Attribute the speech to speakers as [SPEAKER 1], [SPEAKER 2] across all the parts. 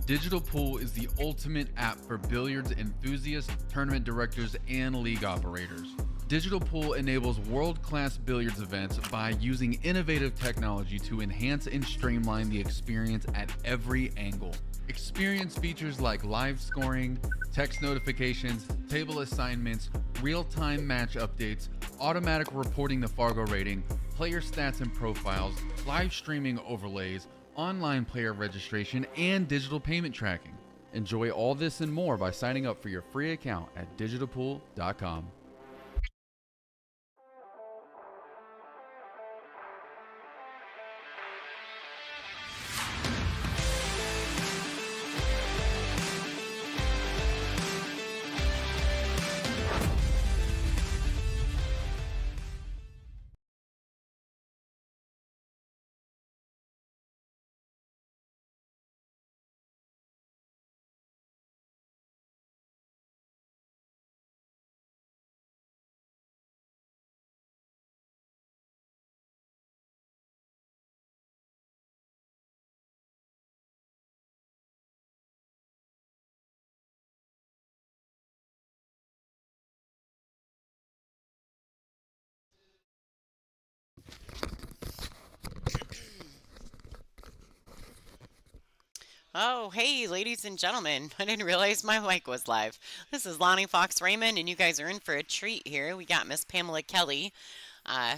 [SPEAKER 1] Digital Pool is the ultimate app for billiards enthusiasts, tournament directors, and league operators. Digital Pool enables world-class billiards events by using innovative technology to enhance and streamline the experience at every angle. Experience features like live scoring, text notifications, table assignments, real-time match updates, automatic reporting the Fargo rating, player stats and profiles, live streaming overlays, online player registration, and digital payment tracking. Enjoy all this and more by signing up for your free account at digitalpool.com.
[SPEAKER 2] Oh, hey, ladies and gentlemen. I didn't realize my mic was live. This is Lonnie Fox Raymond, and you guys are in for a treat here. We got Miss Pamela Kelly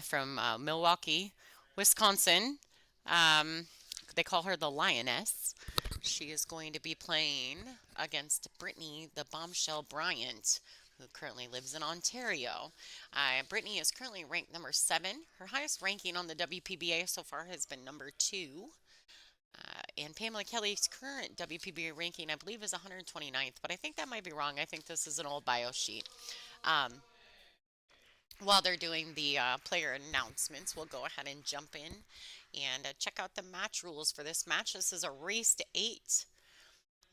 [SPEAKER 2] from Milwaukee, Wisconsin. Um, they call her the Lioness. She is going to be playing against Brittany, the Bombshell Bryant, who currently lives in Ontario. Brittany is currently ranked number 7. Her highest ranking on the WPBA so far has been number 2. And Pamela Kelly's current WPBA ranking, I believe, is 129th, but I think that might be wrong. I think this is an old bio sheet. Um, while they're doing the player announcements, we'll go ahead and jump in and check out the match rules for this match. This is a race to 8.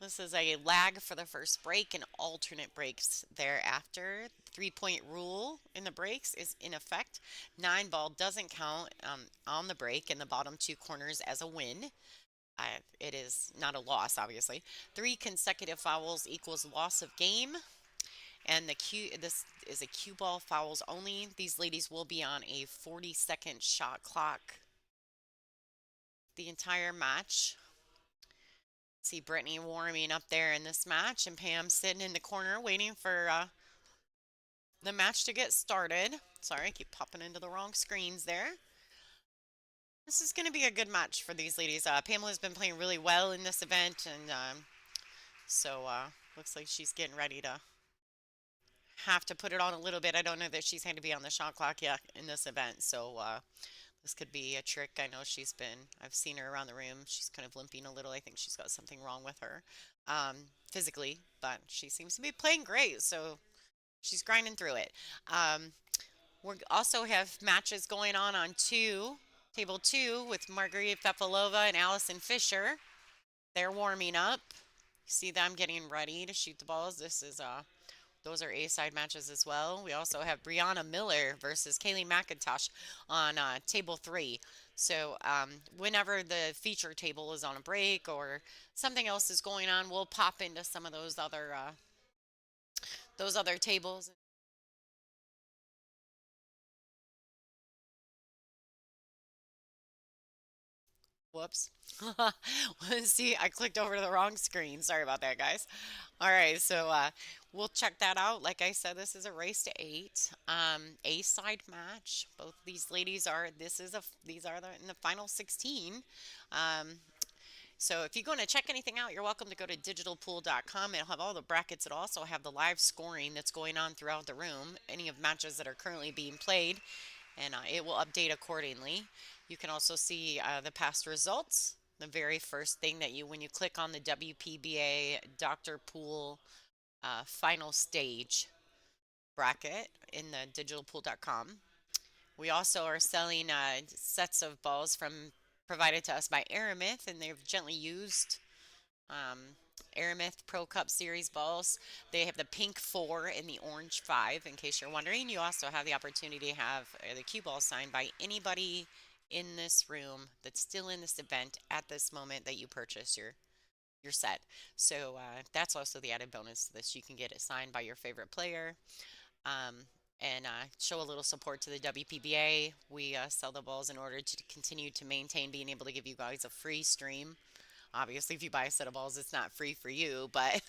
[SPEAKER 2] This is a lag for the first break and alternate breaks thereafter. 3-point rule in the breaks is in effect. 9-ball doesn't count on the break in the bottom 2 corners as a win. It is not a loss, obviously. 3 consecutive fouls equals loss of game. And this is a cue ball fouls only. These ladies will be on a 40-second shot clock the entire match. See Brittany warming up there in this match, and Pam sitting in the corner waiting for the match to get started. Sorry, I keep popping into the wrong screens there. This is going to be a good match for these ladies. Pamela's been playing really well in this event, and so looks like she's getting ready to have to put it on a little bit. I don't know that she's had to be on the shot clock yet in this event, so this could be a trick. I know I've seen her around the room. She's kind of limping a little. I think she's got something wrong with her physically, but she seems to be playing great, so she's grinding through it. We also have matches going on Table 2 with Marguerite Fefilova and Allison Fischer. They're warming up. You see them getting ready to shoot the balls. Those are A-side matches as well. We also have Brianna Miller versus Kaylee McIntosh on Table 3. So whenever the feature table is on a break or something else is going on, we'll pop into some of those other tables. Whoops. See, I clicked over to the wrong screen. Sorry about that, guys. All right, so we'll check that out. Like I said, this is a race to 8. A-side match. Both these ladies are, in the final 16. So if you're going to check anything out, you're welcome to go to digitalpool.com. It'll have all the brackets. It'll also have the live scoring that's going on throughout the room, any of matches that are currently being played, and it will update accordingly. You can also see the past results. The very first thing when you click on the WPBA Dr. Pool final stage bracket in the digitalpool.com. We also are selling sets of balls provided to us by Aramith, and they've gently used Aramith Pro Cup Series balls. They have the pink 4 and the orange 5, in case you're wondering. You also have the opportunity to have the cue ball signed by anybody in this room that's still in this event at this moment that you purchase your you're set. So that's also the added bonus to this. You can get it signed by your favorite player, um, and show a little support to the WPBA. We sell the balls in order to continue to maintain being able to give you guys a free stream. Obviously, if you buy a set of balls, it's not free for you, but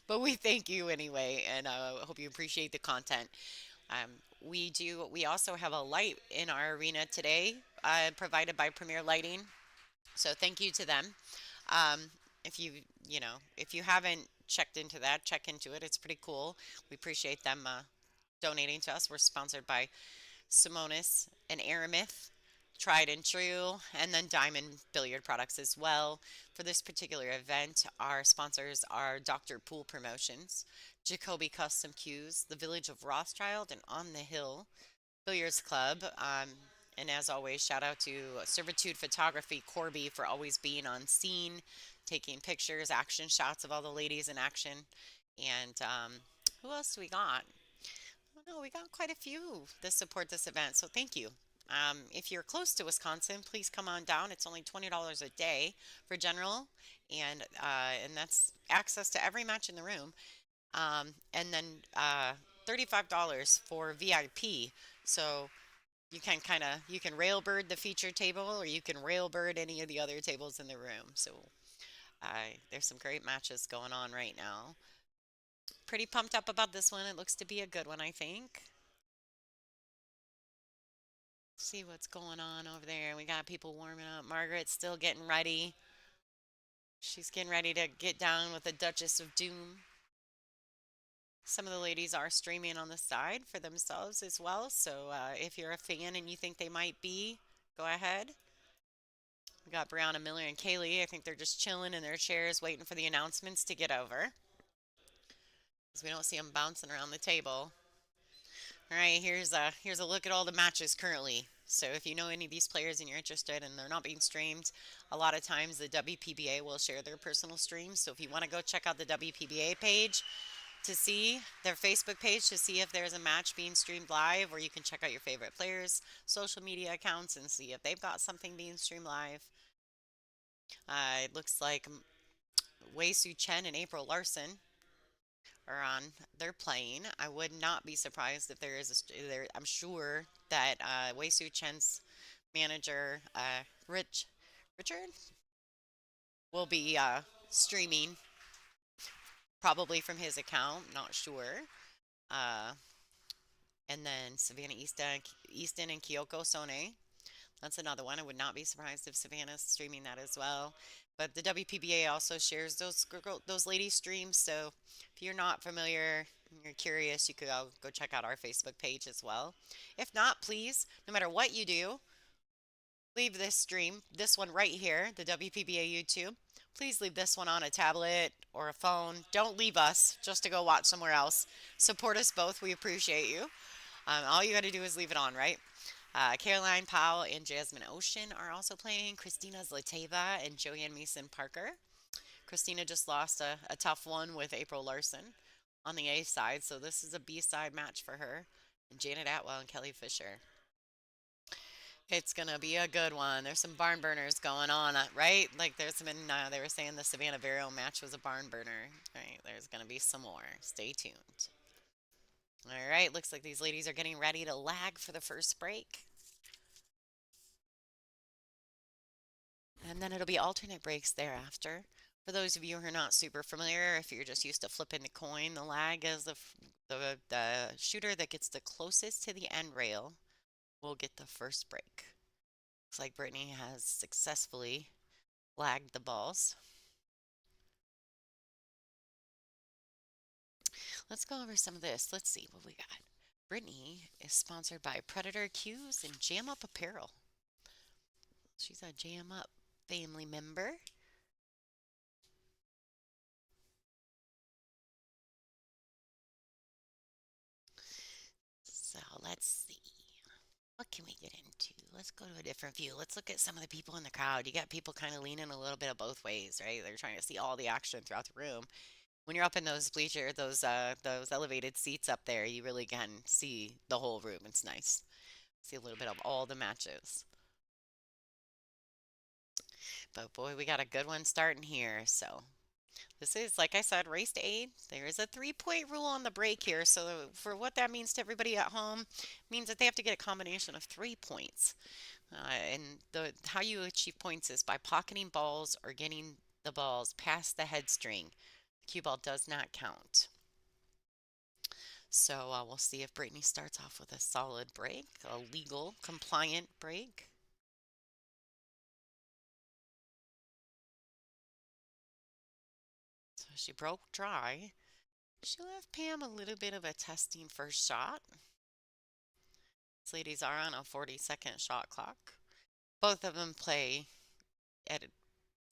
[SPEAKER 2] but we thank you anyway, and hope you appreciate the content. Um, we also have a light in our arena today, provided by Premier Lighting. So thank you to them. Um, if if you haven't checked into that, check into it. It's pretty cool. We appreciate them donating to us. We're sponsored by Simonis and Aramith, Tried and True, and then Diamond Billiard Products as well. For this particular event, our sponsors are Dr. Pool Promotions, Jacoby Custom Cues, the Village of Rothschild, and On the Hill Billiards Club. And as always, shout out to Servitude Photography, Corby, for always being on scene, taking pictures, action shots of all the ladies in action. And who else do we got? No, we got quite a few that support this event, so thank you. If you're close to Wisconsin, please come on down. It's only $20 a day for general, and that's access to every match in the room. And then $35 for VIP. So you can railbird the feature table, or you can railbird any of the other tables in the room. So there's some great matches going on right now. Pretty pumped up about this one. It looks to be a good one, I think. See what's going on over there. We got people warming up. Margaret's still getting ready. She's getting ready to get down with the Duchess of Doom. Some of the ladies are streaming on the side for themselves as well. So if you're a fan and you think they might be, go ahead. We got Brianna Miller and Kaylee. I think they're just chilling in their chairs waiting for the announcements to get over, because we don't see them bouncing around the table. All right, here's a look at all the matches currently. So if you know any of these players and you're interested and they're not being streamed, a lot of times the WPBA will share their personal streams. So if you want to go check out the WPBA page to see their Facebook page to see if there's a match being streamed live, or you can check out your favorite players' social media accounts and see if they've got something being streamed live. It looks like Wei Su Chen and April Larson are on. They're playing. I would not be surprised if there is there. I'm sure that Wei Su Chen's manager, Richard, will be streaming probably from his account. Not sure. Uh, and then Savannah Easton and Kyoko Sone. That's another one. I would not be surprised if Savannah's streaming that as well. But the WPBA also shares those ladies streams. So if you're not familiar, you're curious, you could go check out our Facebook page as well. If not, please, no matter what you do, leave this stream, this one right here, the WPBA YouTube. Please leave this one on a tablet or a phone. Don't leave us just to go watch somewhere else. Support us both. We appreciate you. All you got to do is leave it on, right? Caroline Powell and Jasmine Ocean are also playing. Christina Zlateva and Joanne Mason Parker. Christina just lost a tough one with April Larson on the A side, so this is a B side match for her. And Janet Atwell and Kelly Fisher. It's gonna be a good one. There's some barn burners going on, right? Like there's been, they were saying the Savannah Vero match was a barn burner. Right, there's gonna be some more. Stay tuned. All right, looks like these ladies are getting ready to lag for the first break. And then it'll be alternate breaks thereafter. For those of you who are not super familiar, if you're just used to flipping the coin, the lag is the shooter that gets the closest to the end rail will get the first break. Looks like Brittany has successfully lagged the balls. Let's go over some of this. Let's see what we got. Brittany is sponsored by Predator Cues and Jam Up Apparel. She's a Jam Up family member. So let's see. What can we get into? Let's go to a different view. Let's look at some of the people in the crowd. You got people kind of leaning a little bit of both ways, right? They're trying to see all the action throughout the room. When you're up in those bleachers, those elevated seats up there, you really can see the whole room. It's nice. See a little bit of all the matches. But boy, we got a good one starting here. So this is, like I said, race to 8. There is a 3-point rule on the break here. So for what that means to everybody at home, means that they have to get a combination of 3 points. And the how you achieve points is by pocketing balls or getting the balls past the head string. The cue ball does not count. So we'll see if Brittany starts off with a solid break, a legal, compliant break. So she broke dry. She left Pam a little bit of a testing first shot. These ladies are on a 40-second shot clock. Both of them play at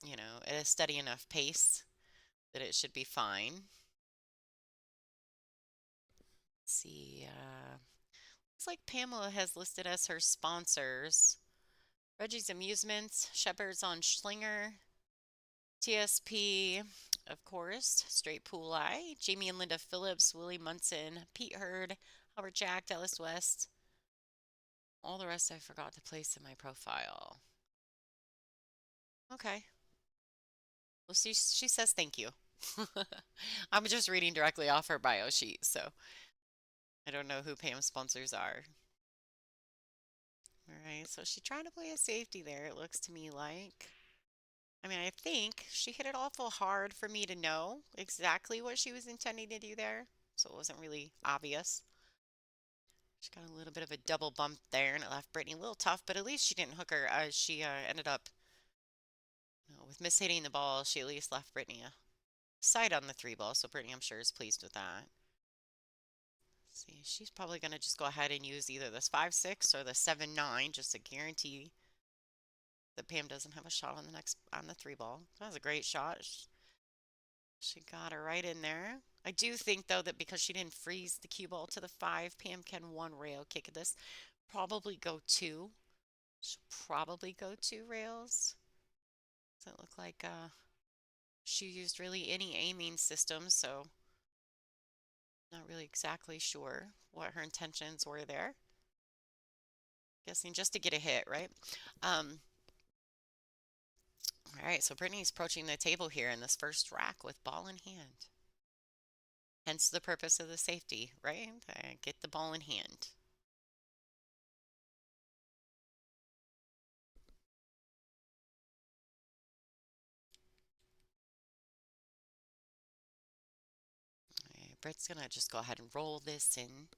[SPEAKER 2] at a steady enough pace that it should be fine. Let's see, looks like Pamela has listed as her sponsors Reggie's Amusements, Shepherd's on Schlinger, TSP, of course, Straight Pool Eye, Jamie and Linda Phillips, Willie Munson, Pete Hurd, Albert Jack, Dallas West. All the rest I forgot to place in my profile. Okay. Well, she says thank you. I'm just reading directly off her bio sheet, so I don't know who Pam's sponsors are. All right, so she tried to play a safety there, it looks to me like. I mean, I think she hit it awful hard for me to know exactly what she was intending to do there, so it wasn't really obvious. She got a little bit of a double bump there, and it left Brittany a little tough, but at least she didn't hook her. She ended up, with mishitting the ball, she at least left Brittany a side on the 3 ball, so Brittany, I'm sure, is pleased with that. Let's see, she's probably going to just go ahead and use either this 5-6 or the 7-9 just to guarantee that Pam doesn't have a shot on the 3 ball. That was a great shot. She got her right in there. I do think, though, that because she didn't freeze the cue ball to the 5, Pam can 1 rail kick at this. Probably go 2. She'll probably go 2 rails. Doesn't look like she used really any aiming system, so not really exactly sure what her intentions were there. Guessing just to get a hit, right? All right, so Brittany's approaching the table here in this first rack with ball in hand. Hence the purpose of the safety, right? Get the ball in hand. Right, Britt's gonna just go ahead and roll this in.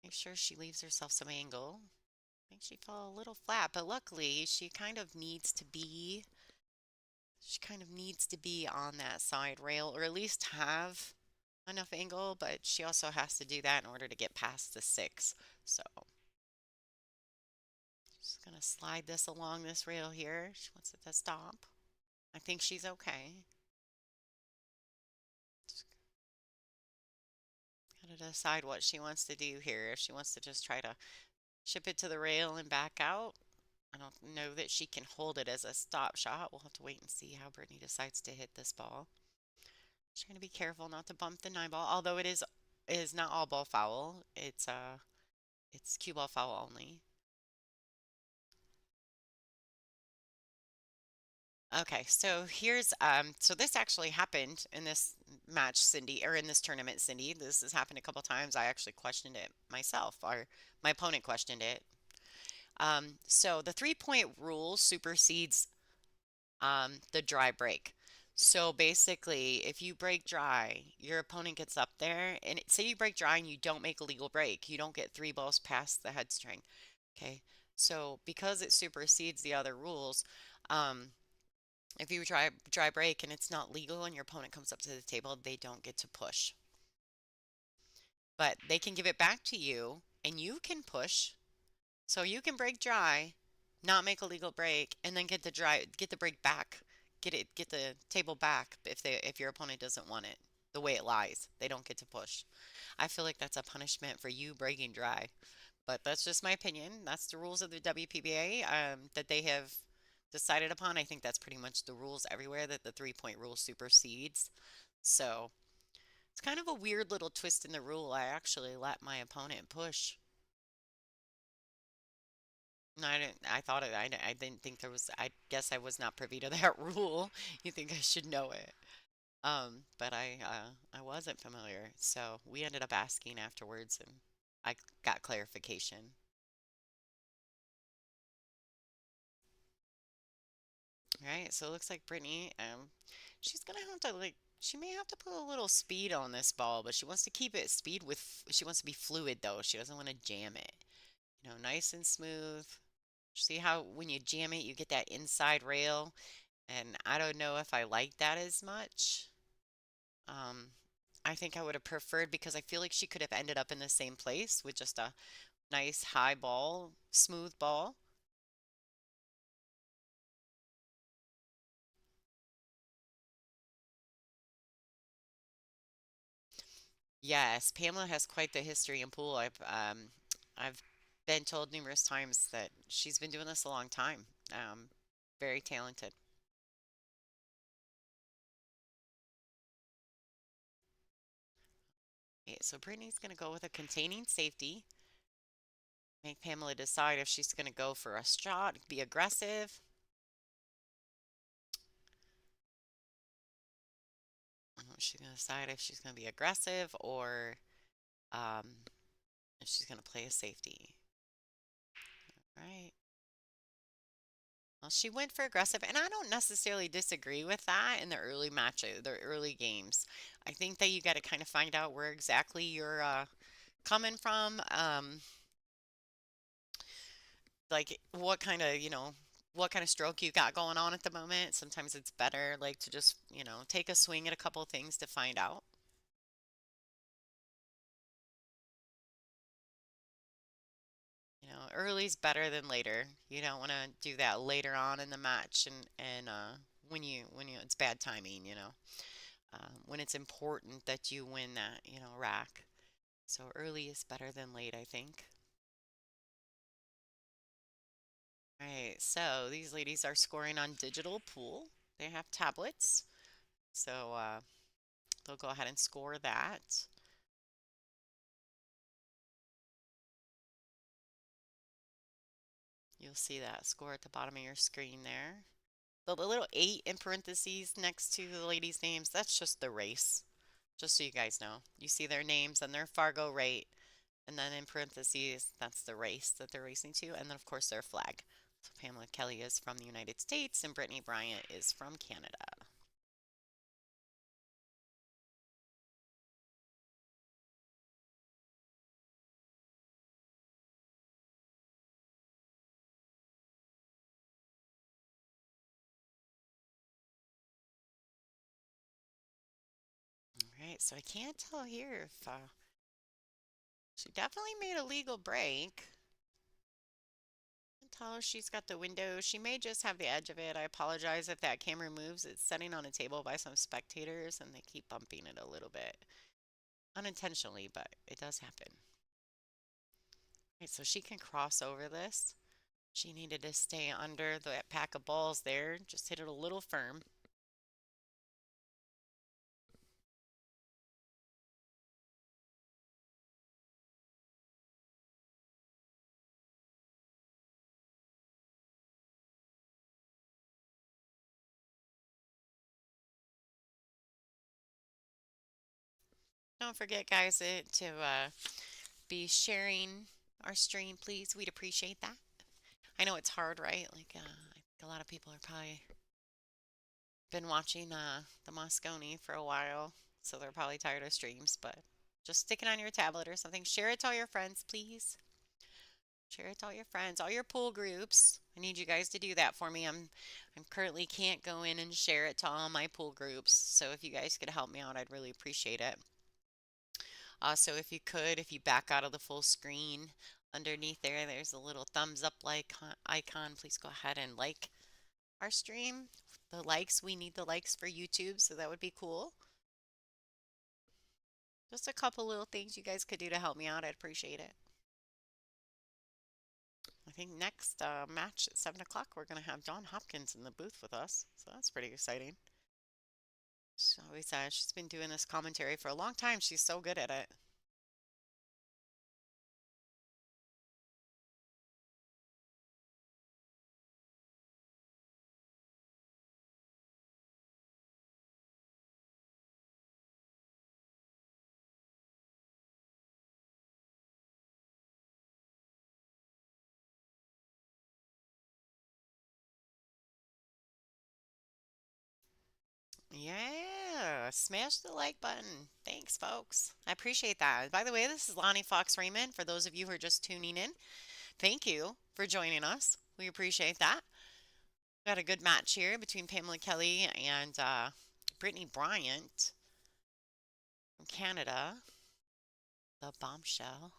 [SPEAKER 2] Make sure she leaves herself some angle. I think she fell a little flat, but luckily she kind of needs to be on that side rail, or at least have enough angle, but she also has to do that in order to get past the 6. So just gonna slide this along this rail here. She wants it to stop. I think she's okay. Just gotta decide what she wants to do here. If she wants to just try to ship it to the rail and back out. I don't know that she can hold it as a stop shot. We'll have to wait and see how Brittany decides to hit this ball. She's trying to be careful not to bump the 9 ball, although it is not all ball foul. It's cue ball foul only. Okay, so here's so this actually happened in this match, Cindy, or in this tournament, Cindy. This has happened a couple times. I actually questioned it myself, or my opponent questioned it. So the 3-point rule supersedes the dry break. So basically, if you break dry, your opponent gets up there, and say you break dry and you don't make a legal break, you don't get 3 balls past the head string. Okay, so because it supersedes the other rules, if you dry break and it's not legal and your opponent comes up to the table, they don't get to push. But they can give it back to you, and you can push. So you can break dry, not make a legal break, and then get the break back, get the table back if your opponent doesn't want it the way it lies. They don't get to push. I feel like that's a punishment for you breaking dry, but that's just my opinion. That's the rules of the WPBA that they have decided upon. I think that's pretty much the rules everywhere, that the 3-point rule supersedes. So it's kind of a weird little twist in the rule. I actually let my opponent push. No, I didn't. I thought it. I didn't think there was. I guess I was not privy to that rule. You think I should know it? But I wasn't familiar. So we ended up asking afterwards, and I got clarification. Right. So it looks like Brittany. She's gonna have to like. She may have to put a little speed on this ball, but she wants to keep it speed with. She wants to be fluid though. She doesn't want to jam it. Nice and smooth. See how when you jam it, you get that inside rail. And I don't know if I like that as much. Um, I think I would have preferred because I feel like she could have ended up in the same place with just a nice high ball, smooth ball. Yes, Pamela has quite the history in pool. I've been told numerous times that she's been doing this a long time. Very talented. Okay, so Brittany's gonna go with a containing safety. Make Pamela decide if she's gonna go for a shot, be aggressive. She's gonna decide if she's gonna be aggressive or um, if she's gonna play a safety. Right. Well, she went for aggressive, and I don't necessarily disagree with that in the early matches, the early games. I think that you got to kind of find out where exactly you're coming from, like what kind of, what kind of stroke you got going on at the moment. Sometimes it's better, like to just, take a swing at a couple things to find out. Early's better than later. You don't want to do that later on in the match and when you it's bad timing, when it's important that you win that, rack. So early is better than late, I think. All right, so these ladies are scoring on digital pool. They have tablets, so they'll go ahead and score that. You'll see that score at the bottom of your screen there. The little 8 in parentheses next to the ladies' names, that's just the race. Just so you guys know. You see their names and their Fargo rate, and then in parentheses, that's the race that they're racing to, and then of course their flag. So Pamela Kelly is from the United States and Brittany Bryant is from Canada. All right, so I can't tell here if she definitely made a legal break. Tell her she's got the window. She may just have the edge of it. I apologize if that camera moves. It's sitting on a table by some spectators and they keep bumping it a little bit. Unintentionally, but it does happen. Right, so she can cross over this. She needed to stay under that pack of balls there. Just hit it a little firm. Don't forget, guys, to be sharing our stream, please. We'd appreciate that. I know it's hard, right? Like, I think a lot of people are probably been watching the Moscone for a while, so they're probably tired of streams, but just stick it on your tablet or something. Share it to all your friends, please. Share it to all your friends, all your pool groups. I need you guys to do that for me. I'm currently can't go in and share it to all my pool groups, so if you guys could help me out, I'd really appreciate it. Also, if you could, if you back out of the full screen, underneath there, there's a little thumbs up like icon. Please go ahead and like our stream. The likes, we need the likes for YouTube, so that would be cool. Just a couple little things you guys could do to help me out. I'd appreciate it. I think next match at 7 o'clock, we're going to have Dawn Hopkins in the booth with us, so that's pretty exciting. She's been doing this commentary for a long time. She's so good at it. Yeah, smash the like button. Thanks, folks. I appreciate that. By the way, this is Lonnie Fox Raymond. For those of you who are just tuning in, thank you for joining us. We appreciate that. Got a good match here between Pamela Kelly and Brittany Bryant from Canada, the bombshell.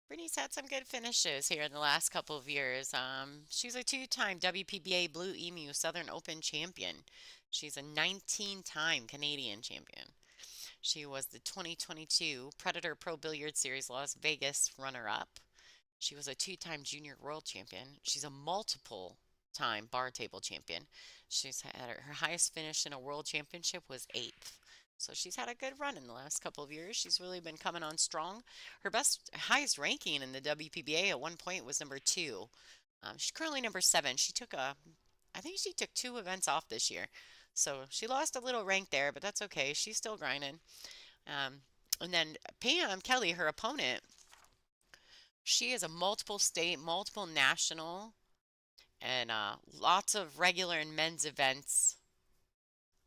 [SPEAKER 2] Brittany's had some good finishes here in the last couple of years. She's a two-time WPBA Blue Emu Southern Open champion. She's a 19-time Canadian champion. She was the 2022 Predator Pro Billiard Series Las Vegas runner-up. She was a two-time junior world champion. She's a multiple-time bar table champion. She's had her highest finish in a world championship was 8th. So she's had a good run in the last couple of years. She's really been coming on strong. Her highest ranking in the WPBA at one point was number 2. She's currently number 7. I think she took 2 events off this year. So she lost a little rank there, but that's okay. She's still grinding. Um, and then Pam Kelly, her opponent, she is a multiple state, multiple national, and lots of regular and men's events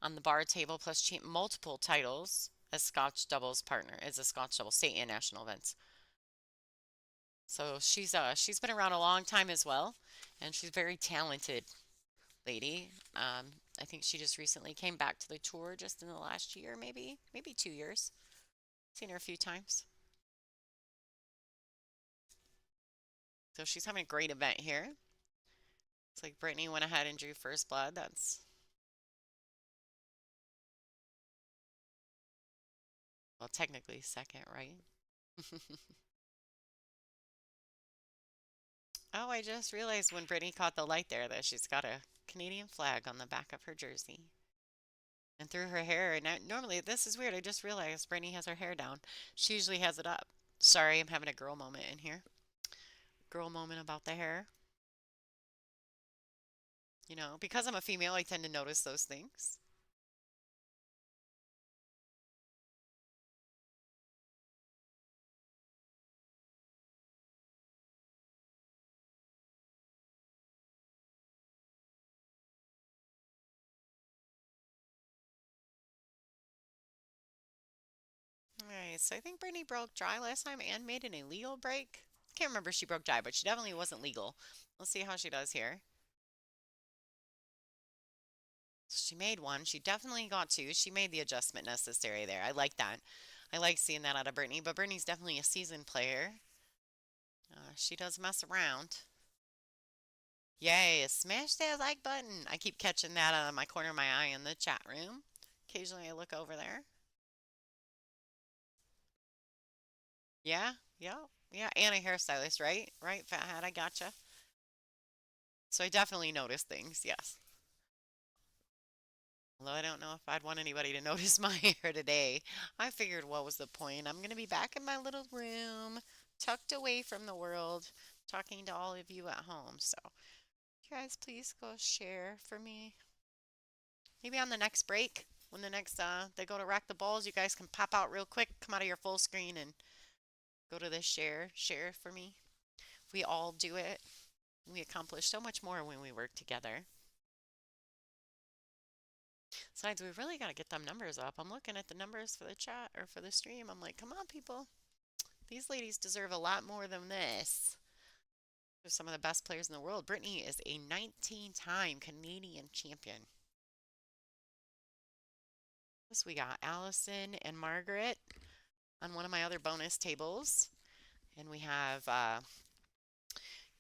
[SPEAKER 2] on the bar table, plus multiple titles as Scotch doubles partner, as a Scotch doubles state and national events. So she's been around a long time as well, and she's a very talented lady. I think she just recently came back to the tour just in the last year, maybe 2 years. Seen her a few times. So she's having a great event here. It's like Brittany went ahead and drew first blood. That's, well, technically second, right? Oh, I just realized when Brittany caught the light there that she's got a Canadian flag on the back of her jersey. And through her hair, and normally this is weird. I just realized Brittany has her hair down. She usually has it up. Sorry, I'm having a girl moment in here. Girl moment about the hair. You know, because I'm a female, I tend to notice those things. Alright, so I think Brittany broke dry last time and made an illegal break. Can't remember if she broke dry, but she definitely wasn't legal. Let's see how she does here. So she made one. She definitely got 2. She made the adjustment necessary there. I like that. I like seeing that out of Brittany, but Brittany's definitely a seasoned player. She does mess around. Yay, smash that like button. I keep catching that out of my corner of my eye in the chat room. Occasionally I look over there. Yeah, yeah, yeah. And a hairstylist, right? Right, fat hat, I gotcha. So I definitely notice things, yes. Although I don't know if I'd want anybody to notice my hair today. I figured what was the point? I'm going to be back in my little room, tucked away from the world, talking to all of you at home. So, you guys please go share for me. Maybe on the next break, when they go to rack the balls, you guys can pop out real quick, come out of your full screen and go to the share for me. We all do it. We accomplish so much more when we work together. Besides, we really got to get them numbers up. I'm looking at the numbers for the chat or for the stream. I'm like, come on, people. These ladies deserve a lot more than this. They're some of the best players in the world. Brittany is a 19-time Canadian champion. This we got Allison and Margaret on one of my other bonus tables. And we have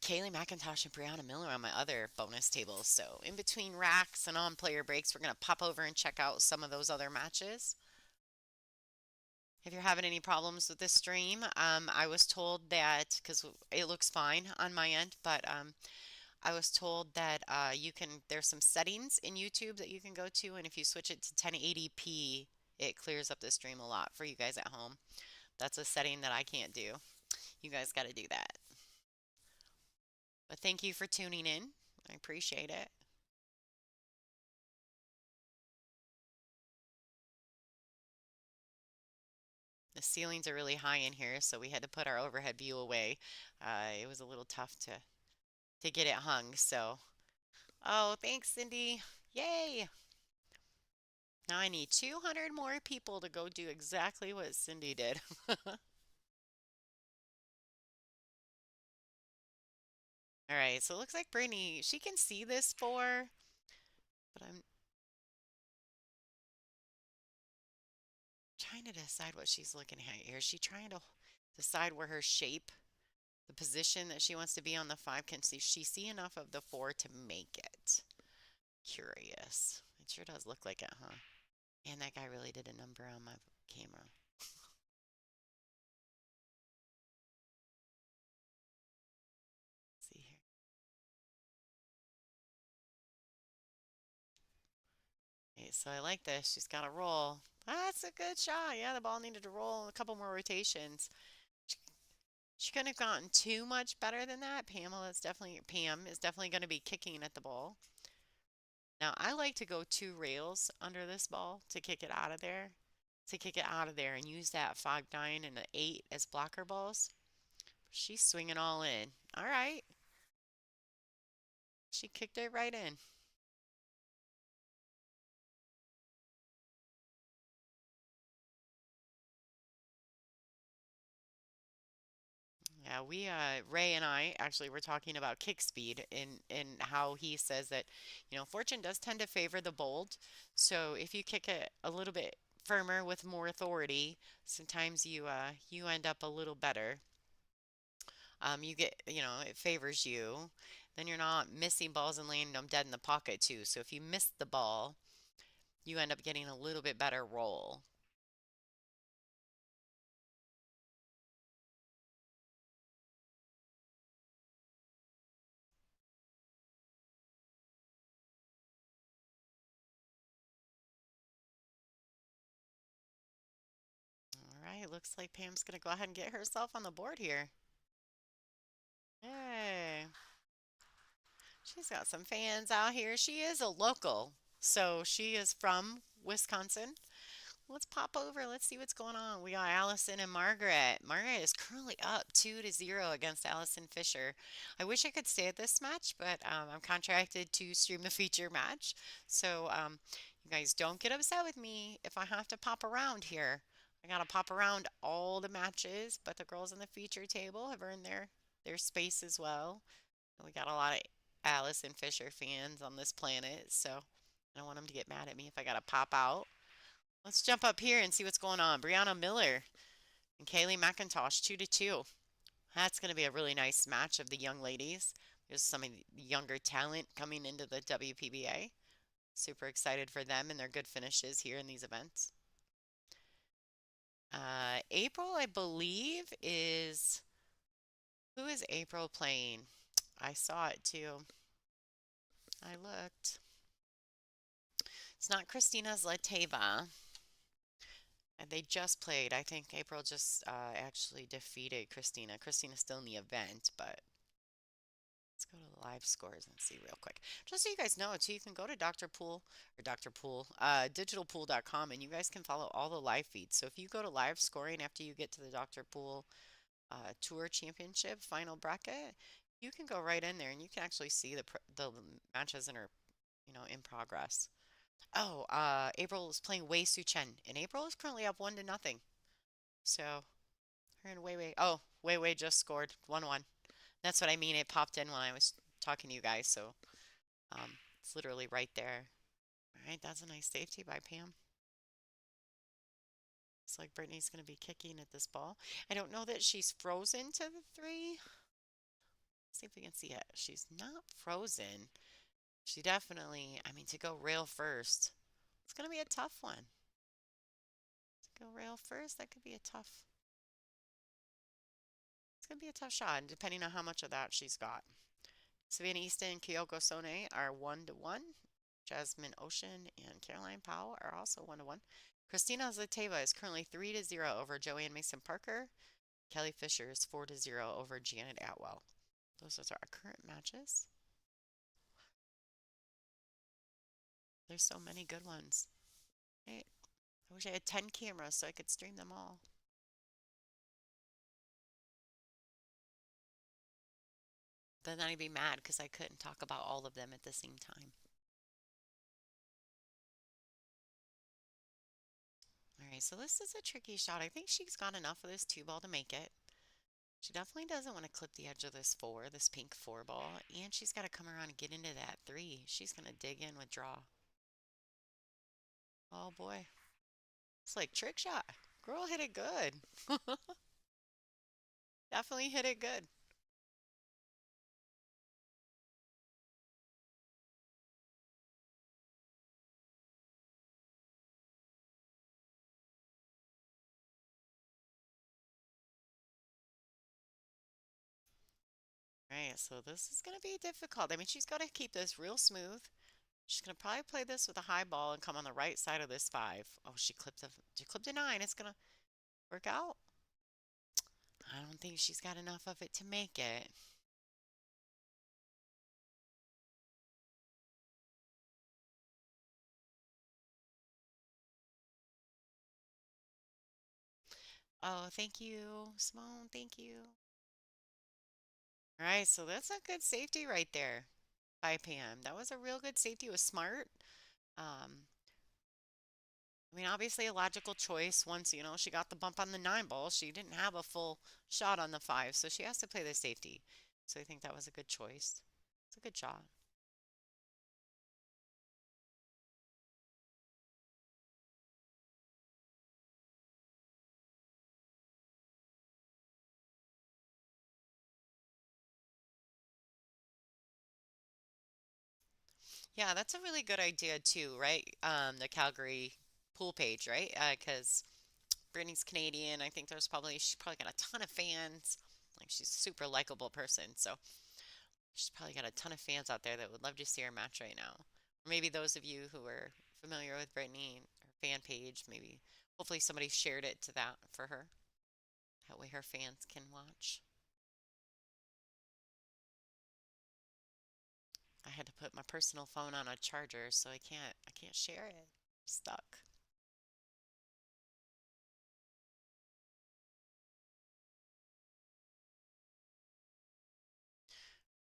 [SPEAKER 2] Kaylee McIntosh and Brianna Miller on my other bonus tables. So in between racks and on player breaks, we're going to pop over and check out some of those other matches. If you're having any problems with this stream, I was told that, because it looks fine on my end, but I was told that there's some settings in YouTube that you can go to, and if you switch it to 1080p, it clears up the stream a lot for you guys at home. That's a setting that I can't do. You guys got to do that. But thank you for tuning in. I appreciate it. The ceilings are really high in here, so we had to put our overhead view away. It was a little tough to get it hung, so. Oh, thanks, Cindy. Yay! Now I need 200 more people to go do exactly what Cindy did. All right, so it looks like Brittany, she can see this four, but I'm trying to decide what she's looking at here. Is she trying to decide where her shape, the position that she wants to be on the five, can she see enough of the four to make it? Curious. It sure does look like it, huh? And that guy really did a number on my camera. Let's see here. Okay, so I like this. She's got a roll. That's a good shot. Yeah, the ball needed to roll a couple more rotations. She couldn't have gotten too much better than that. Pam is definitely going to be kicking at the ball. Now I like to go two rails under this ball to kick it out of there. To kick it out of there and use that 5-9 and an 8 as blocker balls. She's swinging all in. All right. She kicked it right in. Yeah, Ray and I actually were talking about kick speed and how he says that, fortune does tend to favor the bold. So if you kick it a little bit firmer with more authority, sometimes you end up a little better. You get, it favors you. Then you're not missing balls and landing them dead in the pocket too. So if you miss the ball, you end up getting a little bit better roll. All right, looks like Pam's gonna go ahead and get herself on the board here. Hey. She's got some fans out here. She is a local, so she is from Wisconsin. Let's pop over. Let's see what's going on. We got Allison and Margaret. Margaret is currently up 2-0 against Allison Fischer. I wish I could stay at this match, but I'm contracted to stream the feature match. So you guys don't get upset with me if I have to pop around here. I gotta pop around all the matches, but the girls on the feature table have earned their space as well. We got a lot of Allison Fischer fans on this planet, so I don't want them to get mad at me if I gotta pop out. Let's jump up here and see what's going on. Brianna Miller and Kaylee McIntosh, 2-2. That's going to be a really nice match of the young ladies. There's some of the younger talent coming into the WPBA. Super excited for them and their good finishes here in these events. April, I believe, is... Who is April playing? I saw it too. I looked. It's not Christina Zlateva. And they just played. I think April just actually defeated Christina. Christina's still in the event, but let's go to the live scores and see real quick. Just so you guys know, too, you can go to digitalpool, and you guys can follow all the live feeds. So if you go to live scoring after you get to the Dr. Pool Tour Championship final bracket, you can go right in there and you can actually see the matches that are, in progress. Oh, April is playing Wei Su Chen, and April is currently up 1-0. So her and Wei Wei. Oh, Wei Wei just scored 1-1. That's what I mean. It popped in when I was talking to you guys, so it's literally right there. All right, that's a nice safety by Pam. Looks like Brittany's going to be kicking at this ball. I don't know that she's frozen to the three. Let's see if we can see it. She's not frozen. She definitely, I mean, to go rail first, it's going to be a tough one. To go rail first, that could be a tough. It's going to be a tough shot, depending on how much of that she's got. Savannah Easton and Kyoko Sone are 1-1. Jasmine Ocean and Caroline Powell are also 1-1. Christina Zlateva is currently 3-0 over Joanne Mason Parker. Kelly Fisher is 4-0 over Janet Atwell. Those are our current matches. There's so many good ones. Right? I wish I had 10 cameras so I could stream them all. But then I'd be mad because I couldn't talk about all of them at the same time. right, so this is a tricky shot. I think she's got enough of this two ball to make it. She definitely doesn't want to clip the edge of this four, this pink four ball, and she's got to come around and get into that three. She's going to dig in with draw. Oh boy. It's like trick shot. Girl hit it good. Definitely hit it good. Right, so this is going to be difficult. I mean, she's got to keep this real smooth. She's going to probably play this with a high ball and come on the right side of this five. Oh, she clipped a nine. It's going to work out. I don't think she's got enough of it to make it. Oh, thank you, Simone. Thank you. All right, so that's a good safety right there by Pam. That was a real good safety. It was smart. Um, I mean, obviously a logical choice once, she got the bump on the nine ball. She didn't have a full shot on the five, so she has to play the safety. So I think that was a good choice. It's a good shot. Yeah, that's a really good idea too, right? The Calgary pool page, right? Because Brittany's Canadian. I think she's probably got a ton of fans. Like she's a super likable person. So she's probably got a ton of fans out there that would love to see her match right now. Or maybe those of you who are familiar with Brittany, her fan page, maybe hopefully somebody shared it to that for her. That way her fans can watch. I had to put my personal phone on a charger, so I can't share it. Stuck.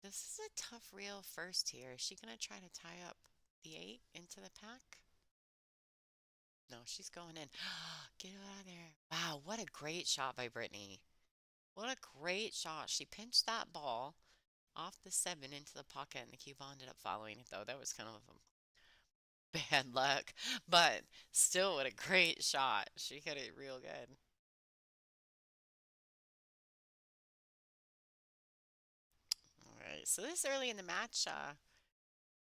[SPEAKER 2] This is a tough reel first here. Is she gonna try to tie up the eight into the pack? No, she's going in. Get out of there. Wow, what a great shot by Brittany. What a great shot. She pinched that ball off the seven into the pocket, and the cue ball ended up following it, though. That was kind of a bad luck, but still, what a great shot. She hit it real good. All right, so this early in the match,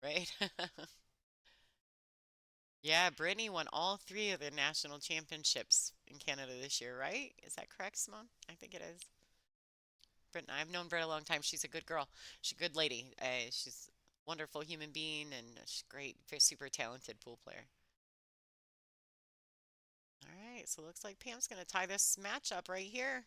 [SPEAKER 2] right? Yeah, Brittany won all three of the national championships in Canada this year, right? Is that correct, Simone? I think it is. Brittany, I've known Britt a long time. She's a good girl. She's a good lady. She's a wonderful human being and she's great, super talented pool player. All right, so it looks like Pam's going to tie this match up right here.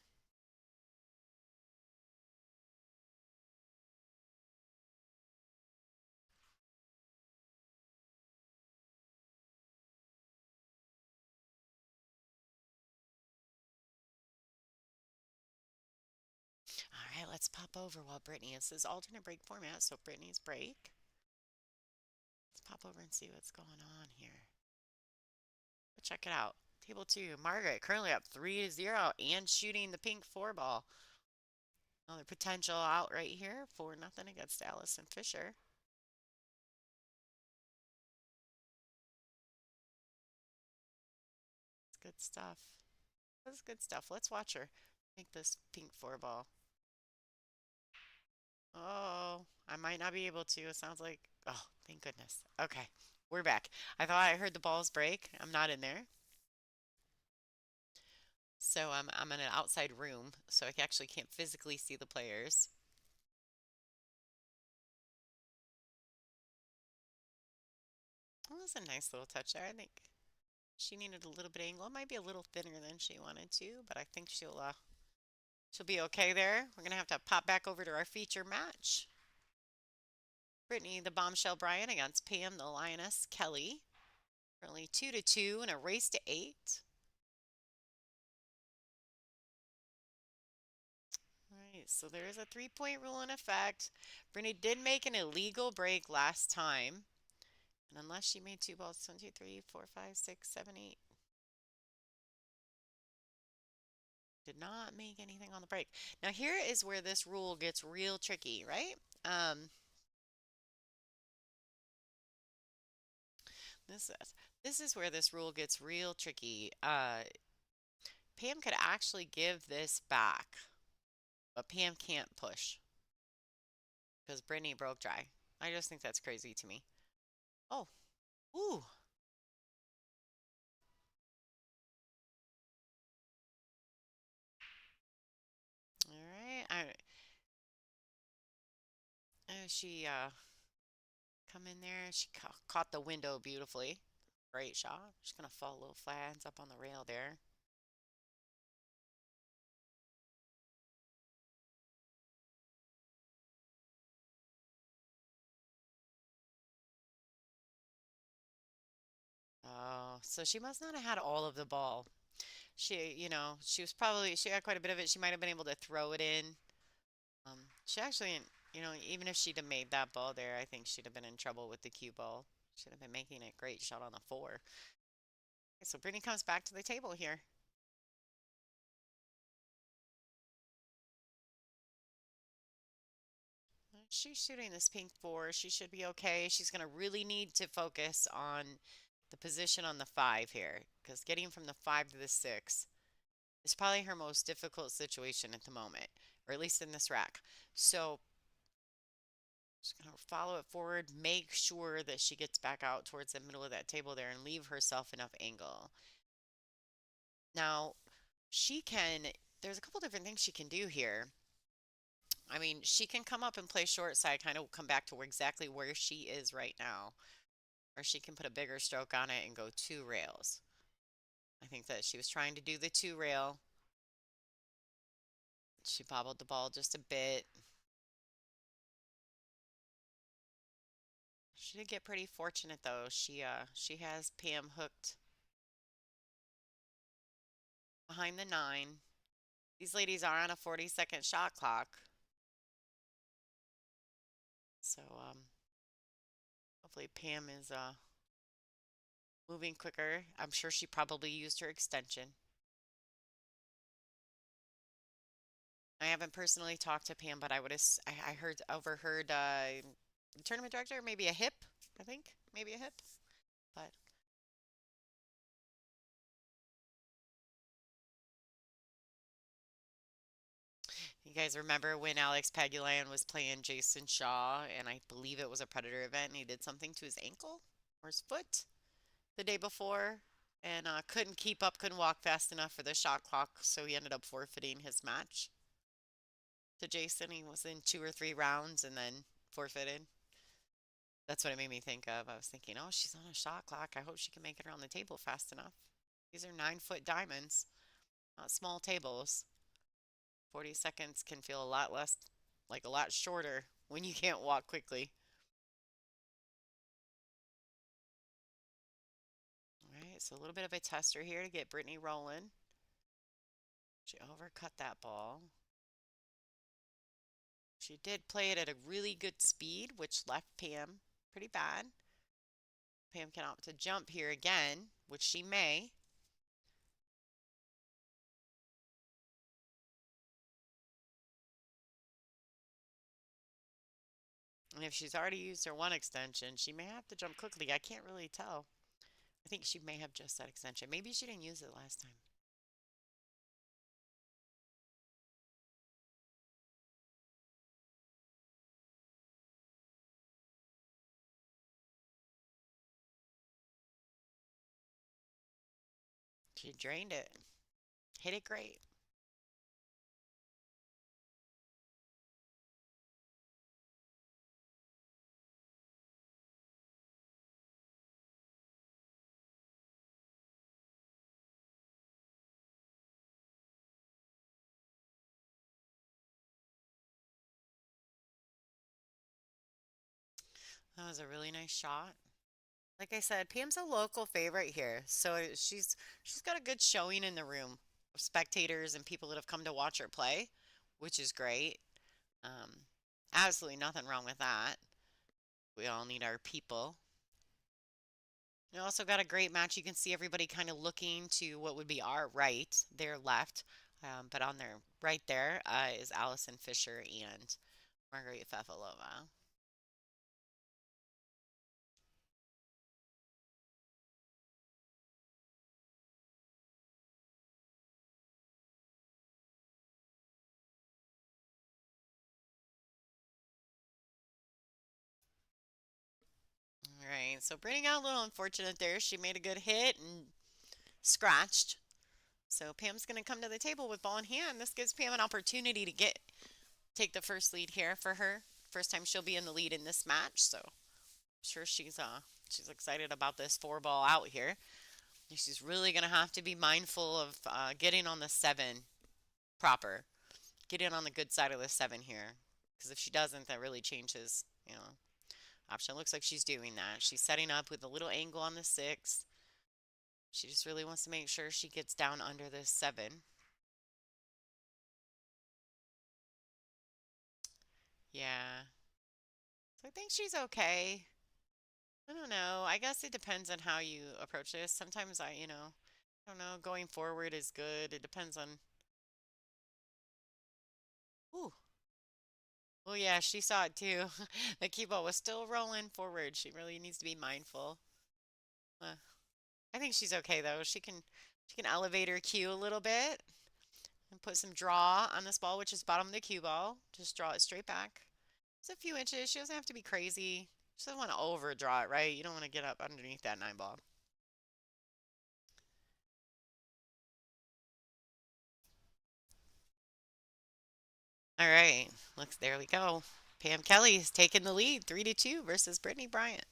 [SPEAKER 2] All right, let's pop over while Brittany. This is alternate break format, so Brittany's break. Let's pop over and see what's going on here. But check it out. Table two, Margaret currently up 3-0 and shooting the pink four ball. Another potential out right here for nothing against Allison Fischer. It's good stuff. That's good stuff. Let's watch her make this pink four ball. Oh, I might not be able to. It sounds like, oh, thank goodness. Okay, we're back. I thought I heard the balls break. I'm not in there. So I'm in an outside room, so I actually can't physically see the players. Well, that's a nice little touch there. I think she needed a little bit of angle. It might be a little thinner than she wanted to, but I think she'll be okay there. We're gonna have to pop back over to our feature match. Brittany the Bombshell Bryant against Pam the Lioness Kelly. Currently 2-2 in a race to 8. All right, so there is a 3-point rule in effect. Brittany did make an illegal break last time. And unless she made two balls, 1, 2, 3, 4, 5, 6, 7, 8. Did not make anything on the break. Now here is where this rule gets real tricky, right? Um, this is this is where this rule gets real tricky. Pam could actually give this back, but Pam can't push because Brittany broke dry. I just think that's crazy to me. Oh, ooh. All right. She come in there. She caught the window beautifully. Great shot. She's gonna fall a little flat. Ends up on the rail there. Oh, so she must not have had all of the ball. She was probably she had quite a bit of it. She might have been able to throw it in. She actually, even if she'd have made that ball there, I think she'd have been in trouble with the cue ball. Should have been making a great shot on the four. Okay, so Brittany comes back to the table here. She's shooting this pink four. She should be okay. She's going to really need to focus on the position on the five here because getting from the five to the six is probably her most difficult situation at the moment, or at least in this rack. So she's going to follow it forward, make sure that she gets back out towards the middle of that table there and leave herself enough angle. Now, there's a couple different things she can do here. I mean, she can come up and play short side, kind of come back to exactly where she is right now. Or she can put a bigger stroke on it and go two rails. I think that she was trying to do the two rail. She bobbled the ball just a bit. She did get pretty fortunate though. She has Pam hooked behind the nine. These ladies are on a 40-second shot clock. So hopefully Pam is moving quicker. I'm sure she probably used her extension. I haven't personally talked to Pam, but I overheard the tournament director, maybe a hip, I think, maybe a hip, but you guys remember when Alex Pagulayan was playing Jason Shaw, and I believe it was a Predator event, and he did something to his ankle or his foot the day before, and couldn't keep up, couldn't walk fast enough for the shot clock, so he ended up forfeiting his match to Jason. He was in 2 or 3 rounds and then forfeited. That's what it made me think of. I was thinking, oh, she's on a shot clock. I hope she can make it around the table fast enough. These are 9-foot diamonds, not small tables. 40 seconds can feel a lot less, like a lot shorter when you can't walk quickly. All right, so a little bit of a tester here to get Brittany rolling. She overcut that ball. She did play it at a really good speed, which left Pam pretty bad. Pam can opt to jump here again, which she may. And if she's already used her one extension, she may have to jump quickly. I can't really tell. I think she may have just that extension. Maybe she didn't use it last time. She drained it. Hit it great. That was a really nice shot. Like I said, Pam's a local favorite here, so she's got a good showing in the room of spectators and people that have come to watch her play, which is great. Um, Absolutely nothing wrong with that. We all need our people. You also got a great match. You can see everybody kind of looking to what would be our right, their left. But on there, right there, is Allison Fischer and Margarita Fefilova. All right, so Brittany got a little unfortunate there. She made a good hit and scratched. So Pam's going to come to the table with ball in hand. This gives Pam an opportunity to take the first lead here for her. First time she'll be in the lead in this match, so I'm sure she's excited about this four ball out here. She's really going to have to be mindful of getting on the seven proper. Get in on the good side of the seven here. Because if she doesn't, that really changes, option. Looks like she's doing that. She's setting up with a little angle on the six. She just really wants to make sure she gets down under this seven. Yeah. So I think she's okay. I don't know. I guess it depends on how you approach this. Sometimes I don't know, going forward is good. It depends on. Ooh. Oh yeah, she saw it too. The cue ball was still rolling forward. She really needs to be mindful. Uh, I think she's okay though. She can elevate her cue a little bit and put some draw on this ball, which is bottom of the cue ball. Just draw it straight back. Just a few inches. She doesn't have to be crazy. She doesn't want to overdraw it, right? You don't want to get up underneath that nine ball. All right. Looks there we go. Pam Kelly is taking the lead 3-2 versus Brittany Bryant.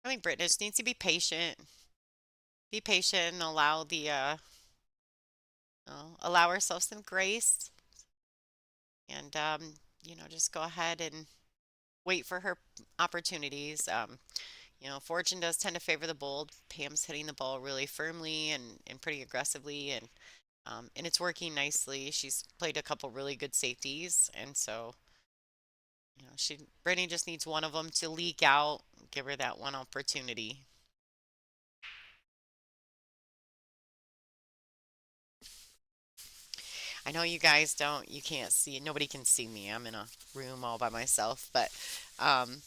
[SPEAKER 2] I think Brittany just needs to be patient. Be patient and allow herself some grace and just go ahead and wait for her opportunities. Fortune does tend to favor the bold. Pam's hitting the ball really firmly and pretty aggressively, and it's working nicely. She's played a couple really good safeties, and so Brittany just needs one of them to leak out, give her that one opportunity. I know you guys you can't see, nobody can see me. I'm in a room all by myself, but um,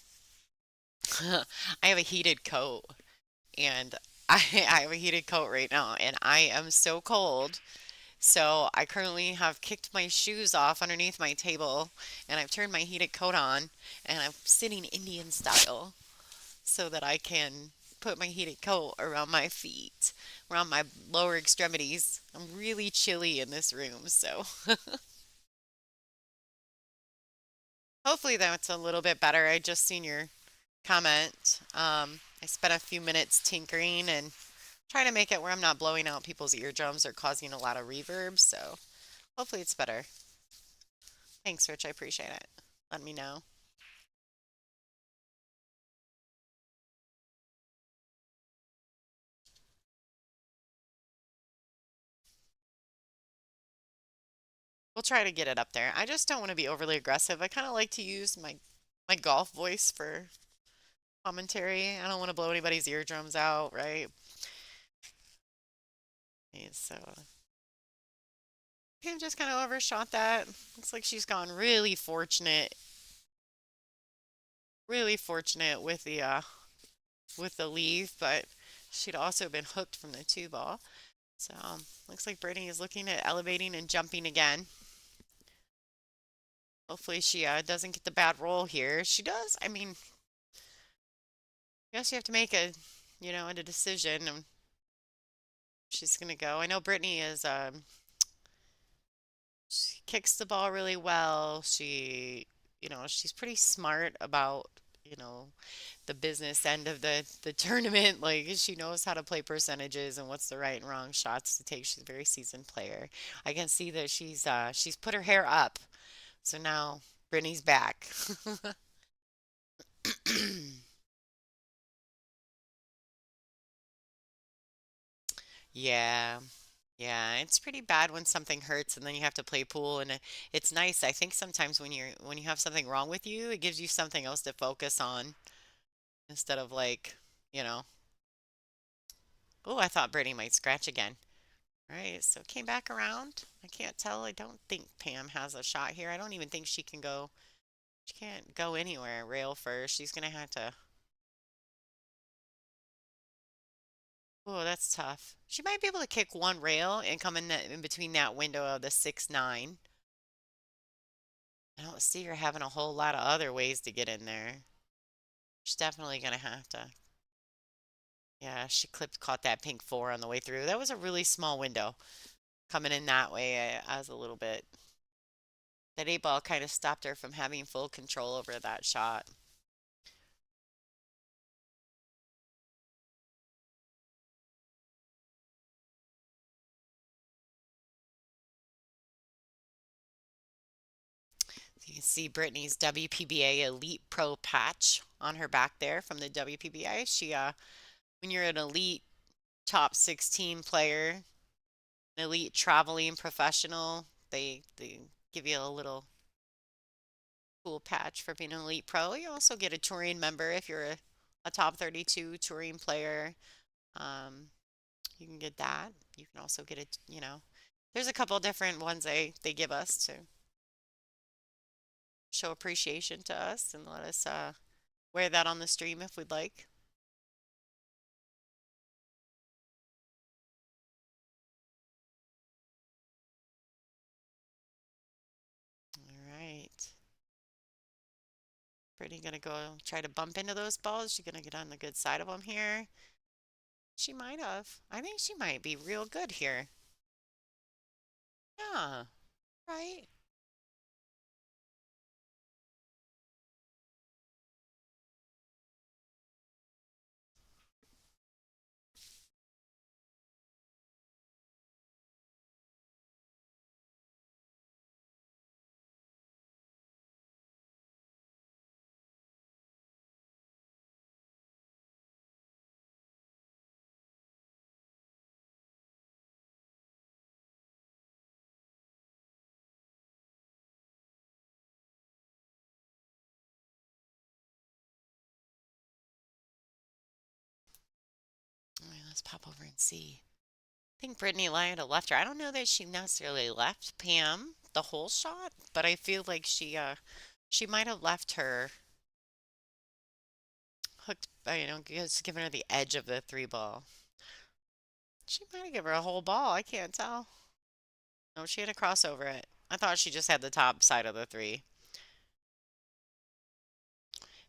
[SPEAKER 2] I have a heated coat, and I have a heated coat right now, and I am so cold. So I currently have kicked my shoes off underneath my table, and I've turned my heated coat on, and I'm sitting Indian style so that I can put my heated coat around my feet, around my lower extremities. I'm really chilly in this room, so hopefully that's a little bit better. I just seen your comment. I spent a few minutes tinkering and trying to make it where I'm not blowing out people's eardrums or causing a lot of reverb, so hopefully it's better. Thanks, Rich. I appreciate it. Let me know. We'll try to get it up there. I just don't want to be overly aggressive. I kind of like to use my golf voice for commentary. I don't want to blow anybody's eardrums out, right? Okay, so Pam just kind of overshot that. Looks like she's gone really fortunate with the leave, but she'd also been hooked from the two ball. So looks like Brittany is looking at elevating and jumping again. Hopefully she doesn't get the bad roll here. She does. I mean, I guess you have to make a decision. And she's gonna go. I know Brittany is she kicks the ball really well. She's pretty smart about you know the business end of the tournament. Like she knows how to play percentages and what's the right and wrong shots to take. She's a very seasoned player. I can see that she's put her hair up. So now Brittany's back. Yeah. Yeah, it's pretty bad when something hurts and then you have to play pool and it's nice. I think sometimes when you have something wrong with you, it gives you something else to focus on instead of like, you know, oh, I thought Brittany might scratch again. Right, so came back around. I can't tell. I don't think Pam has a shot here. I don't even think she can go. She can't go anywhere rail first. She's gonna have to. Oh, that's tough. She might be able to kick one rail and come in between that window of the 6-9. I don't see her having a whole lot of other ways to get in there. She's definitely gonna have to. Yeah, she caught that pink four on the way through. That was a really small window. Coming in that way, I was a little bit. That eight ball kind of stopped her from having full control over that shot. You can see Brittany's WPBA Elite Pro patch on her back there from the WPBA. When you're an elite top 16 player, an elite traveling professional, they give you a little cool patch for being an elite pro. You also get a touring member if you're a top 32 touring player. Um, you can get that. You can also get it. There's a couple different ones they give us to show appreciation to us and let us wear that on the stream if we'd like. All right. Brittany gonna go try to bump into those balls. She's gonna get on the good side of them here. She might have. I think she might be real good here. Yeah, right. All right, let's pop over and see. I think Brittany might have left her. I don't know that she necessarily left Pam the whole shot, but I feel like she might have left her hooked by, just giving her the edge of the three ball. She might have given her a whole ball. I can't tell. No, she had a crossover it. I thought she just had the top side of the three.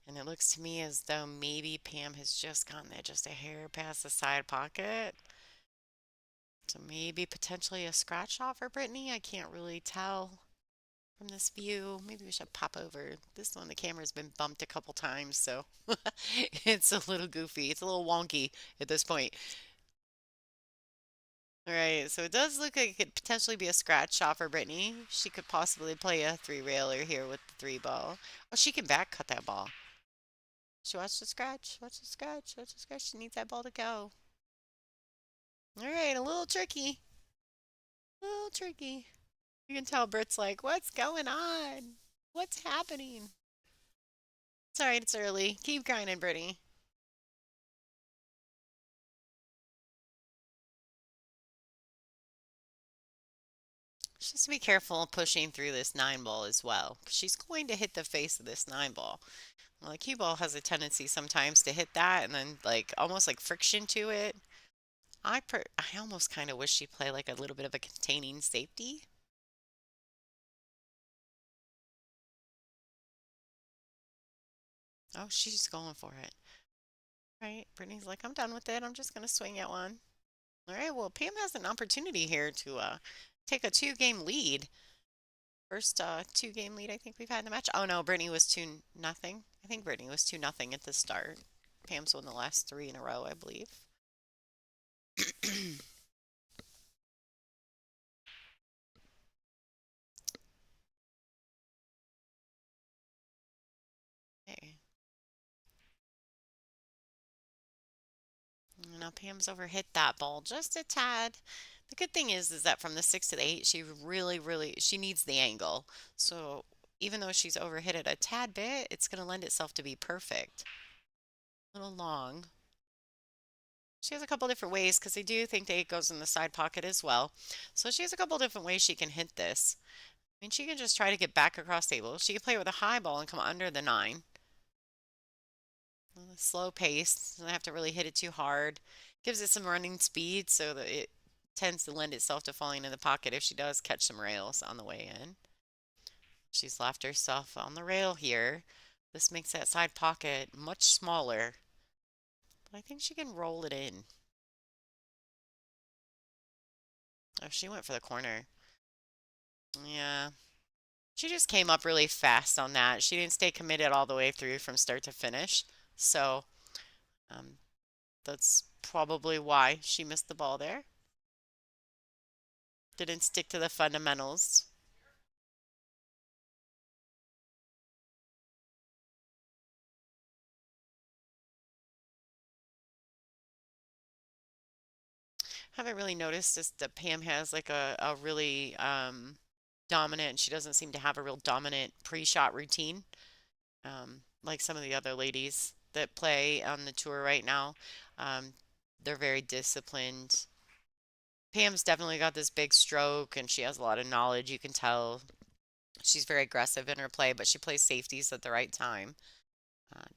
[SPEAKER 2] And it looks to me as though maybe Pam has just gotten there just a hair past the side pocket. So maybe potentially a scratch shot for Brittany. I can't really tell from this view. Maybe we should pop over. This one, the camera's been bumped a couple times, so it's a little goofy. It's a little wonky at this point. All right, so it does look like it could potentially be a scratch shot for Brittany. She could possibly play a three railer here with the three ball. Oh, she can back cut that ball. She wants to scratch. Watch the scratch. Watch the scratch. She needs that ball to go. All right, a little tricky. A little tricky. You can tell Britt's like, what's going on? What's happening? It's all right. It's early. Keep grinding, Brittany. Just be careful pushing through this nine ball as well, 'cause she's going to hit the face of this nine ball. Well, the cue ball has a tendency sometimes to hit that and then like almost like friction to it. I almost kind of wish she'd play like a little bit of a containing safety. Oh, she's going for it. Right. Brittany's like, I'm done with it. I'm just gonna swing at one. All right. Well, Pam has an opportunity here to take a two-game lead. First two-game lead I think we've had in the match. Oh no, Brittany was 2-0. I think Brittany was 2-0 at the start. Pam's won the last three in a row, I believe. Okay. Now Pam's overhit that ball just a tad. The good thing is that from the 6 to the 8, she really she needs the angle. So even though she's overhit it a tad bit, it's going to lend itself to be perfect. A little long. She has a couple different ways because I do think the 8 goes in the side pocket as well. So she has a couple different ways she can hit this. I mean, she can just try to get back across table. She can play with a high ball and come under the 9. Slow pace, doesn't have to really hit it too hard. Gives it some running speed so that it tends to lend itself to falling in the pocket if she does catch some rails on the way in. She's left herself on the rail here. This makes that side pocket much smaller, but I think she can roll it in. Oh, she went for the corner. Yeah. She just came up really fast on that. She didn't stay committed all the way through from start to finish. So um, that's probably why she missed the ball there. Didn't stick to the fundamentals. Haven't really noticed is that Pam has like a really dominant, she doesn't seem to have a real dominant pre-shot routine, like some of the other ladies that play on the tour right now. Um, they're very disciplined. Pam's definitely got this big stroke and she has a lot of knowledge. You can tell she's very aggressive in her play, but she plays safeties at the right time.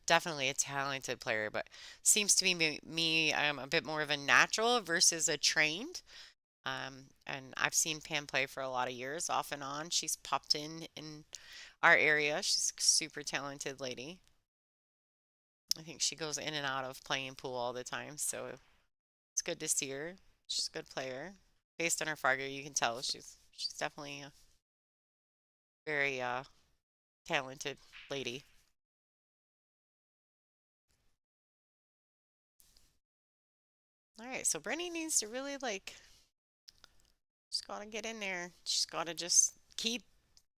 [SPEAKER 2] Definitely a talented player, but seems to be me, I'm a bit more of a natural versus a trained. And I've seen Pam play for a lot of years off and on. She's popped in our area. She's a super talented lady. I think she goes in and out of playing pool all the time, so it's good to see her. She's a good player. Based on her Fargo, you can tell she's definitely a very talented lady. All right, so Brittany needs to really like, she's got to get in there. She's got to just keep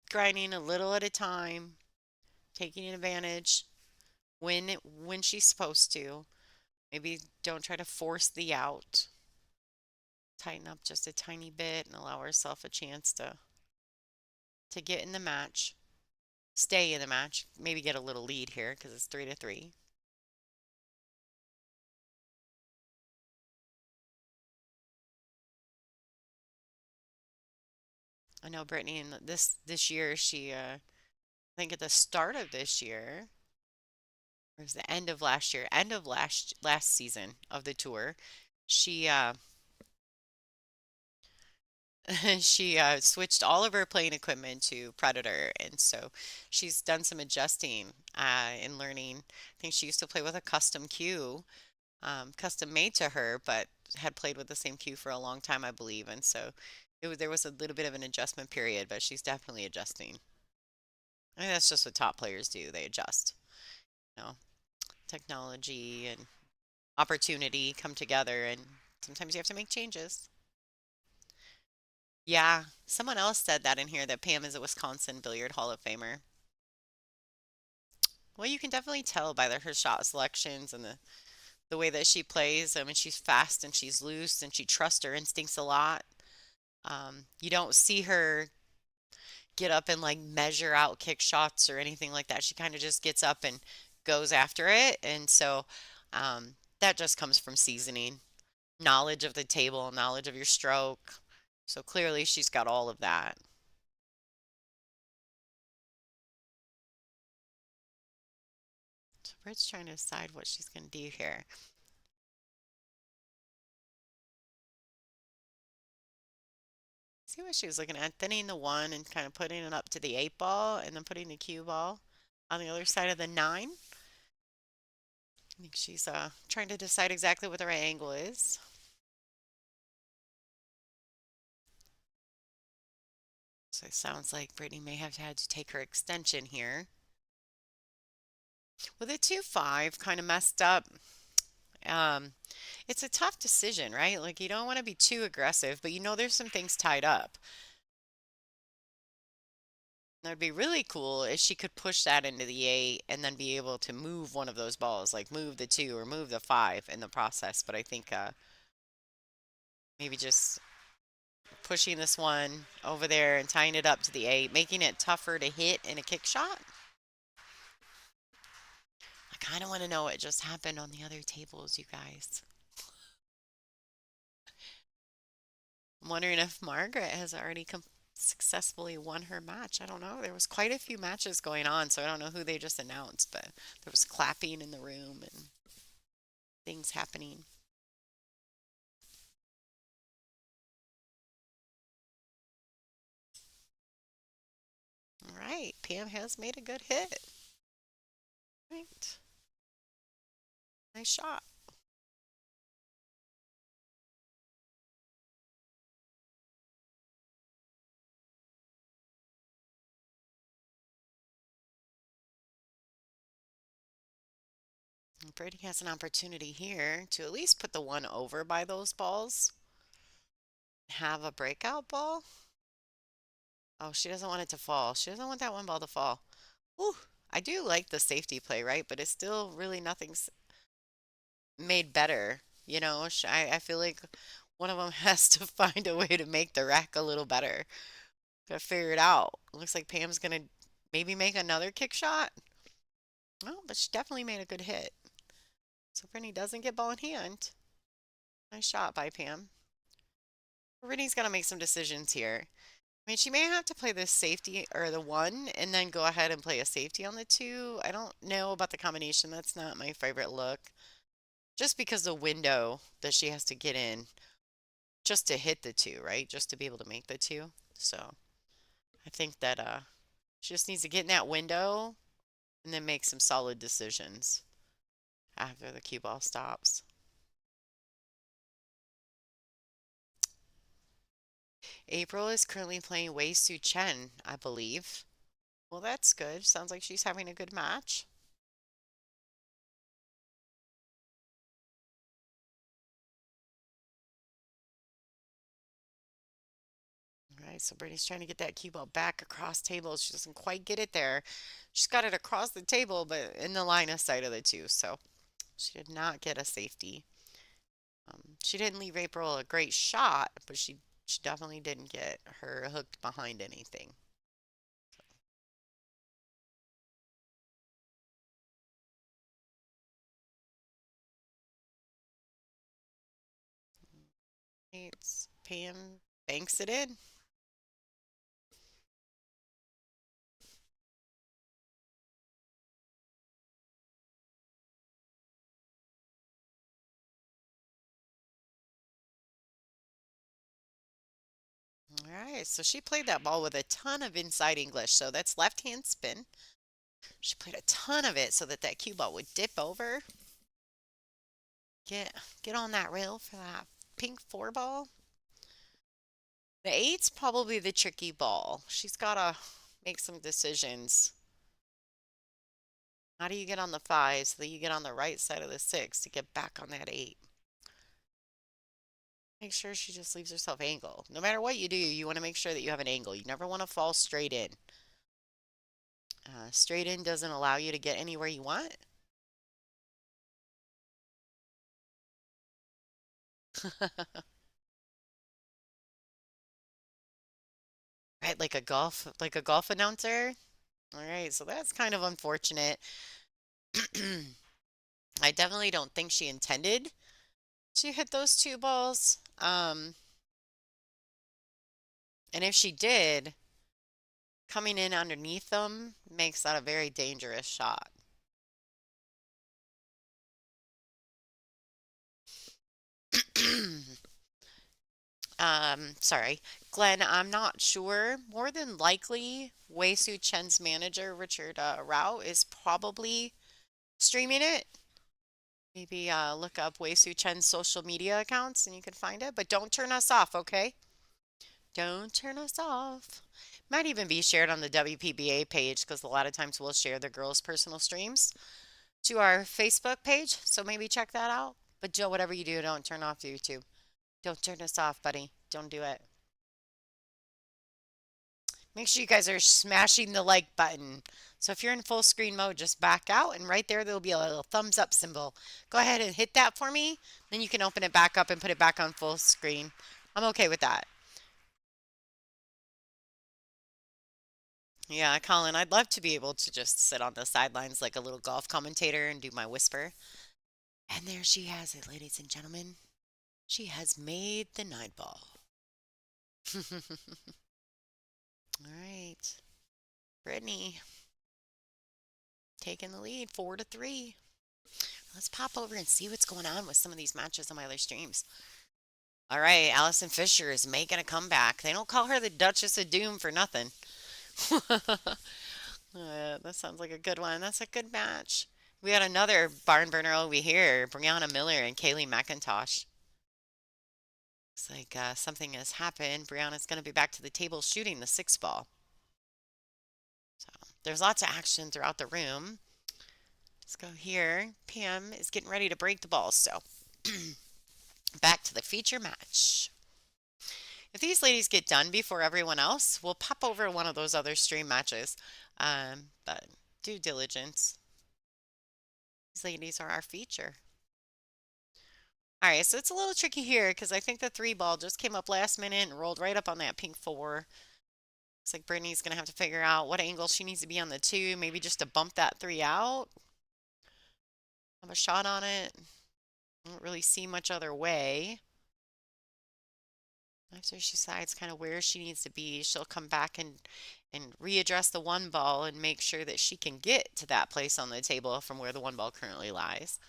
[SPEAKER 2] grinding a little at a time, taking advantage when she's supposed to. Maybe don't try to force the out. Tighten up just a tiny bit and allow herself a chance to get in the match. Stay in the match. Maybe get a little lead here because it's 3-3. I know Brittany in this year I think at the start of this year, or it was the end of last year, end of last season of the tour, she she switched all of her playing equipment to Predator, and so she's done some adjusting and learning. I think she used to play with a custom cue, custom made to her, but had played with the same cue for a long time, I believe, and so there was a little bit of an adjustment period, but she's definitely adjusting. I think that's just what top players do. They adjust. You know, technology and opportunity come together, and sometimes you have to make changes. Yeah, someone else said that in here that Pam is a Wisconsin Billiard Hall of Famer. Well, you can definitely tell by her shot selections and the way that she plays. I mean, she's fast and she's loose and she trusts her instincts a lot. You don't see her get up and like measure out kick shots or anything like that. She kind of just gets up and goes after it. And so that just comes from seasoning, knowledge of the table, knowledge of your stroke. So clearly she's got all of that. So Britt's trying to decide what she's going to do here. See what she was looking at, thinning the 1 and kind of putting it up to the 8 ball and then putting the cue ball on the other side of the 9. I think she's trying to decide exactly what the right angle is. So it sounds like Brittany may have had to take her extension here. With a 2-5 kind of messed up, it's a tough decision, right? Like you don't want to be too aggressive, but you know there's some things tied up. That'd be really cool if she could push that into the 8 and then be able to move one of those balls, like move the 2 or move the 5 in the process. But I think maybe just pushing this one over there and tying it up to the 8, making it tougher to hit in a kick shot. I kind of want to know what just happened on the other tables, you guys. I'm wondering if Margaret has already successfully won her match. I don't know. There was quite a few matches going on, so I don't know who they just announced, but there was clapping in the room and things happening. All right, Pam has made a good hit. Right. Nice shot. And Brady has an opportunity here to at least put the one over by those balls. Have a breakout ball. Oh, she doesn't want it to fall. She doesn't want that one ball to fall. Ooh, I do like the safety play, right? But it's still really nothing's made better. I feel like one of them has to find a way to make the rack a little better. Gotta figure it out. Looks like Pam's gonna maybe make another kick shot. Oh, but she definitely made a good hit. So Brittany doesn't get ball in hand. Nice shot by Pam. Brittany's got to make some decisions here. I mean, she may have to play the safety or the one and then go ahead and play a safety on the two. I don't know about the combination. That's not my favorite look. Just because the window that she has to get in just to hit the two, right? Just to be able to make the two. So I think that she just needs to get in that window and then make some solid decisions after the cue ball stops. April is currently playing Wei Su Chen, I believe. Well, that's good. Sounds like she's having a good match. All right, so Brittany's trying to get that cue ball back across tables. She doesn't quite get it there. She's got it across the table, but in the line of sight of the two. So she did not get a safety. She didn't leave April a great shot, but she definitely didn't get her hooked behind anything. It's Pam banks it in. All right, so she played that ball with a ton of inside English. So that's left hand spin. She played a ton of it so that that cue ball would dip over. Get get on that rail for that pink four ball. The eight's probably the tricky ball. She's got to make some decisions. How do you get on the five so that you get on the right side of the six to get back on that eight? Make sure she just leaves herself angle. No matter what you do, you want to make sure that you have an angle. You never want to fall straight in. Straight in doesn't allow you to get anywhere you want. Right, like a golf announcer. All right, so that's kind of unfortunate. I definitely don't think she intended to hit those two balls. And if she did, coming in underneath them makes that a very dangerous shot. Sorry, Glenn, I'm not sure. More than likely, Wei Su Chen's manager, Richard Rao, is probably streaming it. Maybe look up Wei Su Chen's social media accounts and you can find it. But don't turn us off, okay? Don't turn us off. Might even be shared on the WPBA page because a lot of times we'll share the girls' personal streams to our Facebook page. So maybe check that out. But Joe, whatever you do, don't turn off YouTube. Don't turn us off, buddy. Don't do it. Make sure you guys are smashing the like button. So if you're in full screen mode, just back out and right there, there'll be a little thumbs up symbol. Go ahead and hit that for me. Then you can open it back up and put it back on full screen. I'm okay with that. Yeah, Colin, I'd love to be able to just sit on the sidelines like a little golf commentator and do my whisper. And there she has it, ladies and gentlemen. She has made the nine ball. All right. Brittany taking the lead 4-3. Let's pop over and see what's going on with some of these matches on my other streams. All right, Allison Fischer is making a comeback. They don't call her the Duchess of Doom for nothing. That sounds like a good one. That's a good match. We had another barn burner over here, Brianna Miller and Kaylee McIntosh. Looks like something has happened. Brianna's going to be back to the table shooting the 6 ball. So there's lots of action throughout the room. Let's go here. Pam is getting ready to break the balls. So back to the feature match. If these ladies get done before everyone else, we'll pop over one of those other stream matches. But due diligence. These ladies are our feature. All right, so it's a little tricky here because I think the 3 ball just came up last minute and rolled right up on that pink 4. Looks like Brittany's going to have to figure out what angle she needs to be on the 2, maybe just to bump that 3 out. Have a shot on it. I don't really see much other way. After she decides kind of where she needs to be, she'll come back and readdress the 1 ball and make sure that she can get to that place on the table from where the 1 ball currently lies.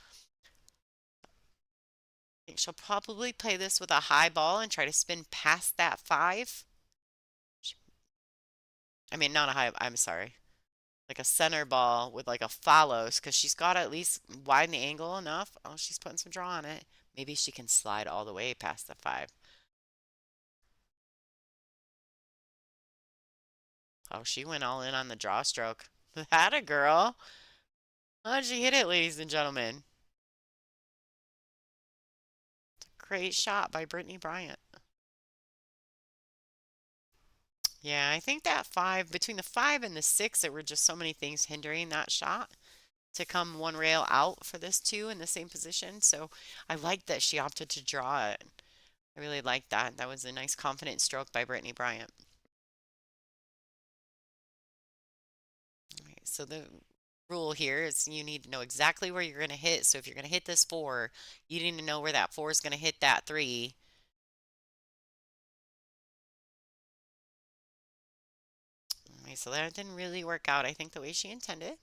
[SPEAKER 2] I think she'll probably play this with a high ball and try to spin past that 5. I mean, not a high, I'm sorry. Like a center ball with like a follows because she's got to at least widen the angle enough. Oh, she's putting some draw on it. Maybe she can slide all the way past the 5. Oh, she went all in on the draw stroke. That a girl. How'd she hit it, ladies and gentlemen? Great shot by Brittany Bryant. Yeah, I think that 5, between the 5 and the 6, there were just so many things hindering that shot to come 1 rail out for this 2 in the same position. So I like that she opted to draw it. I really like that. That was a nice confident stroke by Brittany Bryant. All right, so the rule here is you need to know exactly where you're going to hit. So if you're going to hit this 4, you need to know where that 4 is going to hit that 3. All right, so that didn't really work out, I think, the way she intended.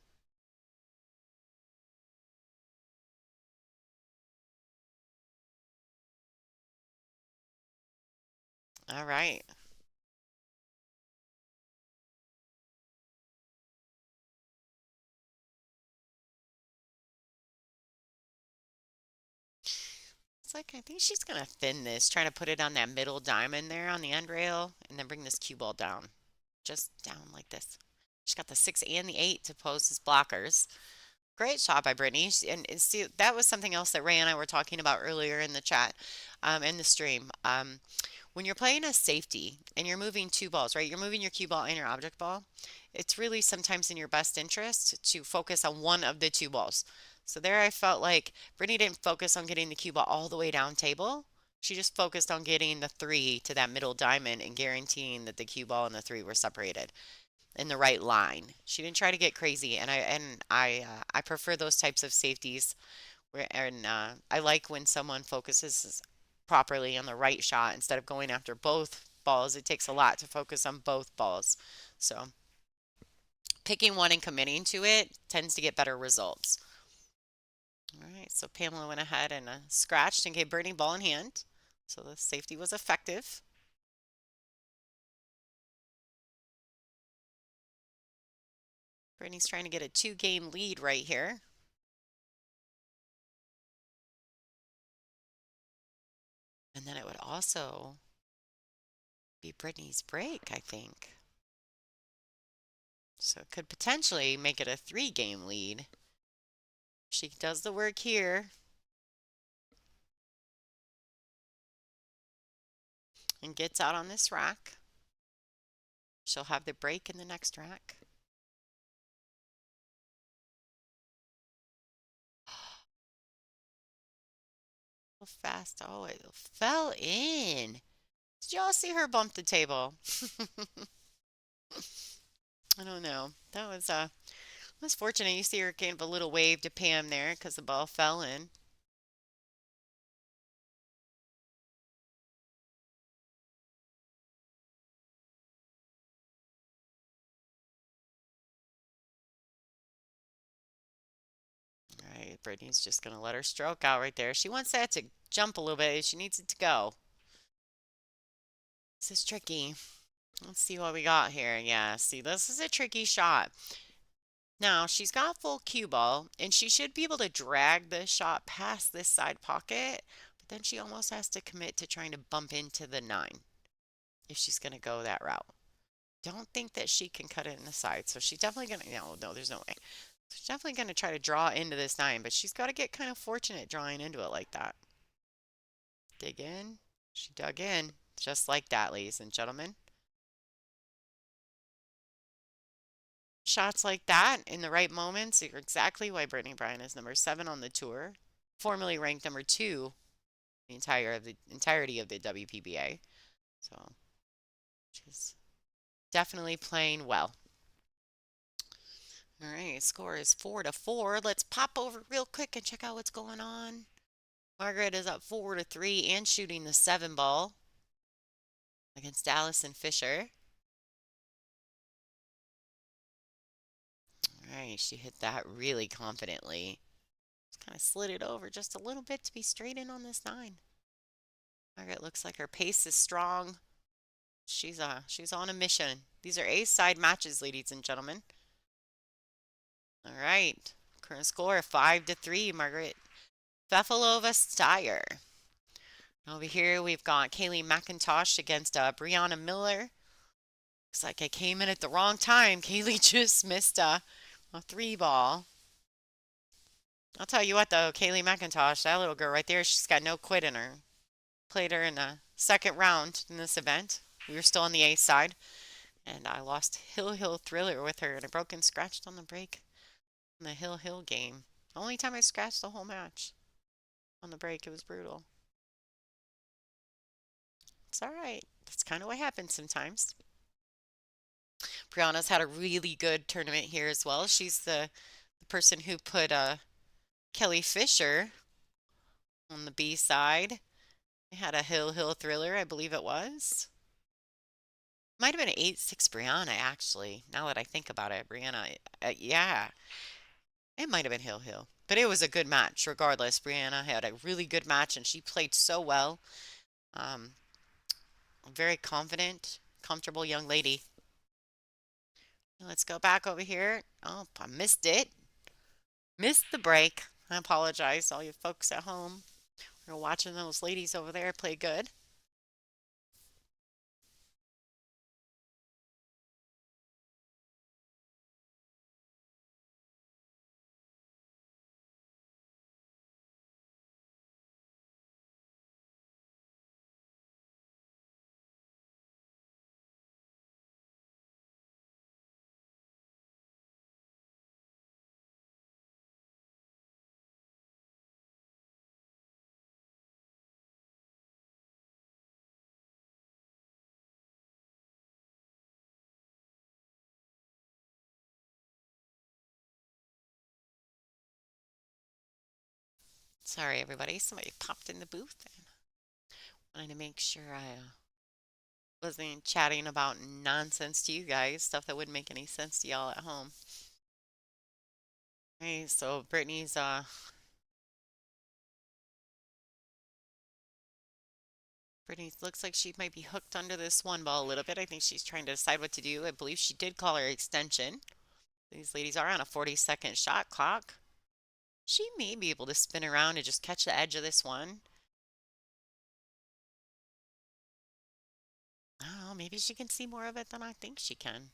[SPEAKER 2] All right. It's like, I think she's going to thin this, trying to put it on that middle diamond there on the end rail, and then bring this cue ball down. Just down like this. She's got the 6 and the 8 to pose as blockers. Great shot by Brittany. And see, that was something else that Ray and I were talking about earlier in the chat, in the stream. When you're playing a safety and you're moving 2 balls, right? You're moving your cue ball and your object ball. It's really sometimes in your best interest to focus on one of the 2 balls. So there I felt like Brittany didn't focus on getting the cue ball all the way down table. She just focused on getting the 3 to that middle diamond and guaranteeing that the cue ball and the 3 were separated in the right line. She didn't try to get crazy, and I prefer those types of safeties. I like when someone focuses properly on the right shot instead of going after both balls. It takes a lot to focus on both balls. So picking one and committing to it tends to get better results. All right, so Pamela went ahead and scratched and gave Brittany ball in hand. So the safety was effective. Brittany's trying to get a 2-game lead right here. And then it would also be Brittany's break, I think. So it could potentially make it a 3-game lead. She does the work here. And gets out on this rack. She'll have the break in the next rack. Fast. Oh, it fell in. Did y'all see her bump the table? I don't know. That was fortunate. You see her gave a little wave to Pam there because the ball fell in. like Brittany's just going to let her stroke out right there. She wants that to jump a little bit. She needs it to go. This is tricky. Let's see what we got here. Yeah, see, this is a tricky shot. Now, she's got full cue ball, and she should be able to drag the shot past this side pocket, but then she almost has to commit to trying to bump into the 9 if she's going to go that route. Don't think that she can cut it in the side, so she's definitely going to, no, there's no way. She's definitely going to try to draw into this 9, but she's got to get kind of fortunate drawing into it like that. Dig in. She dug in, just like that, ladies and gentlemen. Shots like that in the right moments are exactly why Brittany Bryan is number 7 on the tour, formerly ranked number 2 the entirety of the WPBA. So she's definitely playing well. All right, score is 4-4. Let's pop over real quick and check out what's going on. Margaret is up 4-3 and shooting the 7 ball against Allison Fischer. All right, she hit that really confidently. Just kind of slid it over just a little bit to be straight in on this 9. Margaret looks like her pace is strong. She's on a mission. These are A-side matches, ladies and gentlemen. All right, current score 5-3. Margaret Fefilova Steyer. Over here we've got Kaylee McIntosh against Brianna Miller. Looks like I came in at the wrong time. Kaylee just missed a 3 ball. I'll tell you what though, Kaylee McIntosh, that little girl right there, she's got no quit in her. Played her in the second round in this event. We were still on the A side, and I lost Hill Thriller with her, and I broke and scratched on the break in the Hill game. The only time I scratched the whole match on the break. It was brutal. It's all right. That's kind of what happens sometimes. Brianna's had a really good tournament here as well. She's the person who put Kelly Fischer on the B side. They had a Hill Thriller, I believe it was. Might have been an 8-6 Brianna, actually, now that I think about it. Brianna, yeah. It might have been Hill. But it was a good match, regardless. Brianna had a really good match, and she played so well. Very confident, comfortable young lady. Let's go back over here. Oh, I missed it. Missed the break. I apologize, all you folks at home. We're watching those ladies over there play good. Sorry, everybody. Somebody popped in the booth and wanted to make sure I wasn't chatting about nonsense to you guys, stuff that wouldn't make any sense to y'all at home. Okay, so Brittany looks like she might be hooked under this 1 ball a little bit. I think she's trying to decide what to do. I believe she did call her extension. These ladies are on a 40-second shot clock. She may be able to spin around and just catch the edge of this one. I don't know, maybe she can see more of it than I think she can.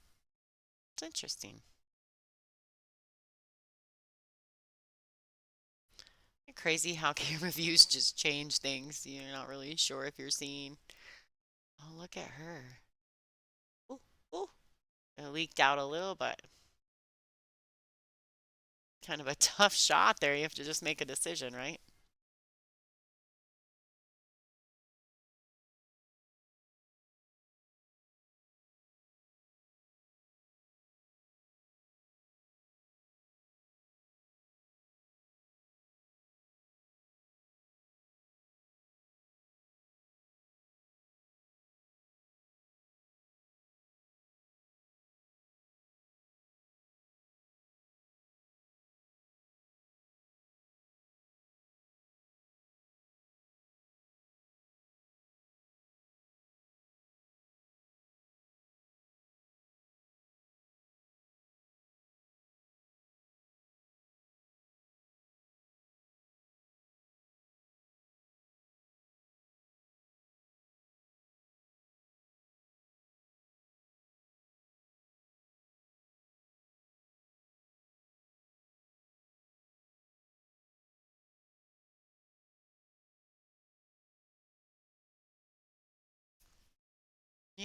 [SPEAKER 2] It's interesting. Crazy how camera views just change things. You're not really sure if you're seeing. Oh, look at her. Ooh, ooh. It leaked out a little, but kind of a tough shot there. You have to just make a decision, right?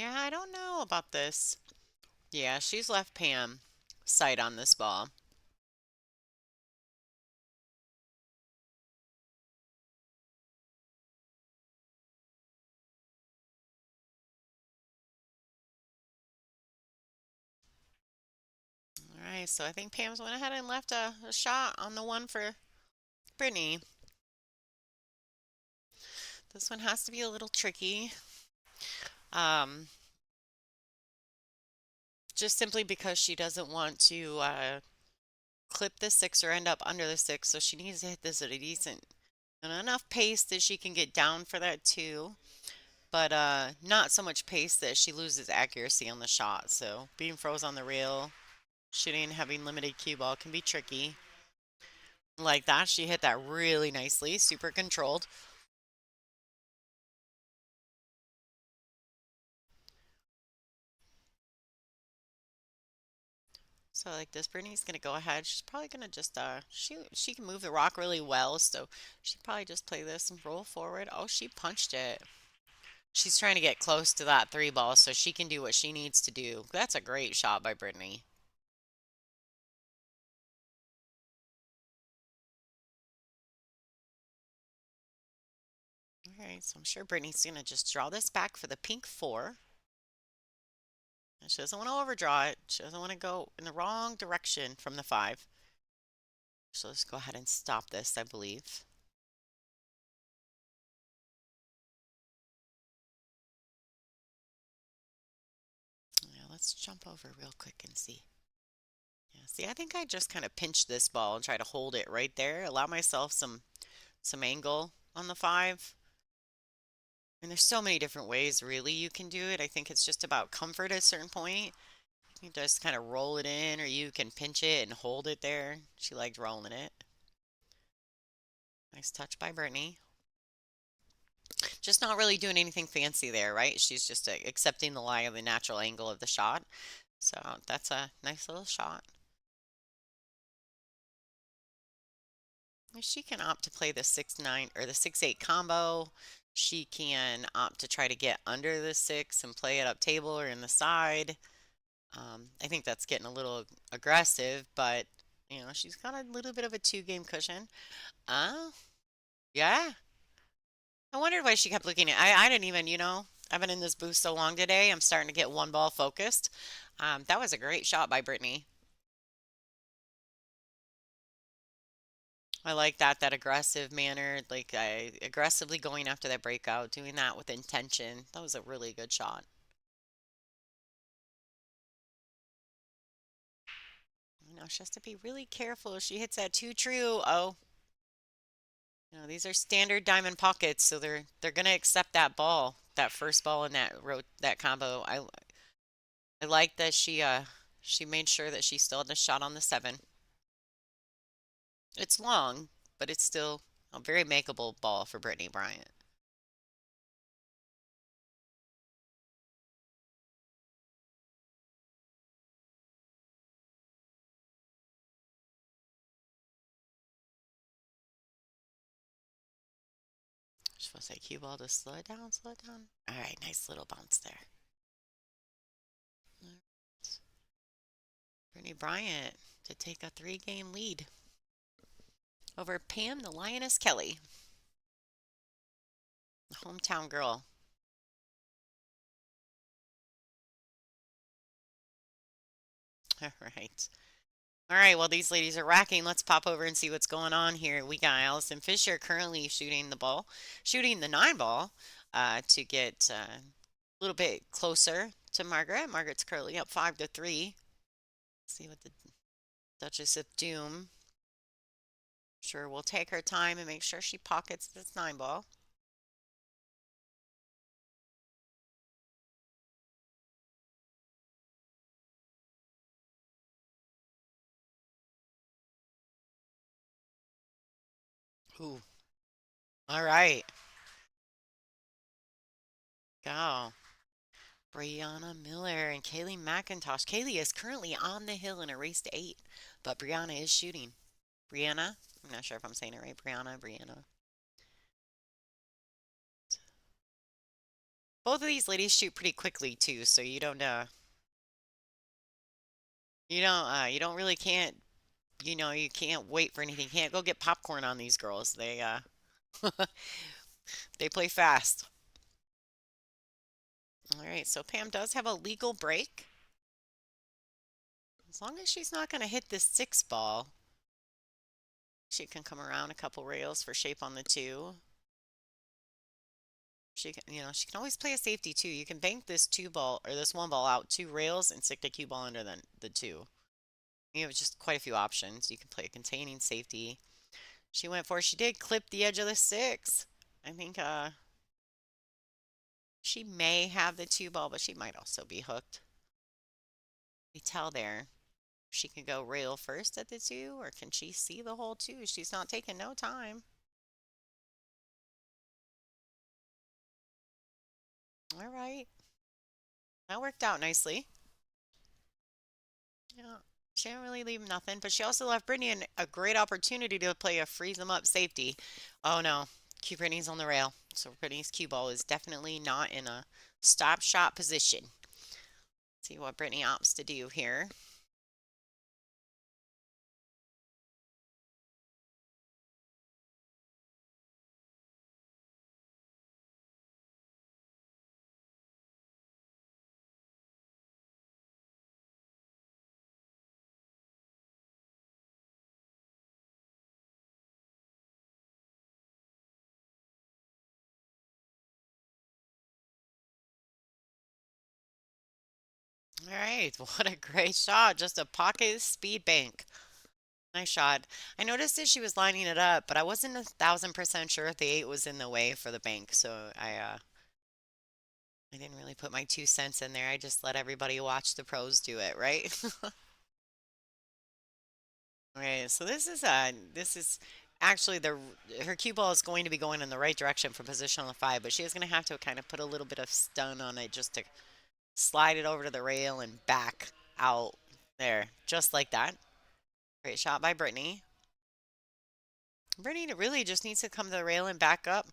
[SPEAKER 2] Yeah, I don't know about this. Yeah, she's left Pam sight on this ball. All right, so I think Pam's went ahead and left a shot on the one for Brittany. This one has to be a little tricky. Um, just simply because she doesn't want to clip the six or end up under the six, so she needs to hit this at a decent and enough pace that she can get down for that two, but not so much pace that she loses accuracy on the shot. So being froze on the rail, shooting and having limited cue ball can be tricky. Like that, she hit that really nicely, super controlled. So like this, Brittany's gonna go ahead. She's probably gonna just she can move the rock really well, so she probably just play this and roll forward. Oh, she punched it. She's trying to get close to that three ball so she can do what she needs to do. That's a great shot by Brittany. All right, so I'm sure Brittany's gonna just draw this back for the pink four. And she doesn't want to overdraw it. She doesn't want to go in the wrong direction from the five. So let's go ahead and stop this, I believe. Yeah, let's jump over real quick and see. Yeah, see, I think I just kind of pinch this ball and try to hold it right there. Allow myself some angle on the five. And there's so many different ways, really, you can do it. I think it's just about comfort at a certain point. You just kind of roll it in, or you can pinch it and hold it there. She liked rolling it. Nice touch by Brittany. Just not really doing anything fancy there, right? She's just accepting the lie of the natural angle of the shot. So that's a nice little shot. She can opt to play the 6-9 or the 6-8 combo. She can opt to try to get under the six and play it up table or in the side. I think that's getting a little aggressive, but she's got a little bit of a two-game cushion. Uh, yeah. I wondered why she kept looking at. I didn't even, I've been in this booth so long today. I'm starting to get one ball focused. That was a great shot by Brittany. I like that aggressive manner, like aggressively going after that breakout, doing that with intention. That was a really good shot. She has to be really careful. If she hits that two true, oh, these are standard diamond pockets, so they're gonna accept that ball, that first ball in that combo. I like that she made sure that she still had a shot on the seven. It's long, but it's still a very makeable ball for Brittany Bryant. Just want to say cue ball to slow it down, slow it down. All right, nice little bounce there. Brittany Bryant to take a three-game lead over Pam the Lioness Kelly, the hometown girl. All right. All right, well, these ladies are racking. Let's pop over and see what's going on here. We got Allison Fischer currently shooting the nine ball to get a little bit closer to Margaret. Margaret's currently up 5-3. See what the Duchess of Doom. Sure, we'll take her time and make sure she pockets this nine ball. Ooh. All right. Go. Brianna Miller and Kaylee McIntosh. Kaylee is currently on the hill in a race to 8, but Brianna is shooting. Brianna, I'm not sure if I'm saying it right. Brianna. Both of these ladies shoot pretty quickly too, so you don't really can't, you can't wait for anything. You can't go get popcorn on these girls. They play fast. All right, so Pam does have a legal break. As long as she's not going to hit this 6 ball, she can come around a couple rails for shape on the 2. She can always play a safety too. You can bank this 2 ball or this 1 ball out 2 rails and stick the cue ball under the 2. You have just quite a few options. You can play a containing safety. She did clip the edge of the 6. I think she may have the 2 ball, but she might also be hooked. We tell there. She can go rail first at the 2, or can she see the whole 2? She's not taking no time. All right. That worked out nicely. Yeah. She didn't really leave nothing, but she also left Brittany a great opportunity to play a freeze them up safety. Oh no, Brittany's on the rail. So Brittany's cue ball is definitely not in a stop shot position. Let's see what Brittany opts to do here. All right, what a great shot. Just a pocket speed bank. Nice shot. I noticed that she was lining it up, but I wasn't 1,000% sure if the 8 was in the way for the bank, so I didn't really put my 2 cents in there. I just let everybody watch the pros do it, right? Okay, so this is actually her cue ball is going to be going in the right direction for position on the 5, but she is going to have to kind of put a little bit of stun on it just to slide it over to the rail and back out there, just like that. Great shot by Brittany. Brittany really just needs to come to the rail and back up.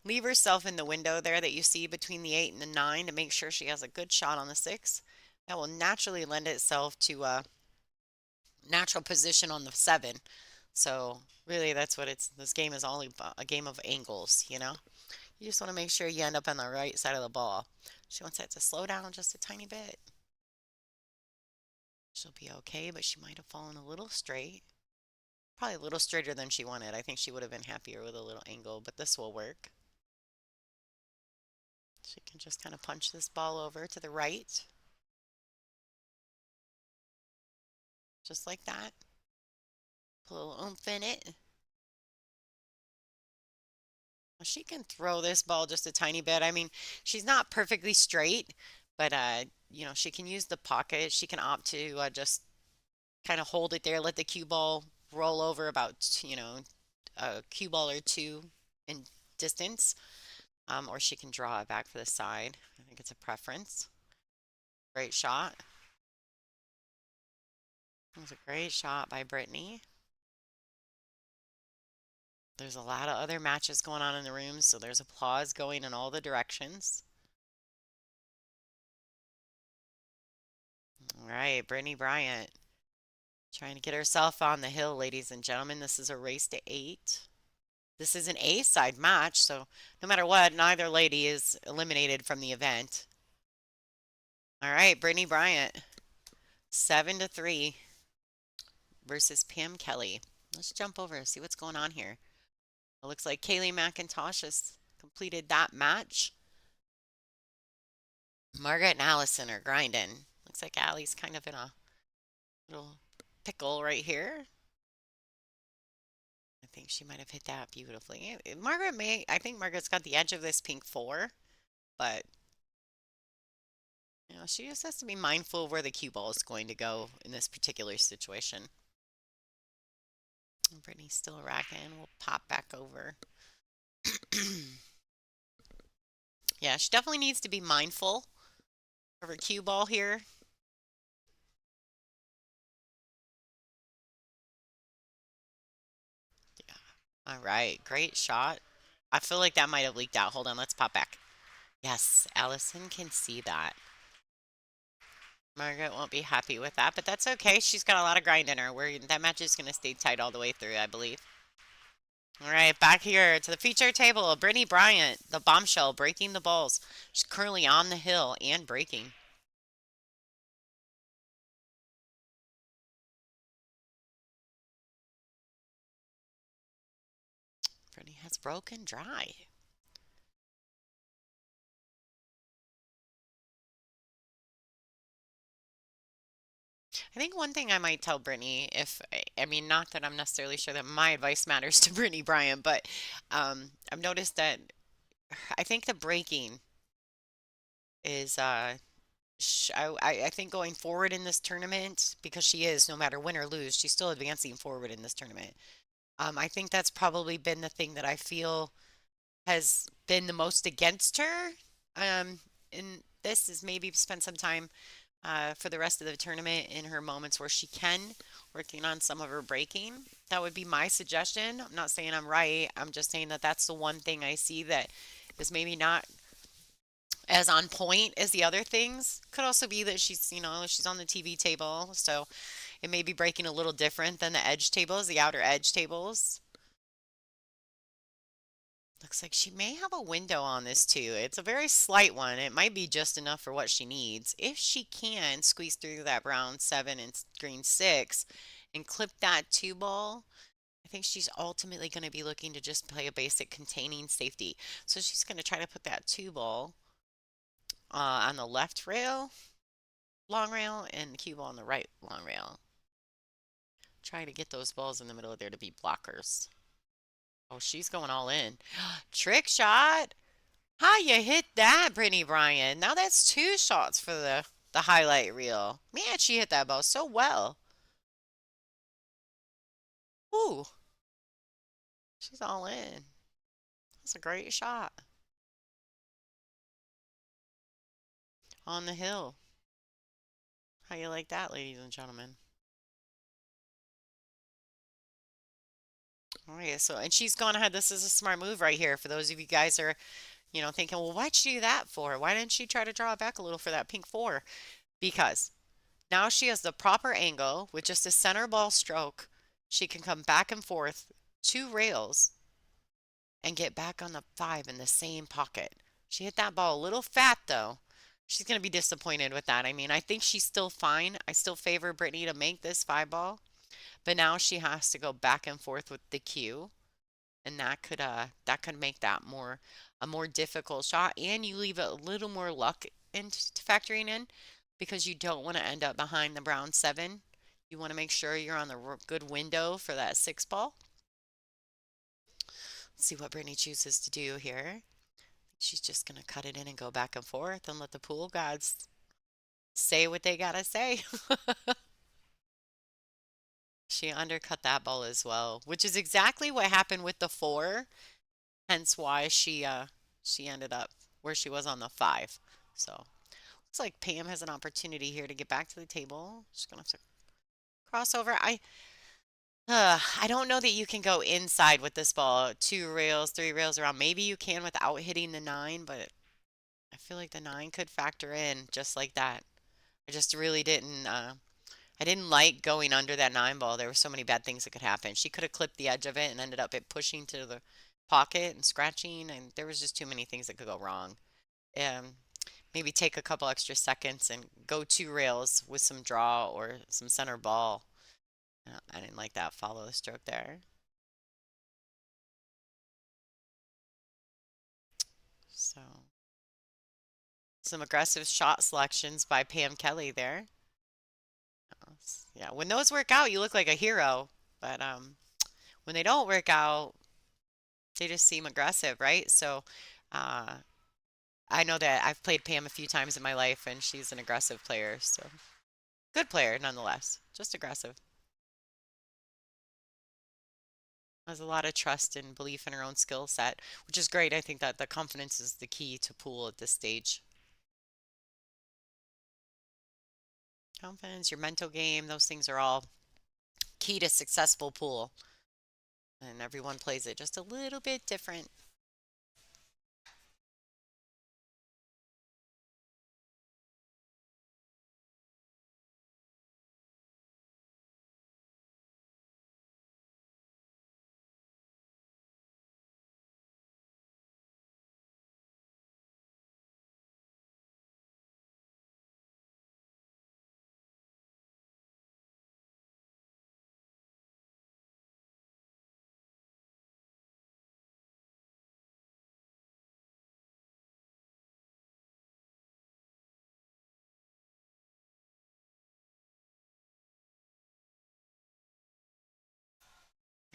[SPEAKER 2] Leave herself in the window there that you see between the 8 and the 9 to make sure she has a good shot on the 6. That will naturally lend itself to a natural position on the 7. So really that's what this game is all about, a game of angles, you know? You just want to make sure you end up on the right side of the ball. She wants that to slow down just a tiny bit. She'll be okay, but she might have fallen a little straight. Probably a little straighter than she wanted. I think she would have been happier with a little angle, but this will work. She can just kind of punch this ball over to the right. Just like that. Put a little oomph in it. Well, she can throw this ball just a tiny bit. I mean, she's not perfectly straight, but she can use the pocket. She can opt to just kind of hold it there, let the cue ball roll over about, a cue ball or 2 in distance. Or she can draw it back for the side. I think it's a preference. Great shot. It was a great shot by Brittany. There's a lot of other matches going on in the room, so there's applause going in all the directions. All right, Brittany Bryant trying to get herself on the hill, ladies and gentlemen. This is a race to 8. This is an A-side match, so no matter what, neither lady is eliminated from the event. All right, Brittany Bryant, 7-3 versus Pam Kelly. Let's jump over and see what's going on here. It looks like Kaylee McIntosh has completed that match. Margaret and Allison are grinding. Looks like Allie's kind of in a little pickle right here. I think she might have hit that beautifully. I think Margaret's got the edge of this pink 4, but she just has to be mindful of where the cue ball is going to go in this particular situation. And Brittany's still racking. We'll pop back over. Yeah, she definitely needs to be mindful of her cue ball here. Yeah. All right, great shot. I feel like that might have leaked out. Hold on, let's pop back. Yes, Allison can see that. Margaret won't be happy with that, but that's okay. She's got a lot of grind in her. That match is going to stay tight all the way through, I believe. All right, back here to the feature table. Brittany Bryant, the bombshell, breaking the balls. She's currently on the hill and breaking. Brittany has broken dry. I think one thing I might tell Brittany, if I mean, not that I'm necessarily sure that my advice matters to Brittany Bryant, but I've noticed that I think the breaking is I think going forward in this tournament, because she is, no matter win or lose, she's still advancing forward in this tournament. I think that's probably been the thing that I feel has been the most against her. In this is maybe spend some time for the rest of the tournament in her moments where she can, working on some of her breaking. That would be my suggestion. I'm not saying I'm right. I'm just saying that that's the one thing I see that is maybe not as on point as the other things. Could also be that she's on the TV table, so it may be breaking a little different than the edge tables, the outer edge tables. Looks like she may have a window on this too. It's a very slight one. It might be just enough for what she needs. If she can squeeze through that brown 7 and green 6 and clip that 2 ball, I think she's ultimately going to be looking to just play a basic containing safety. So she's going to try to put that 2 ball on the left rail, long rail, and the cue ball on the right long rail. Try to get those balls in the middle of there to be blockers. Oh, she's going all in. Trick shot. How you hit that, Brittany Bryant? Now that's 2 shots for the highlight reel. Man, she hit that ball so well. Ooh, she's all in. That's a great shot. On the hill. How you like that, ladies and gentlemen? All right, so and she's gone ahead. This is a smart move right here for those of you guys are, thinking, well, why'd she do that for? Why didn't she try to draw it back a little for that pink 4? Because now she has the proper angle with just a center ball stroke. She can come back and forth 2 rails and get back on the 5 in the same pocket. She hit that ball a little fat though. She's going to be disappointed with that. I mean, I think she's still fine. I still favor Brittany to make this 5 ball, but now she has to go back and forth with the cue, and that could make that a more difficult shot, and you leave a little more luck into factoring in because you don't want to end up behind the brown 7. You want to make sure you're on the good window for that 6 ball. Let's see what Brittany chooses to do here. She's just going to cut it in and go back and forth and let the pool gods say what they gotta say. She undercut that ball as well, which is exactly what happened with the 4, hence why she ended up where she was on the 5. So looks like Pam has an opportunity here to get back to the table. She's gonna have to cross over. I don't know that you can go inside with this ball. 2 rails, 3 rails around. Maybe you can without hitting the 9, but I feel like the 9 could factor in just like that. I just really didn't. I didn't like going under that 9 ball. There were so many bad things that could happen. She could have clipped the edge of it and ended up it pushing to the pocket and scratching, and there was just too many things that could go wrong. Um, Maybe take a couple extra seconds and go 2 rails with some draw or some center ball. I didn't like that follow stroke there. So some aggressive shot selections by Pam Kelly there. Yeah, when those work out, you look like a hero. But when they don't work out, they just seem aggressive, right? So uh, I know that I've played Pam a few times in my life, and she's an aggressive player. So good player nonetheless, just aggressive. Has a lot of trust and belief in her own skill set, which is great. I think that the confidence is the key to pool at this stage. Confidence, your mental game, those things are all key to successful pool. And everyone plays it just a little bit different.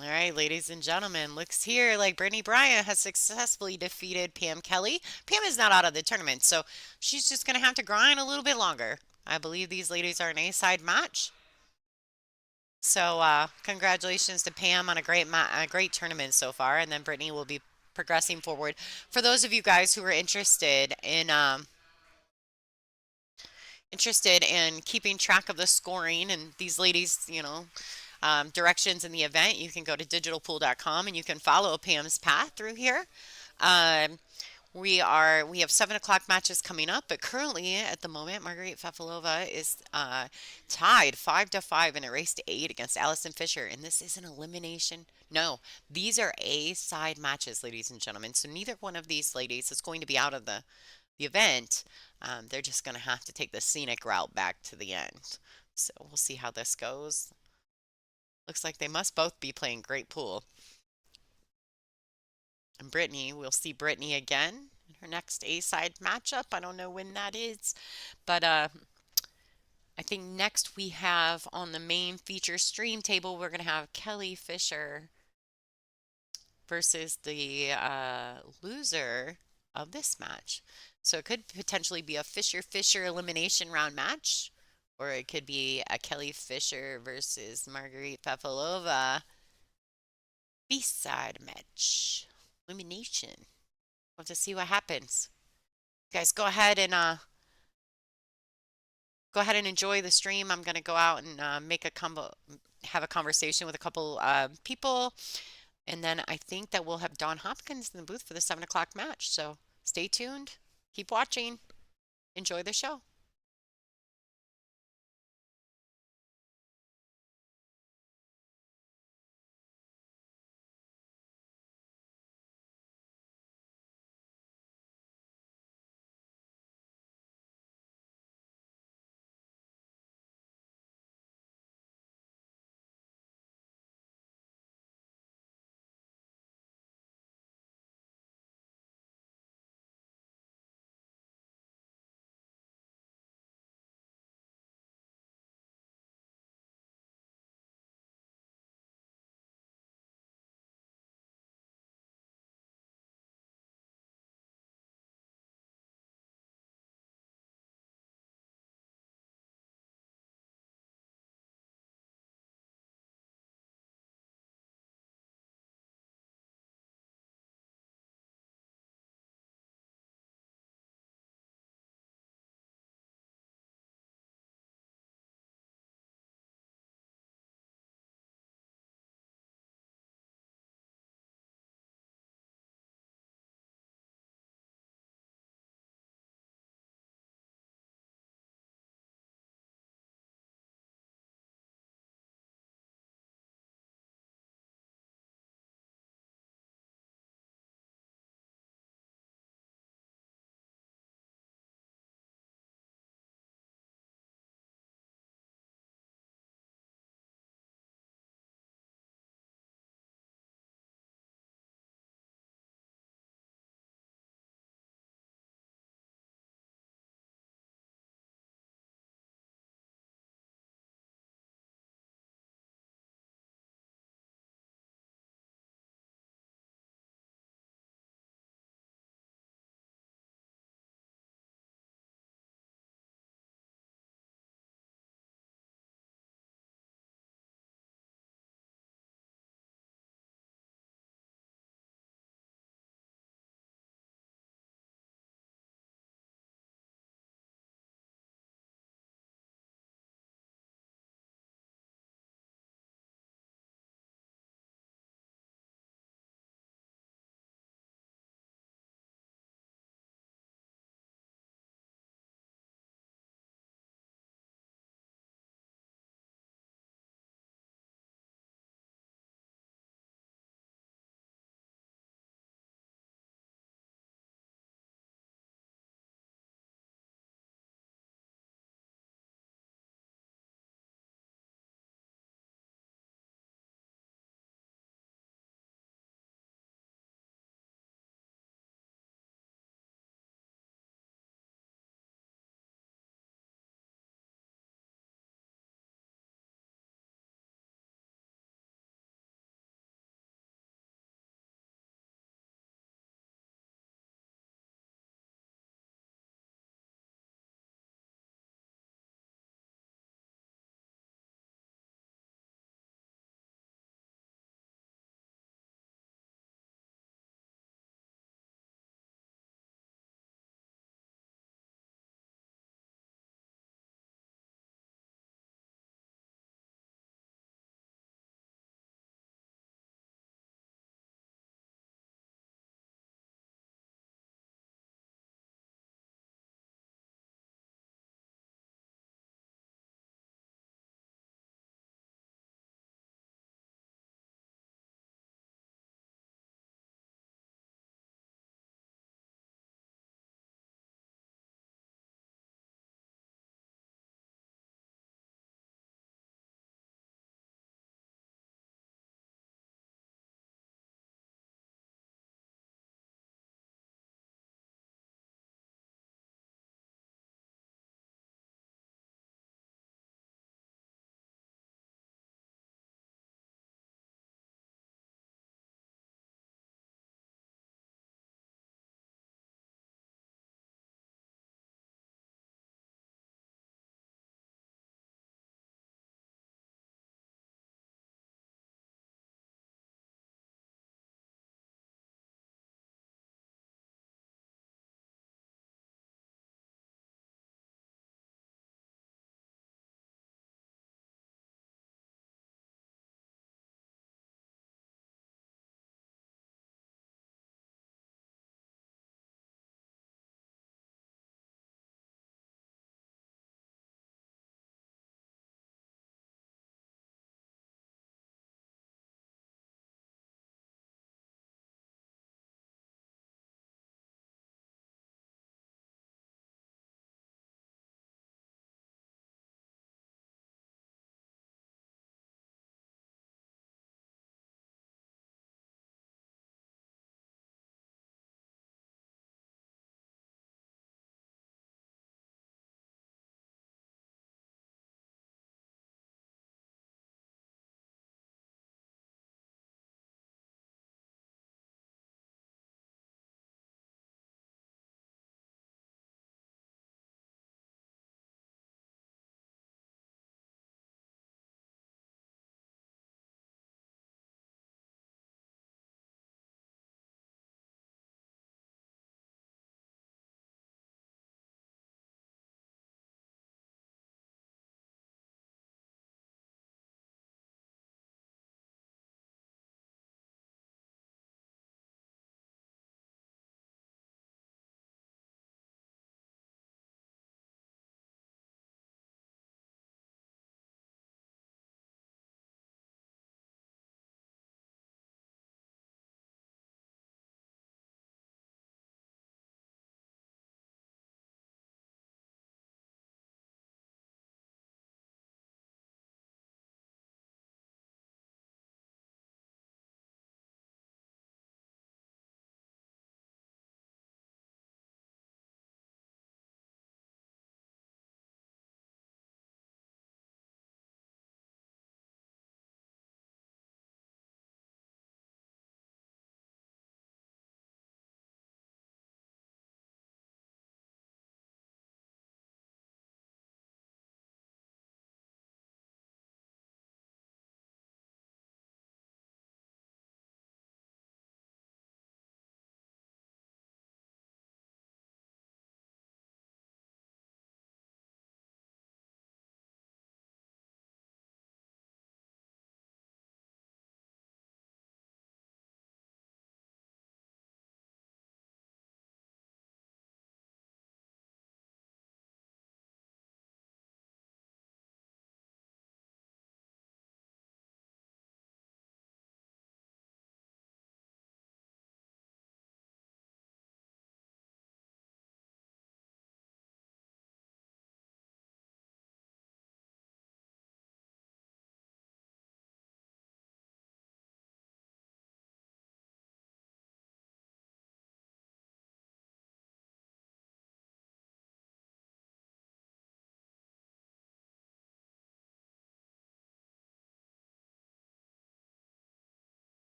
[SPEAKER 2] All right, ladies and gentlemen, looks here like Brittany Bryant has successfully defeated Pam Kelly. Pam is not out of the tournament, so she's just going to have to grind a little bit longer. I believe these ladies are an A-side match. So congratulations to Pam on a great tournament so far, and then Brittany will be progressing forward. For those of you guys who are interested in keeping track of the scoring and these ladies, directions in the event, you can go to digitalpool.com and you can follow Pam's path through here. Um, we have 7 o'clock matches coming up, but currently at the moment, Marguerite Fefilova is tied 5-5 in a race to 8 against Allison Fischer, and this is an elimination. No, these are A-side matches, ladies and gentlemen. So neither one of these ladies is going to be out of the event. They're just going to have to take the scenic route back to the end. So we'll see how this goes. Looks like they must both be playing great pool. And Brittany, we'll see Brittany again in her next A-side matchup. I don't know when that is, but I think next we have on the main feature stream table, we're going to have Kelly Fischer versus the loser of this match. So it could potentially be a Fischer-Fischer elimination round match, or it could be a Kelly Fischer versus Marguerite Pavlova B-side match. Elimination. We'll have to see what happens. You guys, go ahead and enjoy the stream. I'm gonna go out and have a conversation with a couple people, and then I think that we'll have Dawn Hopkins in the booth for the 7 o'clock match. So stay tuned, keep watching, enjoy the show.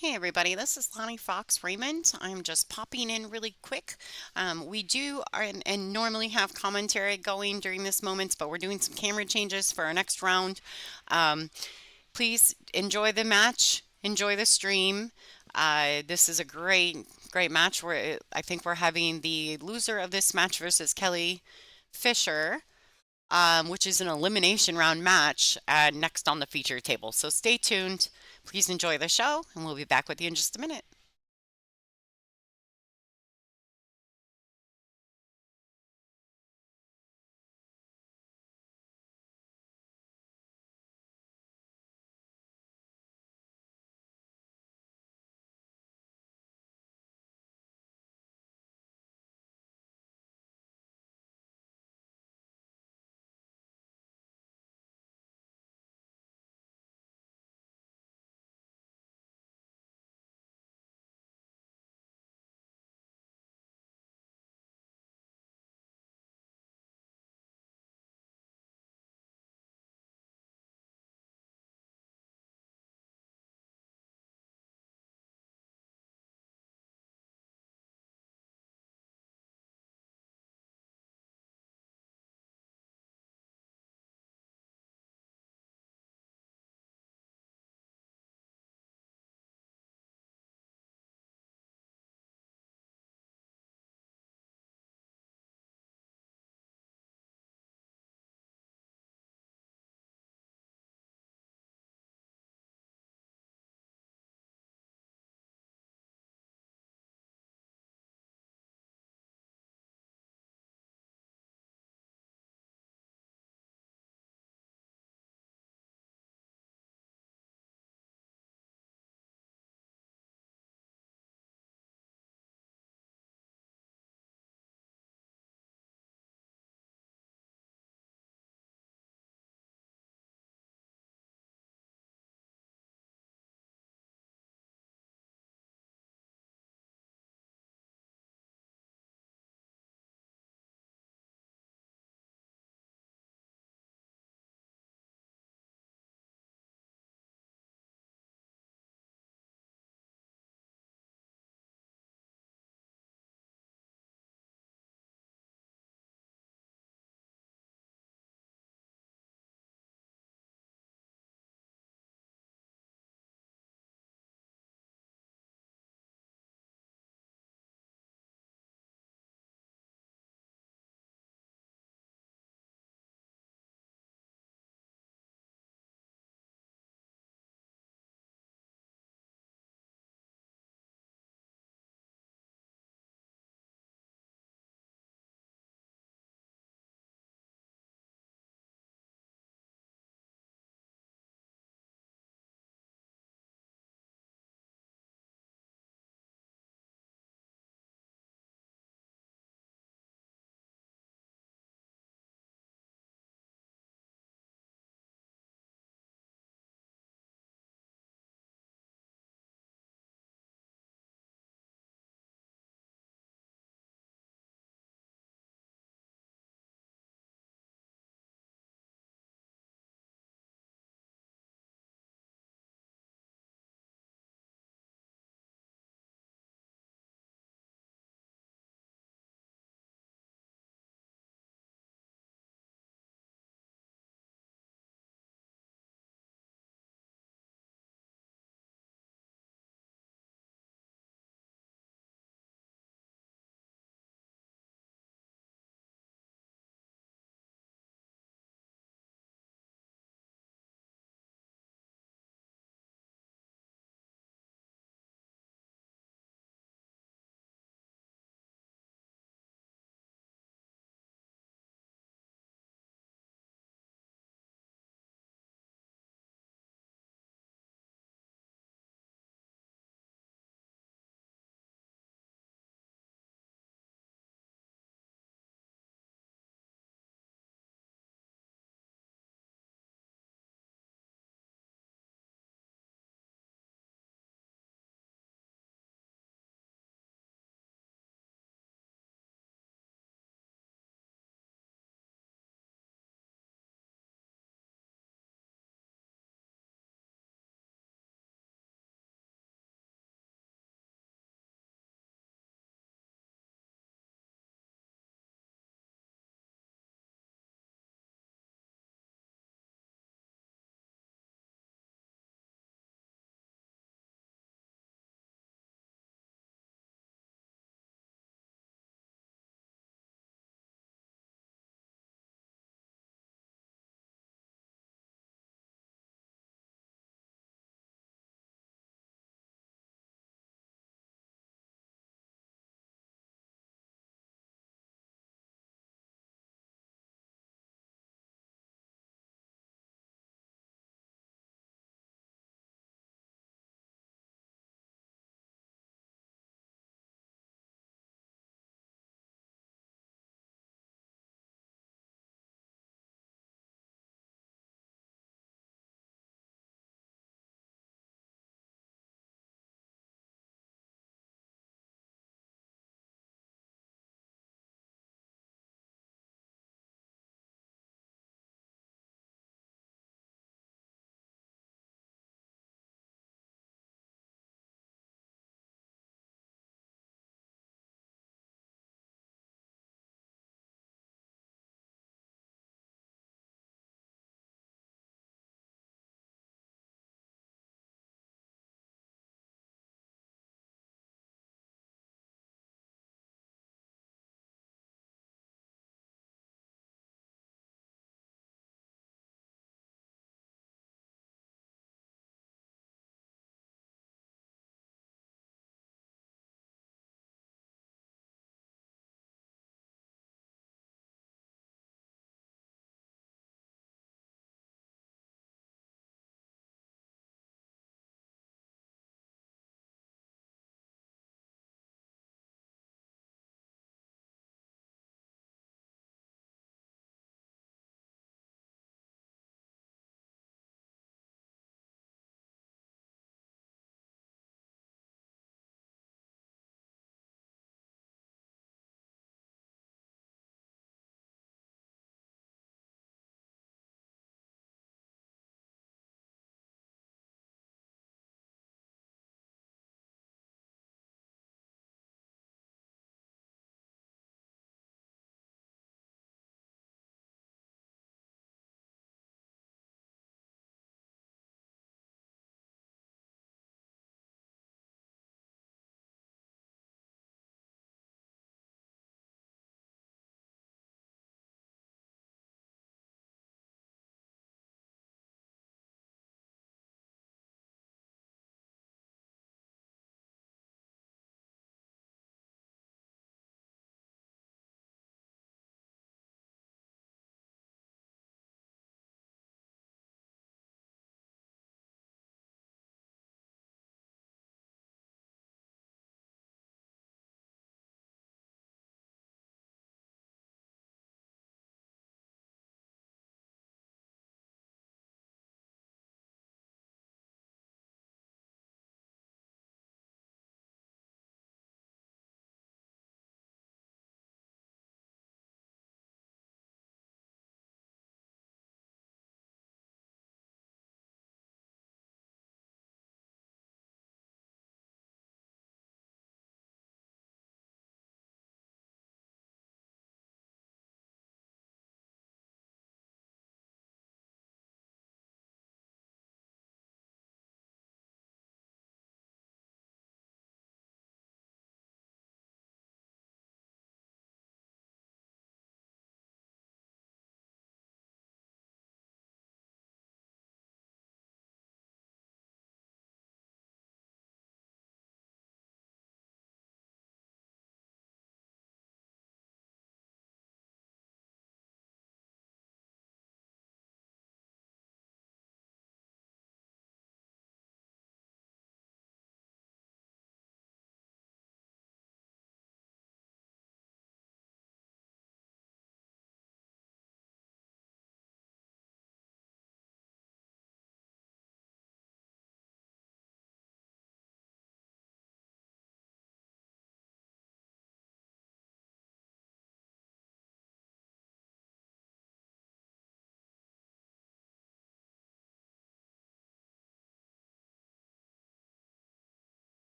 [SPEAKER 2] Hey everybody, this is Lonnie Fox Raymond. I'm just popping in really quick. We do and normally have commentary going during this moment, but we're doing some camera changes for our next round. Um, Please enjoy the match, enjoy the stream. This is a great match. I think we're having the loser of this match versus Kelly Fischer, which is an elimination round match next on the feature table. So stay tuned. Please enjoy the show, and we'll be back with you in just a minute.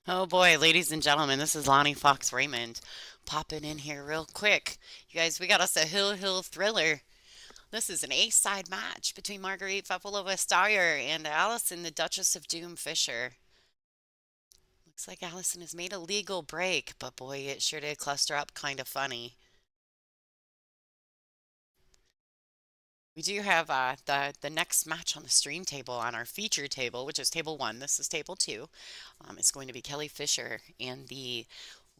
[SPEAKER 2] Oh boy, ladies and gentlemen, this is Lonnie Fox Raymond popping in here real quick. You guys, we got us a Hill thriller. This is an ace-side match between Marguerite Fefilova Steyer and Allison, the Duchess of Doom Fischer. Looks like Allison has made a legal break, but boy, it sure did cluster up kind of funny. We do have the next match on the stream table on our feature table, which is table one. This is table two. It's going to be Kelly Fischer and the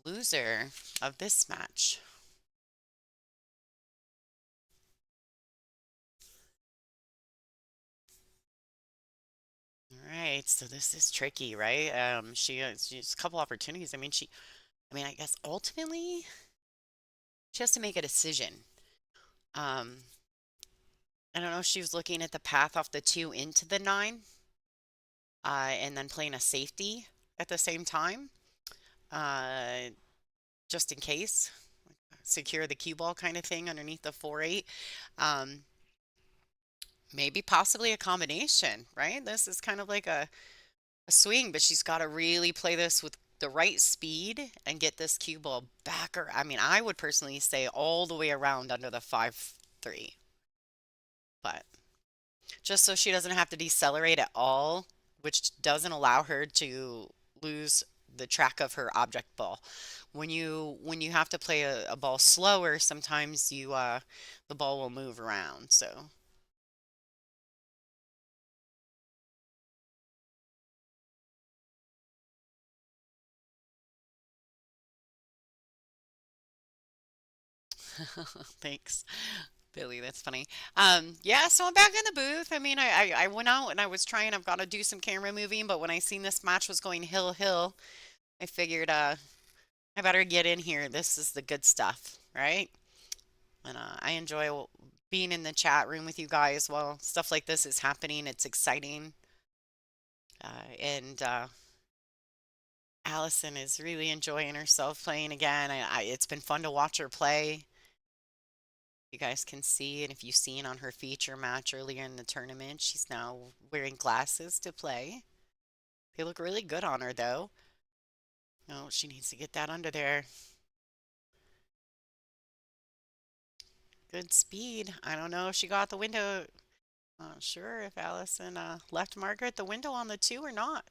[SPEAKER 2] loser of this match. All right, so this is tricky, right? She's a couple opportunities. I guess ultimately she has to make a decision. Um, I don't know if she was looking at the path off the two into the nine, and then playing a safety at the same time, uh, just in case, secure the cue ball kind of thing underneath the 4-8. Um, maybe possibly a combination, right? This is kind of like a swing, but she's got to really play this with the right speed and get this cue ball back. Or, I would personally say all the way around under the 5-3, but just so she doesn't have to decelerate at all, which doesn't allow her to lose the track of her object ball. When you have to play a ball slower, sometimes the ball will move around. So thanks. Billy, that's funny. Yeah, so I'm back in the booth. I went out and I was trying, I've got to do some camera moving, but when I seen this match was going hill, I figured I better get in here. This is the good stuff, right? And I enjoy being in the chat room with you guys while stuff like this is happening. It's exciting. And Allison is really enjoying herself playing again. It's been fun to watch her play. You guys can see, and if you've seen on her feature match earlier in the tournament, she's now wearing glasses to play. They look really good on her, though. No, she needs to get that under there. Good speed. I don't know if she got the window. Not sure if Allison left Margaret the window on the two or not.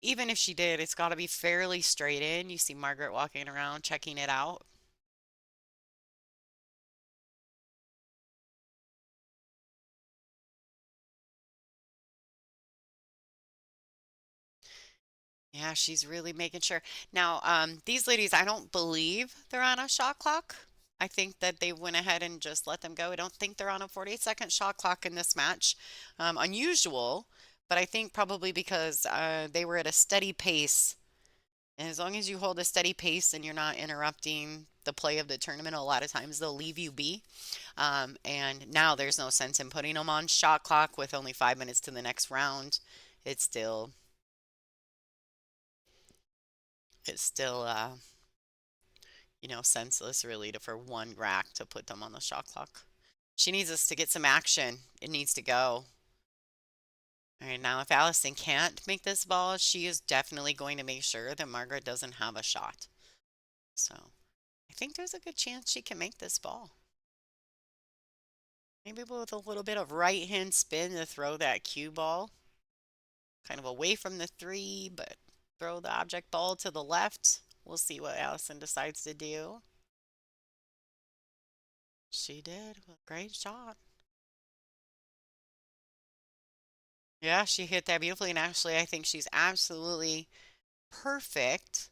[SPEAKER 2] Even if she did, it's got to be fairly straight in. You see Margaret walking around checking it out. Yeah, she's really making sure. Now, these ladies, I don't believe they're on a shot clock. I think that they went ahead and just let them go. I don't think they're on a 48-second shot clock in this match. Unusual, but I think probably because they were at a steady pace. And as long as you hold a steady pace and you're not interrupting the play of the tournament, a lot of times they'll leave you be. And now there's no sense in putting them on shot clock with only 5 minutes to the next round. It's still it's still senseless really for one rack to put them on the shot clock. She needs us to get some action. It needs to go. All right, now if Allison can't make this ball, she is definitely going to make sure that Margaret doesn't have a shot. So I think there's a good chance she can make this ball. Maybe with a little bit of right hand spin to throw that cue ball. Kind of away from the three, but throw the object ball to the left. We'll see what Allison decides to do. She did. Great shot. Yeah, she hit that beautifully. And actually, I think she's absolutely perfect.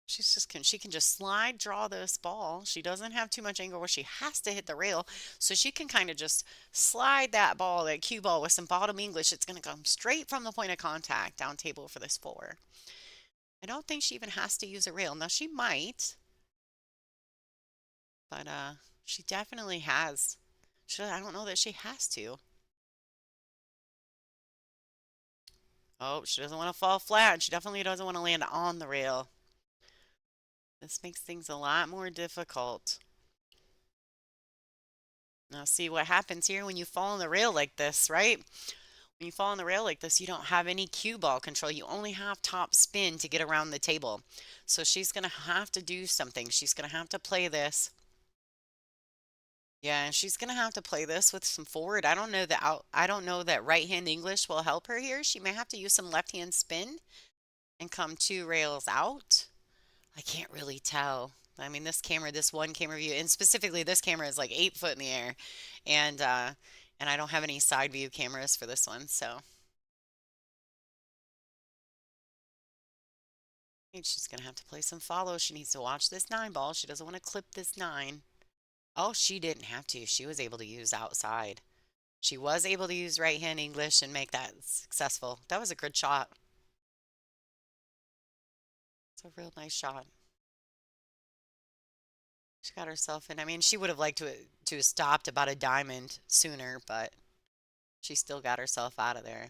[SPEAKER 2] She can just slide draw this ball. She doesn't have too much angle where she has to hit the rail. So she can kind of just slide that ball, that cue ball with some bottom English. It's going to come straight from the point of contact down table for this 4. I don't think she even has to use a rail. Now she might, but she definitely has. I don't know that she has to. Oh, she doesn't want to fall flat. She definitely doesn't want to land on the rail. This makes things a lot more difficult. Now see what happens here when you fall on the rail like this, right? When you fall on the rail like this, you don't have any cue ball control. You only have top spin to get around the table. So she's going to have to do something. She's going to have to play this. Yeah, and she's going to have to play this with some forward. I don't know that right hand English will help her here. She may have to use some left hand spin and come 2 rails out. I can't really tell. I mean, this one camera view, and specifically this camera is like 8 foot in the air, and uh, and I don't have any side view cameras for this one, so I think she's gonna have to play some follow. She needs to watch this 9 ball. She doesn't want to clip this 9. Oh, she didn't have to. She was able to use outside. She was able to use right hand English and make that successful. That was a good shot. It's a real nice shot. She got herself in. I mean, she would have liked to have stopped about a diamond sooner, but she still got herself out of there.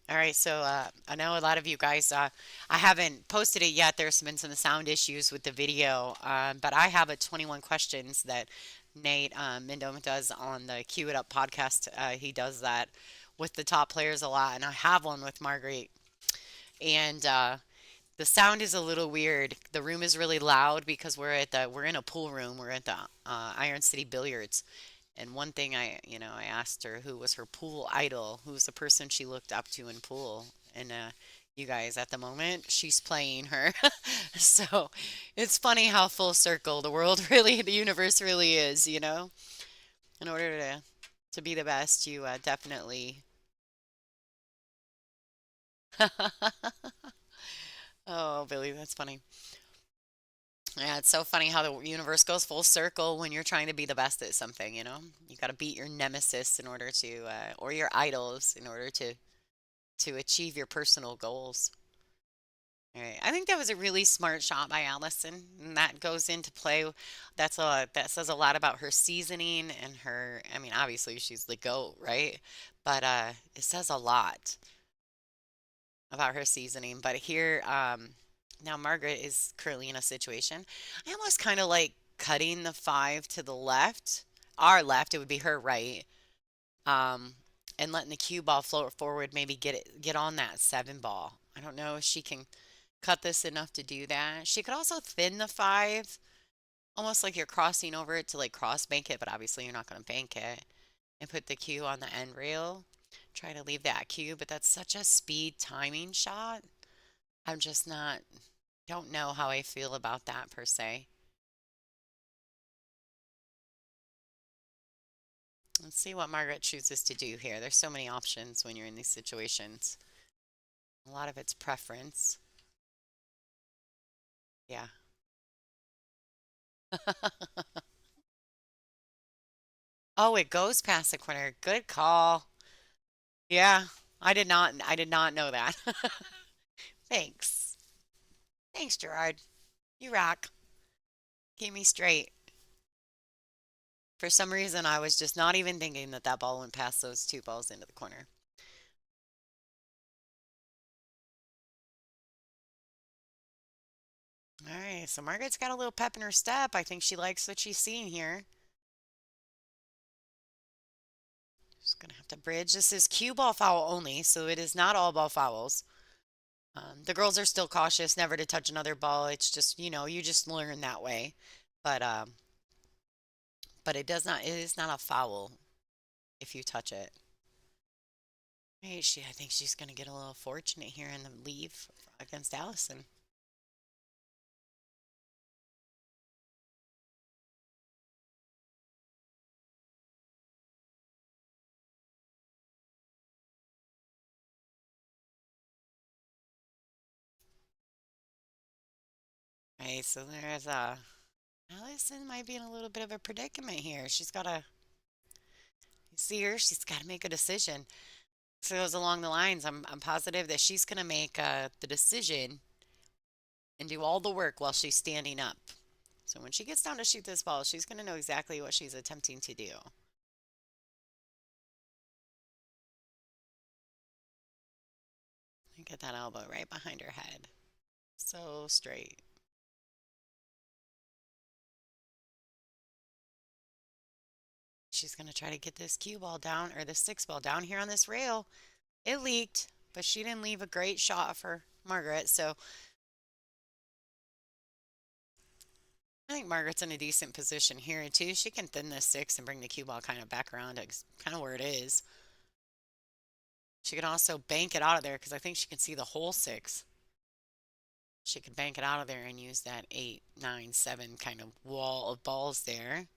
[SPEAKER 2] All right, so I know a lot of you guys, I haven't posted it yet. There's been some sound issues with the video, but I have a 21 questions that Nate Mendome does on the Cue It Up podcast. He does that with the top players a lot, and I have one with Marguerite. And the sound is a little weird. The room is really loud because we're in a pool room. We're at the Iron City Billiards. And one thing I asked her who was her pool idol, who's the person she looked up to in pool. And you guys, at the moment, she's playing her. So it's funny how full circle the world really, the universe really is, you know? In order to be the best, you definitely. Oh, Billy, that's funny. Yeah, it's so funny how the universe goes full circle when you're trying to be the best at something, you know? You got to beat your nemesis in order to, or your idols in order to achieve your personal goals. All right. I think that was a really smart shot by Allison, and that goes into play. That says a lot about her seasoning and her. I mean, obviously she's the GOAT, right? But it says a lot about her seasoning. But here, now Margaret is currently in a situation. I almost kind of like cutting the 5 to the left, our left. It would be her right. Um, and letting the cue ball float forward, maybe get on that 7 ball. I don't know if she can cut this enough to do that. She could also thin the 5, almost like you're crossing over it to like cross bank it, but obviously you're not going to bank it. And put the cue on the end rail. Try to leave that cue, but that's such a speed timing shot. I'm just not, don't know how I feel about that per se. Let's see what Margaret chooses to do here. There's so many options when you're in these situations. A lot of it's preference. Yeah. Oh, it goes past the corner. Good call. Yeah, I did not know that. Thanks. Thanks, Gerard. You rock. Keep me straight. For some reason, I was just not even thinking that that ball went past those 2 balls into the corner. All right, so Margaret's got a little pep in her step. I think she likes what she's seeing here. Just gonna have to bridge. This is cue ball foul only, so it is not all ball fouls. The girls are still cautious, never to touch another ball. It's just, you just learn that way. But it is not a foul if you touch it. Hey, I think she's gonna get a little fortunate here in the leave against Allison. Right, so there's Allison might be in a little bit of a predicament here. You see her, she's gotta make a decision. So it goes along the lines. I'm positive that she's gonna make the decision and do all the work while she's standing up. So when she gets down to shoot this ball, she's gonna know exactly what she's attempting to do. And get that elbow right behind her head. So straight. She's going to try to get this cue ball down, or the six ball down here on this rail. It leaked, but she didn't leave a great shot for Margaret. So I think Margaret's in a decent position here, too. She can thin this six and bring the cue ball kind of back around to kind of where it is. She can also bank it out of there because I think she can see the whole six. She could bank it out of there and use that 8, 9, 7 kind of wall of balls there.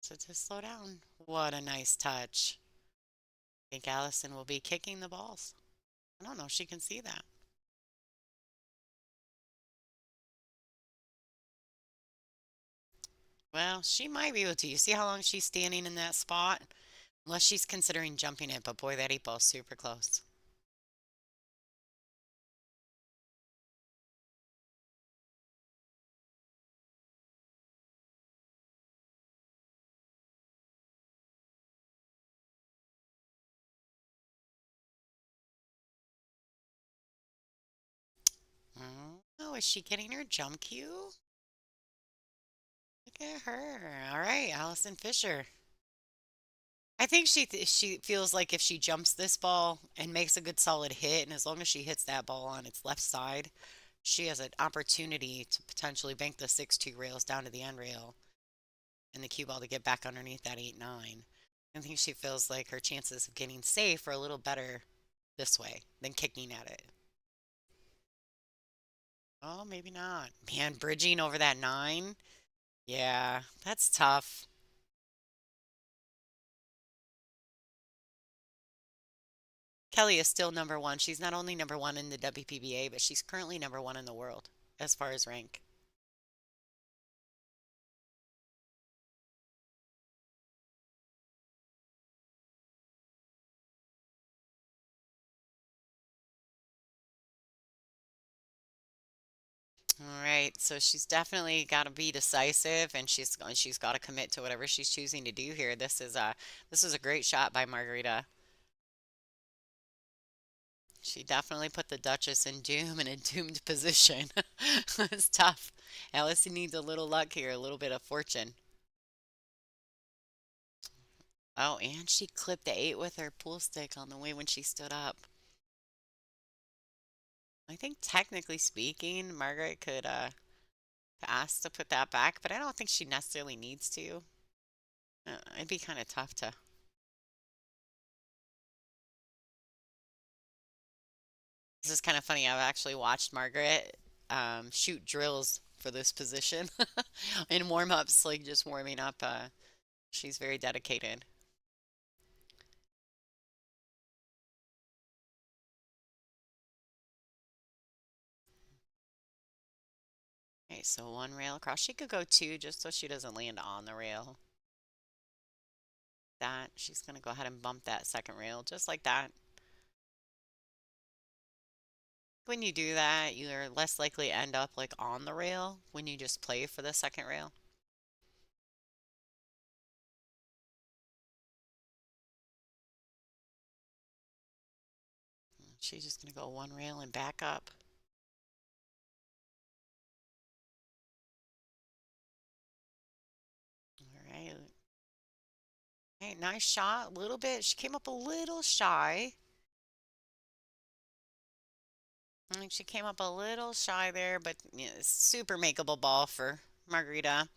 [SPEAKER 2] So just slow down. What a nice touch. I think Allison will be kicking the balls. I don't know if she can see that. Well, she might be able to. You see how long she's standing in that spot? Unless she's considering jumping it, but boy, that 8 ball's super close. Oh, is she getting her jump cue? Look at her. All right, Allison Fischer. I think she feels like if she jumps this ball and makes a good solid hit, and as long as she hits that ball on its left side, she has an opportunity to potentially bank the 6-2 rails down to the end rail and the cue ball to get back underneath that 8-9. I think she feels like her chances of getting safe are a little better this way than kicking at it. Oh, maybe not. Man, bridging over that 9. Yeah, that's tough. Kelly is still number one. She's not only number one in the WPBA, but she's currently number one in the world as far as rank. All right, so she's definitely got to be decisive, and she's got to commit to whatever she's choosing to do here. This is a great shot by Margarita. She definitely put the Duchess in doom in a doomed position. It's tough. Allison needs a little luck here, a little bit of fortune. Oh, and she clipped the 8 with her pool stick on the way when she stood up. I think technically speaking, Margaret could ask to put that back, but I don't think she necessarily needs to. It'd be kind of tough to. This is kind of funny. I've actually watched Margaret shoot drills for this position in warm-ups, like just warming up. She's very dedicated. Okay, so one rail across. She could go two just so she doesn't land on the rail. That she's gonna go ahead and bump that second rail just like that. When you do that, you're less likely to end up like on the rail when you just play for the second rail. She's just gonna go one rail and back up. All right. Hey, nice shot. A little bit. She came up a little shy. I think she came up a little shy there, but yeah, super makeable ball for Margarita.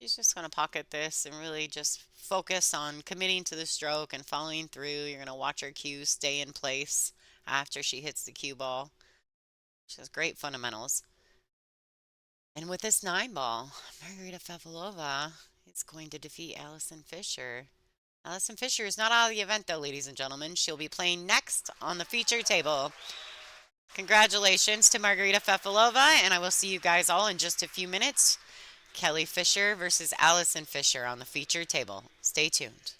[SPEAKER 2] She's just going to pocket this and really just focus on committing to the stroke and following through. You're going to watch her cue stay in place after she hits the cue ball. She has great fundamentals. And with this 9 ball, Margarita Fefilova is going to defeat Allison Fischer. Allison Fischer is not out of the event, though, ladies and gentlemen. She'll be playing next on the feature table. Congratulations to Margarita Fefilova, and I will see you guys all in just a few minutes. Kelly Fischer versus Allison Fischer on the feature table. Stay tuned.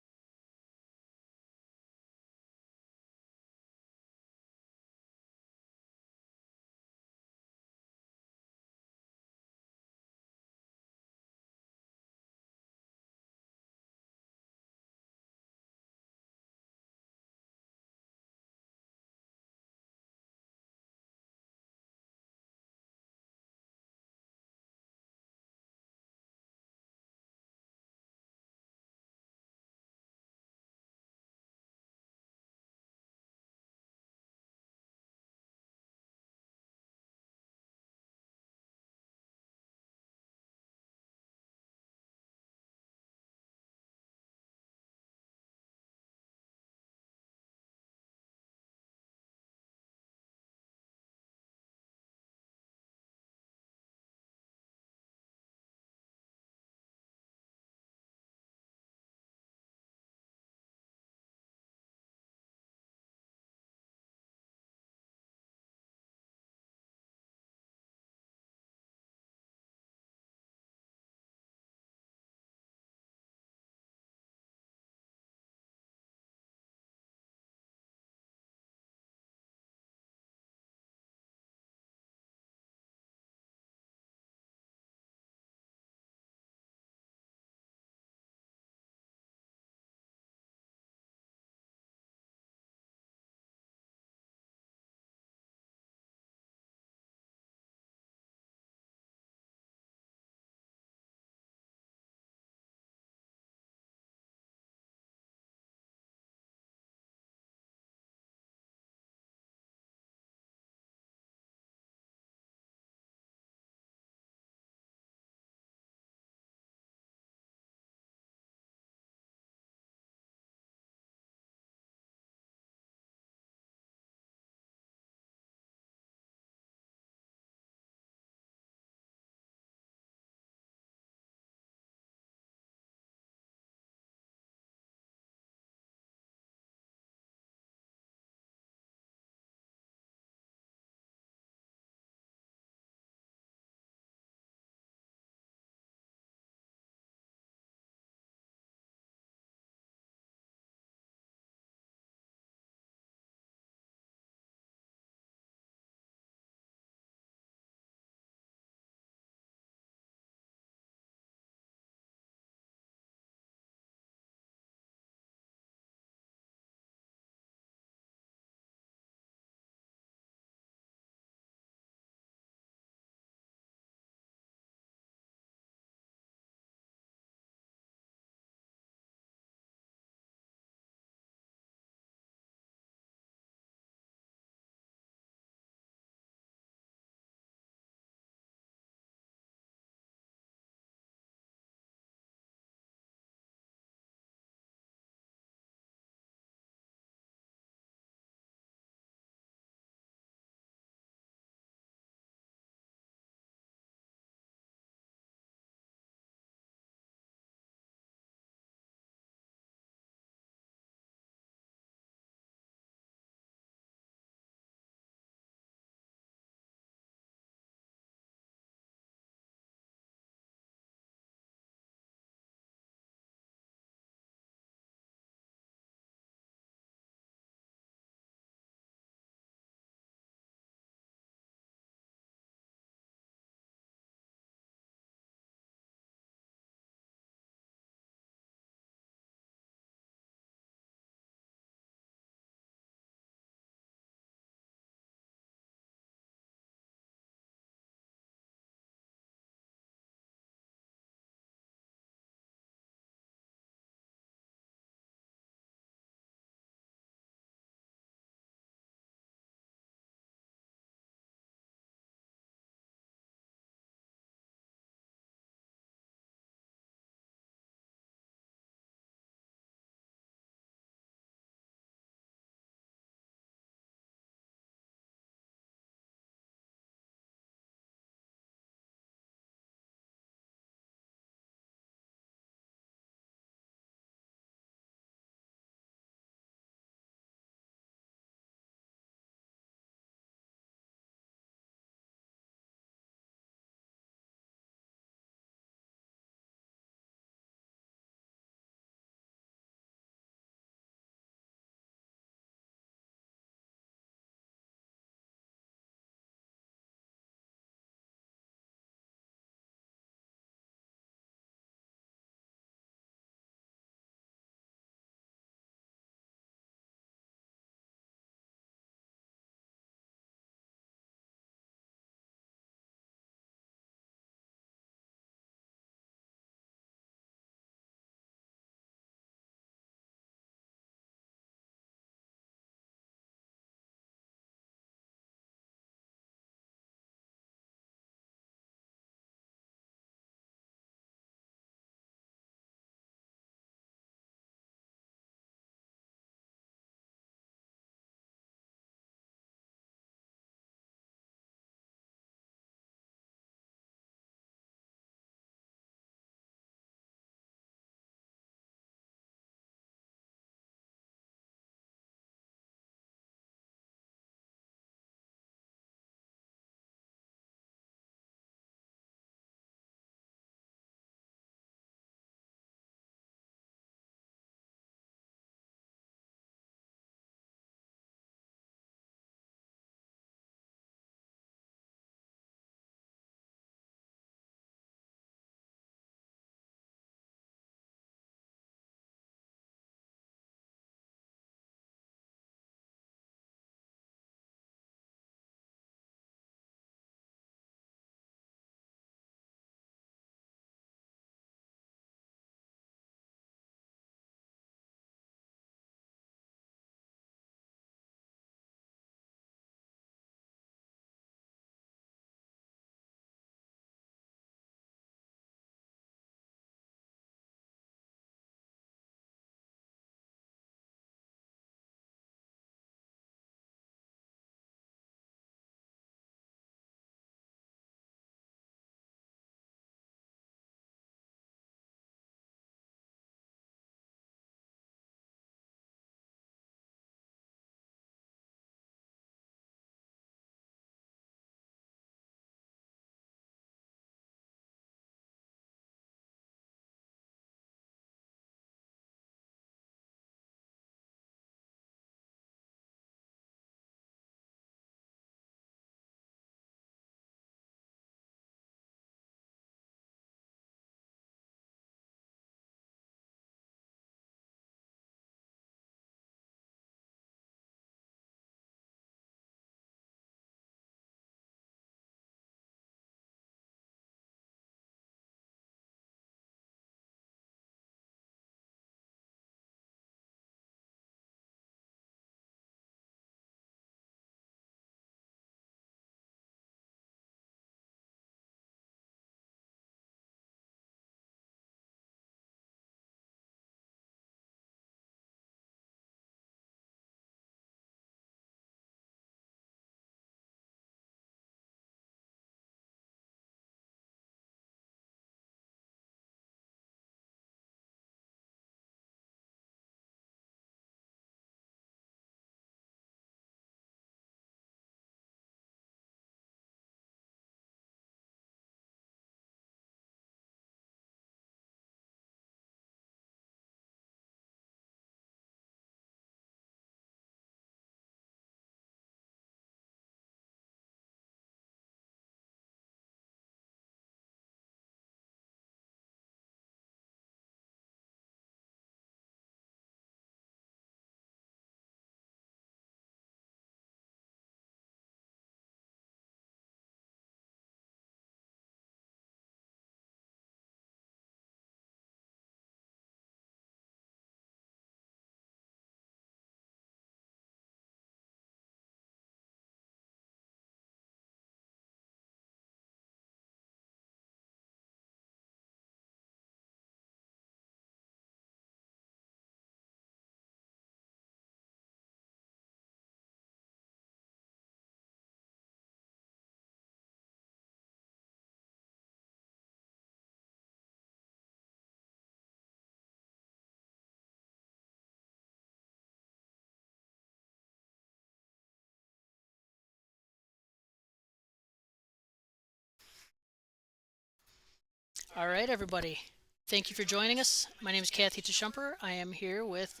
[SPEAKER 3] All right, everybody. Thank you for joining us. My name is Kathy Tashumper. I am here with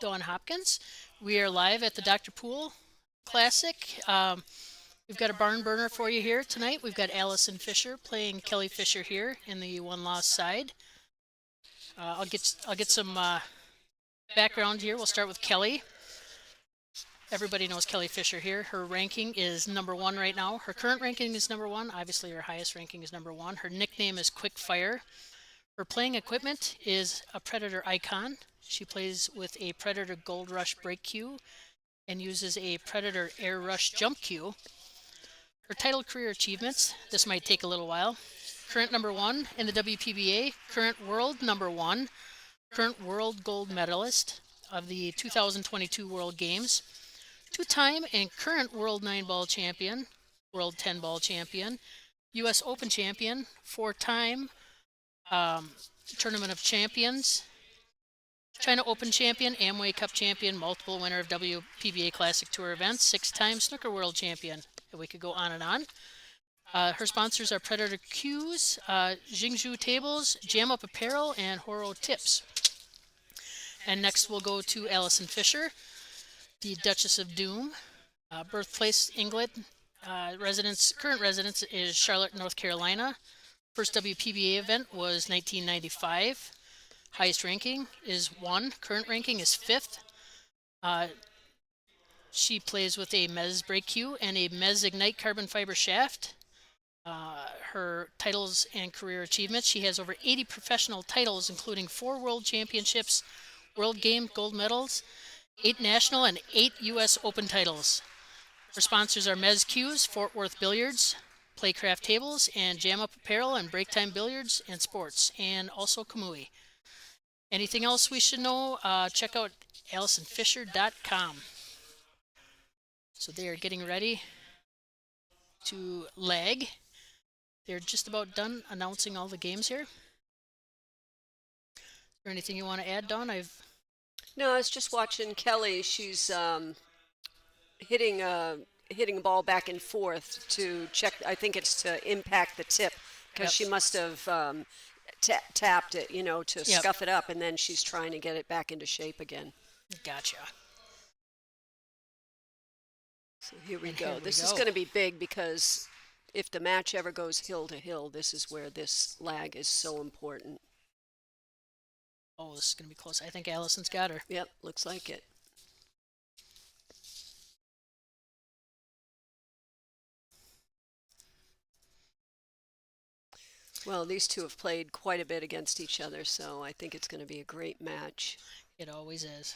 [SPEAKER 3] Dawn Hopkins. We are live at the Dr. Pool Classic. We've got a barn burner for you here tonight. We've got Allison Fischer playing Kelly Fischer here in the one-loss side. I'll get some background here. We'll start with Kelly. Everybody knows Kelly Fischer here. Her ranking is number one right now. Her current ranking is number one. Obviously, her highest ranking is number one. Her nickname is Quick Fire. Her playing equipment is a Predator Icon. She plays with a Predator Gold Rush brake cue and uses a Predator Air Rush jump cue. Her title career achievements, this might take a little while. Current number one in the WPBA, current world number one, current world gold medalist of the 2022 World Games, two-time and current world 9-ball champion, world 10-ball champion, U.S. Open champion, four-time Tournament of Champions, China Open champion, Amway Cup champion, multiple winner of WPBA Classic Tour events, six-time Snooker World champion. We could go on and on. Her sponsors are Predator Cues, Jingzhou Tables, Jam Up Apparel, and Horo Tips. And next we'll go to Allison Fischer, the Duchess of Doom. Birthplace England. Current residence is Charlotte, North Carolina. First WPBA event was 1995. Highest ranking is 1. Current ranking is 5th. She plays with a Mez brake cue and a Mez Ignite carbon fiber shaft. Her titles and career achievements, she has over 80 professional titles, including 4 World Championships, World Game gold medals, 8 national and 8 U.S. Open titles. Her sponsors are Mez Cues, Fort Worth Billiards, Playcraft Tables, and Jam Up Apparel and Break Time Billiards and Sports, and also Kamui. Anything else we should know? Check out AllisonFischer.com. So they are getting ready to lag. They're just about done announcing all the games here. Is there anything you want to add, Dawn?
[SPEAKER 4] No, I was just watching Kelly. She's hitting a ball back and forth to check. I think it's to impact the tip because she must have tapped it, to scuff it up, and then she's trying to get it back into shape again.
[SPEAKER 3] Gotcha.
[SPEAKER 4] So here we go. This is going to be big because if the match ever goes hill to hill, this is where this lag is so important.
[SPEAKER 3] Oh, this is going to be close. I think Allison's got her.
[SPEAKER 4] Yep, looks like it. Well, these two have played quite a bit against each other, so I think it's going to be a great match.
[SPEAKER 3] It always is.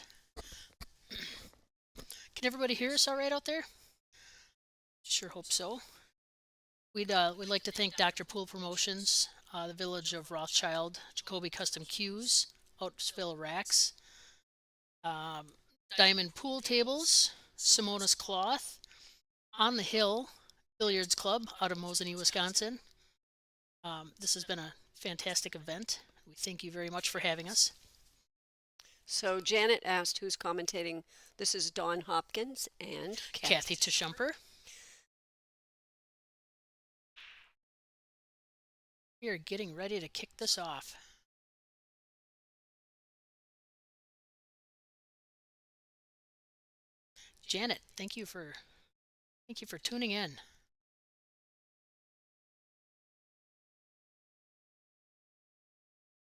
[SPEAKER 3] Can everybody hear us all right out there? Sure hope so. We'd like to thank Dr. Pool Promotions, the Village of Rothschild, Jacoby Custom Cues, Outsville Racks, Diamond Pool Tables, Simona's Cloth, On the Hill Billiards Club out of Mosinee, Wisconsin. This has been a fantastic event. We thank you very much for having us.
[SPEAKER 4] So Janet asked who's commentating. This is Dawn Hopkins and
[SPEAKER 3] Kathy Tashumper. We are getting ready to kick this off. Janet, thank you for tuning in.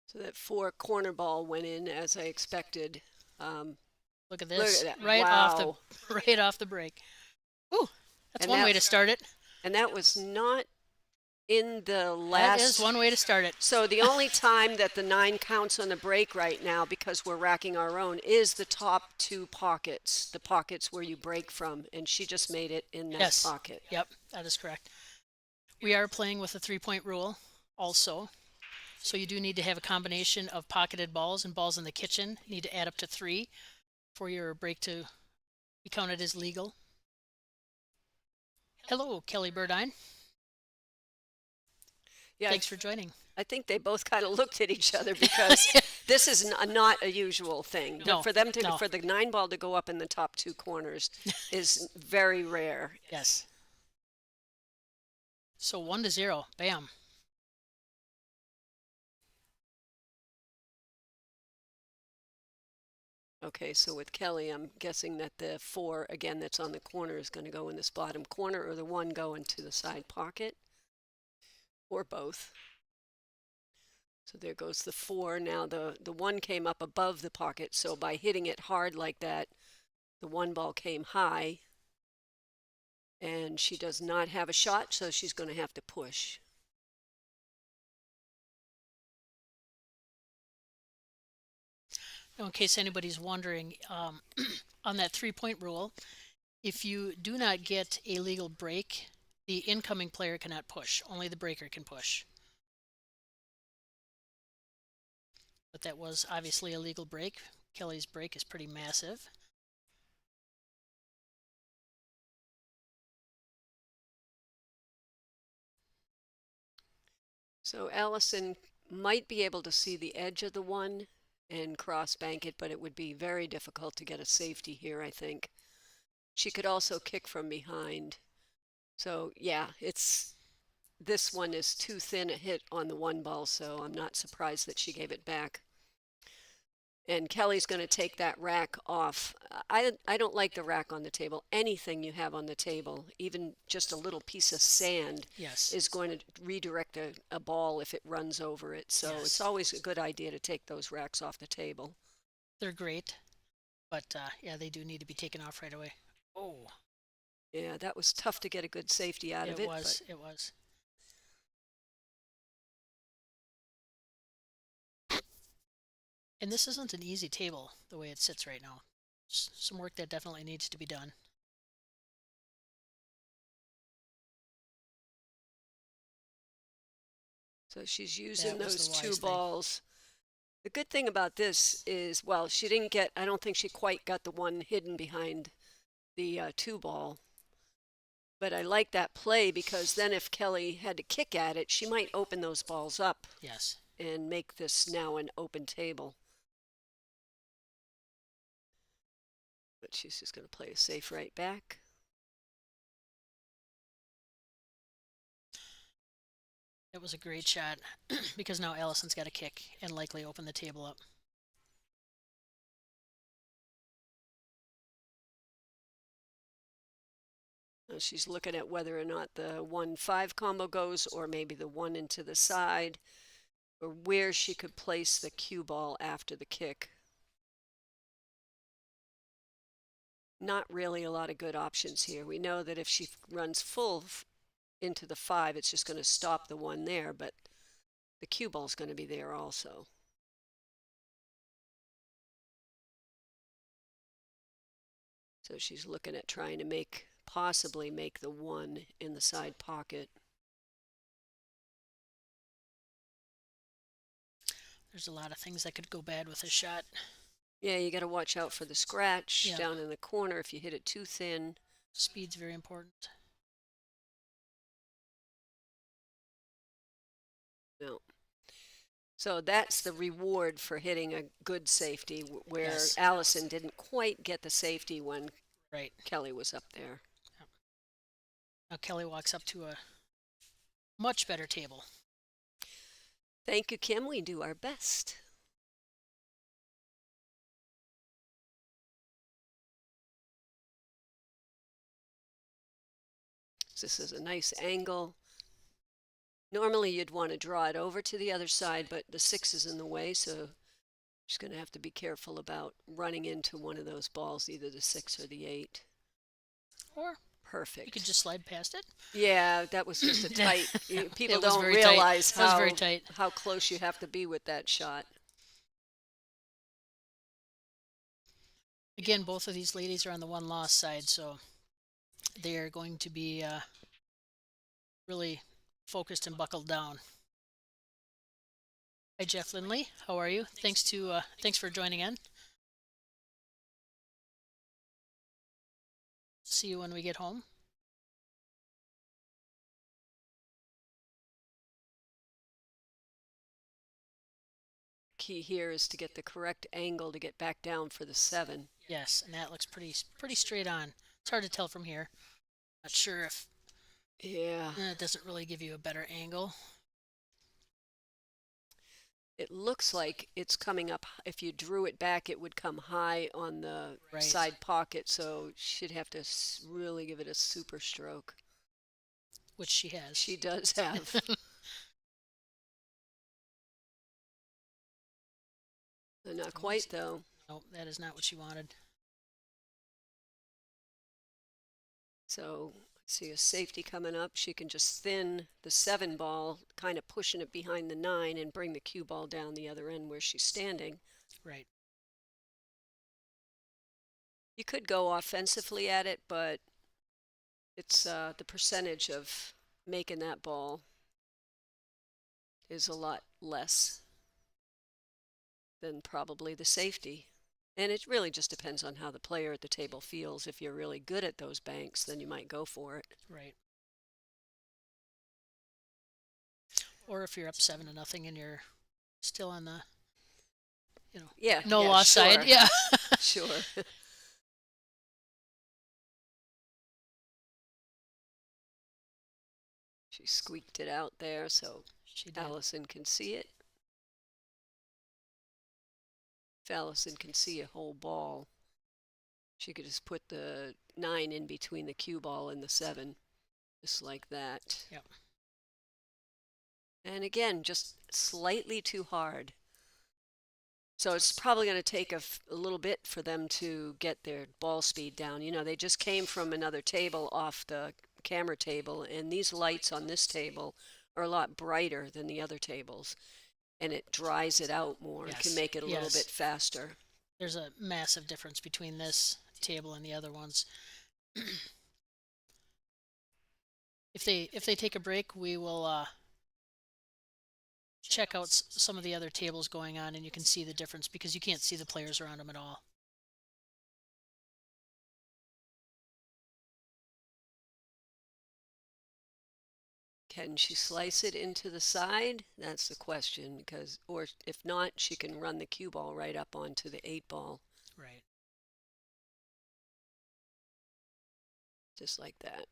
[SPEAKER 4] So that 4 corner ball went in as I expected.
[SPEAKER 3] Look at this,
[SPEAKER 4] look at that.
[SPEAKER 3] right
[SPEAKER 4] Wow.
[SPEAKER 3] off the break. Ooh, that's one way to start it.
[SPEAKER 4] And that was not in the last.
[SPEAKER 3] That is one way to start it.
[SPEAKER 4] So the only time that the 9 counts on the break right now, because we're racking our own, is the top 2 pockets, the pockets where you break from, and she just made it in that pocket.
[SPEAKER 3] Yep, that is correct. We are playing with a 3-point rule also. So you do need to have a combination of pocketed balls and balls in the kitchen. You need to add up to 3 for your break to be counted as legal. Hello, Kelly Burdine.
[SPEAKER 4] Yeah,
[SPEAKER 3] thanks for joining.
[SPEAKER 4] I think they both kind of looked at each other because this is not a usual thing.
[SPEAKER 3] No,
[SPEAKER 4] for them to for the 9 ball to go up in the top 2 corners is very rare.
[SPEAKER 3] Yes. So 1-0, bam.
[SPEAKER 4] Okay, so with Kelly, I'm guessing that the 4, again, that's on the corner is going to go in this bottom corner, or the 1 go into the side pocket, or both. So there goes the 4. Now the 1 came up above the pocket, so by hitting it hard like that, the 1 ball came high, and she does not have a shot, so she's going to have to push.
[SPEAKER 3] Now, in case anybody's wondering, on that 3-point rule, if you do not get a legal break, the incoming player cannot push. Only the breaker can push. But that was obviously a legal break. Kelly's break is pretty massive.
[SPEAKER 4] So Allison might be able to see the edge of the 1 and cross bank it, but it would be very difficult to get a safety here, I think. She could also kick from behind. So yeah, this one is too thin a hit on the 1 ball, so I'm not surprised that she gave it back. And Kelly's going to take that rack off. I don't like the rack on the table. Anything you have on the table, even just a little piece of sand,
[SPEAKER 3] Yes.
[SPEAKER 4] is going to redirect a ball if it runs over it. So
[SPEAKER 3] Yes.
[SPEAKER 4] it's always a good idea to take those racks off the table.
[SPEAKER 3] They're great, but yeah, they do need to be taken off right away. Oh,
[SPEAKER 4] Yeah, that was tough to get a good safety out of it.
[SPEAKER 3] it was. And this isn't an easy table the way it sits right now. Some work that definitely needs to be done.
[SPEAKER 4] So she's using
[SPEAKER 3] That was
[SPEAKER 4] those
[SPEAKER 3] the wise
[SPEAKER 4] 2
[SPEAKER 3] thing.
[SPEAKER 4] balls. The good thing about this is, well, she didn't get, I don't think she quite got the 1 hidden behind the 2 ball. But I like that play because then if Kelly had to kick at it, she might open those balls up
[SPEAKER 3] Yes.
[SPEAKER 4] and make this now an open table. But she's just going to play a safe right back.
[SPEAKER 3] It was a great shot because now Allison's got to kick and likely open the table up.
[SPEAKER 4] She's looking at whether or not the 1-5 combo goes, or maybe the 1 into the side, or where she could place the cue ball after the kick. Not really a lot of good options here. We know that if she runs full into the 5, it's just going to stop the 1 there, but the cue ball is going to be there also. So she's looking at trying to possibly make the 1 in the side pocket.
[SPEAKER 3] There's a lot of things that could go bad with this shot.
[SPEAKER 4] Yeah, you got to watch out for the scratch
[SPEAKER 3] Yeah.
[SPEAKER 4] down in the corner if you hit it too thin.
[SPEAKER 3] Speed's very important.
[SPEAKER 4] No. So that's the reward for hitting a good safety, where
[SPEAKER 3] Yes.
[SPEAKER 4] Allison didn't quite get the safety when
[SPEAKER 3] Right.
[SPEAKER 4] Kelly was up there.
[SPEAKER 3] Now Kelly walks up to a much better table.
[SPEAKER 4] Thank you, Kim. We do our best. This is a nice angle. Normally you'd want to draw it over to the other side, but the 6 is in the way, so she's going to have to be careful about running into one of those balls, either the 6 or the 8.
[SPEAKER 3] Or
[SPEAKER 4] Perfect.
[SPEAKER 3] you could just slide past it.
[SPEAKER 4] Yeah, that was just a tight. People
[SPEAKER 3] It was
[SPEAKER 4] don't
[SPEAKER 3] very tight.
[SPEAKER 4] realize
[SPEAKER 3] It was very tight.
[SPEAKER 4] how close you have to be with that shot.
[SPEAKER 3] Again, both of these ladies are on the 1-loss side, so they are going to be really focused and buckled down. Hi, Jeff Lindley. How are you? Thanks for joining in. See you when we get home.
[SPEAKER 4] Key here is to get the correct angle to get back down for the 7.
[SPEAKER 3] Yes, and that looks pretty straight on. It's hard to tell from here. Not sure if
[SPEAKER 4] Yeah.
[SPEAKER 3] it doesn't really give you a better angle.
[SPEAKER 4] it looks like it's coming up. If you drew it back, it would come high on the
[SPEAKER 3] Right.
[SPEAKER 4] side pocket. So she'd have to really give it a super stroke.
[SPEAKER 3] Which she has.
[SPEAKER 4] She does have. Not quite, though.
[SPEAKER 3] No, that is not what she wanted.
[SPEAKER 4] So see a safety coming up. She can just thin the 7 ball, kind of pushing it behind the 9 and bring the cue ball down the other end where she's standing.
[SPEAKER 3] Right.
[SPEAKER 4] You could go offensively at it, but it's the percentage of making that ball is a lot less than probably the safety. And it really just depends on how the player at the table feels. If you're really good at those banks, then you might go for it.
[SPEAKER 3] Right. Or if you're up 7-0 and you're still on the, no loss
[SPEAKER 4] sure.
[SPEAKER 3] side. Yeah.
[SPEAKER 4] Sure. She squeaked it out there so
[SPEAKER 3] She did.
[SPEAKER 4] Allison can see it. If Allison can see a whole ball, she could just put the 9 in between the cue ball and the 7, just like that.
[SPEAKER 3] Yep.
[SPEAKER 4] And again, just slightly too hard. So it's probably going to take a little bit for them to get their ball speed down. You know, they just came from another table off the camera table, and these lights on this table are a lot brighter than the other tables, and it dries it out more.
[SPEAKER 3] Yes.
[SPEAKER 4] It can make it a little
[SPEAKER 3] Yes.
[SPEAKER 4] bit faster.
[SPEAKER 3] There's a massive difference between this table and the other ones. If they take a break, we will check out some of the other tables going on, and you can see the difference because you can't see the players around them at all.
[SPEAKER 4] Can she slice it into the side? That's the question, or if not, she can run the cue ball right up onto the 8 ball.
[SPEAKER 3] Right.
[SPEAKER 4] Just like that.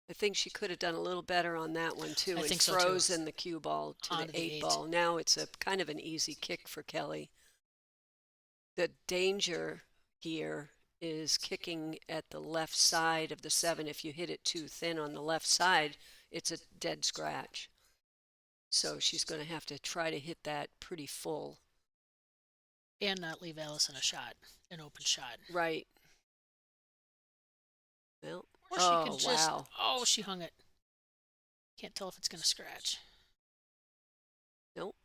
[SPEAKER 4] I think she could have done a little better on that one too, and
[SPEAKER 3] think so, too.
[SPEAKER 4] frozen the cue ball to
[SPEAKER 3] Onto
[SPEAKER 4] the
[SPEAKER 3] the
[SPEAKER 4] 8
[SPEAKER 3] 8.
[SPEAKER 4] ball. Now it's a kind of an easy kick for Kelly. The danger here is kicking at the left side of the 7. If you hit it too thin on the left side, it's a dead scratch. So she's going to have to try to hit that pretty full.
[SPEAKER 3] And not leave Allison an open shot.
[SPEAKER 4] Right. Well,
[SPEAKER 3] Or she could just,
[SPEAKER 4] wow.
[SPEAKER 3] Oh, she hung it. Can't tell if it's going to scratch.
[SPEAKER 4] Nope.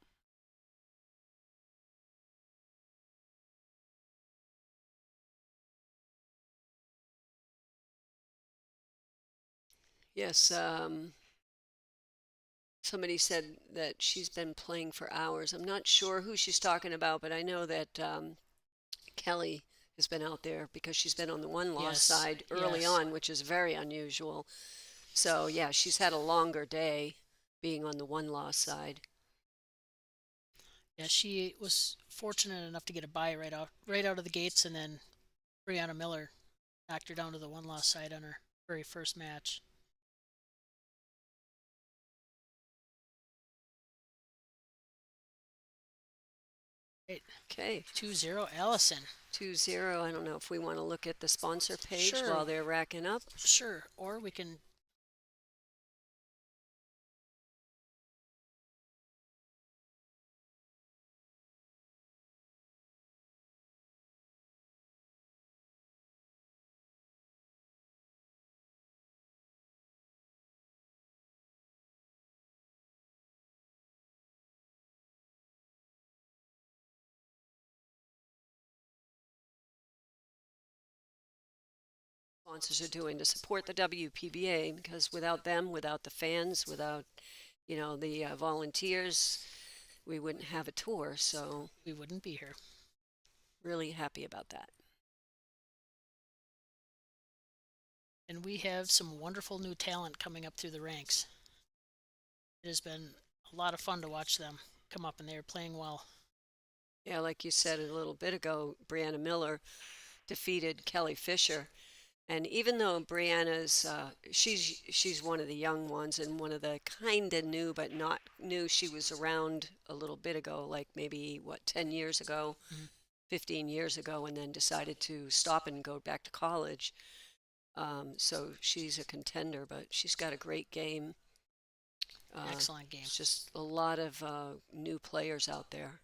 [SPEAKER 4] Yes, somebody said that she's been playing for hours. I'm not sure who she's talking about, but I know that Kelly has been out there because she's been on the one loss
[SPEAKER 3] Yes,
[SPEAKER 4] side early
[SPEAKER 3] yes.
[SPEAKER 4] on, which is very unusual. So yeah, she's had a longer day being on the one loss side.
[SPEAKER 3] Yeah, she was fortunate enough to get a bye right out of the gates, and then Brianna Miller knocked her down to the one loss side on her very first match.
[SPEAKER 4] Okay,
[SPEAKER 3] 2-0 Allison.
[SPEAKER 4] 2-0. I don't know if we want to look at the sponsor page
[SPEAKER 3] Sure.
[SPEAKER 4] while they're racking up.
[SPEAKER 3] Sure, or we can.
[SPEAKER 4] Sponsors are doing to support the WPBA, because without them, without the fans, without the volunteers, we wouldn't have a tour. So
[SPEAKER 3] We wouldn't be here.
[SPEAKER 4] really happy about that.
[SPEAKER 3] And we have some wonderful new talent coming up through the ranks. It has been a lot of fun to watch them come up, and they're playing well.
[SPEAKER 4] Yeah, like you said a little bit ago, Brianna Miller defeated Kelly Fischer, And even though Brianna's, she's one of the young ones and one of the kind of new, but not new. She was around a little bit ago, like maybe, 10 years ago, 15 years ago, and then decided to stop and go back to college. So she's a contender, but she's got a great game.
[SPEAKER 3] Excellent game.
[SPEAKER 4] It's just a lot of new players out there.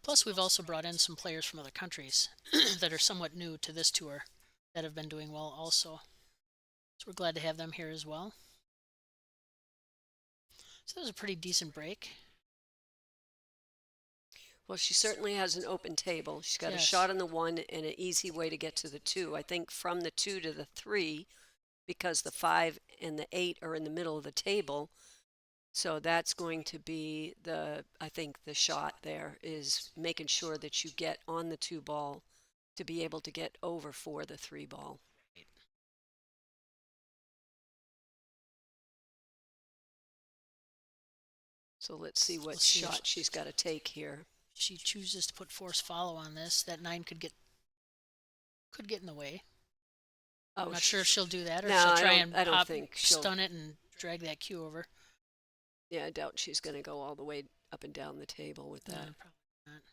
[SPEAKER 3] Plus, we've also brought in some players from other countries that are somewhat new to this tour that have been doing well also. So we're glad to have them here as well. So that was a pretty decent break.
[SPEAKER 4] Well, she certainly has an open table. She's got a
[SPEAKER 3] Yes.
[SPEAKER 4] shot on the 1 and an easy way to get to the 2. I think from the 2 to the 3, because the 5 and the 8 are in the middle of the table. So that's going to be I think the shot there is making sure that you get on the 2 ball to be able to get over for the 3 ball. So let's see what
[SPEAKER 3] Let's see if-
[SPEAKER 4] shot she's got to take here.
[SPEAKER 3] She chooses to put force follow on this. That 9 could get in the way.
[SPEAKER 4] Oh,
[SPEAKER 3] I'm not sure if she'll do that or
[SPEAKER 4] No,
[SPEAKER 3] if she'll
[SPEAKER 4] I
[SPEAKER 3] try
[SPEAKER 4] don't-
[SPEAKER 3] and
[SPEAKER 4] I don't
[SPEAKER 3] pop,
[SPEAKER 4] think she'll-
[SPEAKER 3] stun it and drag that cue over.
[SPEAKER 4] Yeah, I doubt she's going to go all the way up and down the table with that.
[SPEAKER 3] No, probably not.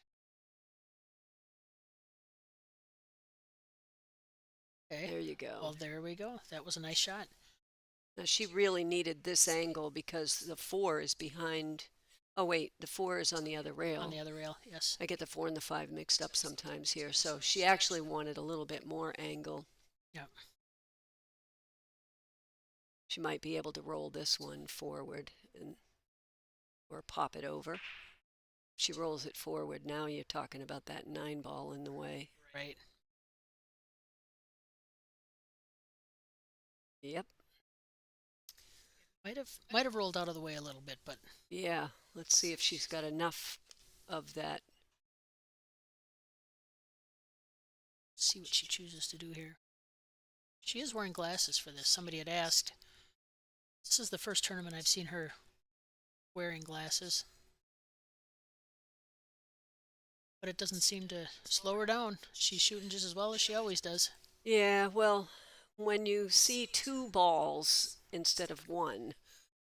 [SPEAKER 3] Okay.
[SPEAKER 4] There you go.
[SPEAKER 3] Well, there we go. That was a nice shot.
[SPEAKER 4] Now she really needed this angle because the 4 is behind. Oh wait, the 4 is on the other rail.
[SPEAKER 3] On the other rail, yes.
[SPEAKER 4] I get the 4 and the 5 mixed up sometimes here. So she actually wanted a little bit more angle.
[SPEAKER 3] Yep.
[SPEAKER 4] She might be able to roll this one forward or pop it over. She rolls it forward. Now you're talking about that 9 ball in the way.
[SPEAKER 3] Right.
[SPEAKER 4] Yep.
[SPEAKER 3] Might have rolled out of the way a little bit, but
[SPEAKER 4] Yeah. Let's see if she's got enough of that.
[SPEAKER 3] see what she chooses to do here. She is wearing glasses for this. Somebody had asked. This is the first tournament I've seen her wearing glasses. But it doesn't seem to slow her down. She's shooting just as well as she always does.
[SPEAKER 4] Yeah, well, when you see 2 balls instead of 1,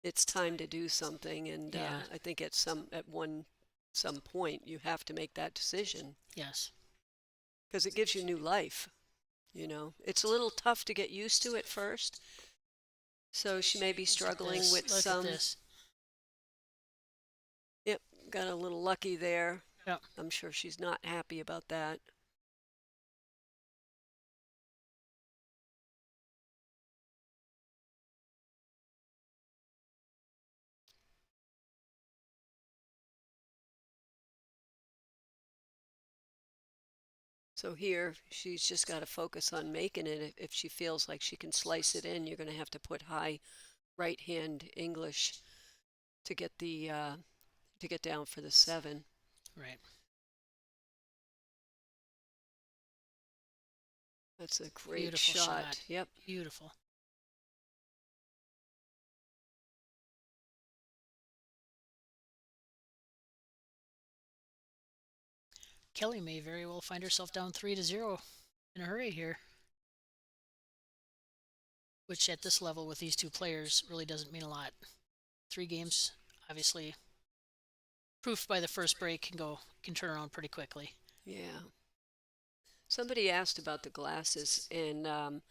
[SPEAKER 4] it's time to do something. And
[SPEAKER 3] Yeah.
[SPEAKER 4] I think at some point you have to make that decision
[SPEAKER 3] Yes.
[SPEAKER 4] because it gives you new life. You know, it's a little tough to get used to at first. So she may be struggling
[SPEAKER 3] This.
[SPEAKER 4] with
[SPEAKER 3] Look
[SPEAKER 4] some.
[SPEAKER 3] at this.
[SPEAKER 4] Yep, got a little lucky there.
[SPEAKER 3] Yep.
[SPEAKER 4] I'm sure she's not happy about that. So here, she's just got to focus on making it. If she feels like she can slice it in, you're going to have to put high right-hand English to get down for the 7.
[SPEAKER 3] Right.
[SPEAKER 4] That's a great
[SPEAKER 3] Beautiful shot.
[SPEAKER 4] Yep.
[SPEAKER 3] Beautiful. Kelly may very well find herself down 3-0 in a hurry here. Which at this level with these 2 players really doesn't mean a lot. 3 games, obviously, proof by the first break can turn around pretty quickly.
[SPEAKER 4] Yeah. Somebody asked about the glasses, and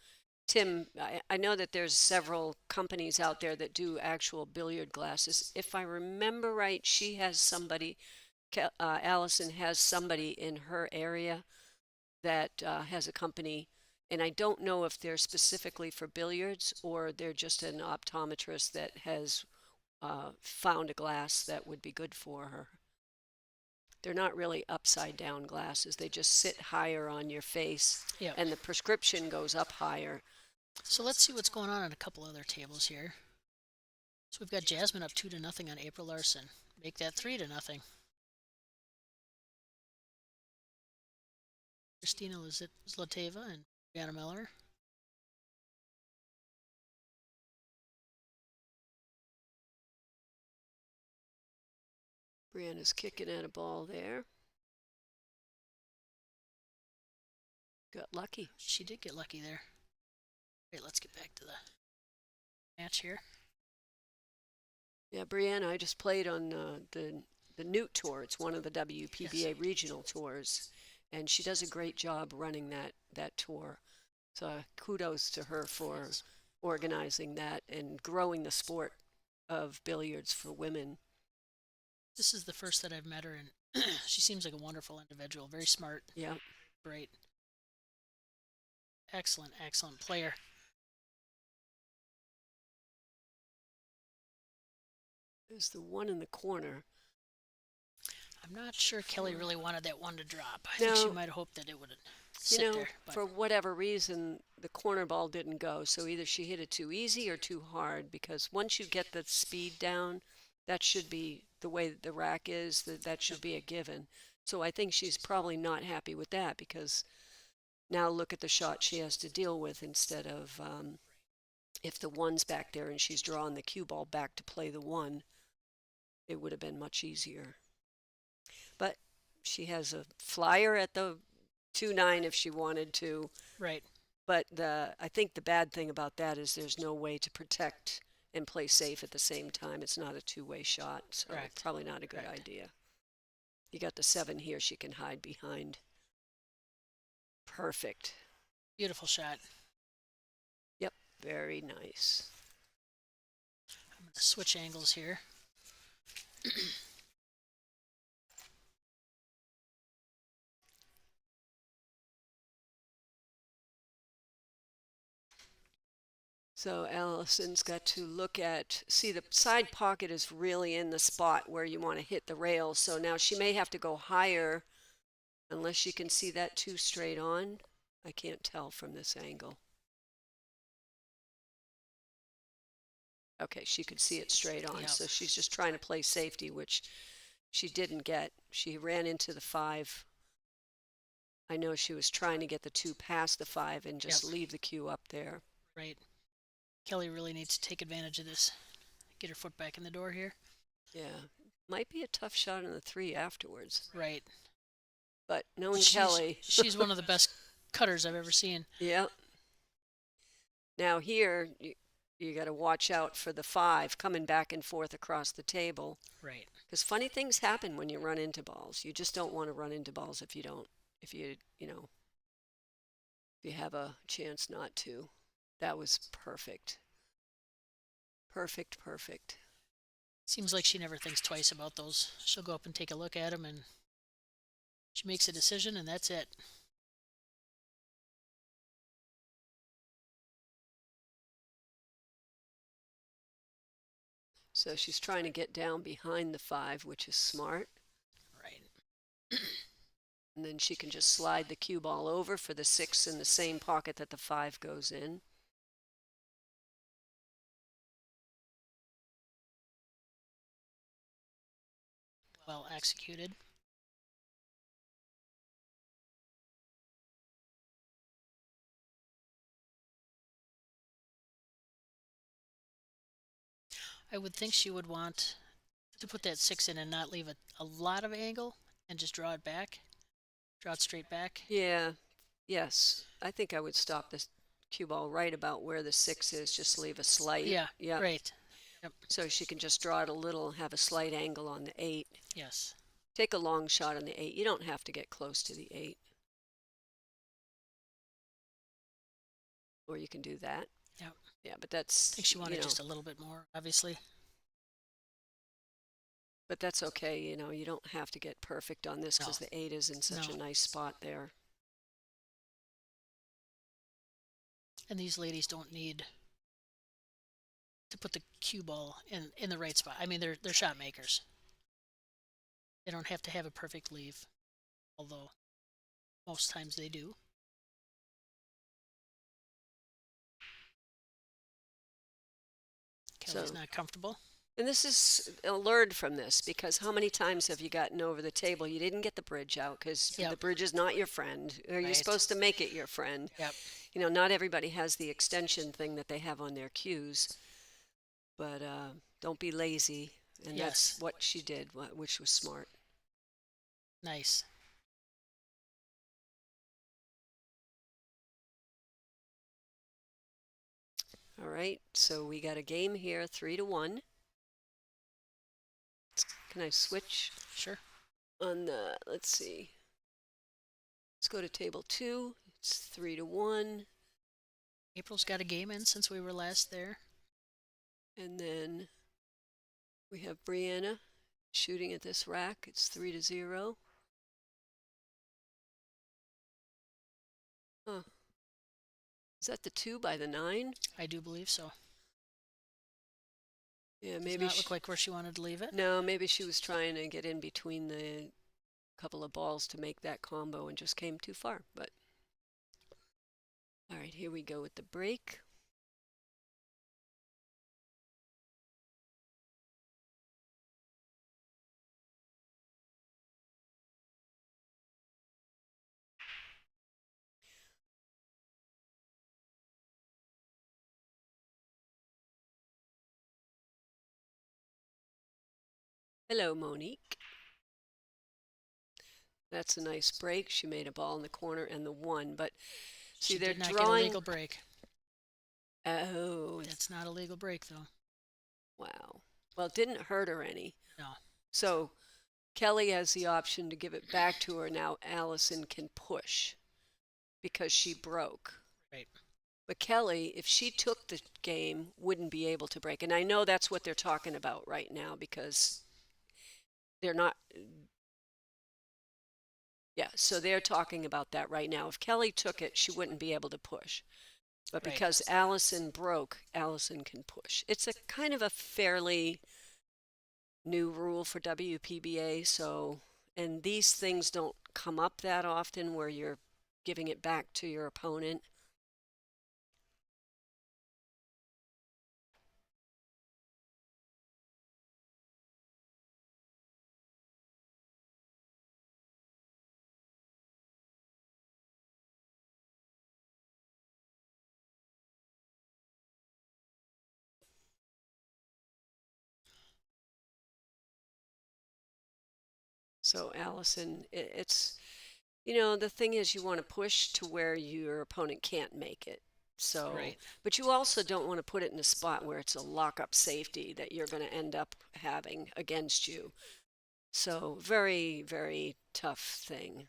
[SPEAKER 4] Tim, I know that there's several companies out there that do actual billiard glasses. If I remember right, she has somebody, Allison has somebody in her area that has a company, and I don't know if they're specifically for billiards or they're just an optometrist that has found a glass that would be good for her. They're not really upside down glasses. They just sit higher on your face,
[SPEAKER 3] Yep.
[SPEAKER 4] and the prescription goes up higher.
[SPEAKER 3] So let's see what's going on a couple other tables here. So we've got Jasmine up 2-0 on April Larson. Make that 3-0. Christina Zlateva and Brianna Miller.
[SPEAKER 4] Brianna's kicking at a ball there. Got lucky.
[SPEAKER 3] She did get lucky there. Wait, let's get back to the match here.
[SPEAKER 4] Yeah, Brianna, I just played on the Newt Tour. It's one of the WPBA regional tours, and she does a great job running that tour. So kudos to her for organizing that and growing the sport of billiards for women.
[SPEAKER 3] This is the first that I've met her, and she seems like a wonderful individual. Very smart.
[SPEAKER 4] Yeah.
[SPEAKER 3] Great. Excellent, excellent player.
[SPEAKER 4] There's the one in the corner.
[SPEAKER 3] I'm not sure Kelly really wanted that one to drop. I think she might have hoped that it would sit there. But
[SPEAKER 4] for whatever reason, the corner ball didn't go. So either she hit it too easy or too hard, because once you get the speed down, that should be the way that the rack is, that should be a given. So I think she's probably not happy with that, because now look at the shot she has to deal with instead of if the one's back there and she's drawing the cue ball back to play the one, it would have been much easier. But she has a flyer at the 2-9 if she wanted to.
[SPEAKER 3] Right.
[SPEAKER 4] But I think the bad thing about that is there's no way to protect and play safe at the same time. It's not a two-way shot, so
[SPEAKER 3] Correct.
[SPEAKER 4] Probably not a good idea. You got the 7 here she can hide behind. Perfect.
[SPEAKER 3] Beautiful shot.
[SPEAKER 4] Yep, very nice.
[SPEAKER 3] I'm going to switch angles here.
[SPEAKER 4] So Allison's got to look at, see, the side pocket is really in the spot where you want to hit the rail. So now she may have to go higher unless she can see that 2 straight on. I can't tell from this angle. Okay, she could see it straight on.
[SPEAKER 3] Yep.
[SPEAKER 4] So she's just trying to play safety, which she didn't get. She ran into the 5. I know she was trying to get the 2 past the 5 and just leave the cue up there.
[SPEAKER 3] Right. Kelly really needs to take advantage of this. Get her foot back in the door here.
[SPEAKER 4] Yeah. Might be a tough shot on the 3 afterwards.
[SPEAKER 3] Right.
[SPEAKER 4] But knowing Kelly.
[SPEAKER 3] She's one of the best cutters I've ever seen.
[SPEAKER 4] Yeah. Now here, you got to watch out for the 5 coming back and forth across the table.
[SPEAKER 3] Right.
[SPEAKER 4] Because funny things happen when you run into balls. You just don't want to run into balls if you have a chance not to. That was perfect. Perfect.
[SPEAKER 3] Seems like she never thinks twice about those. She'll go up and take a look at them, and she makes a decision, and that's it.
[SPEAKER 4] So she's trying to get down behind the 5, which is smart.
[SPEAKER 3] Right.
[SPEAKER 4] And then she can just slide the cue ball over for the 6 in the same pocket that the 5 goes in.
[SPEAKER 3] Well executed. I would think she would want to put that 6 in and not leave a lot of angle and just draw it back. Draw it straight back.
[SPEAKER 4] Yeah. Yes. I think I would stop this cue ball right about where the 6 is. Just leave a slight.
[SPEAKER 3] Yeah. Right. Yep.
[SPEAKER 4] So she can just draw it a little, have a slight angle on the 8.
[SPEAKER 3] Yes.
[SPEAKER 4] Take a long shot on the 8. You don't have to get close to the 8. Or you can do that.
[SPEAKER 3] Yep.
[SPEAKER 4] Yeah, but that's...
[SPEAKER 3] I think she wanted just a little bit more, obviously.
[SPEAKER 4] But that's okay, you don't have to get perfect on this because the 8 is in such a nice spot there.
[SPEAKER 3] And these ladies don't need to put the cue ball in the right spot. I mean, they're shot makers. They don't have to have a perfect leave, although most times they do. Kelly's not comfortable.
[SPEAKER 4] And this is learned from this, because how many times have you gotten over the table? You didn't get the bridge out because the bridge is not your friend. Or you're supposed to make it your friend.
[SPEAKER 3] Yep.
[SPEAKER 4] Not everybody has the extension thing that they have on their cues. But don't be lazy. And that's what she did, which was smart.
[SPEAKER 3] Nice.
[SPEAKER 4] All right, so we got a game here, 3-1. Can I switch
[SPEAKER 3] Sure.
[SPEAKER 4] on the, let's see. Let's go to table 2. It's 3-1.
[SPEAKER 3] April's got a game in since we were last there.
[SPEAKER 4] And then we have Brianna shooting at this rack. It's 3-0. Huh. Is that the 2 by the 9?
[SPEAKER 3] I do believe so.
[SPEAKER 4] Yeah,
[SPEAKER 3] Does
[SPEAKER 4] maybe
[SPEAKER 3] not look like where she wanted to leave it.
[SPEAKER 4] No, maybe she was trying to get in between the couple of balls to make that combo and just came too far. But all right, here we go with the break. Hello, Monique. That's a nice break. She made a ball in the corner and the 1, but see,
[SPEAKER 3] She
[SPEAKER 4] they're
[SPEAKER 3] did not get a
[SPEAKER 4] drawing.
[SPEAKER 3] legal break.
[SPEAKER 4] Oh,
[SPEAKER 3] That's not a legal break, though.
[SPEAKER 4] wow. Well, it didn't hurt her any.
[SPEAKER 3] No.
[SPEAKER 4] So Kelly has the option to give it back to her. Now Allison can push because she broke.
[SPEAKER 3] Right.
[SPEAKER 4] But Kelly, if she took the game, wouldn't be able to break. And I know that's what they're talking about right now because they're not. Yeah, so they're talking about that right now. If Kelly took it, she wouldn't be able to push. But
[SPEAKER 3] Right.
[SPEAKER 4] because Allison broke, Allison can push. It's a kind of a fairly new rule for WPBA. So, and these things don't come up that often where you're giving it back to your opponent. So Allison, it's, the thing is you want to push to where your opponent can't make it. So,
[SPEAKER 3] Right.
[SPEAKER 4] but you also don't want to put it in a spot where it's a lock-up safety that you're going to end up having against you. So very, very tough thing.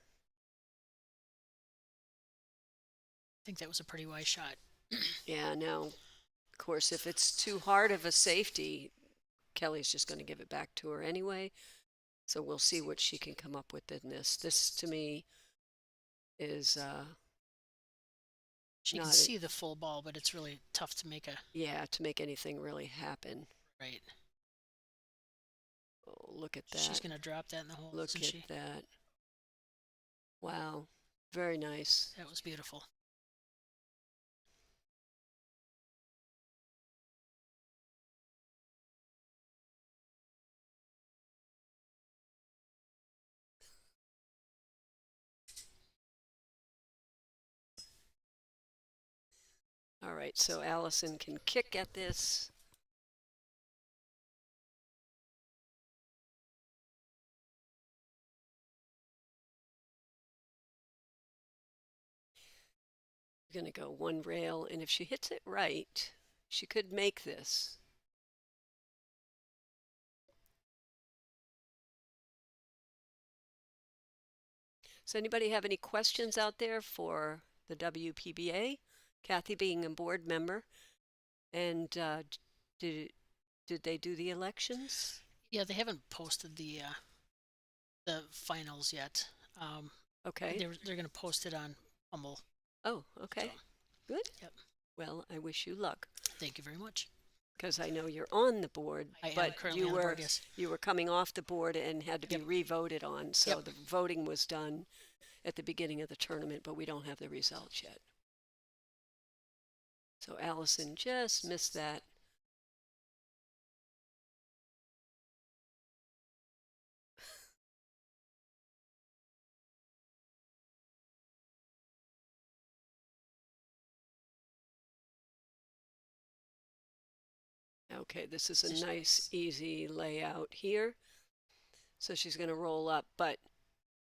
[SPEAKER 3] I think that was a pretty wise shot.
[SPEAKER 4] Yeah, now, of course, if it's too hard of a safety, Kelly's just going to give it back to her anyway. So we'll see what she can come up with in this. This, to me, is
[SPEAKER 3] She can
[SPEAKER 4] not
[SPEAKER 3] see the full ball, but it's really tough to make a
[SPEAKER 4] to make anything really happen.
[SPEAKER 3] right.
[SPEAKER 4] Oh, look at that.
[SPEAKER 3] She's going to drop that in the hole,
[SPEAKER 4] Look
[SPEAKER 3] isn't
[SPEAKER 4] at
[SPEAKER 3] she?
[SPEAKER 4] that. Wow. Very nice.
[SPEAKER 3] That was beautiful.
[SPEAKER 4] All right, so Allison can kick at this. Going to go one rail, and if she hits it right, she could make this. Does anybody have any questions out there for the WPBA? Kathy being a board member. And did they do the elections?
[SPEAKER 3] Yeah, they haven't posted the finals yet.
[SPEAKER 4] Okay.
[SPEAKER 3] They're going to post it on Humble.
[SPEAKER 4] Oh, okay.
[SPEAKER 3] So,
[SPEAKER 4] good.
[SPEAKER 3] Yep.
[SPEAKER 4] Well, I wish you luck.
[SPEAKER 3] Thank you very much.
[SPEAKER 4] Because I know you're on the board,
[SPEAKER 3] I am
[SPEAKER 4] but
[SPEAKER 3] currently on the board, yes.
[SPEAKER 4] you were coming off the board and had to be
[SPEAKER 3] Yep.
[SPEAKER 4] re-voted on. So
[SPEAKER 3] Yep.
[SPEAKER 4] the voting was done at the beginning of the tournament, but we don't have the results yet. So Allison just missed that. Okay, this is a nice, easy layout here. So she's going to roll up, but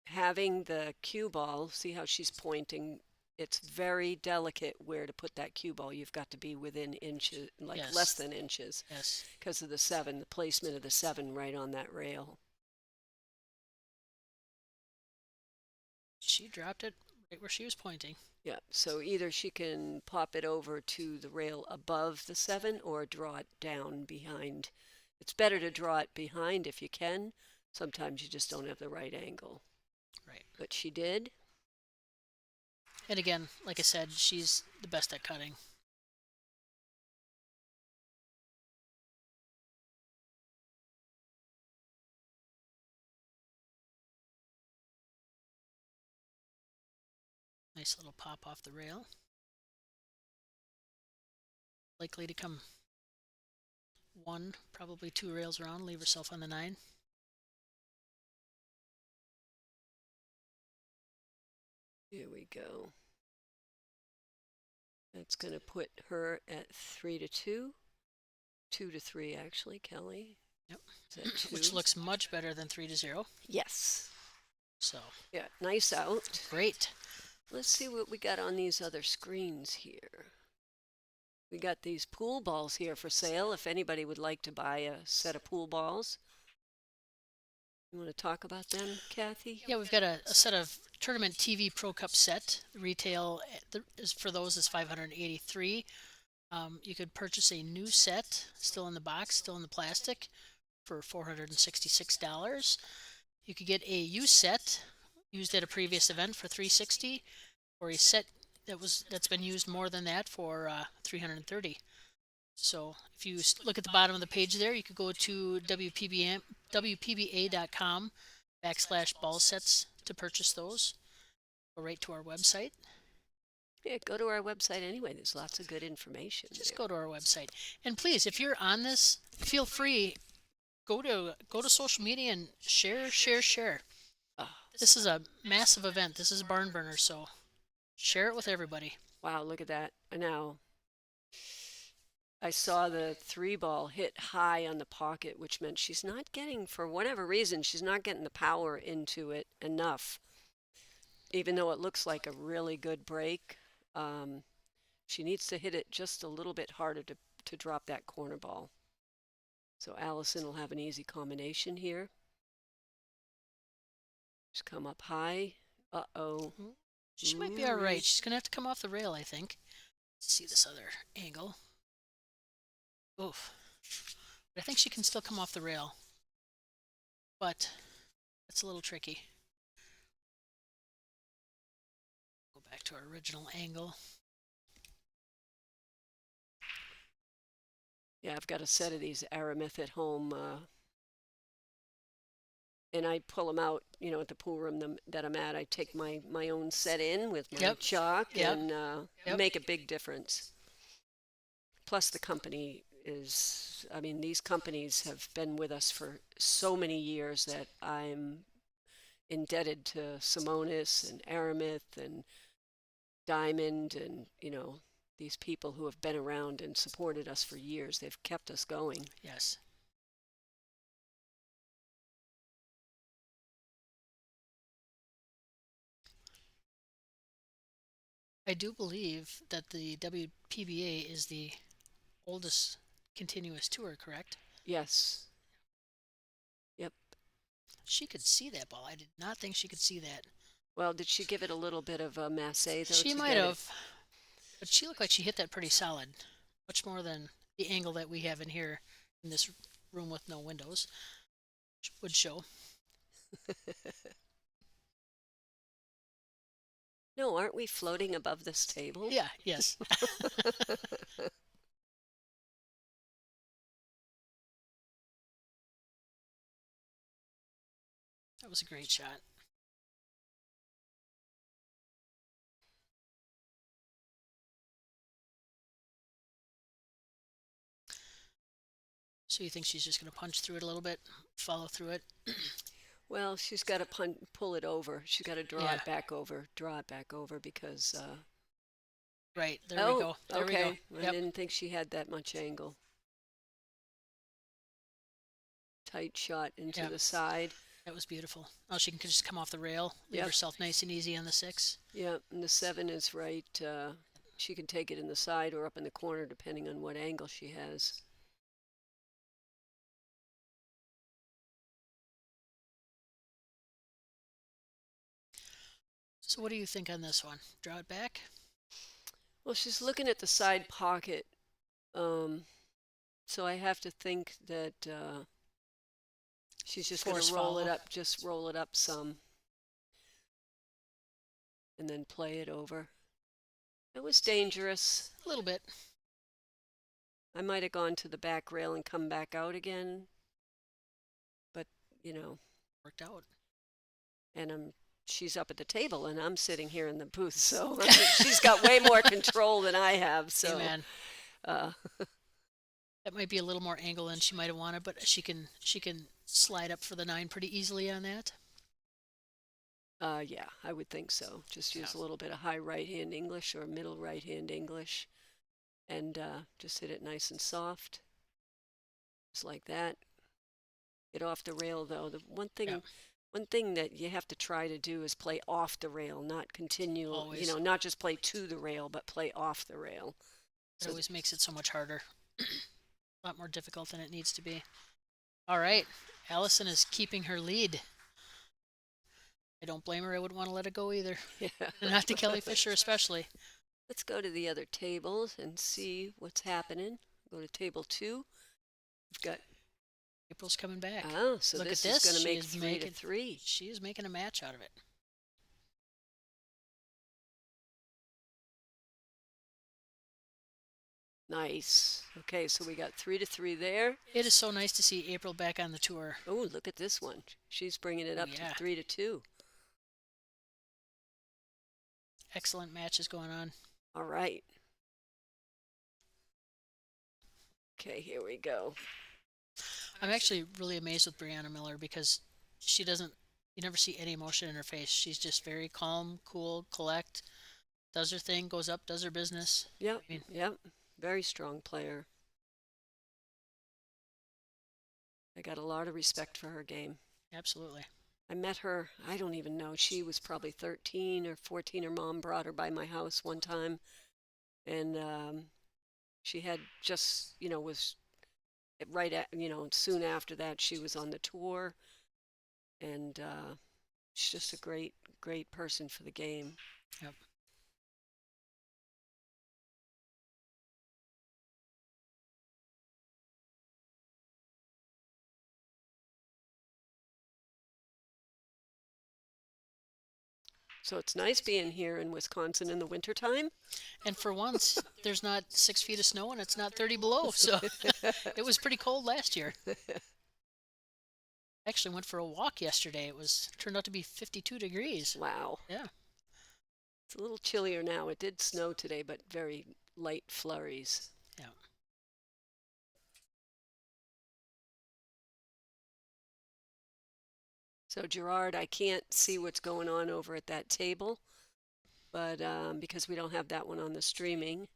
[SPEAKER 4] having the cue ball, see how she's pointing it's very delicate where to put that cue ball. You've got to be within inches, like
[SPEAKER 3] Yes.
[SPEAKER 4] less than inches,
[SPEAKER 3] Yes.
[SPEAKER 4] because of the 7, the placement of the 7 right on that rail.
[SPEAKER 3] She dropped it right where she was pointing.
[SPEAKER 4] Yeah, so either she can pop it over to the rail above the 7 or draw it down behind. It's better to draw it behind if you can. Sometimes you just don't have the right angle.
[SPEAKER 3] Right.
[SPEAKER 4] But she did.
[SPEAKER 3] And again, like I said, she's the best at cutting. Nice little pop off the rail. Likely to come 1, probably 2 rails around, leave herself on the 9.
[SPEAKER 4] Here we go. That's going to put her at 3-2. 2-3, actually, Kelly.
[SPEAKER 3] Yep.
[SPEAKER 4] Is that 2?
[SPEAKER 3] Which looks much better than 3-0.
[SPEAKER 4] Yes.
[SPEAKER 3] So.
[SPEAKER 4] Yeah, nice out.
[SPEAKER 3] Great.
[SPEAKER 4] Let's see what we got on these other screens here. We got these pool balls here for sale if anybody would like to buy a set of pool balls. You want to talk about them, Kathy?
[SPEAKER 3] Yeah, we've got a set of Tournament TV Pro Cup set. Retail is for those is $583. You could purchase a new set, still in the box, still in the plastic, for $466. You could get a used set used at a previous event for $360, or a set that's been used more than that for $330. So if you look at the bottom of the page there, you could go to WPBA.com/ball sets to purchase those. Go right to our website.
[SPEAKER 4] Yeah, go to our website anyway. There's lots of good information.
[SPEAKER 3] Just go to our website. And please, if you're on this, feel free, go to social media and share.
[SPEAKER 4] Oh,
[SPEAKER 3] This is a massive event. This is a barn burner, so share it with everybody.
[SPEAKER 4] wow, look at that. Now, I saw the 3-ball hit high on the pocket, which meant she's not getting, for whatever reason, she's not getting the power into it enough. Even though it looks like a really good break, she needs to hit it just a little bit harder to drop that corner ball. So Allison will have an easy combination here. Just come up high. Uh-oh.
[SPEAKER 3] She might be all right. She's going to have to come off the rail, I think. Let's see this other angle. Oof. But I think she can still come off the rail. But that's a little tricky. Go back to our original angle.
[SPEAKER 4] Yeah, I've got a set of these Aramith at home, and I pull them out, at the pool room that I'm at. I take my own set in with my chalk and make a big difference. Plus the company these companies have been with us for so many years that I'm indebted to Simonis and Aramith and Diamond and, these people who have been around and supported us for years. They've kept us going.
[SPEAKER 3] Yes. I do believe that the WPBA is the oldest continuous tour, correct?
[SPEAKER 4] Yes. Yep.
[SPEAKER 3] She could see that ball. I did not think she could see that.
[SPEAKER 4] Well, did she give it a little bit of a masse, though?
[SPEAKER 3] She might have. But she looked like she hit that pretty solid. Much more than the angle that we have in here in this room with no windows would show.
[SPEAKER 4] No, aren't we floating above this table?
[SPEAKER 3] Yeah, yes. That was a great shot. So you think she's just going to punch through it a little bit, follow through it?
[SPEAKER 4] Well, she's got to pull it over. She's got to draw it back over because...
[SPEAKER 3] Right, there we go. There we go.
[SPEAKER 4] I didn't think she had that much angle. Tight shot into the side.
[SPEAKER 3] That was beautiful. Oh, she can just come off the rail, leave
[SPEAKER 4] Yep.
[SPEAKER 3] herself nice and easy on the 6.
[SPEAKER 4] Yeah, and the 7 is right. She can take it in the side or up in the corner, depending on what angle she has.
[SPEAKER 3] So what do you think on this one? Draw it back?
[SPEAKER 4] Well, she's looking at the side pocket, so I have to think that she's just going
[SPEAKER 3] Force
[SPEAKER 4] to roll it
[SPEAKER 3] follow.
[SPEAKER 4] up, just roll it up some, and then play it over. It was dangerous.
[SPEAKER 3] A little bit.
[SPEAKER 4] I might have gone to the back rail and come back out again, but
[SPEAKER 3] Worked out.
[SPEAKER 4] and she's up at the table and I'm sitting here in the booth, so she's got way more control than I have. So,
[SPEAKER 3] Amen.
[SPEAKER 4] uh,
[SPEAKER 3] That might be a little more angle than she might have wanted, but she can slide up for the 9 pretty easily on that.
[SPEAKER 4] yeah, I would think so. Just use
[SPEAKER 3] Yeah.
[SPEAKER 4] a little bit of high right hand English or middle right hand English, and just hit it nice and soft, just like that. Get off the rail though. The one thing.
[SPEAKER 3] Yeah.
[SPEAKER 4] One thing that you have to try to do is play off the rail, not continue,
[SPEAKER 3] Always.
[SPEAKER 4] not just play to the rail, but play off the rail.
[SPEAKER 3] It always makes it so much harder. A lot more difficult than it needs to be. All right. Allison is keeping her lead. I don't blame her. I wouldn't want to let it go either.
[SPEAKER 4] Yeah.
[SPEAKER 3] Not to Kelly Fischer especially.
[SPEAKER 4] Let's go to the other tables and see what's happening. Go to table 2. We've got,
[SPEAKER 3] April's coming back.
[SPEAKER 4] so
[SPEAKER 3] Look
[SPEAKER 4] this
[SPEAKER 3] at
[SPEAKER 4] is
[SPEAKER 3] this.
[SPEAKER 4] going to
[SPEAKER 3] She
[SPEAKER 4] make
[SPEAKER 3] is
[SPEAKER 4] 3 to 3.
[SPEAKER 3] She is making a match out of it.
[SPEAKER 4] Nice. Okay, so we got 3 to 3 there.
[SPEAKER 3] It is so nice to see April back on the tour.
[SPEAKER 4] Oh, look at this one. She's bringing it up
[SPEAKER 3] Yeah.
[SPEAKER 4] to 3 to 2.
[SPEAKER 3] Excellent matches going on.
[SPEAKER 4] All right. Okay, here we go.
[SPEAKER 3] I'm actually really amazed with Brianna Miller because you never see any emotion in her face. She's just very calm, cool, collect, does her thing, goes up, does her business.
[SPEAKER 4] Yep,
[SPEAKER 3] I mean-
[SPEAKER 4] yep. Very strong player. I got a lot of respect for her game.
[SPEAKER 3] Absolutely.
[SPEAKER 4] I met her, I don't even know, she was probably 13 or 14. Her mom brought her by my house one time, and she had just, was right at, soon after that she was on the tour, and she's just a great, great person for the game.
[SPEAKER 3] Yep.
[SPEAKER 4] So it's nice being here in Wisconsin in the wintertime.
[SPEAKER 3] And for once, there's not 6 feet of snow and it's not 30 below. So it was pretty cold last year. I actually went for a walk yesterday. Turned out to be 52 degrees.
[SPEAKER 4] Wow.
[SPEAKER 3] Yeah.
[SPEAKER 4] It's a little chillier now. It did snow today, but very light flurries.
[SPEAKER 3] Yeah.
[SPEAKER 4] So Gerard, I can't see what's going on over at that table, but because we don't have that one on the streaming,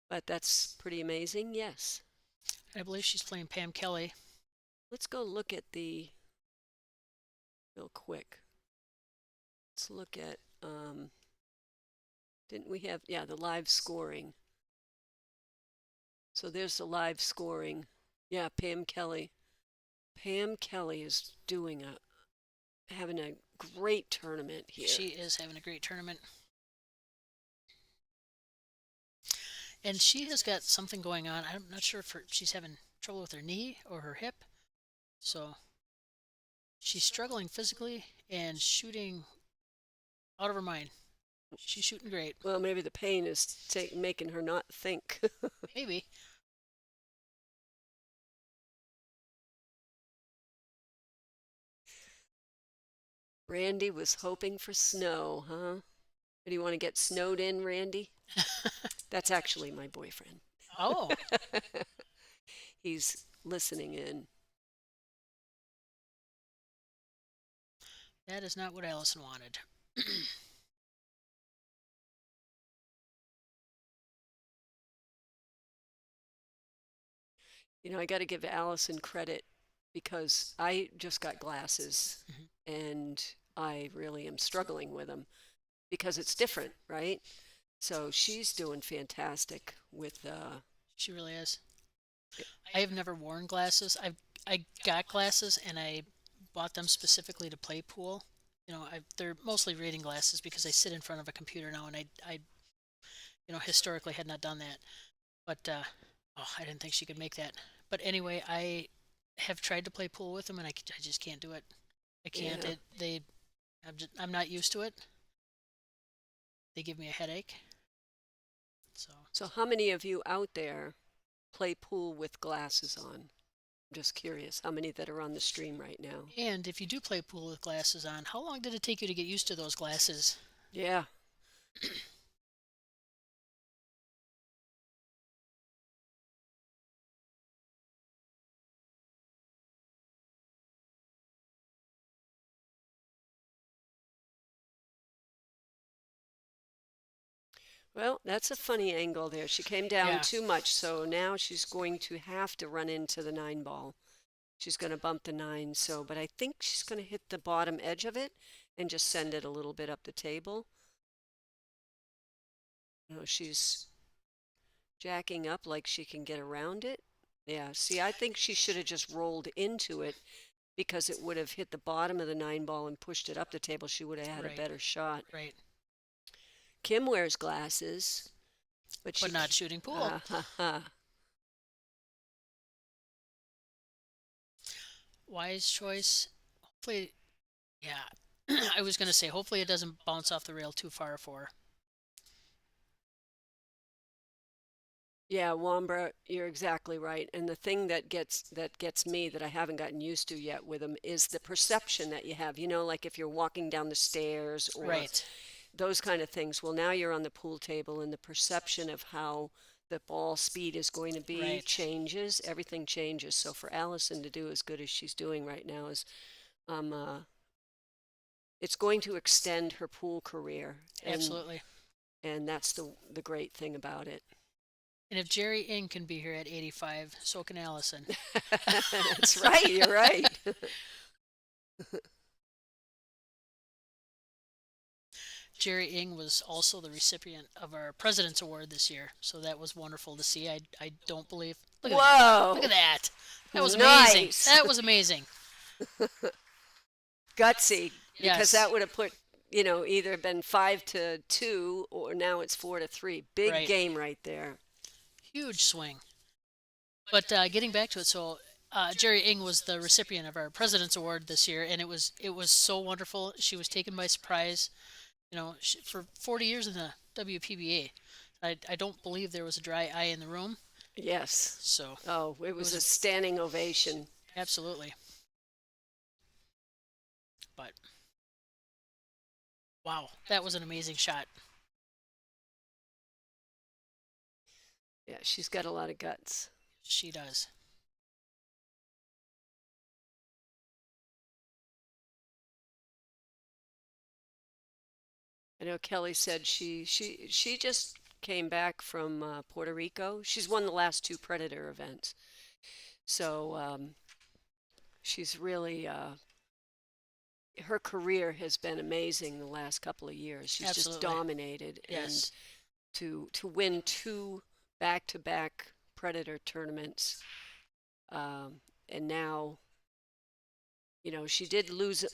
[SPEAKER 4] but that's pretty amazing. Yes.
[SPEAKER 3] I believe she's playing Pam Kelly.
[SPEAKER 4] Let's go look at the real quick. Let's look at didn't we have the live scoring. So there's the live scoring. Yeah, Pam Kelly. Pam Kelly is having a great tournament here.
[SPEAKER 3] She is having a great tournament. And she has got something going on. I'm not sure if she's having trouble with her knee or her hip. So she's struggling physically and shooting out of her mind. She's shooting great.
[SPEAKER 4] Well, maybe the pain is making her not think.
[SPEAKER 3] Maybe.
[SPEAKER 4] Randy was hoping for snow, huh? Do you want to get snowed in, Randy? That's actually my boyfriend.
[SPEAKER 3] Oh,
[SPEAKER 4] He's listening in.
[SPEAKER 3] that is not what Allison wanted.
[SPEAKER 4] I got to give Allison credit. because I just got glasses and I really am struggling with them because it's different, right? So she's doing fantastic with
[SPEAKER 3] She really is. I have never worn glasses. I got glasses and I bought them specifically to play pool. They're mostly reading glasses because I sit in front of a computer now, and I historically had not done that. But I didn't think she could make that. But anyway, I have tried to play pool with them, and I just can't do it. I can't.
[SPEAKER 4] Yeah.
[SPEAKER 3] I'm not used to it. They give me a headache.
[SPEAKER 4] So how many of you out there play pool with glasses on? I'm just curious how many that are on the stream right now.
[SPEAKER 3] And if you do play pool with glasses on, how long did it take you to get used to those glasses?
[SPEAKER 4] Yeah. Well, that's a funny angle there. She came down
[SPEAKER 3] Yeah.
[SPEAKER 4] too much, so now she's going to have to run into the 9 ball. She's going to bump the 9, but I think she's going to hit the bottom edge of it and just send it a little bit up the table. She's jacking up like she can get around it. Yeah, see, I think she should have just rolled into it because it would have hit the bottom of the 9 ball and pushed it up the table. She would have had a better shot.
[SPEAKER 3] Right.
[SPEAKER 4] Kim wears glasses, but
[SPEAKER 3] not shooting pool. Wise choice. Hopefully, yeah. I was going to say, hopefully it doesn't bounce off the rail too far for her.
[SPEAKER 4] Yeah, Wambra, you're exactly right. And the thing that gets me that I haven't gotten used to yet with them is the perception that you have. Like if you're walking down the stairs or
[SPEAKER 3] Right.
[SPEAKER 4] those kind of things. Well, now you're on the pool table, and the perception of how the ball speed is going to be changes. Everything changes. So for Allison to do as good as she's doing right now is, it's going to extend her pool career.
[SPEAKER 3] Absolutely.
[SPEAKER 4] And that's the great thing about it.
[SPEAKER 3] And if Jerry Ng can be here at 85, so can Allison.
[SPEAKER 4] That's right. You're right.
[SPEAKER 3] Jerry Ng was also the recipient of our President's Award this year, so that was wonderful to see. I don't believe. Look at
[SPEAKER 4] Whoa!
[SPEAKER 3] that. Look at that. That was amazing.
[SPEAKER 4] Nice.
[SPEAKER 3] That was amazing.
[SPEAKER 4] Gutsy,
[SPEAKER 3] Yes.
[SPEAKER 4] because that would have put, either been 5-2 or now it's 4-3. Big game right there.
[SPEAKER 3] Huge swing. But getting back to it, so Jerry Ng was the recipient of our President's Award this year, and it was so wonderful. She was taken by surprise. For 40 years in the WPBA, I don't believe there was a dry eye in the room.
[SPEAKER 4] Yes.
[SPEAKER 3] So.
[SPEAKER 4] Oh, it was a standing ovation.
[SPEAKER 3] Absolutely. But wow, that was an amazing shot.
[SPEAKER 4] Yeah, she's got a lot of guts.
[SPEAKER 3] She does.
[SPEAKER 4] I know Kelly said she just came back from Puerto Rico. She's won the last 2 Predator events. So she's really, her career has been amazing the last couple of years. She's
[SPEAKER 3] Absolutely.
[SPEAKER 4] just dominated.
[SPEAKER 3] Yes.
[SPEAKER 4] And to win 2 back-to-back Predator tournaments, and now, she did lose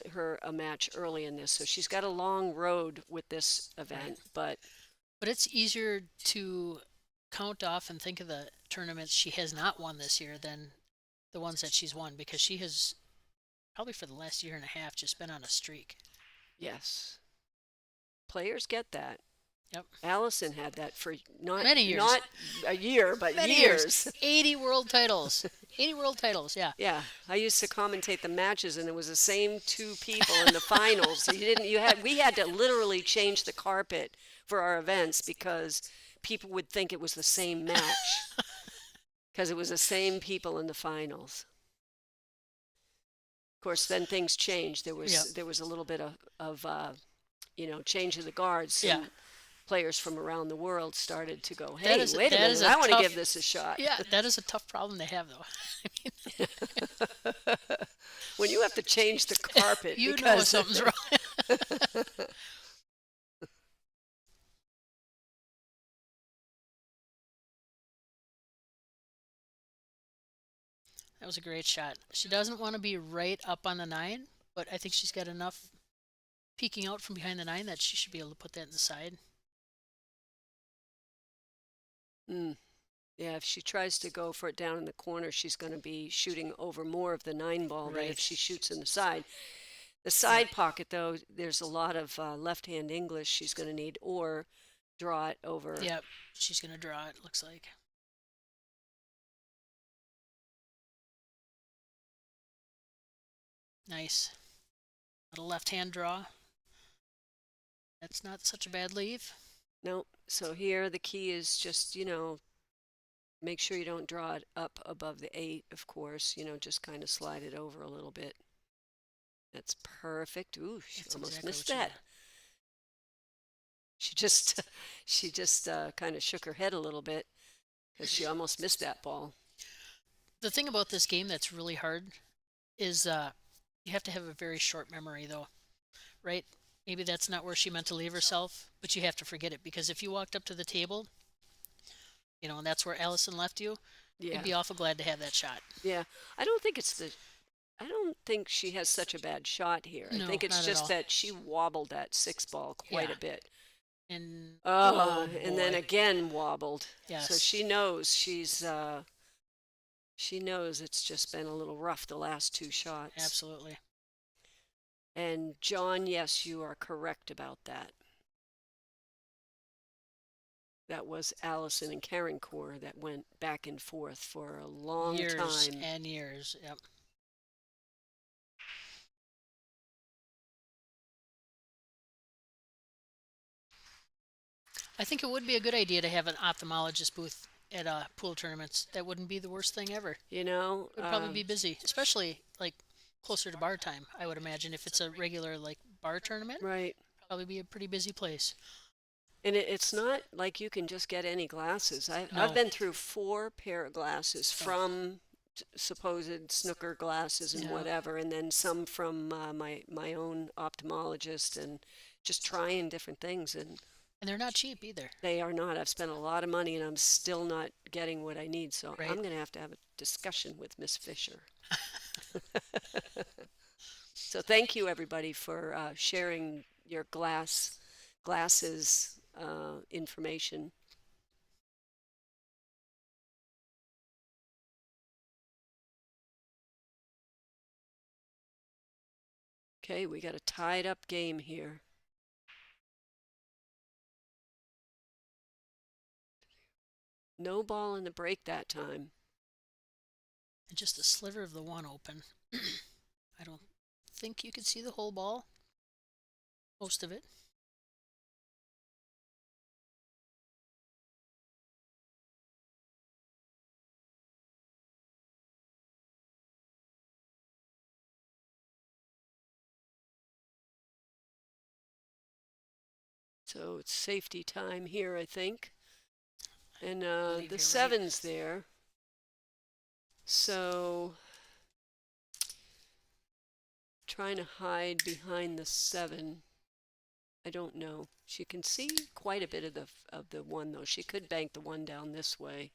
[SPEAKER 4] a match early in this, so she's got a long road with this event. But
[SPEAKER 3] it's easier to count off and think of the tournaments she has not won this year than the ones that she's won, because she has probably for the last year and a half just been on a streak.
[SPEAKER 4] yes, players get that.
[SPEAKER 3] Yep.
[SPEAKER 4] Allison had that for
[SPEAKER 3] many years.
[SPEAKER 4] Not a year, but
[SPEAKER 3] Many
[SPEAKER 4] years.
[SPEAKER 3] 80 world titles. 80 world titles, yeah.
[SPEAKER 4] Yeah, I used to commentate the matches, and it was the same 2 people in the finals. We had to literally change the carpet for our events because people would think it was the same match because it was the same people in the finals. Of course, then things changed. There was a little bit of change of the guards.
[SPEAKER 3] Yeah.
[SPEAKER 4] players from around the world started to go,
[SPEAKER 3] That
[SPEAKER 4] hey,
[SPEAKER 3] is-
[SPEAKER 4] wait a
[SPEAKER 3] that
[SPEAKER 4] minute,
[SPEAKER 3] is a
[SPEAKER 4] I want to
[SPEAKER 3] tough-
[SPEAKER 4] give this a shot.
[SPEAKER 3] Yeah, that is a tough problem to have, though.
[SPEAKER 4] When you have to change the carpet
[SPEAKER 3] You know
[SPEAKER 4] because
[SPEAKER 3] something's wrong. That was a great shot. She doesn't want to be right up on the 9, but I think she's got enough peeking out from behind the 9 that she should be able to put that in the side.
[SPEAKER 4] Yeah, if she tries to go for it down in the corner, she's going to be shooting over more of the 9 ball than
[SPEAKER 3] Right.
[SPEAKER 4] if she shoots in the side. The side pocket, though, there's a lot of left-hand English she's going to need, or draw it over.
[SPEAKER 3] Yep, she's going to draw it, looks like. Nice. Little left-hand draw. That's not such a bad leave.
[SPEAKER 4] Nope. So here the key is just, make sure you don't draw it up above the 8, of course. Just kind of slide it over a little bit. That's perfect. Ooh, she
[SPEAKER 3] That's
[SPEAKER 4] almost
[SPEAKER 3] exactly
[SPEAKER 4] missed
[SPEAKER 3] what you
[SPEAKER 4] that.
[SPEAKER 3] want.
[SPEAKER 4] She just kind of shook her head a little bit because she almost missed that ball.
[SPEAKER 3] The thing about this game that's really hard is you have to have a very short memory, though, right? Maybe that's not where she meant to leave herself, but you have to forget it, because if you walked up to the table, and that's where Allison left you,
[SPEAKER 4] Yeah.
[SPEAKER 3] you'd be awful glad to have that shot.
[SPEAKER 4] Yeah. I don't think she has such a bad shot here. I
[SPEAKER 3] No,
[SPEAKER 4] think it's
[SPEAKER 3] not at
[SPEAKER 4] just
[SPEAKER 3] all.
[SPEAKER 4] that she wobbled that 6 ball quite
[SPEAKER 3] Yeah.
[SPEAKER 4] a bit.
[SPEAKER 3] And
[SPEAKER 4] And then
[SPEAKER 3] boy.
[SPEAKER 4] again wobbled.
[SPEAKER 3] Yes.
[SPEAKER 4] So she knows she knows it's just been a little rough the last 2 shots.
[SPEAKER 3] Absolutely.
[SPEAKER 4] And John, yes, you are correct about that. That was Allison and Carencourt that went back and forth for a long
[SPEAKER 3] Years
[SPEAKER 4] time.
[SPEAKER 3] and years. Yep. I think it would be a good idea to have an ophthalmologist booth at pool tournaments. That wouldn't be the worst thing ever.
[SPEAKER 4] You know,
[SPEAKER 3] It would probably be busy, especially like closer to bar time. I would imagine if it's a regular like bar tournament,
[SPEAKER 4] right.
[SPEAKER 3] probably be a pretty busy place.
[SPEAKER 4] And it's not like you can just get any glasses.
[SPEAKER 3] No.
[SPEAKER 4] I've been through 4 pair of glasses
[SPEAKER 3] Oh.
[SPEAKER 4] from supposed snooker glasses and
[SPEAKER 3] Yeah.
[SPEAKER 4] whatever, and then some from my own ophthalmologist, and just trying different things. And
[SPEAKER 3] And they're not cheap either.
[SPEAKER 4] they are not. I've spent a lot of money, and I'm still not getting what I need. So
[SPEAKER 3] Right.
[SPEAKER 4] I'm going to have a discussion with Miss Fisher. So thank you, everybody, for sharing your glasses information. Okay, we got a tied up game here. No ball in the break that time.
[SPEAKER 3] And just a sliver of the 1 open. I don't think you could see the whole ball. Most of it.
[SPEAKER 4] So it's safety time here, I think. And
[SPEAKER 3] believe
[SPEAKER 4] the
[SPEAKER 3] you're
[SPEAKER 4] 7's there. So trying to hide behind the 7. I don't know. She can see quite a bit of the 1, though. She could bank the 1 down this way.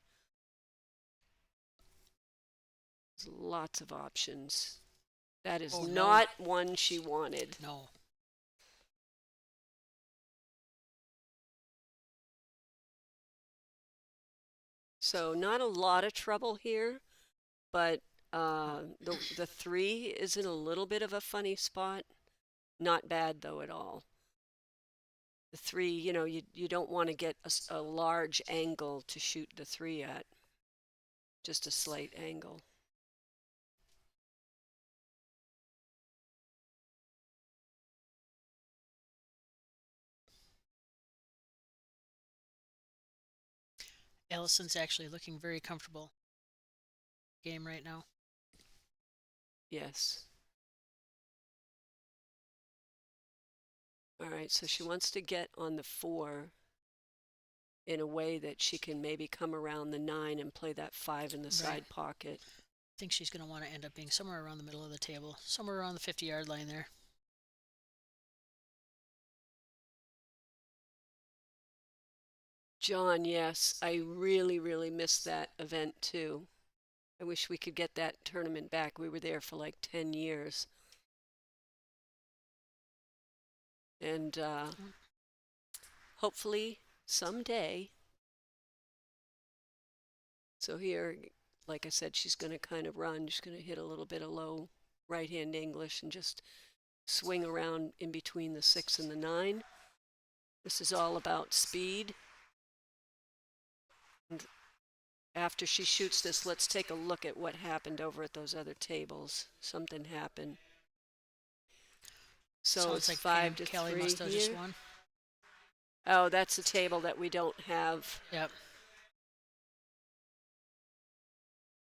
[SPEAKER 4] There's lots of options. That is
[SPEAKER 3] Oh, no.
[SPEAKER 4] not one she wanted.
[SPEAKER 3] No.
[SPEAKER 4] So not a lot of trouble here, but the 3 is in a little bit of a funny spot. Not bad, though, at all. The 3, you don't want to get a large angle to shoot the 3 at. Just a slight angle.
[SPEAKER 3] Allison's actually looking very comfortable game right now.
[SPEAKER 4] Yes. All right, so she wants to get on the 4. in a way that she can maybe come around the 9 and play that 5 in the side pocket.
[SPEAKER 3] I think she's going to want to end up being somewhere around the middle of the table, somewhere around the 50-yard line there.
[SPEAKER 4] John, yes, I really, really missed that event too. I wish we could get that tournament back. We were there for like 10 years. And hopefully someday. So here, like I said, she's going to kind of run. She's going to hit a little bit of low right-hand English and just swing around in between the 6 and the 9. This is all about speed. And after she shoots this, let's take a look at what happened over at those other tables. Something happened. So it's like 5 to
[SPEAKER 3] Kelly
[SPEAKER 4] 3
[SPEAKER 3] must have
[SPEAKER 4] here.
[SPEAKER 3] just won.
[SPEAKER 4] Oh, that's a table that we don't have.
[SPEAKER 3] Yep.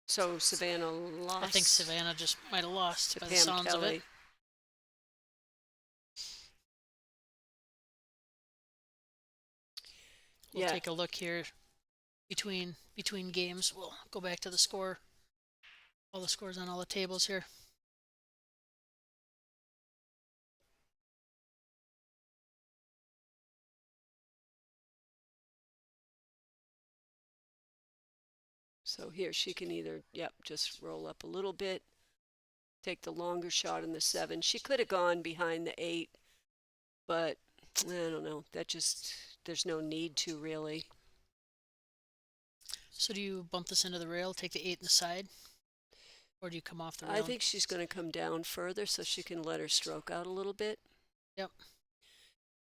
[SPEAKER 4] So Savannah lost.
[SPEAKER 3] I think Savannah just might have lost
[SPEAKER 4] to
[SPEAKER 3] by
[SPEAKER 4] Pam
[SPEAKER 3] the sounds
[SPEAKER 4] Kelly.
[SPEAKER 3] of it. We'll take a look here between games. We'll go back to the score. All the scores on all the tables here.
[SPEAKER 4] So here she can either, just roll up a little bit, take the longer shot in the 7. She could have gone behind the 8, but I don't know. There's no need to really.
[SPEAKER 3] So do you bump this into the rail, take the 8 in the side? Or do you come off the rail?
[SPEAKER 4] I think she's going to come down further so she can let her stroke out a little bit.
[SPEAKER 3] Yep.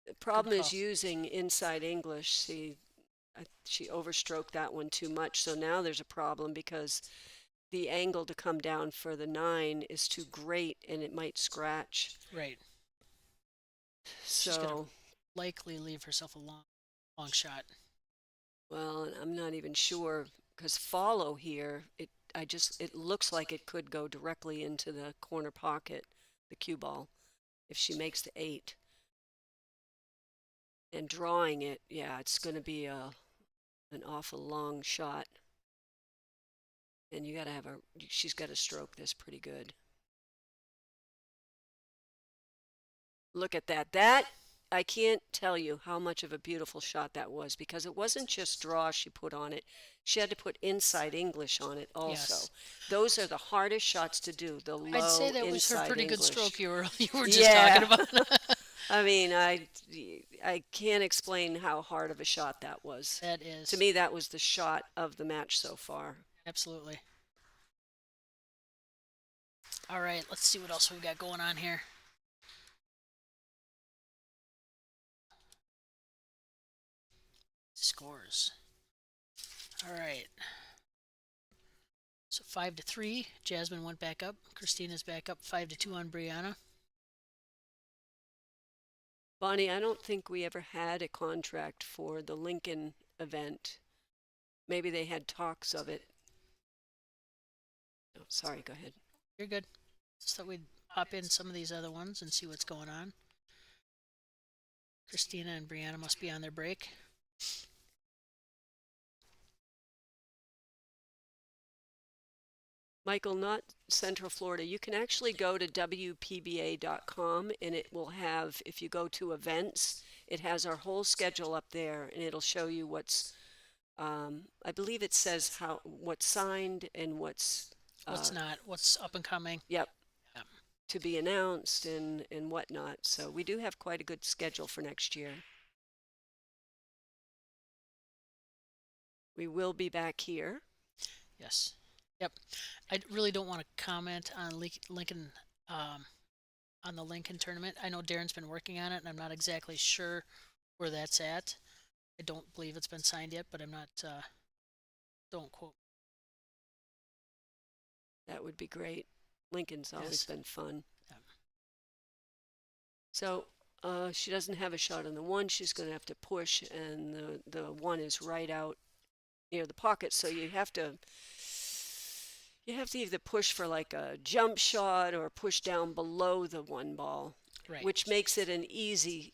[SPEAKER 4] The problem is using inside English. She overstroked that one too much, so now there's a problem because the angle to come down for the 9 is too great and it might scratch.
[SPEAKER 3] Right.
[SPEAKER 4] So
[SPEAKER 3] she's gonna likely leave herself a long shot.
[SPEAKER 4] Well, I'm not even sure because follow here, it looks like it could go directly into the corner pocket, the cue ball, if she makes the 8. And drawing it, it's going to be an awful long shot. And she's got to stroke this pretty good. Look at that. I can't tell you how much of a beautiful shot that was because it wasn't just draw she put on it. She had to put inside English on it also.
[SPEAKER 3] Yes.
[SPEAKER 4] Those are the hardest shots to do, the low
[SPEAKER 3] I'd say that was her pretty
[SPEAKER 4] English.
[SPEAKER 3] good stroke you were just talking about.
[SPEAKER 4] I mean, I can't explain how hard of a shot that was.
[SPEAKER 3] That is.
[SPEAKER 4] To me, that was the shot of the match so far.
[SPEAKER 3] Absolutely. All right, let's see what else we've got going on here. Scores. All right. So 5 to 3. Jasmine went back up. Christina's back up 5 to 2 on Brianna.
[SPEAKER 4] Bonnie, I don't think we ever had a contract for the Lincoln event. Maybe they had talks of it. Oh, sorry, go ahead.
[SPEAKER 3] You're good. Just thought we'd pop in some of these other ones and see what's going on. Christina and Brianna must be on their break.
[SPEAKER 4] Michael, not Central Florida. You can actually go to WPBA.com and it will have, if you go to events, it has our whole schedule up there and it'll show you what's, I believe it says what's signed and what's
[SPEAKER 3] not, what's up and coming.
[SPEAKER 4] Yep. To be announced and whatnot. So we do have quite a good schedule for next year. We will be back here.
[SPEAKER 3] Yes. Yep. I really don't want to comment on Lincoln, on the Lincoln tournament. I know Darren's been working on it, and I'm not exactly sure where that's at. I don't believe it's been signed yet, but I'm not. Don't quote.
[SPEAKER 4] That would be great. Lincoln's always been fun.
[SPEAKER 3] Yeah.
[SPEAKER 4] So she doesn't have a shot on the 1. She's going to have to push, and the 1 is right out near the pocket. So you have to either push for like a jump shot or push down below the 1 ball,
[SPEAKER 3] Right.
[SPEAKER 4] which makes it an easy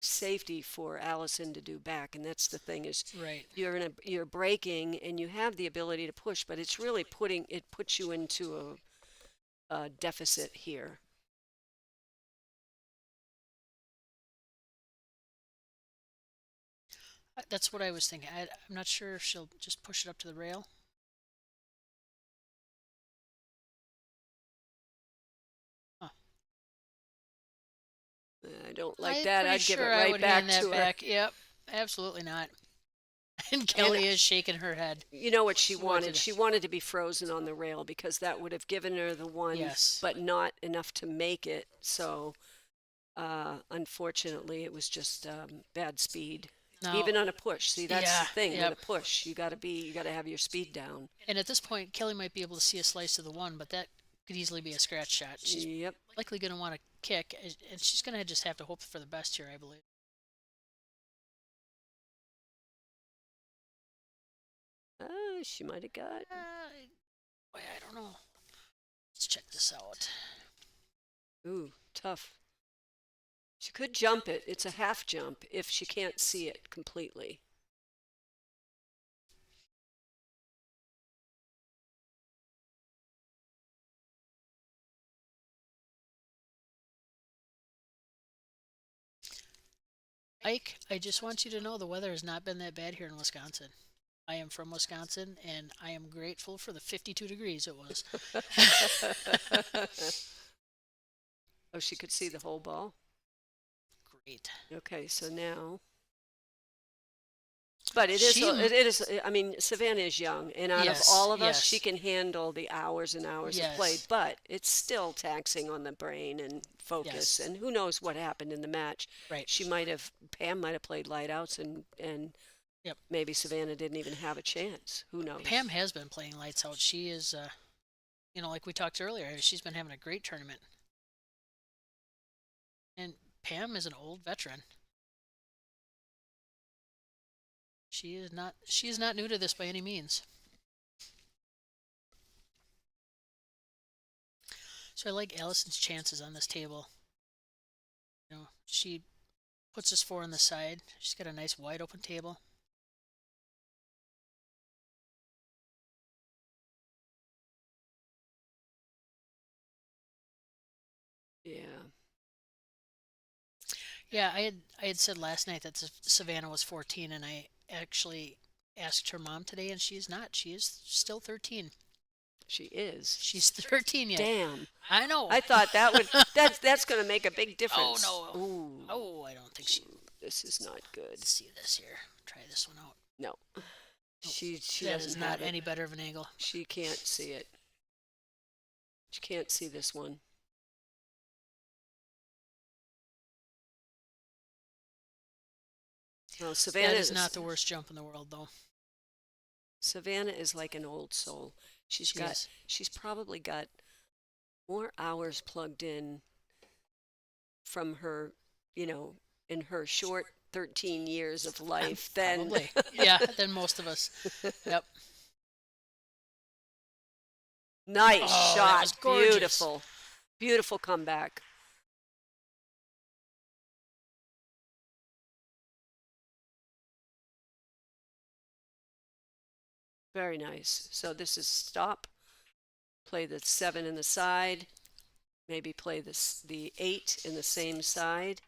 [SPEAKER 4] safety for Allison to do back, and that's the thing is
[SPEAKER 3] Right.
[SPEAKER 4] you're breaking and you have the ability to push, but it's really puts you into a deficit here.
[SPEAKER 3] That's what I was thinking. I'm not sure if she'll just push it up to the rail. Huh.
[SPEAKER 4] I don't like
[SPEAKER 3] I'm
[SPEAKER 4] that.
[SPEAKER 3] pretty
[SPEAKER 4] I'd give it
[SPEAKER 3] sure I
[SPEAKER 4] right
[SPEAKER 3] would
[SPEAKER 4] back
[SPEAKER 3] hand that
[SPEAKER 4] to her.
[SPEAKER 3] back. Yep, absolutely not. And Kelly is shaking her head.
[SPEAKER 4] You know what she
[SPEAKER 3] What
[SPEAKER 4] wanted?
[SPEAKER 3] did-
[SPEAKER 4] She wanted to be frozen on the rail because that would have given her the one,
[SPEAKER 3] Yes.
[SPEAKER 4] but not enough to make it. So, unfortunately, it was just bad speed.
[SPEAKER 3] Now,
[SPEAKER 4] Even on a push. See, that's
[SPEAKER 3] yeah,
[SPEAKER 4] the thing
[SPEAKER 3] yep.
[SPEAKER 4] with a push. You got to have your speed down.
[SPEAKER 3] And at this point, Kelly might be able to see a slice of the one, but that could easily be a scratch shot. She's
[SPEAKER 4] Yep.
[SPEAKER 3] likely going to want to kick, and she's going to just have to hope for the best here, I believe.
[SPEAKER 4] She might have got.
[SPEAKER 3] Boy, I don't know. Let's check this out.
[SPEAKER 4] Ooh, tough. She could jump it. It's a half jump if she can't see it completely.
[SPEAKER 3] Ike, I just want you to know the weather has not been that bad here in Wisconsin. I am from Wisconsin, and I am grateful for the 52 degrees it was.
[SPEAKER 4] Oh, she could see the whole ball.
[SPEAKER 3] Great.
[SPEAKER 4] Okay, so now. But it is. I mean, Savannah is young, and out
[SPEAKER 3] Yes,
[SPEAKER 4] of all of us,
[SPEAKER 3] yes.
[SPEAKER 4] she can handle the hours and hours of play.
[SPEAKER 3] Yes.
[SPEAKER 4] But it's still taxing on the brain and focus,
[SPEAKER 3] Yes.
[SPEAKER 4] and who knows what happened in the match.
[SPEAKER 3] Right.
[SPEAKER 4] Pam might have played light outs, and
[SPEAKER 3] Yep.
[SPEAKER 4] maybe Savannah didn't even have a chance. Who knows?
[SPEAKER 3] Pam has been playing lights out. She is, like we talked earlier, she's been having a great tournament. And Pam is an old veteran. She is not new to this by any means. So I like Allison's chances on this table. She puts this 4 on the side. She's got a nice wide open table.
[SPEAKER 4] Yeah.
[SPEAKER 3] Yeah, I had said last night that Savannah was 14, and I actually asked her mom today, and she is not. She is still 13.
[SPEAKER 4] She is.
[SPEAKER 3] She's 13 yet.
[SPEAKER 4] Damn.
[SPEAKER 3] I know.
[SPEAKER 4] I thought that's going to make a big difference.
[SPEAKER 3] Oh, no.
[SPEAKER 4] Ooh,
[SPEAKER 3] Oh, I don't think she.
[SPEAKER 4] this is not good.
[SPEAKER 3] Let's see this here. Try this one out.
[SPEAKER 4] No. She
[SPEAKER 3] That
[SPEAKER 4] doesn't
[SPEAKER 3] is not
[SPEAKER 4] have it.
[SPEAKER 3] any better of an angle.
[SPEAKER 4] She can't see it. She can't see this one. No, Savannah
[SPEAKER 3] That is not the worst jump in the world, though.
[SPEAKER 4] Savannah is like an old soul.
[SPEAKER 3] She is.
[SPEAKER 4] She's probably got more hours plugged in from her, in her short 13 years of life than
[SPEAKER 3] Probably. Yeah, than most of us. Yep.
[SPEAKER 4] Nice
[SPEAKER 3] Oh, that was
[SPEAKER 4] shot.
[SPEAKER 3] gorgeous.
[SPEAKER 4] Beautiful. Beautiful comeback. Very nice. So this is stop. Play the 7 in the side. Maybe play the 8 in the same side.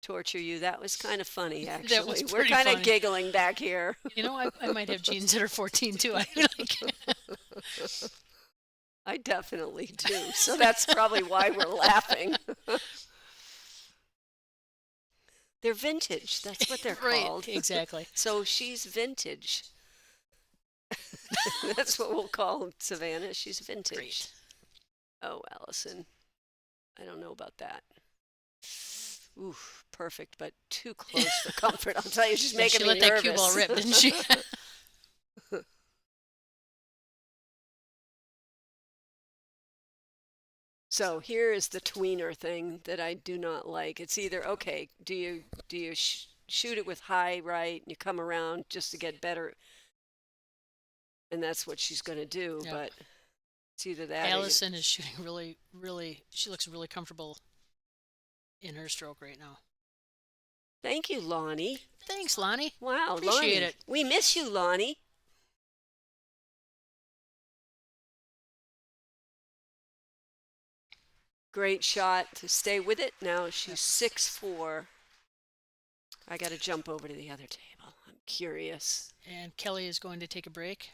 [SPEAKER 4] Torture you. That was kind of funny, actually.
[SPEAKER 3] That was
[SPEAKER 4] We're
[SPEAKER 3] pretty
[SPEAKER 4] kind of
[SPEAKER 3] funny.
[SPEAKER 4] giggling back here.
[SPEAKER 3] I might have jeans that are 14 too. I feel like.
[SPEAKER 4] I definitely do. So that's probably why we're laughing. They're vintage. That's what they're
[SPEAKER 3] Right,
[SPEAKER 4] called.
[SPEAKER 3] exactly.
[SPEAKER 4] So she's vintage. That's what we'll call Savannah. She's vintage.
[SPEAKER 3] Great.
[SPEAKER 4] Oh, Allison. I don't know about that. Ooh, perfect, but too close for comfort. I'll tell you, she's
[SPEAKER 3] Yeah,
[SPEAKER 4] making
[SPEAKER 3] she
[SPEAKER 4] me
[SPEAKER 3] let
[SPEAKER 4] nervous.
[SPEAKER 3] that cue ball rip, didn't she?
[SPEAKER 4] So here is the tweener thing that I do not like. It's either, okay, do you shoot it with high right and you come around just to get better, and that's what she's going to do.
[SPEAKER 3] Yeah.
[SPEAKER 4] But It's either that
[SPEAKER 3] Allison is shooting really, really, she looks really comfortable in her stroke right now.
[SPEAKER 4] Thank you, Lonnie.
[SPEAKER 3] Thanks, Lonnie.
[SPEAKER 4] Wow,
[SPEAKER 3] Appreciate
[SPEAKER 4] Lonnie.
[SPEAKER 3] it.
[SPEAKER 4] We miss you, Lonnie. Great shot to stay with it. Now she's 6-4. I got to jump over to the other table. I'm curious.
[SPEAKER 3] And Kelly is going to take a break.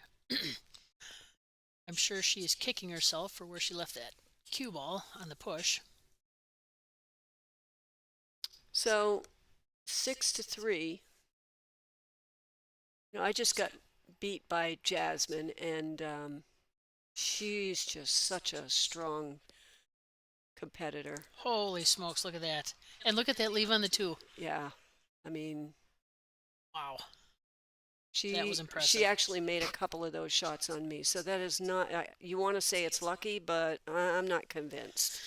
[SPEAKER 3] I'm sure she is kicking herself for where she left that cue ball on the push.
[SPEAKER 4] So 6-3. I just got beat by Jasmine, and she's just such a strong competitor.
[SPEAKER 3] Holy smokes, look at that. And look at that leave on the 2.
[SPEAKER 4] Yeah. I mean,
[SPEAKER 3] wow.
[SPEAKER 4] She,
[SPEAKER 3] that was impressive.
[SPEAKER 4] She actually made a couple of those shots on me. So that is not, you want to say it's lucky, but I'm not convinced.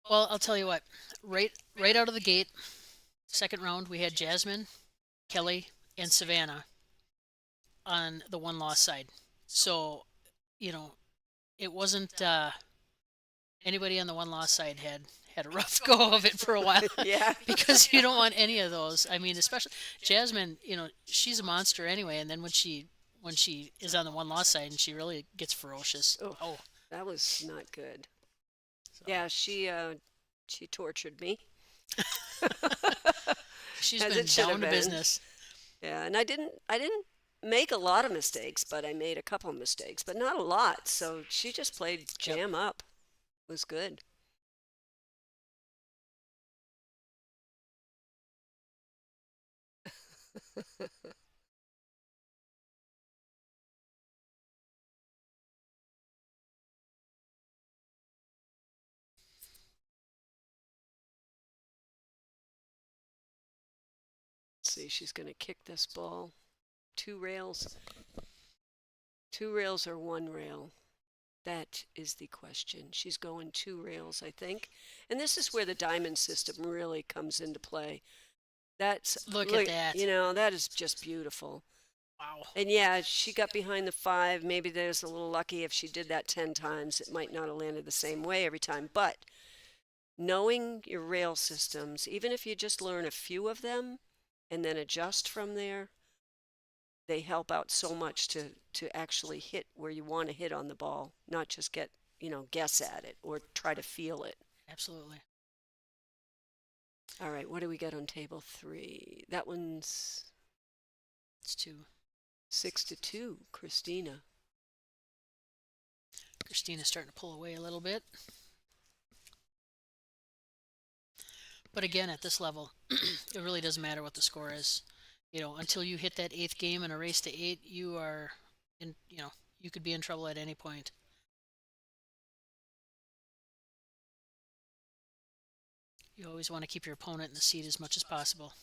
[SPEAKER 3] Well, I'll tell you what. Right out of the gate, second round, we had Jasmine, Kelly, and Savannah on the one-loss side. So, it wasn't anybody on the one-loss side had a rough go of it for a while.
[SPEAKER 4] Yeah.
[SPEAKER 3] Because you don't want any of those. I mean, especially Jasmine, she's a monster anyway, and then when she is on the one-loss side and she really gets ferocious.
[SPEAKER 4] Oh. That was not good. So. Yeah, she tortured me.
[SPEAKER 3] She's been down to business.
[SPEAKER 4] Yeah, and I didn't make a lot of mistakes, but I made a couple of mistakes, but not a lot. So she just played jam up. It was good. See, she's going to kick this ball. 2 rails. 2 rails or 1 rail? That is the question. She's going 2 rails, I think. And this is where the diamond system really comes into play.
[SPEAKER 3] Look at that.
[SPEAKER 4] That is just beautiful.
[SPEAKER 3] Wow.
[SPEAKER 4] And yeah, she got behind the 5. Maybe there's a little lucky. If she did that 10 times, it might not have landed the same way every time. But knowing your rail systems, even if you just learn a few of them and then adjust from there, they help out so much to actually hit where you want to hit on the ball, not just get, guess at it or try to feel it.
[SPEAKER 3] Absolutely.
[SPEAKER 4] All right, what do we got on table 3? That one's...
[SPEAKER 3] It's 2.
[SPEAKER 4] 6-2, Christina.
[SPEAKER 3] Christina's starting to pull away a little bit. But again, at this level, it really doesn't matter what the score is. Until you hit that 8th game in a race to 8, you are in, you could be in trouble at any point. You always want to keep your opponent in the seat as much as possible.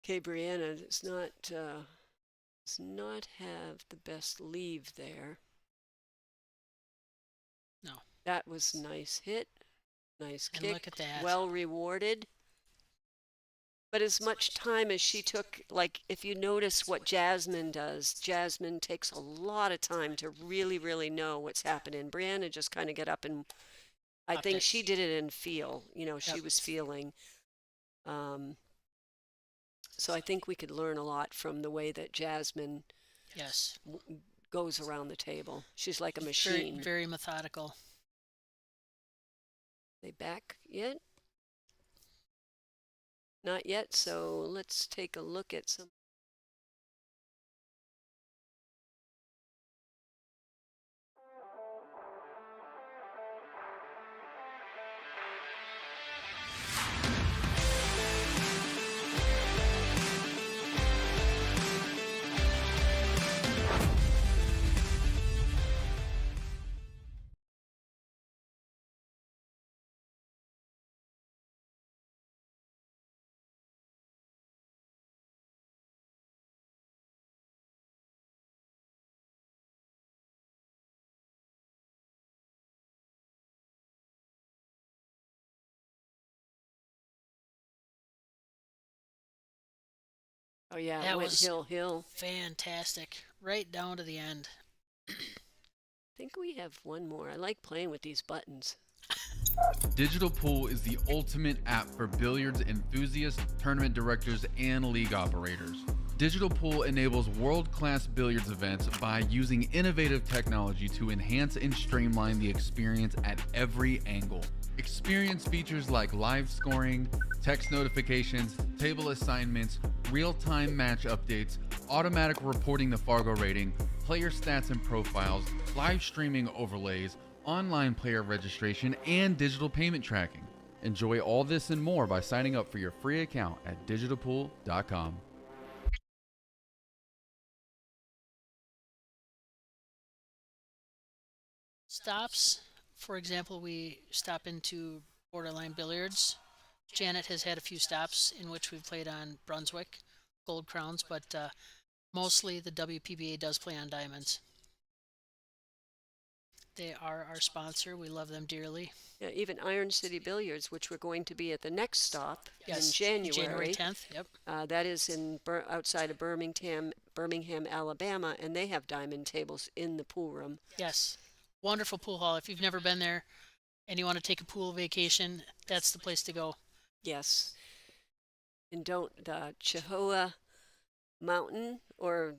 [SPEAKER 4] Okay, Brianna does not have the best leave there.
[SPEAKER 3] No.
[SPEAKER 4] That was nice hit. Nice kick.
[SPEAKER 3] And look at that.
[SPEAKER 4] Well rewarded. But as much time as she took, like if you notice what Jasmine does, Jasmine takes a lot of time to really, really know what's happening. Brianna just kind of get up and I think she did it in feel. She was feeling. So I think we could learn a lot from the way that Jasmine goes around the table. She's like a machine.
[SPEAKER 3] Very, very methodical.
[SPEAKER 4] They back yet? Not yet, so let's take a look at some. Oh yeah,
[SPEAKER 3] That
[SPEAKER 4] it went
[SPEAKER 3] was
[SPEAKER 4] hill.
[SPEAKER 3] fantastic, right down to the end.
[SPEAKER 4] I think we have one more. I like playing with these buttons.
[SPEAKER 1] Digital Pool is the ultimate app for billiards enthusiasts, tournament directors, and league operators. Digital Pool enables world-class billiards events by using innovative technology to enhance and streamline the experience at every angle. Experience features like live scoring, text notifications, table assignments, real-time match updates, automatic reporting the Fargo rating, player stats and profiles, live streaming overlays, online player registration, and digital payment tracking. Enjoy all this and more by signing up for your free account at digitalpool.com.
[SPEAKER 3] Stops, for example, we stop into Borderline Billiards. Janet has had a few stops in which we've played on Brunswick, Gold Crowns, but mostly the WPBA does play on diamonds. They are our sponsor. We love them dearly.
[SPEAKER 4] Yeah, even Iron City Billiards, which we're going to be at the next stop
[SPEAKER 3] Yes,
[SPEAKER 4] in January.
[SPEAKER 3] 10th. Yep.
[SPEAKER 4] That is in outside of Birmingham, Alabama, and they have diamond tables in the pool room.
[SPEAKER 3] Yes. Wonderful pool hall. If you've never been there and you want to take a pool vacation, that's the place to go.
[SPEAKER 4] Yes. And don't Chihuahua Mountain or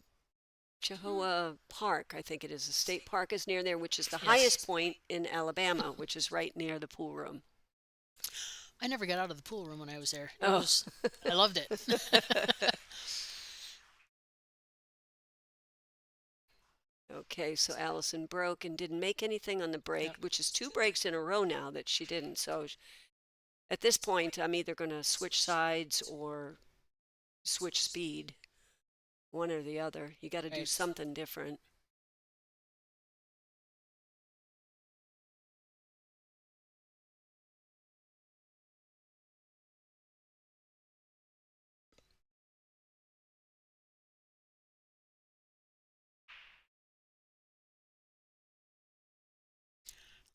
[SPEAKER 4] Chihuahua Park, I think it is. The state park is near there, which is the highest point in Alabama, which is right near the pool room.
[SPEAKER 3] I never got out of the pool room when I was there. I loved it.
[SPEAKER 4] Okay, so Allison broke and didn't make anything on the break, which is 2 breaks in a row now that she didn't. So at this point, I'm either going to switch sides or switch speed, one or the other. You got to do something different.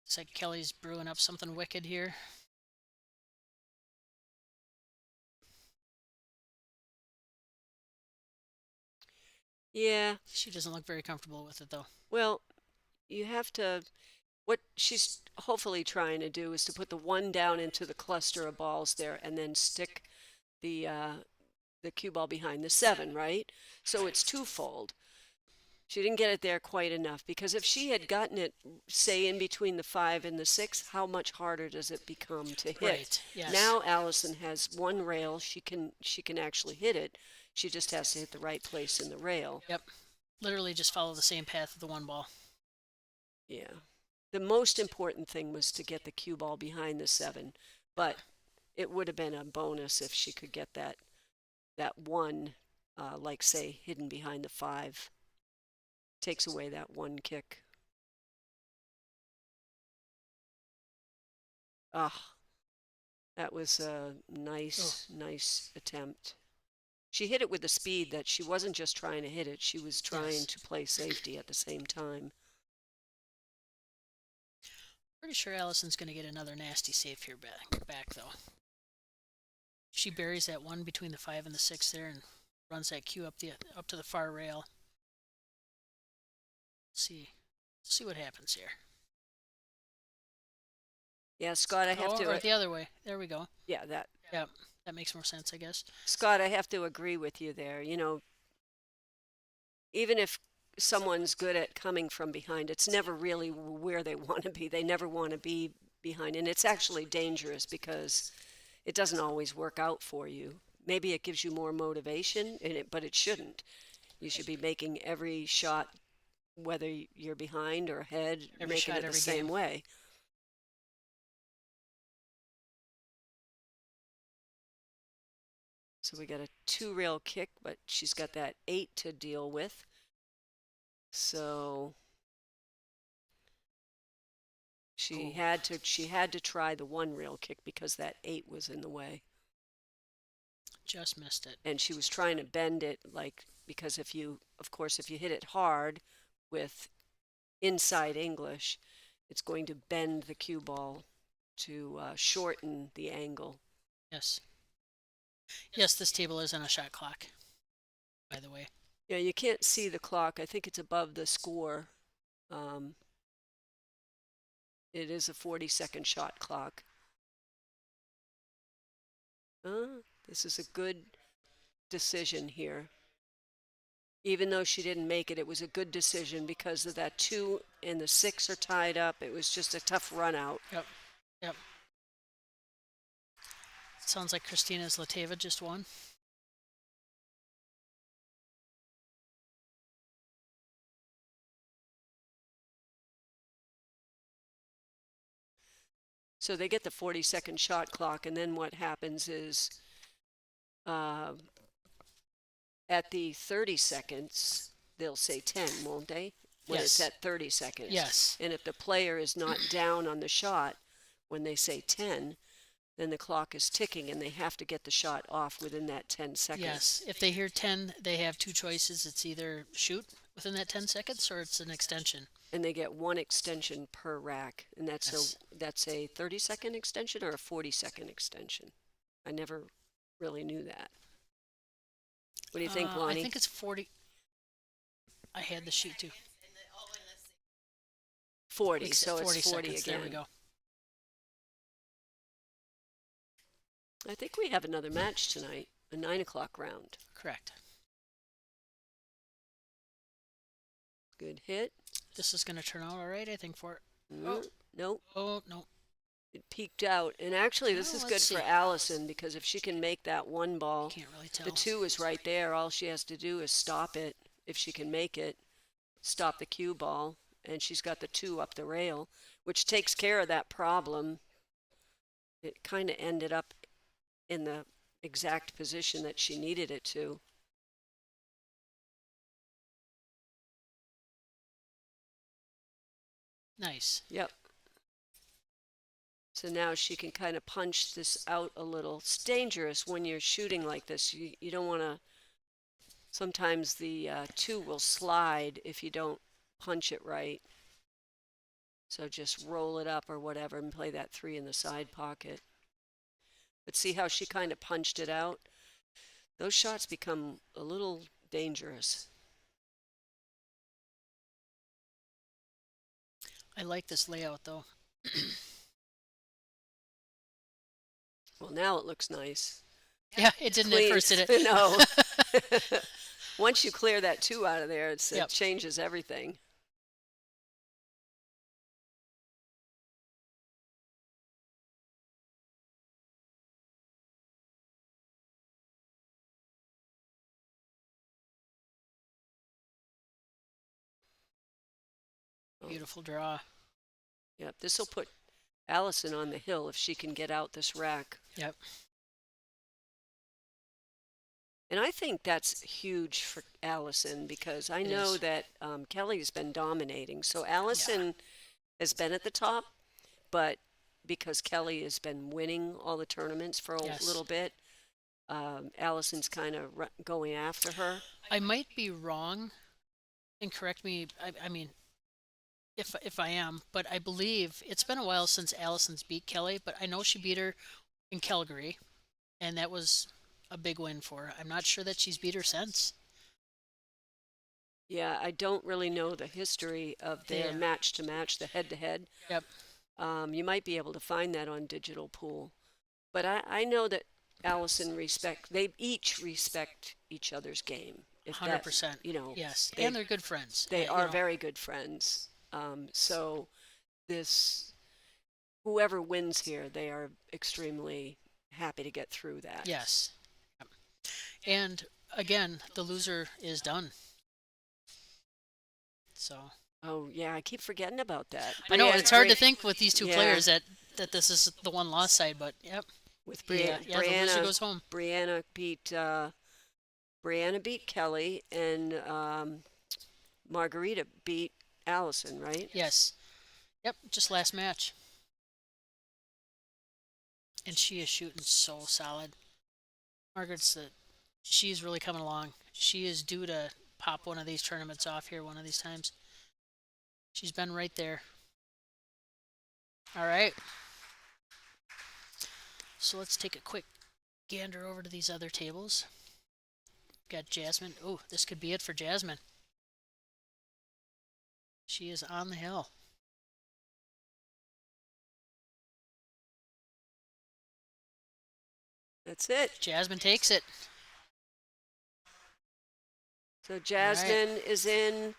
[SPEAKER 3] It's like Kelly's brewing up something wicked here.
[SPEAKER 4] Yeah.
[SPEAKER 3] She doesn't look very comfortable with it, though.
[SPEAKER 4] Well, you have to, what she's hopefully trying to do is to put the 1 down into the cluster of balls there and then stick the cue ball behind the 7, right? So it's twofold. She didn't get it there quite enough, because if she had gotten it, say, in between the 5 and the 6, how much harder does it become to hit?
[SPEAKER 3] Right. Yes.
[SPEAKER 4] Now Allison has 1 rail. She can actually hit it. She just has to hit the right place in the rail.
[SPEAKER 3] Yep. Literally just follow the same path of the 1 ball.
[SPEAKER 4] Yeah. The most important thing was to get the cue ball behind the 7, but it would have been a bonus if she could get that 1, like, say, hidden behind the 5. Takes away that 1 kick. That was a nice attempt. She hit it with the speed that she wasn't just trying to hit it, she was trying to play safety at the same time.
[SPEAKER 3] Pretty sure Allison's going to get another nasty save here back though. She buries that 1 between the 5 and the 6 there and runs that cue up to the far rail. See what happens here.
[SPEAKER 4] Yeah, Scott, I have to.
[SPEAKER 3] Or the other way. There we go.
[SPEAKER 4] Yeah, that.
[SPEAKER 3] Yeah, that makes more sense, I guess.
[SPEAKER 4] Scott, I have to agree with you there. You know, even if someone's good at coming from behind, it's never really where they want to be. They never want to be behind, and it's actually dangerous because it doesn't always work out for you. Maybe it gives you more motivation, but it shouldn't. You should be making every shot, whether you're behind or ahead, making it the same way. So we got a 2 rail kick, but she's got that 8 to deal with. So she had to try the 1 rail kick because that 8 was in the way.
[SPEAKER 3] Just missed it.
[SPEAKER 4] And she was trying to bend it, like, because if you hit it hard with inside English, it's going to bend the cue ball to shorten the angle.
[SPEAKER 3] Yes. Yes, this table is on a shot clock. by the way.
[SPEAKER 4] Yeah, you can't see the clock. I think it's above the score. It is a 40-second shot clock. This is a good decision here. Even though she didn't make it, it was a good decision because of that 2 and the 6 are tied up. It was just a tough run out.
[SPEAKER 3] Yep. Sounds like Kristina Zlateva just won.
[SPEAKER 4] So they get the 40-second shot clock, and then what happens is at the 30 seconds, they'll say 10, won't they? When
[SPEAKER 3] Yes.
[SPEAKER 4] it's at 30 seconds.
[SPEAKER 3] Yes.
[SPEAKER 4] And if the player is not down on the shot when they say 10, then the clock is ticking and they have to get the shot off within that 10 seconds.
[SPEAKER 3] Yes. If they hear 10, they have two choices. It's either shoot within that 10 seconds or it's an extension.
[SPEAKER 4] And they get one extension per rack. And that's a 30-second extension or a 40-second extension. I never really knew that. What do you think, Lonnie?
[SPEAKER 3] I think it's 40. I had the sheet too.
[SPEAKER 4] 40, so it's 40
[SPEAKER 3] seconds.
[SPEAKER 4] again.
[SPEAKER 3] There we go.
[SPEAKER 4] I think we have another match tonight, a 9 o'clock round.
[SPEAKER 3] Correct.
[SPEAKER 4] Good hit.
[SPEAKER 3] This is going to turn out all right, I think, for it.
[SPEAKER 4] Nope.
[SPEAKER 3] Oh, no.
[SPEAKER 4] It peaked out. And actually, this is good
[SPEAKER 3] let's
[SPEAKER 4] for
[SPEAKER 3] see.
[SPEAKER 4] Allison because if she can make that one ball,
[SPEAKER 3] Can't really tell.
[SPEAKER 4] the 2 is right there. All she has to do is stop it. If she can make it, stop the cue ball, and she's got the 2 up the rail, which takes care of that problem. It kind of ended up in the exact position that she needed it to.
[SPEAKER 3] Nice.
[SPEAKER 4] Yep. So now she can kind of punch this out a little. It's dangerous when you're shooting like this. You don't want to, sometimes the 2 will slide if you don't punch it right. So just roll it up or whatever and play that 3 in the side pocket. But see how she kind of punched it out? Those shots become a little dangerous.
[SPEAKER 3] I like this layout, though.
[SPEAKER 4] Well, now it looks nice.
[SPEAKER 3] Yeah, it didn't at first, did it?
[SPEAKER 4] No. Once you clear that 2 out of there, it
[SPEAKER 3] Yep.
[SPEAKER 4] changes everything.
[SPEAKER 3] Beautiful draw.
[SPEAKER 4] Yep, this will put Allison on the hill if she can get out this rack.
[SPEAKER 3] Yep.
[SPEAKER 4] And I think that's huge for Allison because I know that Kelly's been dominating. So Allison has been at the top, but because Kelly has been winning all the tournaments for a little bit, Allison's kind of going after her.
[SPEAKER 3] I might be wrong, and correct me. I mean, if I am, but I believe it's been a while since Allison's beat Kelly, but I know she beat her in Calgary, and that was a big win for her. I'm not sure that she's beat her since.
[SPEAKER 4] Yeah, I don't really know the history of their match-to-match, the head-to-head.
[SPEAKER 3] Yep.
[SPEAKER 4] You might be able to find that on Digital Pool. But I know that Allison they each respect each other's game.
[SPEAKER 3] 100%. Yes, and they're good friends.
[SPEAKER 4] They are very good friends. So whoever wins here, they are extremely happy to get through that.
[SPEAKER 3] Yes. And again, the loser is done. So.
[SPEAKER 4] Oh yeah, I keep forgetting about that.
[SPEAKER 3] I know it's hard to think with these two players that this is the one loss side, but yep.
[SPEAKER 4] With
[SPEAKER 3] Brianna, the loser goes home.
[SPEAKER 4] Brianna beat Kelly, and Margarita beat Allison, right?
[SPEAKER 3] Yes. Yep, just last match. And she is shooting so solid. She's really coming along. She is due to pop one of these tournaments off here one of these times. She's been right there. All right. So let's take a quick gander over to these other tables. Got Jasmine. Oh, this could be it for Jasmine. She is on the hill.
[SPEAKER 4] That's it.
[SPEAKER 3] Jasmine takes it.
[SPEAKER 4] So Jasmine is in,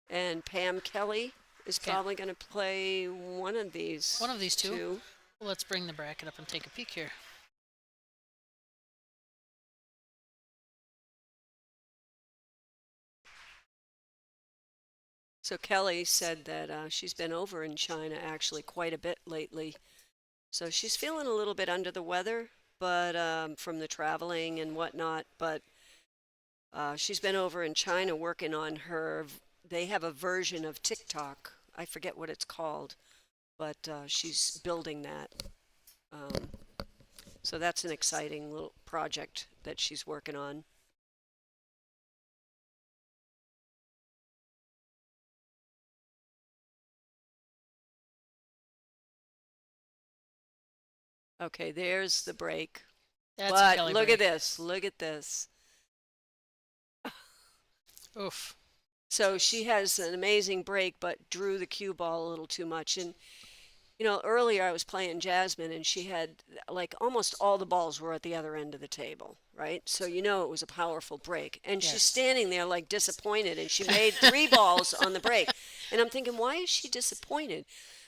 [SPEAKER 4] and Pam Kelly is probably going to play one of these.
[SPEAKER 3] One of these two. Well, let's bring the bracket up and take a peek here.
[SPEAKER 4] So Kelly said that she's been over in China actually quite a bit lately. So she's feeling a little bit under the weather, but from the traveling and whatnot. But she's been over in China working on her. They have a version of TikTok. I forget what it's called, but she's building that. So that's an exciting little project that she's working on. Okay, there's the break. But look at this. Look at this.
[SPEAKER 3] Oof.
[SPEAKER 4] So she has an amazing break, but drew the cue ball a little too much. And, you know, earlier I was playing Jasmine, and she had, like, almost all the balls were at the other end of the table, right? So you know it was a powerful break. And she's standing there, like, disappointed, and she made 3 balls on the break. And I'm thinking, why is she disappointed?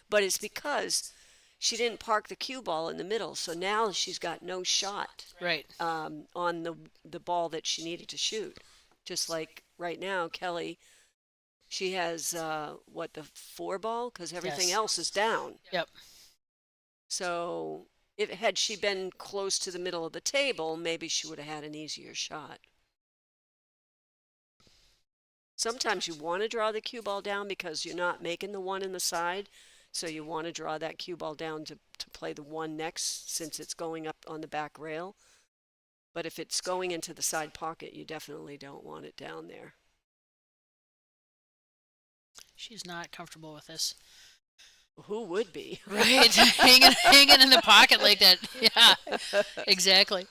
[SPEAKER 4] But it's because she didn't park the cue ball in the middle, so now she's got no shot on the ball that she needed to shoot. Just like right now, Kelly, she has, the 4 ball? Because everything else is down.
[SPEAKER 3] Yep.
[SPEAKER 4] So had she been close to the middle of the table, maybe she would have had an easier shot. Sometimes you want to draw the cue ball down because you're not making the one in the side. So you want to draw that cue ball down to play the one next, since it's going up on the back rail. But if it's going into the side pocket, you definitely don't want it down there.
[SPEAKER 3] She's not comfortable with this.
[SPEAKER 4] Who would be?
[SPEAKER 3] Right, hanging in the pocket like that. Yeah, exactly.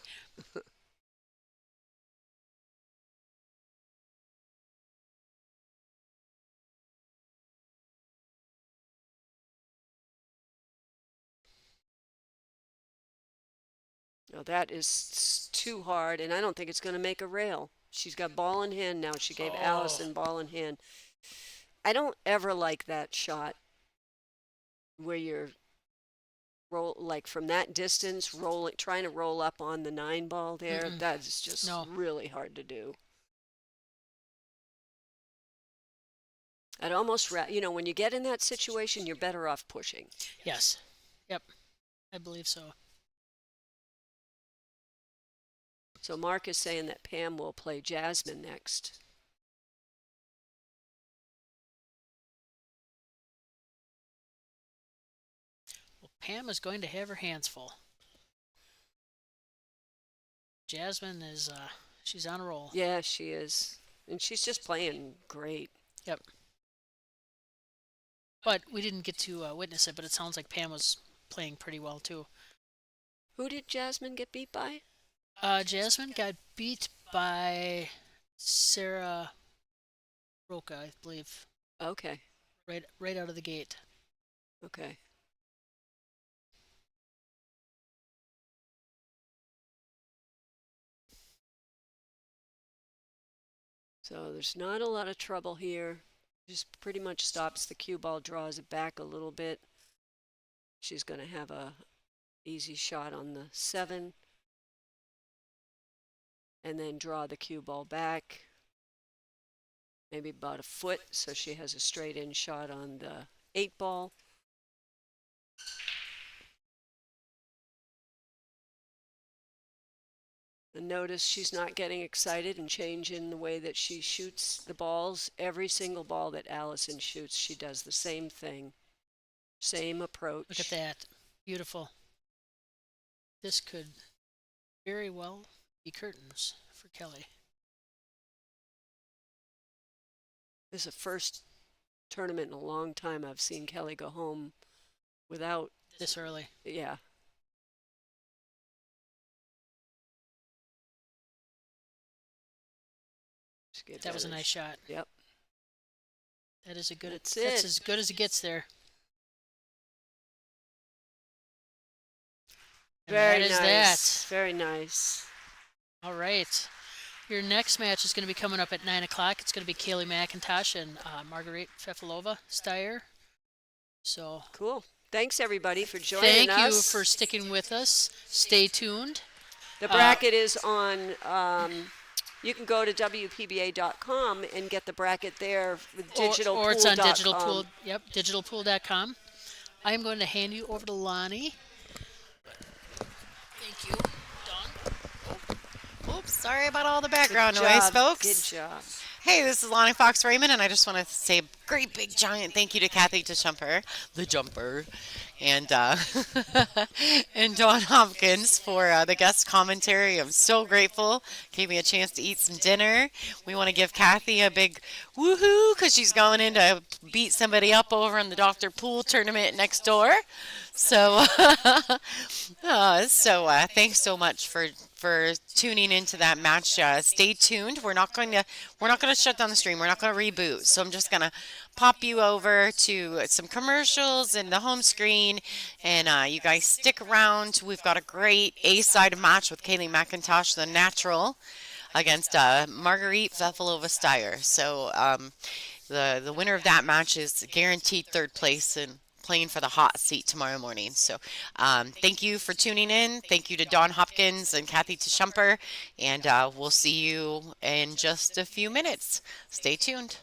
[SPEAKER 4] No, that is too hard, and I don't think it's going to make a rail. She's got ball in hand now. She gave Allison ball in hand. I don't ever like that shot where you're like from that distance, trying to roll up on the 9 ball there. That is just really hard to do. I'd almost, when you get in that situation, you're better off pushing.
[SPEAKER 3] Yes. Yep. I believe so.
[SPEAKER 4] So Mark is saying that Pam will play Jasmine next.
[SPEAKER 3] Well, Pam is going to have her hands full. Jasmine is, she's on a roll.
[SPEAKER 4] Yeah, she is. And she's just playing great.
[SPEAKER 3] Yep. But we didn't get to witness it, but it sounds like Pam was playing pretty well, too.
[SPEAKER 4] Who did Jasmine get beat by?
[SPEAKER 3] Jasmine got beat by Sarah Roca, I believe.
[SPEAKER 4] Okay.
[SPEAKER 3] Right out of the gate.
[SPEAKER 4] Okay. So there's not a lot of trouble here. Just pretty much stops the cue ball, draws it back a little bit. She's going to have a easy shot on the 7. And then draw the cue ball back, maybe about a foot, so she has a straight in shot on the 8 ball. And notice she's not getting excited and changing the way that she shoots the balls. Every single ball that Allison shoots, she does the same thing, same approach.
[SPEAKER 3] Look at that. Beautiful. This could very well be curtains for Kelly.
[SPEAKER 4] This is the first tournament in a long time I've seen Kelly go home without
[SPEAKER 3] this early.
[SPEAKER 4] Yeah. good.
[SPEAKER 3] That was a nice shot.
[SPEAKER 4] Yep.
[SPEAKER 3] That is a good.
[SPEAKER 4] That's
[SPEAKER 3] That's
[SPEAKER 4] it.
[SPEAKER 3] as good as it gets there. And
[SPEAKER 4] Very
[SPEAKER 3] that is
[SPEAKER 4] nice.
[SPEAKER 3] that.
[SPEAKER 4] Very nice.
[SPEAKER 3] All right. Your next match is going to be coming up at 9 o'clock. It's going to be Kaylee McIntosh and Marguerite Fefilova Steyer. So
[SPEAKER 4] Cool. Thanks, everybody, for joining us.
[SPEAKER 3] thank you for sticking with us. Stay tuned.
[SPEAKER 4] The bracket is on. You can go to WPBA.com and get the bracket there with digitalpool.com.
[SPEAKER 3] Or it's on Digital Pool. Yep, digitalpool.com. I am going to hand you over to Lonnie. Thank you, Dawn.
[SPEAKER 2] Oops, sorry about all the background
[SPEAKER 4] Good
[SPEAKER 2] noise,
[SPEAKER 4] job.
[SPEAKER 2] folks.
[SPEAKER 4] Good job.
[SPEAKER 2] Hey, this is Lonnie Fox Raymond, and I just want to say a great big giant thank you to Kathy DeJumper, the jumper, and and Dawn Hopkins for the guest commentary. I'm so grateful. Gave me a chance to eat some dinner. We want to give Kathy a big woohoo because she's going in to beat somebody up over in the Dr. Pool tournament next door. So, thanks so much for tuning into that match. Stay tuned. We're not going to shut down the stream. We're not going to reboot. So I'm just going to pop you over to some commercials and the home screen, and you guys stick around. We've got a great A-side match with Kaylee McIntosh, the natural, against Marguerite Fefilova Steyer. So the winner of that match is guaranteed third place and playing for the hot seat tomorrow morning. So thank you for tuning in. Thank you to Dawn Hopkins and Kathy DeJumper, and we'll see you in just a few minutes. Stay tuned.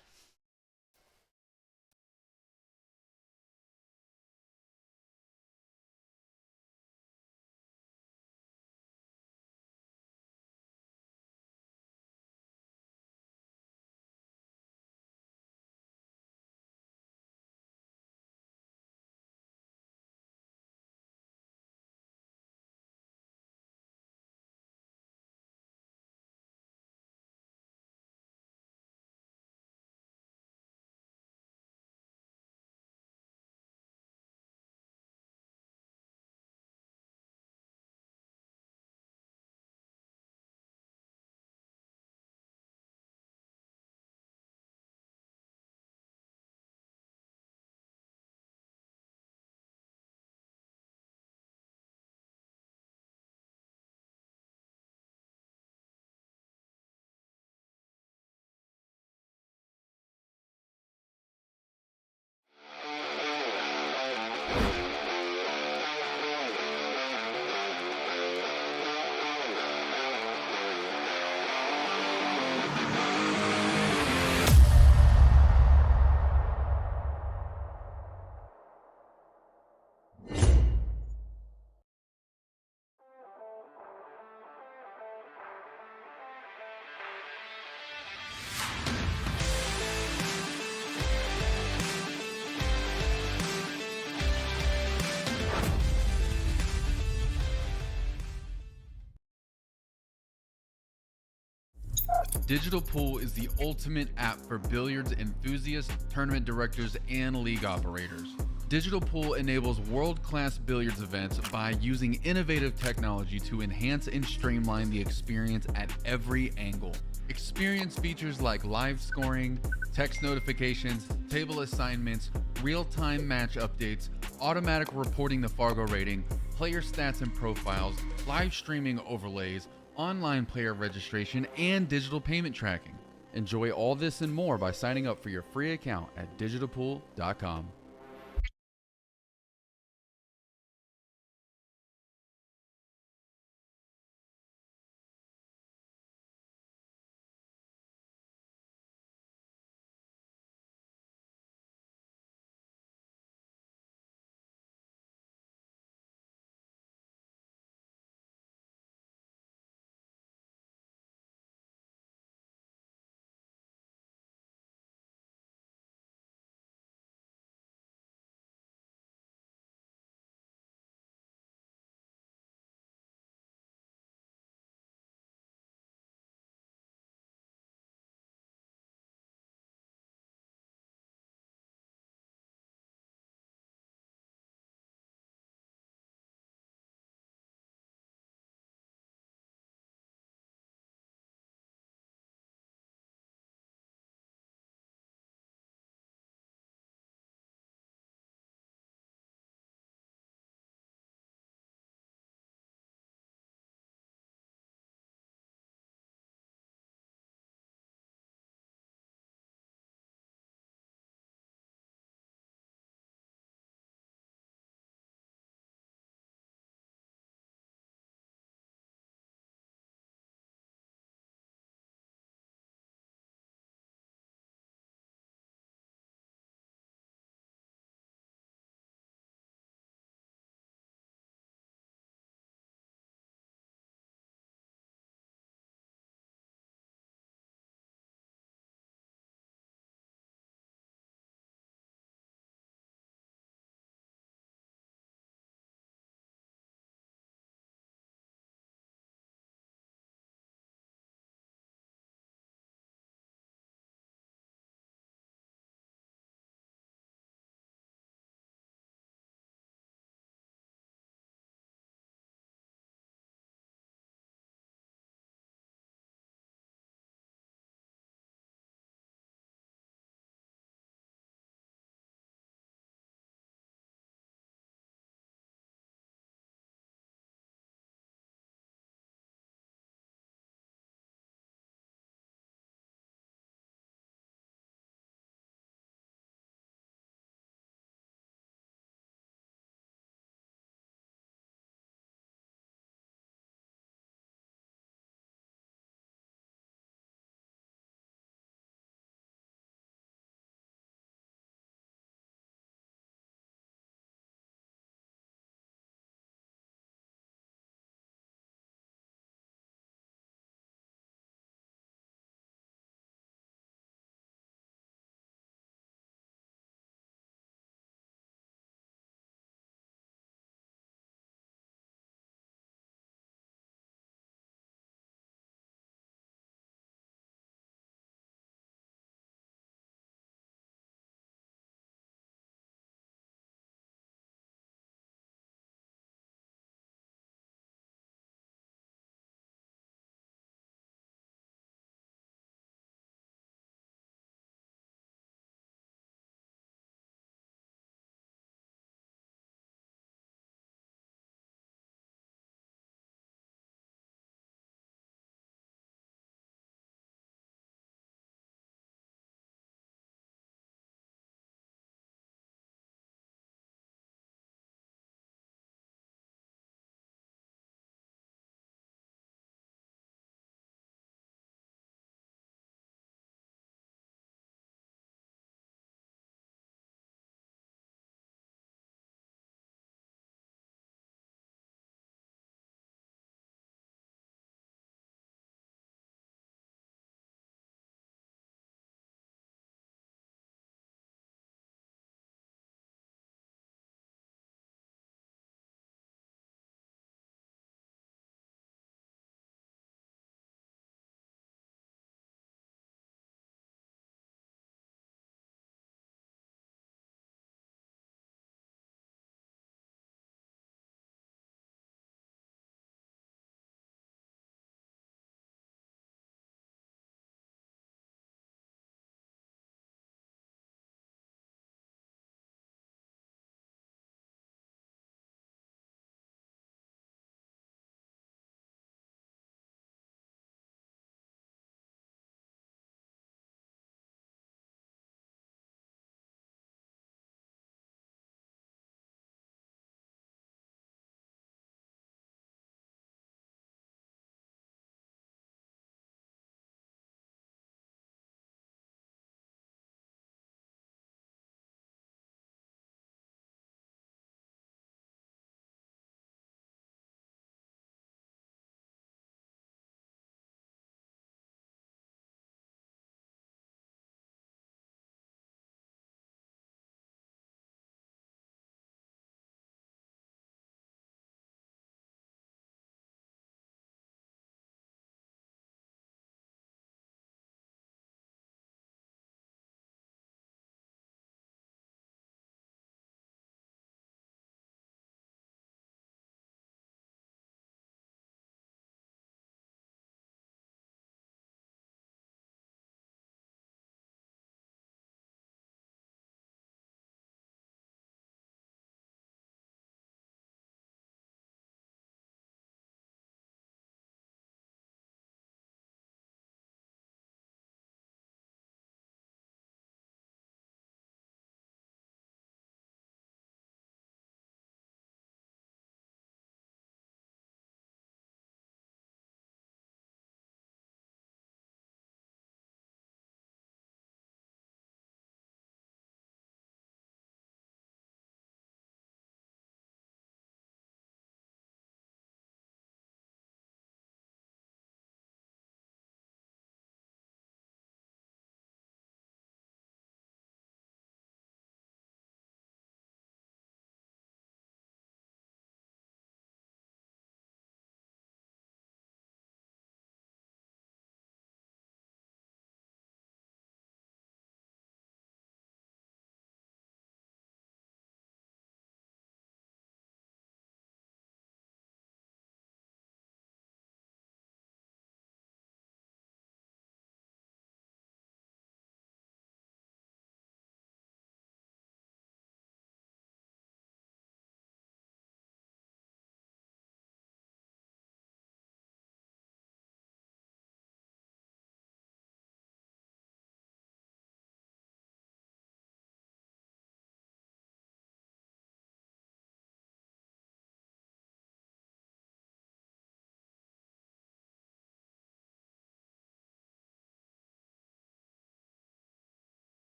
[SPEAKER 1] Digital Pool is the ultimate app for billiards enthusiasts, tournament directors, and league operators. Digital Pool enables world-class billiards events by using innovative technology to enhance and streamline the experience at every angle. Experience features like live scoring, text notifications, table assignments, real-time match updates, automatic reporting the Fargo rating, player stats and profiles, live streaming overlays, online player registration, and digital payment tracking. Enjoy all this and more by signing up for your free account at digitalpool.com.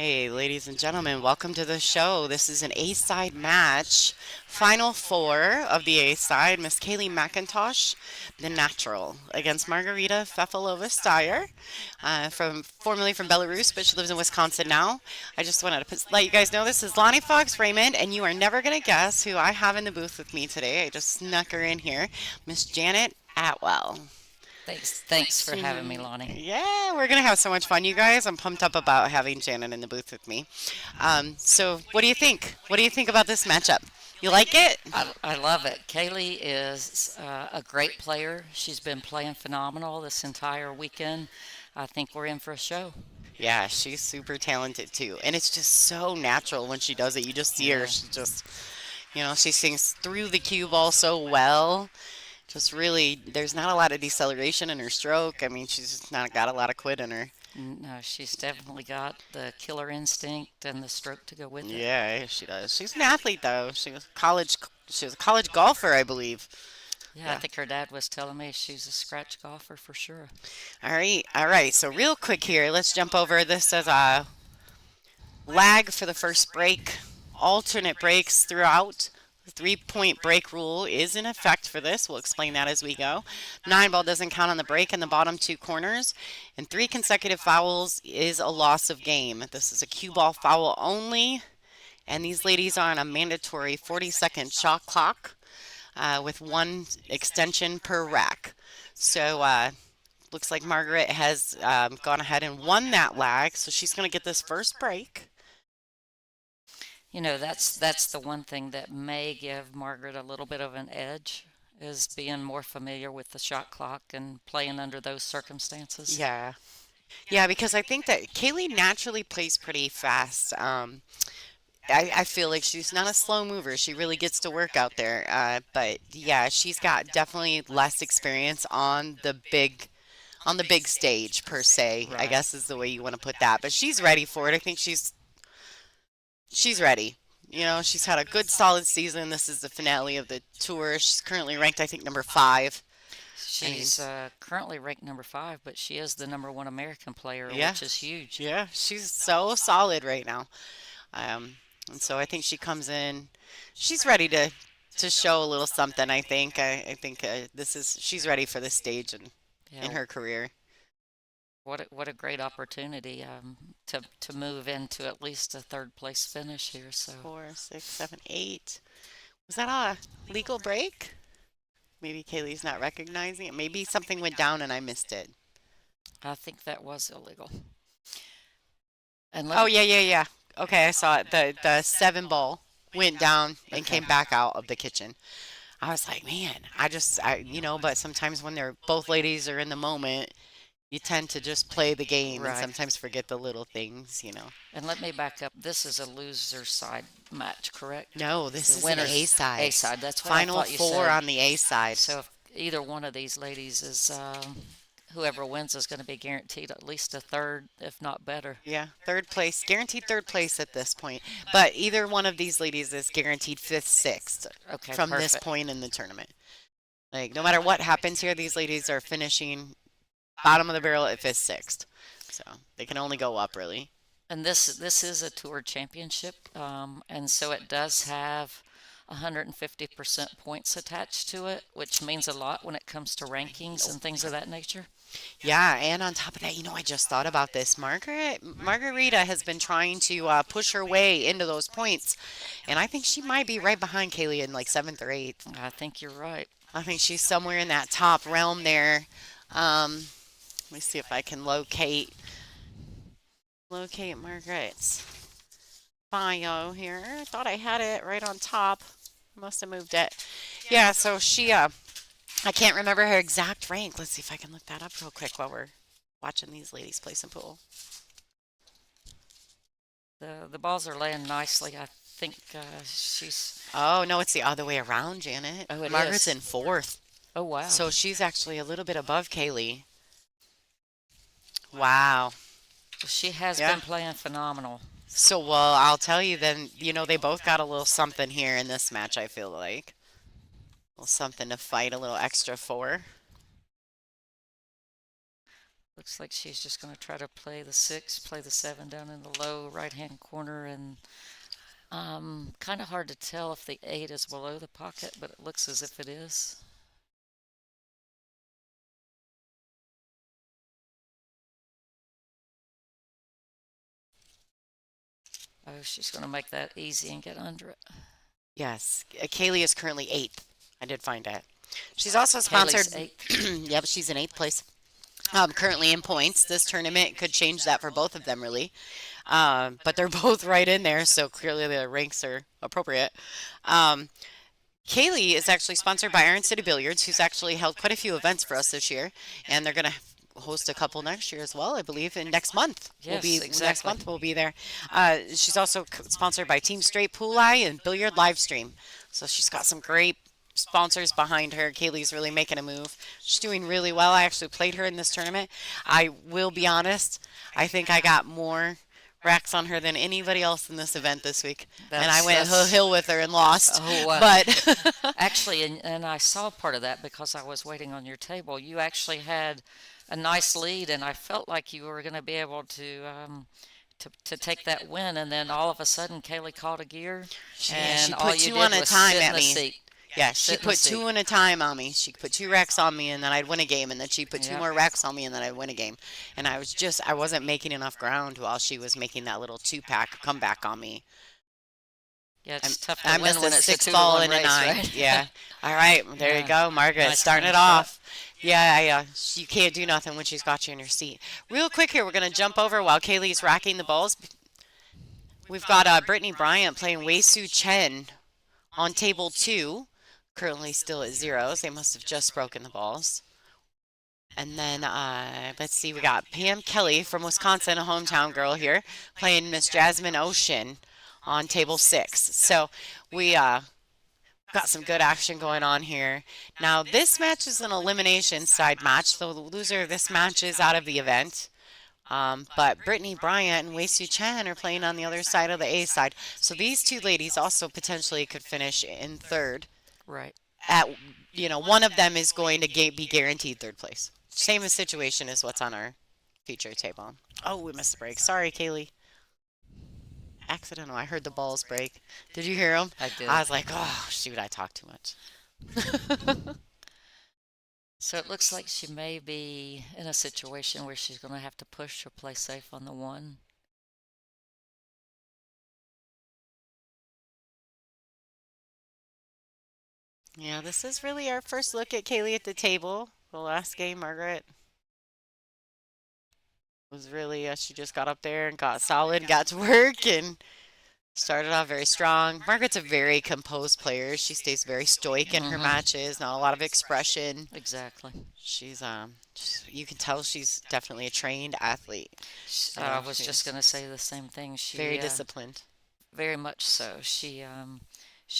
[SPEAKER 2] Hey, ladies and gentlemen, welcome to the show. This is an A-side match. Final four of the A-side. Miss Kaylee McIntosh, the natural, against Margarita Fefilova Steyer, formerly from Belarus, but she lives in Wisconsin now. I just wanted to let you guys know this is Lonnie Fox Raymond, and you are never going to guess who I have in the booth with me today. I just snuck her in here. Miss Janet Atwell.
[SPEAKER 5] Thanks for having me, Lonnie.
[SPEAKER 2] Yeah, we're gonna have so much fun, you guys. I'm pumped up about having Janet in the booth with me. So what do you think? What do you think about this matchup? You like it?
[SPEAKER 5] I love it. Kaylee is a great player. She's been playing phenomenal this entire weekend. I think we're in for a show.
[SPEAKER 2] Yeah, she's super talented too, and it's just so natural when she does it. You just see her. She just, she sings through the cue ball so well. Just really, there's not a lot of deceleration in her stroke. I mean, she's just not got a lot of quit in her.
[SPEAKER 5] No, she's definitely got the killer instinct and the stroke to go with it.
[SPEAKER 2] Yeah, she does. She's an athlete though. She was a college golfer, I believe.
[SPEAKER 5] Yeah, I think her dad was telling me she's a scratch golfer for sure.
[SPEAKER 2] All right. So real quick here, let's jump over this as a lag for the first break. Alternate breaks throughout. The 3-point break rule is in effect for this. We'll explain that as we go. 9-ball doesn't count on the break in the bottom two corners. And 3 consecutive fouls is a loss of game. This is a cue ball foul only. And these ladies are on a mandatory 40-second shot clock with 1 extension per rack. So looks like Margaret has gone ahead and won that lag. So she's going to get this first break.
[SPEAKER 5] That's the one thing that may give Margaret a little bit of an edge, is being more familiar with the shot clock and playing under those circumstances.
[SPEAKER 2] Yeah, because I think that Kaylee naturally plays pretty fast. I feel like she's not a slow mover. She really gets to work out there. But yeah, she's got definitely less experience on the big stage per se.
[SPEAKER 5] Right.
[SPEAKER 2] I guess is the way you want to put that. But she's ready for it. I think she's ready. She's had a good solid season. This is the finale of the tour. She's currently ranked, I think, number 5.
[SPEAKER 5] She's currently ranked number 5, but she is the number 1 American player,
[SPEAKER 2] Yeah.
[SPEAKER 5] which is huge.
[SPEAKER 2] Yeah, she's so solid right now. And so I think she comes in. She's ready to show a little something. I think. I think she's ready for this stage in her career.
[SPEAKER 5] What a great opportunity to move into at least a 3rd place finish here. So
[SPEAKER 2] 4, 6, 7, 8. Was that a legal break? Maybe Kaylee's not recognizing it. Maybe something went down and I missed it.
[SPEAKER 5] I think that was illegal. And
[SPEAKER 2] Yeah. Okay, I saw it. The 7-ball went down and came back out of the kitchen. I was like, man, but sometimes when both ladies are in the moment, you tend to just play the game and sometimes forget the little things.
[SPEAKER 5] And let me back up. This is a loser side match, correct?
[SPEAKER 2] No, this is an
[SPEAKER 5] winner's
[SPEAKER 2] A-side.
[SPEAKER 5] A-side. That's what
[SPEAKER 2] Final
[SPEAKER 5] I thought you
[SPEAKER 2] 4
[SPEAKER 5] said.
[SPEAKER 2] on the A-side.
[SPEAKER 5] So if either one of these ladies is, whoever wins is going to be guaranteed at least a 3rd, if not better.
[SPEAKER 2] Yeah, 3rd place, guaranteed 3rd place at this point. But either one of these ladies is guaranteed 5th, 6th from this point in the tournament. Like, no matter what happens here, these ladies are finishing bottom of the barrel at 5th, 6th. So they can only go up, really.
[SPEAKER 5] And this is a tour championship, and so it does have 150% points attached to it, which means a lot when it comes to rankings and things of that nature.
[SPEAKER 2] Yeah, and on top of that, I just thought about this. Margarita has been trying to push her way into those points, and I think she might be right behind Kaylee in like 7th or 8th.
[SPEAKER 5] I think you're right.
[SPEAKER 2] I think she's somewhere in that top realm there. Let me see if I can locate Margaret's bio here. I thought I had it right on top. Must have moved it. Yeah, so she I can't remember her exact rank. Let's see if I can look that up real quick while we're watching these ladies play some pool.
[SPEAKER 5] The balls are laying nicely. I think she's...
[SPEAKER 2] Oh, no, it's the other way around, Janet.
[SPEAKER 5] Oh, it
[SPEAKER 2] Margaret's
[SPEAKER 5] is.
[SPEAKER 2] in 4th.
[SPEAKER 5] Oh, wow.
[SPEAKER 2] So she's actually a little bit above Kaylee. Wow.
[SPEAKER 5] She has been playing phenomenal.
[SPEAKER 2] So, well, I'll tell you then, they both got a little something here in this match, I feel like. A little something to fight a little extra for.
[SPEAKER 5] Looks like she's just going to try to play the 6, play the 7 down in the low right-hand corner, and kind of hard to tell if the 8 is below the pocket, but it looks as if it is. Oh, she's going to make that easy and get under it.
[SPEAKER 2] Yes, Kaylee is currently 8th. I did find out. She's also sponsored.
[SPEAKER 5] Kaylee's 8th.
[SPEAKER 2] Yep, she's in 8th place. Currently in points. This tournament could change that for both of them, really. But they're both right in there, so clearly the ranks are appropriate. Kaylee is actually sponsored by Iron City Billiards, who's actually held quite a few events for us this year, and they're going to host a couple next year as well, I believe, and next month.
[SPEAKER 5] Yes,
[SPEAKER 2] Next
[SPEAKER 5] exactly.
[SPEAKER 2] month we'll be there. She's also sponsored by Team Straight Pool Eye and Billiard Livestream, so she's got some great sponsors behind her. Kaylee's really making a move. She's doing really well. I actually played her in this tournament. I will be honest, I think I got more racks on her than anybody else in this event this week. And I went hill with her and lost.
[SPEAKER 5] Oh, wow.
[SPEAKER 2] But
[SPEAKER 5] Actually, and I saw part of that because I was waiting on your table. You actually had a nice lead, and I felt like you were going to be able to take that win, and then all of a sudden Kaylee caught a gear, and
[SPEAKER 2] she
[SPEAKER 5] all
[SPEAKER 2] put
[SPEAKER 5] you
[SPEAKER 2] two
[SPEAKER 5] did
[SPEAKER 2] on a
[SPEAKER 5] was
[SPEAKER 2] time
[SPEAKER 5] sit in
[SPEAKER 2] at
[SPEAKER 5] the
[SPEAKER 2] me.
[SPEAKER 5] seat.
[SPEAKER 2] yeah, she
[SPEAKER 5] Sit in the
[SPEAKER 2] put
[SPEAKER 5] seat.
[SPEAKER 2] 2 in a time on me. She put 2 racks on me, and then I'd win a game, and then she'd put 2
[SPEAKER 5] Yep.
[SPEAKER 2] more racks on me, and then I'd win a game. And I wasn't making enough ground while she was making that little 2-pack comeback on me.
[SPEAKER 5] Yeah, it's tough
[SPEAKER 2] I
[SPEAKER 5] to win
[SPEAKER 2] missed
[SPEAKER 5] when
[SPEAKER 2] a
[SPEAKER 5] it's a
[SPEAKER 2] 6
[SPEAKER 5] 2-1
[SPEAKER 2] ball and a
[SPEAKER 5] race,
[SPEAKER 2] 9.
[SPEAKER 5] right?
[SPEAKER 2] Yeah. All right, there you
[SPEAKER 5] Yeah.
[SPEAKER 2] go, Margaret,
[SPEAKER 5] Nice
[SPEAKER 2] starting it
[SPEAKER 5] clean shot.
[SPEAKER 2] off. Yeah, you can't do nothing when she's got you in your seat. Real quick here, we're going to jump over while Kaylee's racking the balls. We've got Brittany Bryant playing Wei Su Chen on table 2, currently still at 0s. They must have just broken the balls. And then, let's see, we got Pam Kelly from Wisconsin, a hometown girl here, playing Miss Jasmine Ocean on table 6. So we got some good action going on here. Now, this match is an elimination side match, so the loser of this match is out of the event. But Brittany Bryant and Wei Su Chen are playing on the other side of the A side. So these two ladies also potentially could finish in 3rd.
[SPEAKER 5] Right.
[SPEAKER 2] One of them is going to be guaranteed 3rd place. Same situation as what's on our feature table. Oh, we missed a break. Sorry, Kaylee. Accidental. I heard the balls break. Did you hear them?
[SPEAKER 5] I did.
[SPEAKER 2] I was like, oh, shoot, I talked too much.
[SPEAKER 5] So it looks like she may be in a situation where she's going to have to push or play safe on the 1.
[SPEAKER 2] Yeah, this is really our first look at Kaylee at the table. The last game, Margaret was really, she just got up there and got solid, got to work, and started off very strong. Margaret's a very composed player. She stays very stoic in her matches, not a lot of expression.
[SPEAKER 5] Exactly.
[SPEAKER 2] She's, you can tell she's definitely a trained athlete.
[SPEAKER 5] I was just going to say the same thing. She
[SPEAKER 2] Very disciplined.
[SPEAKER 5] Very much so. She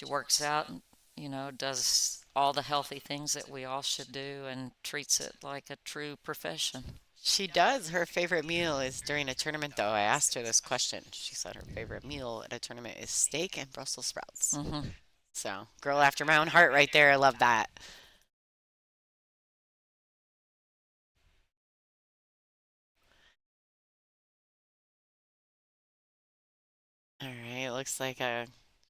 [SPEAKER 5] works out and, does all the healthy things that we all should do and treats it like a true profession.
[SPEAKER 2] She does. Her favorite meal is during a tournament, though. I asked her this question. She said her favorite meal at a tournament is steak and Brussels sprouts. So, girl after my own heart right there. I love that. All right. Looks like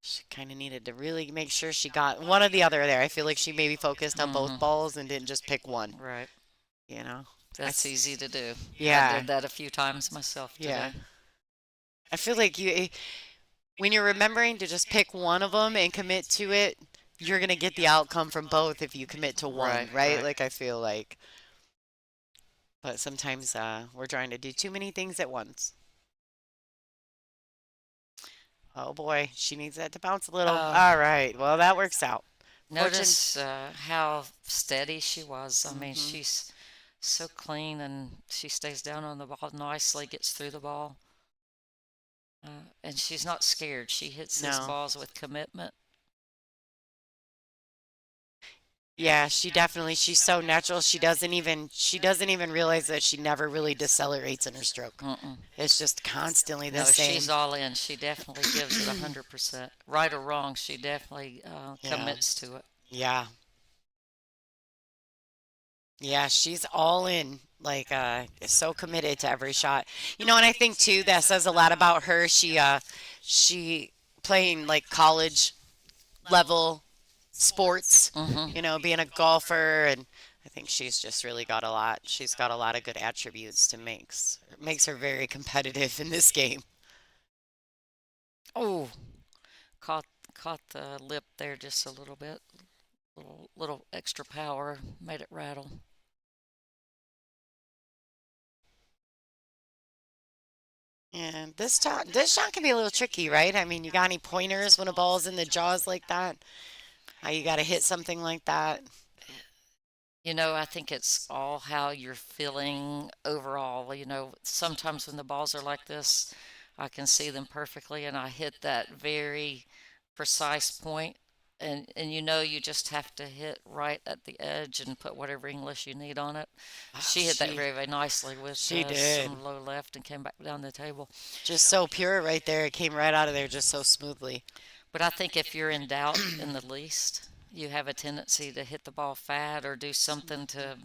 [SPEAKER 2] she kind of needed to really make sure she got one or the other there. I feel like she maybe focused on both balls and didn't just pick one.
[SPEAKER 5] Right. That's easy to do.
[SPEAKER 2] Yeah.
[SPEAKER 5] I did that a few times myself today.
[SPEAKER 2] Yeah. I feel like when you're remembering to just pick one of them and commit to it, you're going to get the outcome from both if you commit to one, right? Like, I feel like. But sometimes we're trying to do too many things at once. Oh, boy. She needs that to bounce a little. All right. Well, that works out.
[SPEAKER 5] Notice how steady she was. I mean, she's so clean, and she stays down on the ball nicely, gets through the ball. And she's not scared. She hits these balls with commitment.
[SPEAKER 2] Yeah, she's so natural. She doesn't even realize that she never really decelerates in her stroke. It's just constantly the same.
[SPEAKER 5] She's all in. She definitely gives it 100%. Right or wrong, she definitely commits to it.
[SPEAKER 2] Yeah. Yeah, she's all in, like so committed to every shot. And I think too that says a lot about her. She playing like college level sports,
[SPEAKER 5] Mm-hmm.
[SPEAKER 2] being a golfer, and I think she's just really got a lot. She's got a lot of good attributes to makes her very competitive in this game.
[SPEAKER 5] Oh, caught caught the lip there just a little bit. Little extra power made it rattle.
[SPEAKER 2] And this shot can be a little tricky, right? I mean, you got any pointers when a ball's in the jaws like that? How you got to hit something like that?
[SPEAKER 5] I think it's all how you're feeling overall. Sometimes when the balls are like this, I can see them perfectly and I hit that very precise point. And you just have to hit right at the edge and put whatever English you need on it.
[SPEAKER 2] Wow,
[SPEAKER 5] She hit that very, very nicely with
[SPEAKER 2] she did.
[SPEAKER 5] some low left and came back down the table.
[SPEAKER 2] Just so pure right there. It came right out of there just so smoothly.
[SPEAKER 5] But I think if you're in doubt in the least, you have a tendency to hit the ball fat or do something to,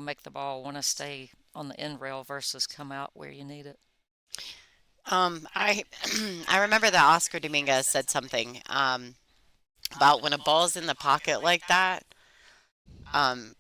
[SPEAKER 5] make the ball want to stay on the end rail versus come out where you need it.
[SPEAKER 2] I I remember that Oscar Dominguez said something about when a ball's in the pocket like that. Um,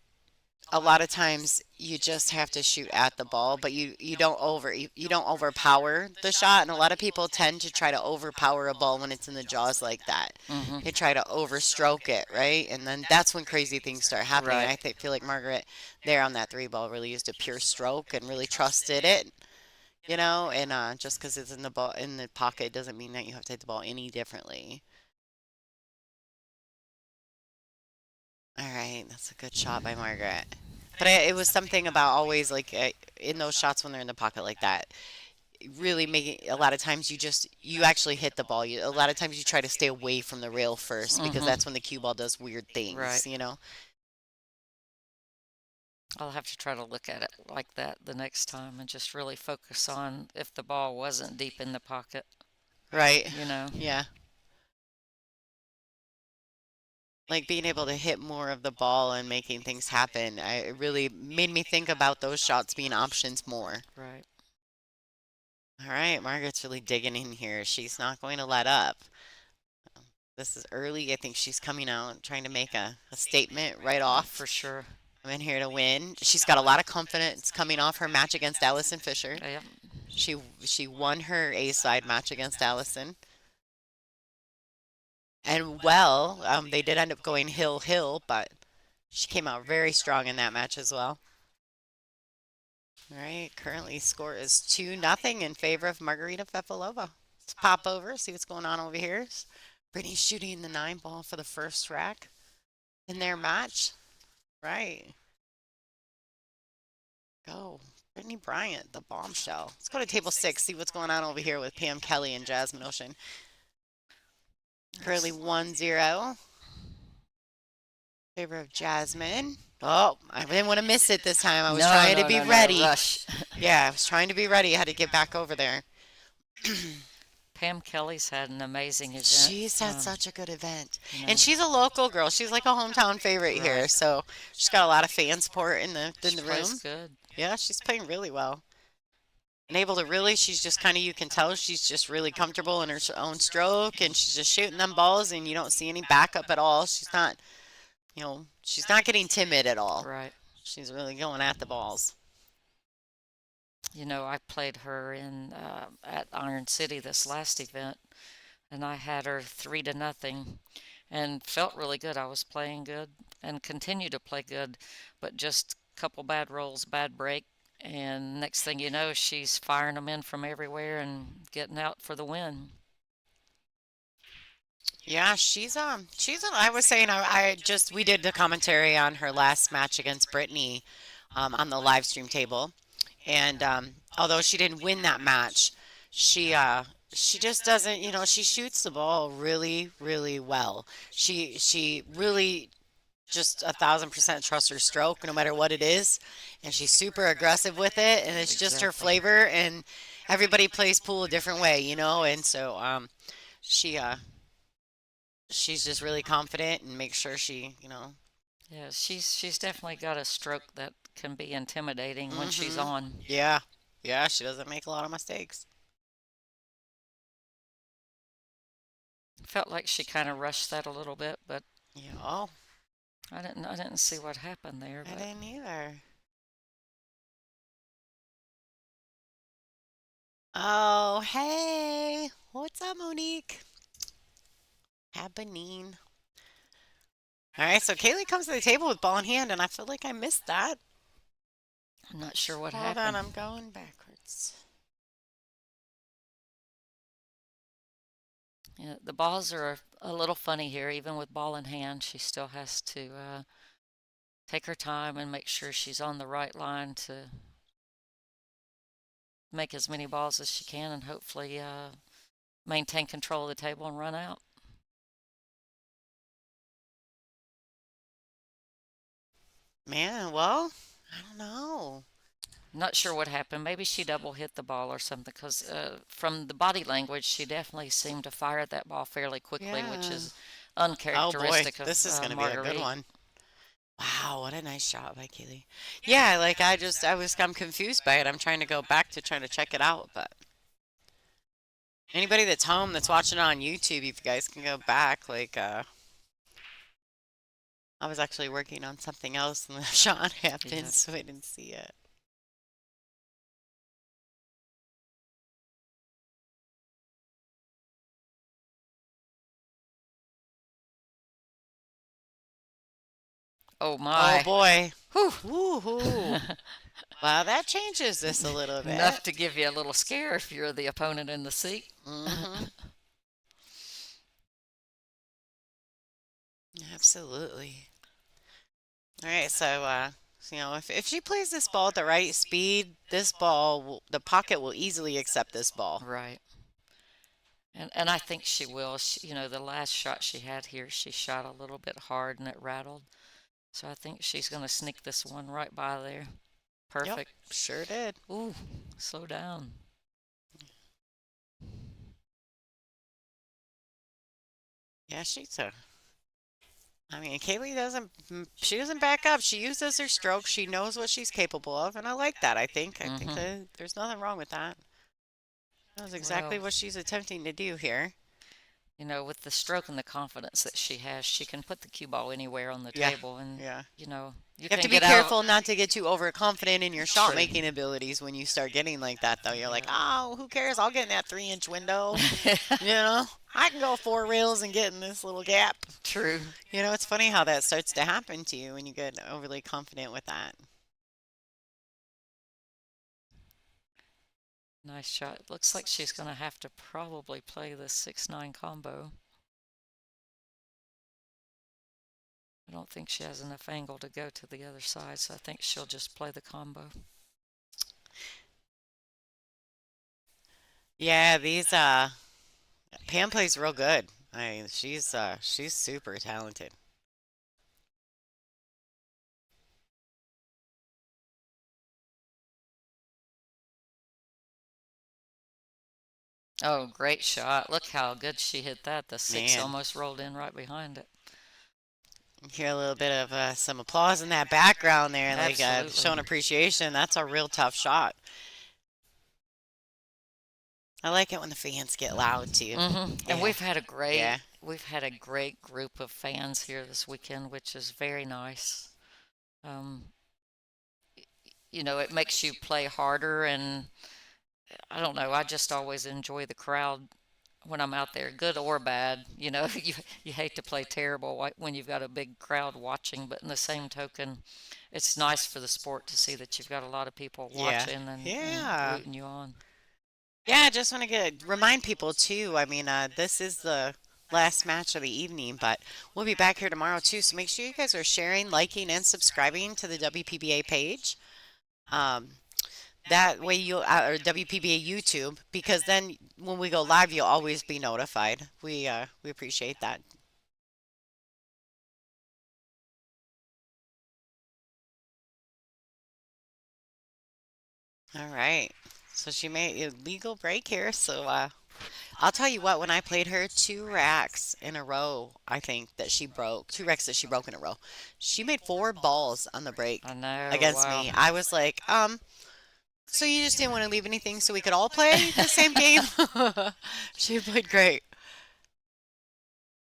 [SPEAKER 2] a lot of times you just have to shoot at the ball, but you don't overpower the shot, and a lot of people tend to try to overpower a ball when it's in the jaws like that.
[SPEAKER 5] Hmm.
[SPEAKER 2] They try to overstroke it, right? And then that's when crazy things start happening.
[SPEAKER 5] Right.
[SPEAKER 2] Feel like Margaret there on that three ball really used a pure stroke and really trusted it, and just because it's in the pocket doesn't mean that you have to hit the ball any differently. All right, that's a good shot by Margaret. But it was something about always like in those shots when they're in the pocket like that, really making a lot of times you actually hit the ball. A lot of times you try to stay away from the rail first because
[SPEAKER 5] Hmm.
[SPEAKER 2] that's when the cue ball does weird
[SPEAKER 5] Right.
[SPEAKER 2] things.
[SPEAKER 5] I'll have to try to look at it like that the next time and just really focus on if the ball wasn't deep in the pocket,
[SPEAKER 2] Right.
[SPEAKER 5] you know.
[SPEAKER 2] Yeah. Like being able to hit more of the ball and making things happen. It really made me think about those shots being options more.
[SPEAKER 5] Right.
[SPEAKER 2] All right, Margaret's really digging in here. She's not going to let up. This is early. I think she's coming out trying to make a statement right off.
[SPEAKER 5] For sure.
[SPEAKER 2] I'm in here to win. She's got a lot of confidence coming off her match against Allison Fisher.
[SPEAKER 5] Yep.
[SPEAKER 2] She won her A side match against Allison. And well, they did end up going hill hill, but she came out very strong in that match as well. All right, currently score is 2-0 in favor of Margarita Fefilova. Let's pop over, see what's going on over here. Brittany's shooting the 9 ball for the first rack in their match. Right. Go. Brittany Bryant, the bombshell. Let's go to table 6, see what's going on over here with Pam Kelly and Jasmine Ocean. Currently 1-0. Favor of Jasmine. Oh, I didn't want to miss it this time. I was
[SPEAKER 5] No,
[SPEAKER 2] trying
[SPEAKER 5] no,
[SPEAKER 2] to be
[SPEAKER 5] no, no,
[SPEAKER 2] ready.
[SPEAKER 5] rush.
[SPEAKER 2] Yeah, I was trying to be ready. I had to get back over there.
[SPEAKER 5] Pam Kelly's had an amazing event.
[SPEAKER 2] She's had such a good event.
[SPEAKER 5] you know.
[SPEAKER 2] And she's a local girl. She's like a hometown favorite here.
[SPEAKER 5] Right.
[SPEAKER 2] So she's got a lot of fan support in the
[SPEAKER 5] She plays
[SPEAKER 2] room.
[SPEAKER 5] good.
[SPEAKER 2] Yeah, she's playing really well. And able to really, she's just kind of, you can tell she's just really comfortable in her own stroke and she's just shooting them balls and you don't see any backup at all. She's not getting timid at all.
[SPEAKER 5] Right.
[SPEAKER 2] She's really going at the balls.
[SPEAKER 5] I played her in at Iron City this last event, and I had her 3-0, and felt really good. I was playing good and continue to play good, but just a couple bad rolls, bad break, and next thing you know, she's firing them in from everywhere and getting out for the win.
[SPEAKER 2] Yeah, I was saying we did the commentary on her last match against Brittany on the live stream table. And although she didn't win that match, she just doesn't, she shoots the ball really, really well. She really just 1,000% trusts her stroke, no matter what it is, and she's super aggressive with it, and it's just her
[SPEAKER 5] Exactly.
[SPEAKER 2] flavor. And everybody plays pool a different way, and so she she's just really confident and makes sure she
[SPEAKER 5] Yeah, she's definitely got a stroke that can be intimidating when she's
[SPEAKER 2] Mm-hmm.
[SPEAKER 5] on.
[SPEAKER 2] Yeah. Yeah, she doesn't make a lot of mistakes.
[SPEAKER 5] Felt like she kind of rushed that a little bit, but
[SPEAKER 2] Yeah. Oh,
[SPEAKER 5] I didn't see what happened there,
[SPEAKER 2] I
[SPEAKER 5] but
[SPEAKER 2] didn't either. Oh, hey. What's up, Monique? Happening. All right, so Kaylee comes to the table with ball in hand, and I feel like I missed that.
[SPEAKER 5] I'm not sure what
[SPEAKER 2] Hold on,
[SPEAKER 5] happened.
[SPEAKER 2] I'm going backwards.
[SPEAKER 5] Yeah, the balls are a little funny here. Even with ball in hand, she still has to take her time and make sure she's on the right line to make as many balls as she can and hopefully maintain control of the table and run out.
[SPEAKER 2] Man, well, I don't know.
[SPEAKER 5] Not sure what happened. Maybe she double hit the ball or something because from the body language, she definitely seemed to fire at that ball fairly quickly, which
[SPEAKER 2] Yeah.
[SPEAKER 5] is
[SPEAKER 2] Oh boy,
[SPEAKER 5] uncharacteristic
[SPEAKER 2] this
[SPEAKER 5] of
[SPEAKER 2] is going to be a good
[SPEAKER 5] Marguerite.
[SPEAKER 2] one. Wow, what a nice shot by Kaylee. Yeah, like I'm confused by it. I'm trying to go back to trying to check it out, but anybody that's home that's watching it on YouTube, if you guys can go back, I was actually working on something else and the shot happened,
[SPEAKER 5] Yeah.
[SPEAKER 2] so I didn't see it.
[SPEAKER 5] Oh
[SPEAKER 2] Oh
[SPEAKER 5] my.
[SPEAKER 2] boy.
[SPEAKER 5] Whew.
[SPEAKER 2] Woohoo. Wow, that changes this a little bit.
[SPEAKER 5] Enough to give you a little scare if you're the opponent in the seat.
[SPEAKER 2] Mm-hmm. Absolutely. All right, if she plays this ball at the right speed, the pocket will easily accept this ball.
[SPEAKER 5] Right. And I think she will. The last shot she had here, she shot a little bit hard and it rattled. So I think she's going to sneak this one right by there.
[SPEAKER 2] Yep,
[SPEAKER 5] Perfect.
[SPEAKER 2] sure did.
[SPEAKER 5] Ooh, slow down.
[SPEAKER 2] Yeah, I mean, she doesn't back up. She uses her stroke. She knows what she's capable of, and I like that. I think
[SPEAKER 5] Mm-hmm.
[SPEAKER 2] that there's nothing wrong with that. That's exactly
[SPEAKER 5] Well,
[SPEAKER 2] what she's attempting to do here.
[SPEAKER 5] with the stroke and the confidence that she has, she can put the cue ball anywhere on the
[SPEAKER 2] Yeah,
[SPEAKER 5] table, and
[SPEAKER 2] yeah.
[SPEAKER 5] you
[SPEAKER 2] You have to
[SPEAKER 5] can
[SPEAKER 2] be
[SPEAKER 5] get out
[SPEAKER 2] careful not to get too overconfident in your
[SPEAKER 5] of
[SPEAKER 2] shot
[SPEAKER 5] true.
[SPEAKER 2] making abilities when you start getting like that, though. You're like,
[SPEAKER 5] Yeah.
[SPEAKER 2] oh, who cares? I'll get in that 3-inch window. You know, I can go 4 rails and get in this little gap.
[SPEAKER 5] True.
[SPEAKER 2] It's funny how that starts to happen to you when you get overly confident with that.
[SPEAKER 5] Nice shot. Looks like she's going to have to probably play the 6-9 combo. I don't think she has enough angle to go to the other side, so I think she'll just play the combo.
[SPEAKER 2] Yeah, Pam plays real good. I mean, she's super talented.
[SPEAKER 5] Oh, great shot. Look how good she hit that. The 6
[SPEAKER 2] Man,
[SPEAKER 5] almost rolled in right behind it.
[SPEAKER 2] hear a little bit of some applause in that background there,
[SPEAKER 5] Absolutely.
[SPEAKER 2] showing appreciation. That's a real tough shot. I like it when the fans get loud too.
[SPEAKER 5] And
[SPEAKER 2] Yeah, yeah,
[SPEAKER 5] we've had a great group of fans here this weekend, which is very nice. Um, it makes you play harder, and I don't know, I just always enjoy the crowd when I'm out there, good or bad. You hate to play terrible when you've got a big crowd watching, but in the same token, it's nice for the sport to see that you've got a lot of people
[SPEAKER 2] yeah,
[SPEAKER 5] watching and
[SPEAKER 2] yeah.
[SPEAKER 5] rooting you on.
[SPEAKER 2] Yeah, I just want to remind people too. I mean, this is the last match of the evening, but we'll be back here tomorrow too. So make sure you guys are sharing, liking, and subscribing to the WPBA page. Um, that way or WPBA YouTube, because then when we go live, you'll always be notified. We appreciate that. All right. So she made a legal break here. So I'll tell you what, when I played her, 2 racks in a row, I think that she broke. 2 racks that she broke in a row. She made 4 balls on the break
[SPEAKER 5] I know.
[SPEAKER 2] against
[SPEAKER 5] Wow.
[SPEAKER 2] me. I was like, so you just didn't want to leave anything so we could all play the same game? She played great.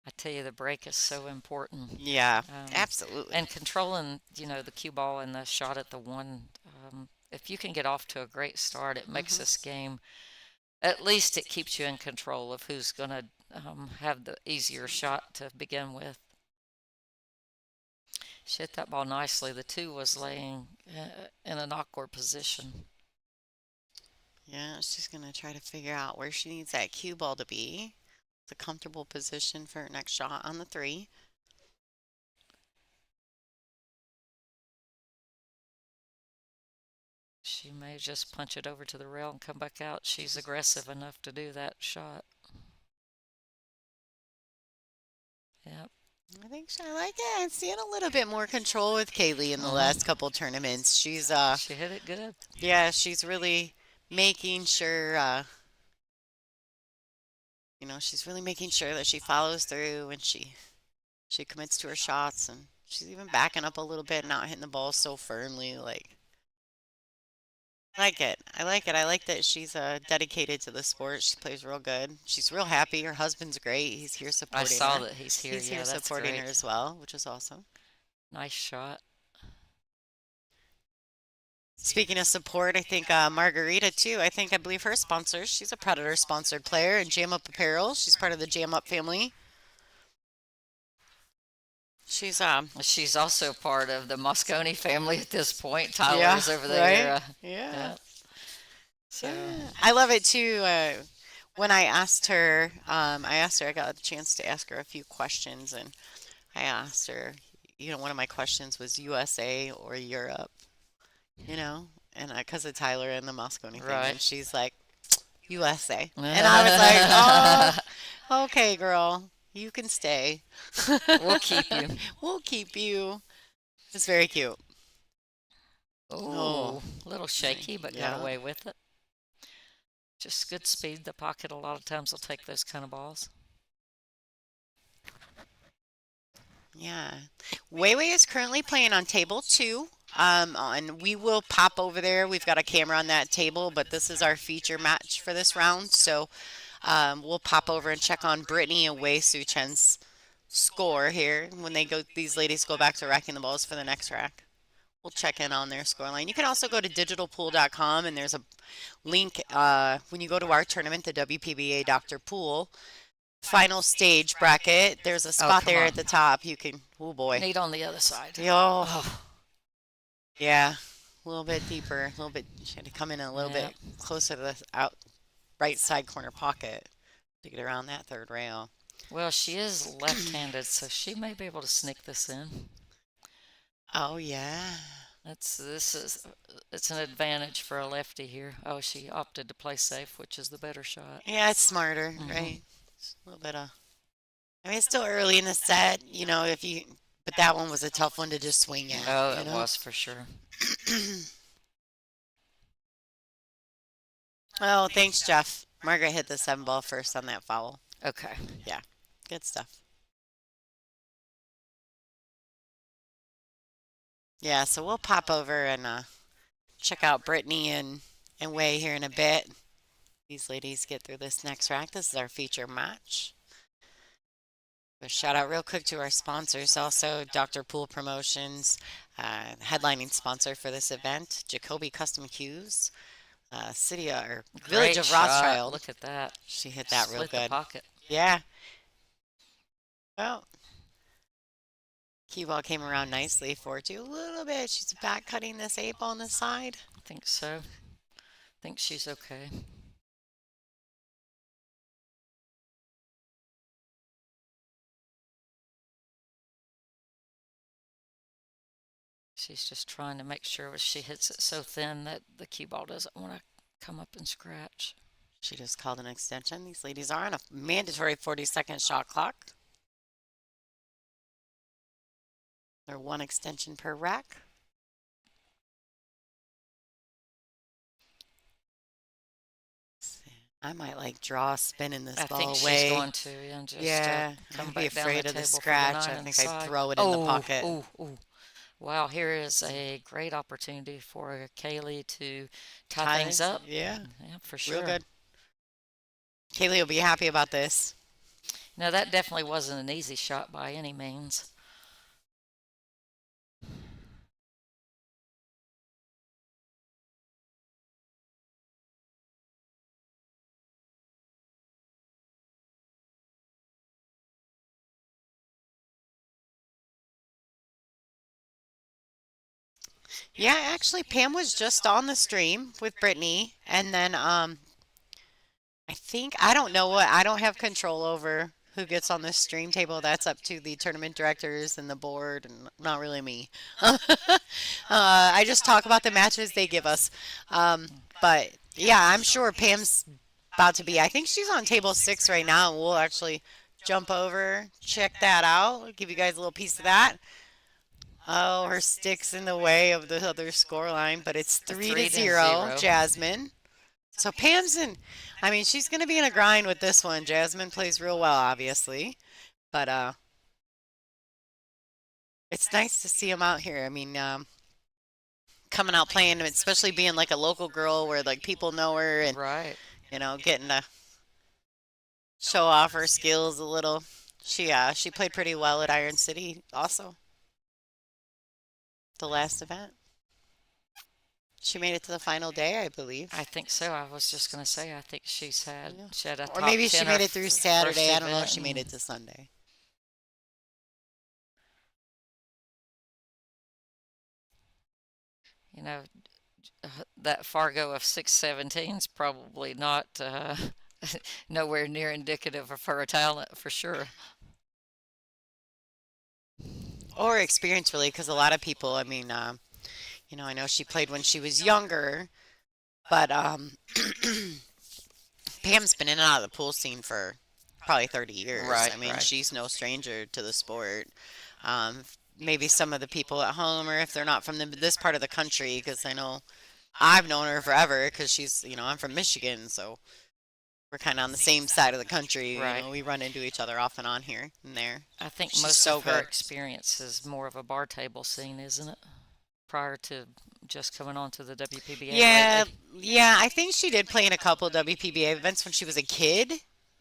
[SPEAKER 5] I tell you, the break is so important.
[SPEAKER 2] Yeah,
[SPEAKER 5] Um,
[SPEAKER 2] absolutely.
[SPEAKER 5] and controlling, the cue ball and the shot at the one. If you can get off to a great start, it makes this game, at least it keeps you in control of who's going to have the easier shot to begin with. She hit that ball nicely. The 2 was laying in an awkward position.
[SPEAKER 2] Yeah, she's going to try to figure out where she needs that cue ball to be. It's a comfortable position for her next shot on the 3.
[SPEAKER 5] She may just punch it over to the rail and come back out. She's aggressive enough to do that shot. Yep.
[SPEAKER 2] I think I like it. I'm seeing a little bit more control with Kaylee in the
[SPEAKER 5] Uh-huh.
[SPEAKER 2] last couple tournaments. She's
[SPEAKER 5] She hit it good.
[SPEAKER 2] yeah, she's really making sure she's really making sure that she follows through and she commits to her shots, and she's even backing up a little bit, not hitting the ball so firmly. Like, I like it. I like it. I like that she's dedicated to the sport. She plays real good. She's real happy. Her husband's great. He's here
[SPEAKER 5] I
[SPEAKER 2] supporting
[SPEAKER 5] saw
[SPEAKER 2] her.
[SPEAKER 5] that he's here.
[SPEAKER 2] He's
[SPEAKER 5] Yeah,
[SPEAKER 2] here
[SPEAKER 5] that's
[SPEAKER 2] supporting
[SPEAKER 5] great.
[SPEAKER 2] her as well, which is awesome.
[SPEAKER 5] Nice shot.
[SPEAKER 2] Speaking of support, I think Margarita too. I believe her sponsors. She's a Predator sponsored player in Jam Up Apparel. She's part of the Jam Up family. She's
[SPEAKER 5] She's also part of the Moscone family at this point. Tyler
[SPEAKER 2] yeah,
[SPEAKER 5] is over there.
[SPEAKER 2] right? Yeah.
[SPEAKER 5] Yeah. So
[SPEAKER 2] Yeah. I love it too. When I asked her, I got a chance to ask her a few questions, and I asked her, one of my questions was USA or Europe, and because of Tyler and the Moscone thing,
[SPEAKER 5] right.
[SPEAKER 2] and she's like, USA. And I was like, oh, okay, girl, you can stay.
[SPEAKER 5] We'll keep you.
[SPEAKER 2] We'll keep you. It's very cute.
[SPEAKER 5] Oh, a little shaky, but
[SPEAKER 2] Yeah.
[SPEAKER 5] got away with it. Just good speed. The pocket a lot of times will take those kind of balls.
[SPEAKER 2] Yeah. Weiwei is currently playing on table 2. And we will pop over there. We've got a camera on that table, but this is our feature match for this round. So we'll pop over and check on Brittany and Wei Su Chen's score here when these ladies go back to racking the balls for the next rack. We'll check in on their scoreline. You can also go to digitalpool.com, and there's a link when you go to our tournament, the WPBA Dr. Pool final stage bracket. There's a spot there
[SPEAKER 5] on.
[SPEAKER 2] at the top. You can, oh boy.
[SPEAKER 5] Need on the other side.
[SPEAKER 2] Oh, yeah, a little bit deeper, a little bit. She had to come in a little
[SPEAKER 5] Yeah.
[SPEAKER 2] bit closer to the right side corner pocket to get around that third rail.
[SPEAKER 5] Well, she is left-handed, so she may be able to sneak this in.
[SPEAKER 2] Oh yeah.
[SPEAKER 5] It's an advantage for a lefty here. Oh, she opted to play safe, which is the better shot.
[SPEAKER 2] Yeah, it's smarter, right? It's a little bit of. I mean, it's still early in the set, but that one was a tough one to just swing at.
[SPEAKER 5] Oh, it was for sure.
[SPEAKER 2] Oh, thanks, Jeff. Margaret hit the 7-ball first on that foul.
[SPEAKER 5] Okay.
[SPEAKER 2] Yeah, good stuff. Yeah, so we'll pop over and check out Brittany and Wei here in a bit. These ladies get through this next rack. This is our feature match. A shout out real quick to our sponsors. Also, Dr. Pool Promotions, headlining sponsor for this event. Jacoby Custom Cues, Village
[SPEAKER 5] Great
[SPEAKER 2] of
[SPEAKER 5] shot.
[SPEAKER 2] Rothschild.
[SPEAKER 5] Look at that.
[SPEAKER 2] She hit that real
[SPEAKER 5] Split the
[SPEAKER 2] good.
[SPEAKER 5] pocket.
[SPEAKER 2] Yeah. Well, cue ball came around nicely for it, too. A little bit. She's back cutting this 8-ball on the side.
[SPEAKER 5] I think so. I think she's okay. She's just trying to make sure she hits it so thin that the cue ball doesn't want to come up and scratch.
[SPEAKER 2] She just called an extension. These ladies are on a mandatory 40-second shot clock. They're 1 extension per rack. I might like draw a spin in this
[SPEAKER 5] I think
[SPEAKER 2] ball
[SPEAKER 5] she's
[SPEAKER 2] away.
[SPEAKER 5] going to, and just
[SPEAKER 2] Yeah,
[SPEAKER 5] come
[SPEAKER 2] I'd be
[SPEAKER 5] back down the
[SPEAKER 2] afraid of the
[SPEAKER 5] table for the
[SPEAKER 2] scratch.
[SPEAKER 5] 9
[SPEAKER 2] I think I'd
[SPEAKER 5] inside.
[SPEAKER 2] throw it in the
[SPEAKER 5] Oh,
[SPEAKER 2] pocket.
[SPEAKER 5] oh, oh. Wow, here is a great opportunity for Kaylee to tie things up.
[SPEAKER 2] Yeah,
[SPEAKER 5] Yeah, for
[SPEAKER 2] real
[SPEAKER 5] sure.
[SPEAKER 2] good. Kaylee will be happy about this.
[SPEAKER 5] Now, that definitely wasn't an easy shot by any means.
[SPEAKER 2] Yeah, actually, Pam was just on the stream with Brittany, and then I think I don't know what I don't have control over who gets on this stream table. That's up to the tournament directors and the board, and not really me. I just talk about the matches they give us. But yeah, I'm sure Pam's about to be. I think she's on table 6 right now. We'll actually jump over, check that out, give you guys a little piece of that. Oh, her stick's in the way of the other score line, but it's 3-0,
[SPEAKER 5] 3-0.
[SPEAKER 2] Jasmine. So Pam's in. I mean, she's going to be in a grind with this one. Jasmine plays real well, obviously, but it's nice to see them out here. I mean, coming out playing, especially being like a local girl where like people know her and
[SPEAKER 5] Right.
[SPEAKER 2] getting to show off her skills a little. She played pretty well at Iron City also. The last event. She made it to the final day, I believe.
[SPEAKER 5] I think so. I was just going to say, I think
[SPEAKER 2] Yeah.
[SPEAKER 5] she had a
[SPEAKER 2] Or
[SPEAKER 5] top
[SPEAKER 2] maybe she
[SPEAKER 5] 10
[SPEAKER 2] made
[SPEAKER 5] her
[SPEAKER 2] it through
[SPEAKER 5] first
[SPEAKER 2] Saturday. I don't know if
[SPEAKER 5] event,
[SPEAKER 2] she made
[SPEAKER 5] and,
[SPEAKER 2] it to Sunday.
[SPEAKER 5] you know, that Fargo of 617 is probably not nowhere near indicative of her talent for sure.
[SPEAKER 2] Or experience, really, because a lot of people, I mean, I know she played when she was younger, but Pam's been in and out of the pool scene for probably 30 years.
[SPEAKER 5] Right,
[SPEAKER 2] I mean,
[SPEAKER 5] right.
[SPEAKER 2] she's no stranger to the sport. Maybe some of the people at home, or if they're not from this part of the country, because I know I've known her forever, because I'm from Michigan, so we're kind of on the same side of the country.
[SPEAKER 5] Right.
[SPEAKER 2] We run into each other off and on here and there.
[SPEAKER 5] I think
[SPEAKER 2] She's
[SPEAKER 5] most
[SPEAKER 2] so
[SPEAKER 5] of her
[SPEAKER 2] good.
[SPEAKER 5] experience is more of a bar table scene, isn't it? Prior to just coming on to the WPBA
[SPEAKER 2] Yeah,
[SPEAKER 5] lately.
[SPEAKER 2] yeah, I think she did play in a couple WPBA events when she was a kid.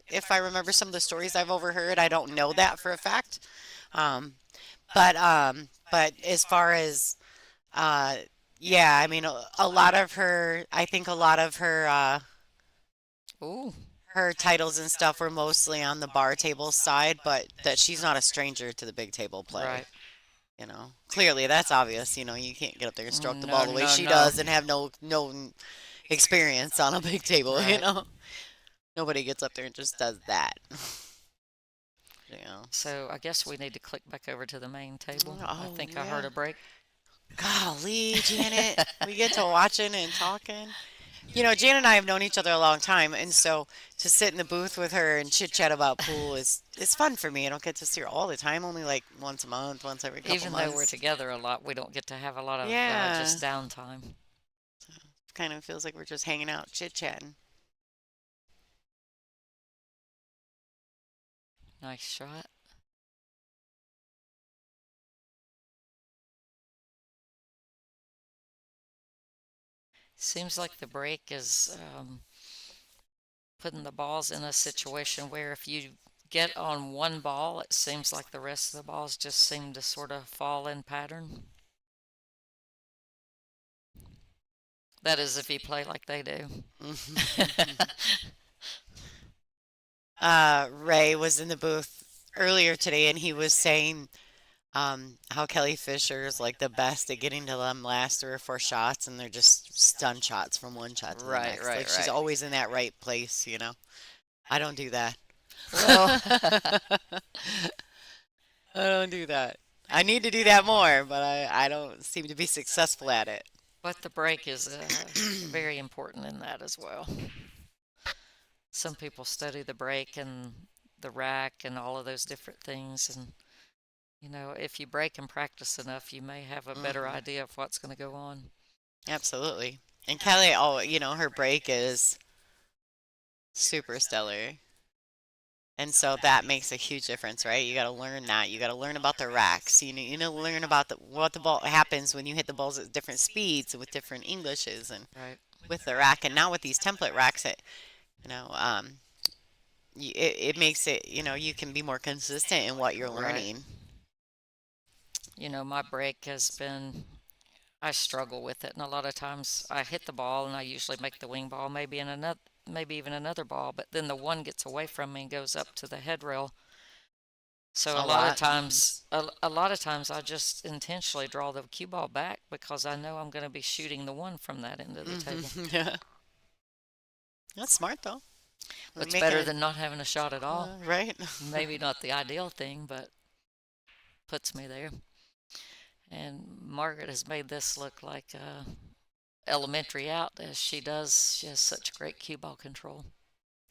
[SPEAKER 2] If I remember some of the stories I've overheard, I don't know that for a fact. Um, but as far as uh, yeah, I mean a lot of her, I think a lot of
[SPEAKER 5] Ooh,
[SPEAKER 2] her titles and stuff were mostly on the bar table side, but that she's not a stranger to the big table play.
[SPEAKER 5] right.
[SPEAKER 2] Clearly that's obvious. You can't get up there and stroke the
[SPEAKER 5] No,
[SPEAKER 2] ball the way
[SPEAKER 5] no,
[SPEAKER 2] she
[SPEAKER 5] no.
[SPEAKER 2] does and have no experience on a big table.
[SPEAKER 5] Right.
[SPEAKER 2] Nobody gets up there and just does that. You know.
[SPEAKER 5] So I guess we need to click back over to the main table. I
[SPEAKER 2] Oh
[SPEAKER 5] think I heard
[SPEAKER 2] yeah.
[SPEAKER 5] a break.
[SPEAKER 2] Golly, Janet, we get to watching and talking. Janet and I have known each other a long time, and so to sit in the booth with her and chit chat about pool is fun for me. I don't get to see her all the time, only like once a month, once every couple
[SPEAKER 5] Even though we're
[SPEAKER 2] months.
[SPEAKER 5] together a lot, we don't get to have a lot of
[SPEAKER 2] Yeah,
[SPEAKER 5] just downtime.
[SPEAKER 2] kind of feels like we're just hanging out, chit chatting.
[SPEAKER 5] Nice shot. Seems like the break is putting the balls in a situation where if you get on one ball, it seems like the rest of the balls just seem to sort of fall in pattern. That is, if you play like they do.
[SPEAKER 2] Ray was in the booth earlier today, and he was saying how Kelly Fisher is like the best at getting to them last 3 or 4 shots, and they're just stun shots from one shot to the
[SPEAKER 5] Right,
[SPEAKER 2] next.
[SPEAKER 5] right,
[SPEAKER 2] Like she's
[SPEAKER 5] right.
[SPEAKER 2] always in that right place. I don't do that.
[SPEAKER 5] Well,
[SPEAKER 2] I don't do that. I need to do that more, but I don't seem to be successful at it.
[SPEAKER 5] but the break is very important in that as well. Some people study the break and the rack and all of those different things, and if you break and practice enough, you may have a better
[SPEAKER 2] Mhm.
[SPEAKER 5] idea of what's going to go on.
[SPEAKER 2] Absolutely. And Kelly, her break is Super stellar. And so that makes a huge difference, right? You got to learn that. You got to learn about the racks. You know, learn about what the ball happens when you hit the balls at different speeds and with different Englishes and
[SPEAKER 5] Right.
[SPEAKER 2] with the rack. And now with these template racks, you know, it makes it, you can be more consistent in what you're
[SPEAKER 5] Right.
[SPEAKER 2] learning.
[SPEAKER 5] You know, my break has been, I struggle with it, and a lot of times I hit the ball and I usually make the wing ball, maybe even another ball, but then the one gets away from me and goes up to the head rail. So
[SPEAKER 2] A lot. Mhm.
[SPEAKER 5] a lot of times I just intentionally draw the cue ball back because I know I'm going to be shooting the one from that end of the table.
[SPEAKER 2] Yeah. That's smart though.
[SPEAKER 5] It's
[SPEAKER 2] Making
[SPEAKER 5] better
[SPEAKER 2] it,
[SPEAKER 5] than not having a shot at all.
[SPEAKER 2] right?
[SPEAKER 5] Maybe not the ideal thing, but puts me there. And Margaret has made this look like elementary out as she does. She has such great cue ball control.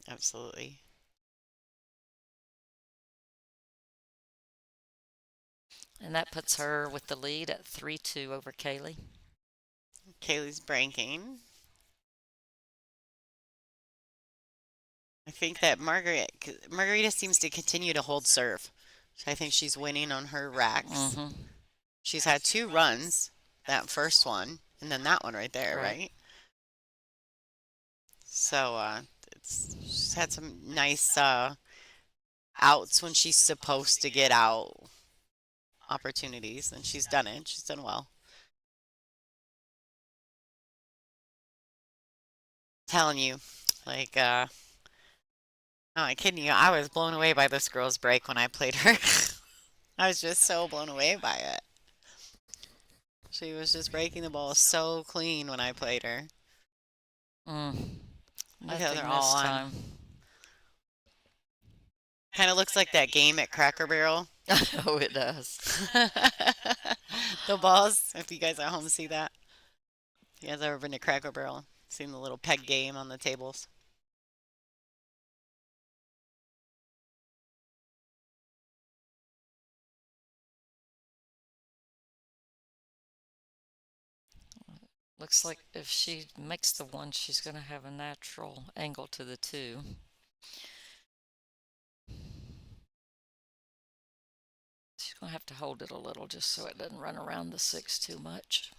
[SPEAKER 2] Absolutely.
[SPEAKER 5] And that puts her with the lead at 3-2 over Kaylee.
[SPEAKER 2] Kaylee's breaking. I think that Margarita seems to continue to hold serve. I think she's winning on her racks.
[SPEAKER 5] Mm-hmm.
[SPEAKER 2] She's had 2 runs, that first one, and then that one right there,
[SPEAKER 5] Right.
[SPEAKER 2] right? So she's had some nice outs when she's supposed to get out opportunities, and she's done it. She's done well. Telling you, like, I'm not kidding you. I was blown away by this girl's break when I played her. I was just so blown away by it. She was just breaking the ball so clean when I played her.
[SPEAKER 5] Nothing
[SPEAKER 2] they're all
[SPEAKER 5] this
[SPEAKER 2] on.
[SPEAKER 5] time.
[SPEAKER 2] Kind of looks like that game at Cracker Barrel.
[SPEAKER 5] Oh, it does.
[SPEAKER 2] The balls, if you guys at home see that. You guys ever been to Cracker Barrel? Seen the little peg game on the tables?
[SPEAKER 5] Looks like if she makes the one, she's going to have a natural angle to the 2. She's going to have to hold it a little just so it doesn't run around the 6 too much.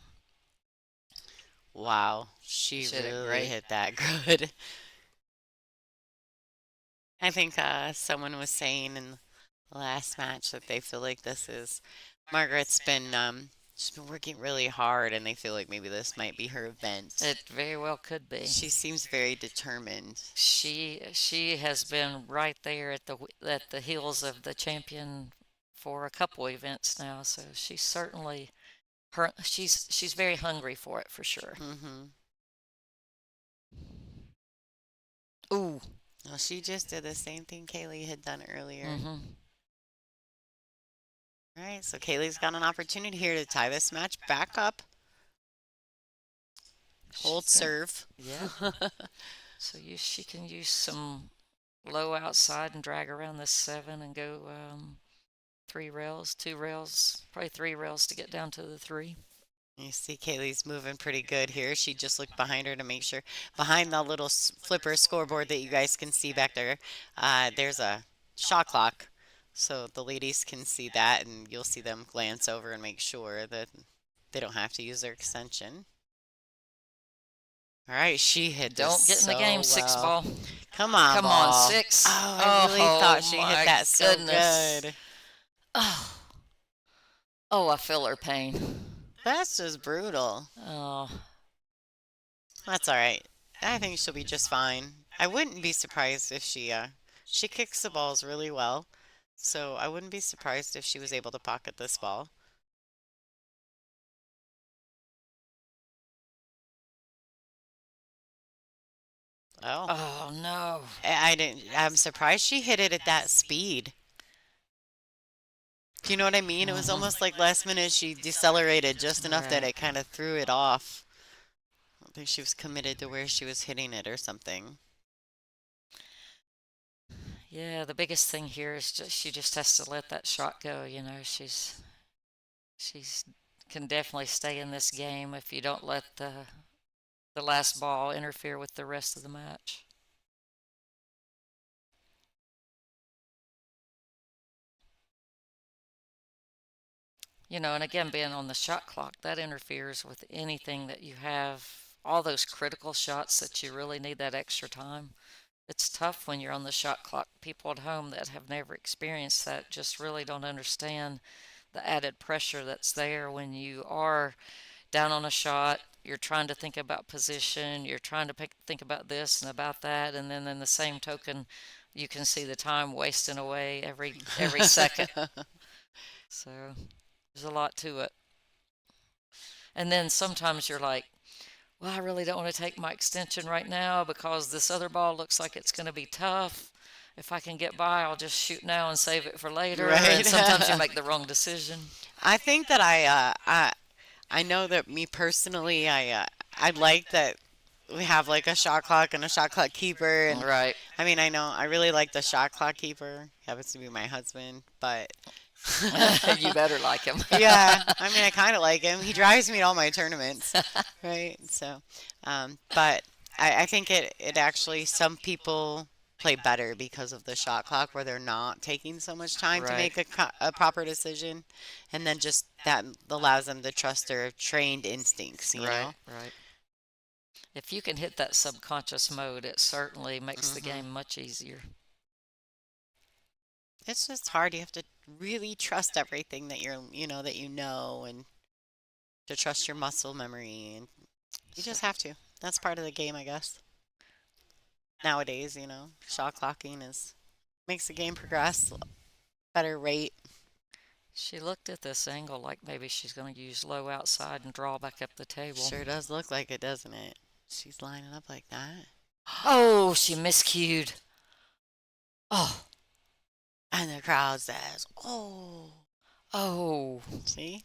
[SPEAKER 2] Wow, she
[SPEAKER 5] She hit it
[SPEAKER 2] really
[SPEAKER 5] great.
[SPEAKER 2] hit that good. I think someone was saying in the last match that they feel like Margaret's been she's been working really hard, and they feel like maybe this might be her event.
[SPEAKER 5] It very well could be.
[SPEAKER 2] She seems very determined.
[SPEAKER 5] She has been right there at the heels of the champion for a couple events now, so she's certainly she's very hungry for it for sure.
[SPEAKER 2] Mm-hmm.
[SPEAKER 5] Ooh.
[SPEAKER 2] Well, she just did the same thing Kaylee had done earlier.
[SPEAKER 5] Mm-hmm.
[SPEAKER 2] All right, so Kaylee's got an opportunity here to tie this match back up. Hold serve.
[SPEAKER 5] Yeah. So she can use some low outside and drag around this 7 and go 3 rails, 2 rails, probably 3 rails to get down to the 3.
[SPEAKER 2] You see Kaylee's moving pretty good here. She just looked behind her to make sure. Behind the little flipper scoreboard that you guys can see back there, there's a shot clock. So the ladies can see that, and you'll see them glance over and make sure that they don't have to use their extension. All right, she hit this
[SPEAKER 5] Don't get in the
[SPEAKER 2] so
[SPEAKER 5] game, 6
[SPEAKER 2] well.
[SPEAKER 5] ball.
[SPEAKER 2] Come on,
[SPEAKER 5] Come
[SPEAKER 2] ball.
[SPEAKER 5] on, 6.
[SPEAKER 2] Oh, I really thought she
[SPEAKER 5] my
[SPEAKER 2] hit that so
[SPEAKER 5] goodness.
[SPEAKER 2] good.
[SPEAKER 5] Oh, I feel her pain.
[SPEAKER 2] That's just brutal.
[SPEAKER 5] Oh,
[SPEAKER 2] That's all right. I think she'll be just fine. I wouldn't be surprised if she kicks the balls really well. So I wouldn't be surprised if she was able to pocket this ball. Oh.
[SPEAKER 5] oh no.
[SPEAKER 2] I didn't. I'm surprised she hit it at that speed. Do you know what I mean? It was almost like last minute she decelerated just enough that
[SPEAKER 5] Right.
[SPEAKER 2] it kind of threw it off. I don't think she was committed to where she was hitting it or something.
[SPEAKER 5] Yeah, the biggest thing here is she just has to let that shot go. She's can definitely stay in this game if you don't let the last ball interfere with the rest of the match. And again, being on the shot clock, that interferes with anything that you have, all those critical shots that you really need that extra time. It's tough when you're on the shot clock. People at home that have never experienced that just really don't understand the added pressure that's there when you are down on a shot. You're trying to think about position, you're trying to think about this and about that, and then in the same token, you can see the time wasting away every second. So there's a lot to it. And then sometimes you're like, well, I really don't want to take my extension right now because this other ball looks like it's going to be tough. If I can get by, I'll just shoot now and save it for later.
[SPEAKER 2] Right.
[SPEAKER 5] And sometimes you make the wrong decision.
[SPEAKER 2] I think that I know that me personally, I like that we have like a shot clock and a shot clock keeper, and
[SPEAKER 5] Right.
[SPEAKER 2] I mean, I know I really like the shot clock keeper. Happens to be my husband, but
[SPEAKER 5] You better like him.
[SPEAKER 2] yeah, I mean, I kind of like him. He drives me to all my tournaments, right? So, but I think it actually, some people play better because of the shot clock where they're not taking so much time to
[SPEAKER 5] Right.
[SPEAKER 2] make a proper decision, and then just that allows them to trust their trained instincts, you
[SPEAKER 5] Right,
[SPEAKER 2] know?
[SPEAKER 5] right. If you can hit that subconscious mode, it certainly makes the
[SPEAKER 2] hmm
[SPEAKER 5] game much easier.
[SPEAKER 2] It's just hard. You have to really trust everything that that you know, and to trust your muscle memory, and you
[SPEAKER 5] So,
[SPEAKER 2] just have to. That's part of the game, I guess. Nowadays, shot clocking is makes the game progress better rate.
[SPEAKER 5] she looked at this angle like maybe she's going to use low outside and draw back up the table.
[SPEAKER 2] Sure does look like it, doesn't it? She's lining up like that.
[SPEAKER 5] Oh, she miscued. Oh,
[SPEAKER 2] And the crowd says, "Oh,
[SPEAKER 5] oh.
[SPEAKER 2] see."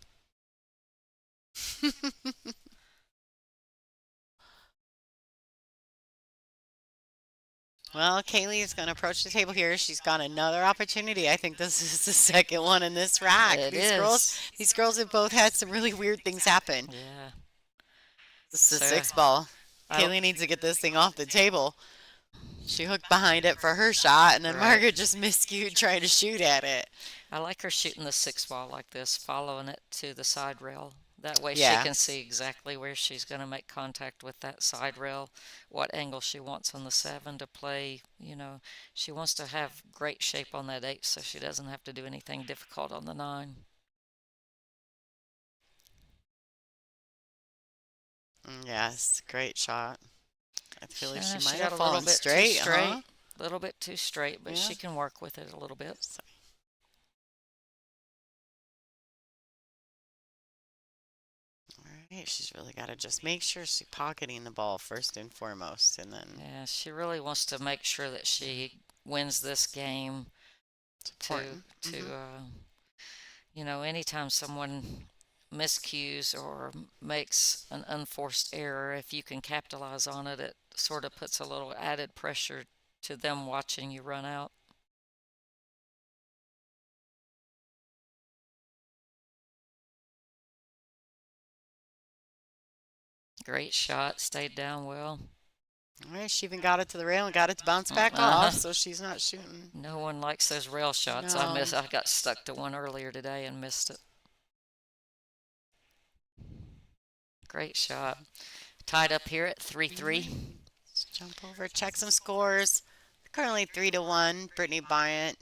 [SPEAKER 2] Well, Kaylee is going to approach the table here. She's got another opportunity. I think this is the second one in this rack.
[SPEAKER 5] It
[SPEAKER 2] These
[SPEAKER 5] is.
[SPEAKER 2] girls have both had some really weird things happen.
[SPEAKER 5] Yeah.
[SPEAKER 2] This is a
[SPEAKER 5] So,
[SPEAKER 2] 6 ball.
[SPEAKER 5] I,
[SPEAKER 2] Kaylee needs to get this thing off the table. She hooked behind it for her shot, and then
[SPEAKER 5] Right.
[SPEAKER 2] Margaret just miscued trying to shoot at it.
[SPEAKER 5] I like her shooting the 6 ball like this, following it to the side rail. That way she
[SPEAKER 2] Yeah.
[SPEAKER 5] can see exactly where she's going to make contact with that side rail, what angle she wants on the 7 to play. She wants to have great shape on that 8 so she doesn't have to do anything difficult on the 9.
[SPEAKER 2] Yes, great shot. I feel like she might
[SPEAKER 5] got
[SPEAKER 2] have
[SPEAKER 5] a little
[SPEAKER 2] fallen
[SPEAKER 5] bit
[SPEAKER 2] straight,
[SPEAKER 5] too straight.
[SPEAKER 2] huh?
[SPEAKER 5] A little bit too straight, but
[SPEAKER 2] Yeah.
[SPEAKER 5] she can work with it a little bit.
[SPEAKER 2] All right, she's really got to just make sure she's pocketing the ball first and foremost, and then
[SPEAKER 5] Yeah, she really wants to make sure that she wins this game.
[SPEAKER 2] it's
[SPEAKER 5] to
[SPEAKER 2] important.
[SPEAKER 5] to
[SPEAKER 2] Mhm.
[SPEAKER 5] anytime someone miscues or makes an unforced error, if you can capitalize on it, it sort of puts a little added pressure to them watching you run out. Great shot, stayed down well.
[SPEAKER 2] All right, she even got it to the rail and got it to bounce back
[SPEAKER 5] Uh-huh.
[SPEAKER 2] off, so she's not shooting.
[SPEAKER 5] No one likes those rail shots.
[SPEAKER 2] No.
[SPEAKER 5] I got stuck to one earlier today and missed it. Great shot. Tied up here at 3-3.
[SPEAKER 2] Let's jump over, check some scores. Currently 3-1, Brittany Bryant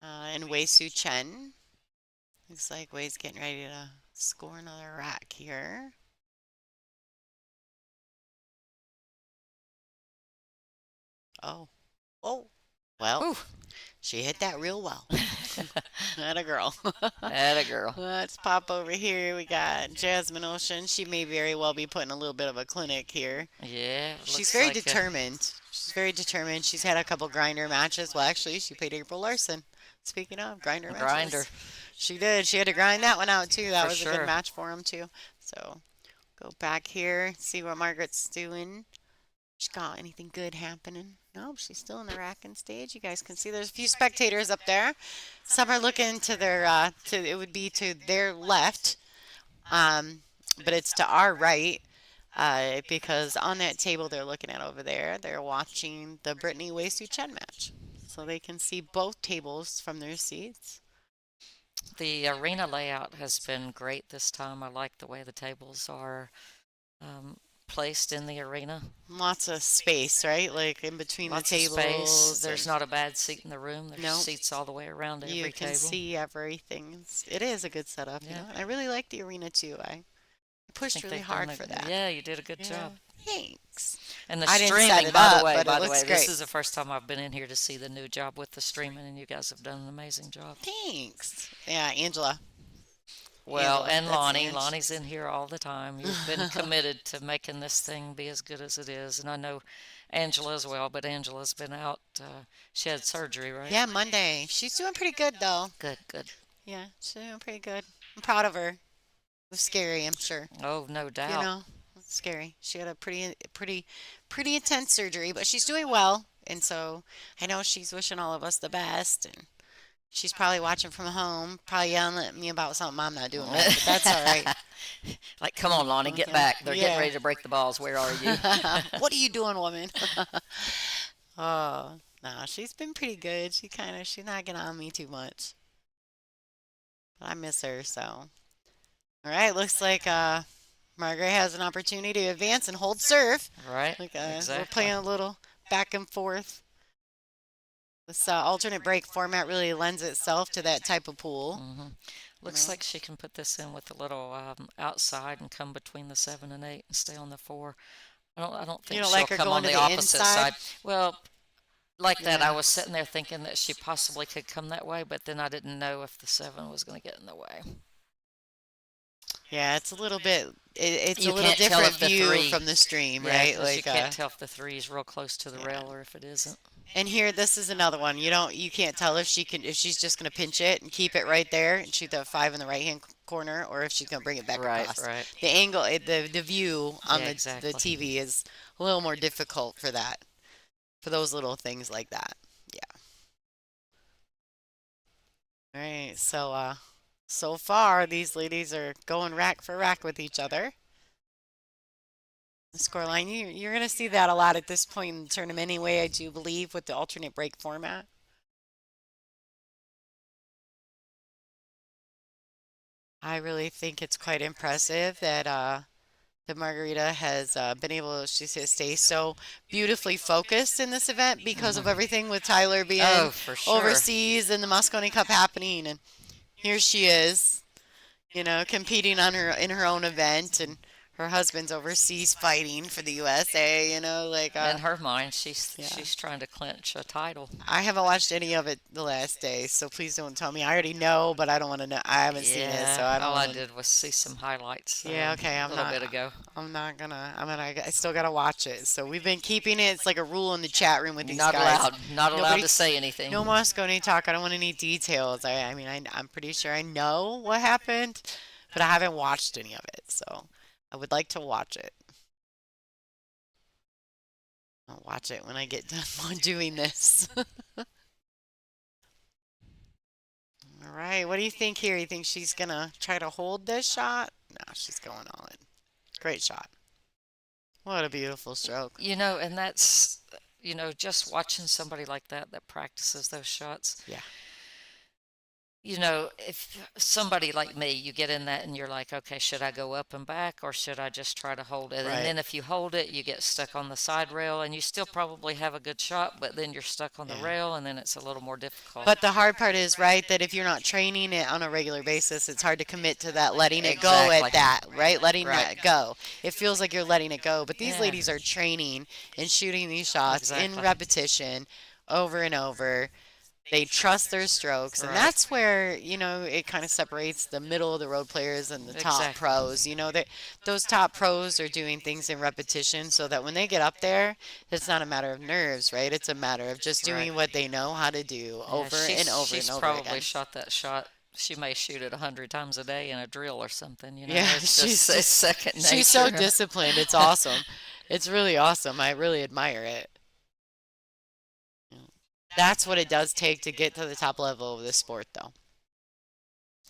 [SPEAKER 2] and Wei Su Chen. Looks like Wei's getting ready to score another rack here. Oh. Oh. Well,
[SPEAKER 5] Ooh.
[SPEAKER 2] she hit that real well. Atta girl.
[SPEAKER 5] Atta girl.
[SPEAKER 2] Let's pop over here. We got Jasmine Ocean. She may very well be putting a little bit of a clinic here.
[SPEAKER 5] Yeah.
[SPEAKER 2] She's
[SPEAKER 5] looks
[SPEAKER 2] very
[SPEAKER 5] like a-
[SPEAKER 2] determined. She's very determined. She's had a couple grinder matches. Well, actually, she played April Larson. Speaking of grinder matches.
[SPEAKER 5] Grinder.
[SPEAKER 2] She did. She had to grind that one out, too. That
[SPEAKER 5] For
[SPEAKER 2] was a
[SPEAKER 5] sure.
[SPEAKER 2] good match for him, too. So, go back here, see what Margaret's doing. She's got anything good happening. Nope, she's still in the racking stage. You guys can see there's a few spectators up there. Some are looking to their, it would be to their left, but it's to our right, because on that table they're looking at over there, they're watching the Brittany Wei Su Chen match. So they can see both tables from their seats.
[SPEAKER 5] The arena layout has been great this time. I like the way the tables are um, placed in the arena.
[SPEAKER 2] Lots of space, right? Like in between
[SPEAKER 5] Lots
[SPEAKER 2] the
[SPEAKER 5] of space.
[SPEAKER 2] tables.
[SPEAKER 5] There's not a bad seat in the room. There's
[SPEAKER 2] Nope.
[SPEAKER 5] seats all the way around
[SPEAKER 2] You
[SPEAKER 5] every
[SPEAKER 2] can
[SPEAKER 5] table.
[SPEAKER 2] see everything. It is a good setup,
[SPEAKER 5] Yeah.
[SPEAKER 2] And I really like the arena too. I pushed
[SPEAKER 5] think
[SPEAKER 2] really
[SPEAKER 5] they've done
[SPEAKER 2] hard
[SPEAKER 5] a-
[SPEAKER 2] for that.
[SPEAKER 5] Yeah, you did a good job.
[SPEAKER 2] Thanks.
[SPEAKER 5] And the
[SPEAKER 2] I didn't set
[SPEAKER 5] streaming,
[SPEAKER 2] it
[SPEAKER 5] by
[SPEAKER 2] up,
[SPEAKER 5] the way,
[SPEAKER 2] but it looks
[SPEAKER 5] this
[SPEAKER 2] great.
[SPEAKER 5] is the first time I've been in here to see the new job with the streaming, and you guys have done an amazing job.
[SPEAKER 2] Thanks. Yeah, Angela.
[SPEAKER 5] Well,
[SPEAKER 2] Angela,
[SPEAKER 5] and
[SPEAKER 2] that's
[SPEAKER 5] Lonnie.
[SPEAKER 2] Ange.
[SPEAKER 5] Lonnie's in here all the time. You've been committed to making this thing be as good as it is. And I know Angela as well, but Angela's been out. She had surgery, right?
[SPEAKER 2] Yeah, Monday. She's doing pretty good though.
[SPEAKER 5] Good, good.
[SPEAKER 2] Yeah, she's doing pretty good. I'm proud of her. It was scary, I'm sure.
[SPEAKER 5] Oh, no
[SPEAKER 2] You
[SPEAKER 5] doubt.
[SPEAKER 2] know, it's scary. She had a pretty intense surgery, but she's doing well. And so I know she's wishing all of us the best. And she's probably watching from home, probably yelling at me about something I'm not doing right, but that's all right.
[SPEAKER 5] Like, come on, Lonnie, get
[SPEAKER 2] Okay.
[SPEAKER 5] back. They're
[SPEAKER 2] Yeah.
[SPEAKER 5] getting ready to break the balls. Where are you?
[SPEAKER 2] What are you doing, woman? Oh, no, she's been pretty good. She's not getting on me too much. But I miss her, so. All right, looks like Margaret has an opportunity to advance and hold serve.
[SPEAKER 5] Right?
[SPEAKER 2] Like
[SPEAKER 5] Exactly.
[SPEAKER 2] we're playing a little back and forth. This alternate break format really lends itself to that type of pool.
[SPEAKER 5] hmm Looks like she can put this in with a little outside and come between the 7 and 8 and stay on the 4. I don't think
[SPEAKER 2] You don't
[SPEAKER 5] she'll
[SPEAKER 2] like her
[SPEAKER 5] come
[SPEAKER 2] going
[SPEAKER 5] on
[SPEAKER 2] to
[SPEAKER 5] the
[SPEAKER 2] the
[SPEAKER 5] opposite
[SPEAKER 2] inside?
[SPEAKER 5] side. Well, like that, I
[SPEAKER 2] Yeah.
[SPEAKER 5] was sitting there thinking that she possibly could come that way, but then I didn't know if the 7 was going to get in the way.
[SPEAKER 2] Yeah, it's a little bit. It's
[SPEAKER 5] You
[SPEAKER 2] a little
[SPEAKER 5] can't tell
[SPEAKER 2] different
[SPEAKER 5] if the
[SPEAKER 2] view
[SPEAKER 5] 3
[SPEAKER 2] from the stream,
[SPEAKER 5] Yeah,
[SPEAKER 2] right?
[SPEAKER 5] 'cause you can't tell if the 3 is real close to the
[SPEAKER 2] Yeah.
[SPEAKER 5] rail or if it isn't.
[SPEAKER 2] And here, this is another one. You can't tell if she's just gonna pinch it and keep it right there and shoot the 5 in the right hand corner, or if she's gonna bring it back
[SPEAKER 5] Right,
[SPEAKER 2] across.
[SPEAKER 5] right.
[SPEAKER 2] The angle, the view on
[SPEAKER 5] Yeah,
[SPEAKER 2] the
[SPEAKER 5] exactly.
[SPEAKER 2] TV is a little more difficult for that, for those little things like that. Yeah. All right. So far these ladies are going rack for rack with each other. The scoreline, you're going to see that a lot at this point in the tournament anyway, I do believe, with the alternate break format. I really think it's quite impressive that Margarita has been able to stay so beautifully focused in this event because of everything with Tyler being
[SPEAKER 5] Oh, for sure.
[SPEAKER 2] overseas and the Moscone Cup happening. And here she is, competing in her own event, and her husband's overseas fighting for the USA,
[SPEAKER 5] In her mind, she's
[SPEAKER 2] yeah.
[SPEAKER 5] she's trying to clinch a title.
[SPEAKER 2] I haven't watched any of it the last day, so please don't tell me. I already know, but I don't want to know. I haven't seen it, so I don't
[SPEAKER 5] all I
[SPEAKER 2] wanna-
[SPEAKER 5] did was see some highlights.
[SPEAKER 2] Yeah, okay,
[SPEAKER 5] a
[SPEAKER 2] I'm
[SPEAKER 5] little
[SPEAKER 2] not-
[SPEAKER 5] bit ago.
[SPEAKER 2] I still gotta watch it. So we've been keeping it. It's like a rule in the chat room with these
[SPEAKER 5] Not
[SPEAKER 2] guys.
[SPEAKER 5] allowed. Not allowed
[SPEAKER 2] Nobody-
[SPEAKER 5] to say anything.
[SPEAKER 2] No Moscone talk. I don't want any details. I'm pretty sure I know what happened, but I haven't watched any of it. So I would like to watch it. I'll watch it when I get done doing this. All right. What do you think here? You think she's gonna try to hold this shot? No, she's going all in. Great shot. What a beautiful stroke.
[SPEAKER 5] And that's, just watching somebody like that practices those shots.
[SPEAKER 2] Yeah.
[SPEAKER 5] If somebody like me, you get in that and you're like, okay, should I go up and back or should I just try to hold it?
[SPEAKER 2] Right.
[SPEAKER 5] And then if you hold it, you get stuck on the side rail and you still probably have a good shot, but then you're stuck on the
[SPEAKER 2] Yeah.
[SPEAKER 5] rail and then it's a little more difficult.
[SPEAKER 2] But the hard part is, right, that if you're not training it on a regular basis, it's hard to commit to that, letting it go
[SPEAKER 5] Exactly.
[SPEAKER 2] at that, right? Letting
[SPEAKER 5] Right.
[SPEAKER 2] that go. It feels like you're letting it go. But these
[SPEAKER 5] Yeah.
[SPEAKER 2] ladies are training and shooting these shots in
[SPEAKER 5] Exactly.
[SPEAKER 2] repetition over and over. They trust their strokes. And
[SPEAKER 5] Right.
[SPEAKER 2] that's where, it kind of separates the middle of the road players and the top
[SPEAKER 5] Exactly.
[SPEAKER 2] pros. Those top pros are doing things in repetition so that when they get up there, it's not a matter of nerves, right? It's a matter of just doing
[SPEAKER 5] Right.
[SPEAKER 2] what they know how to do over and over
[SPEAKER 5] She's
[SPEAKER 2] and over
[SPEAKER 5] probably
[SPEAKER 2] again.
[SPEAKER 5] shot that shot. She may shoot it 100 times a day in a drill or something.
[SPEAKER 2] Yeah,
[SPEAKER 5] it's
[SPEAKER 2] she's
[SPEAKER 5] just it's second nature.
[SPEAKER 2] She's so disciplined. It's awesome. It's really awesome. I really admire it. That's what it does take to get to the top level of this sport, though.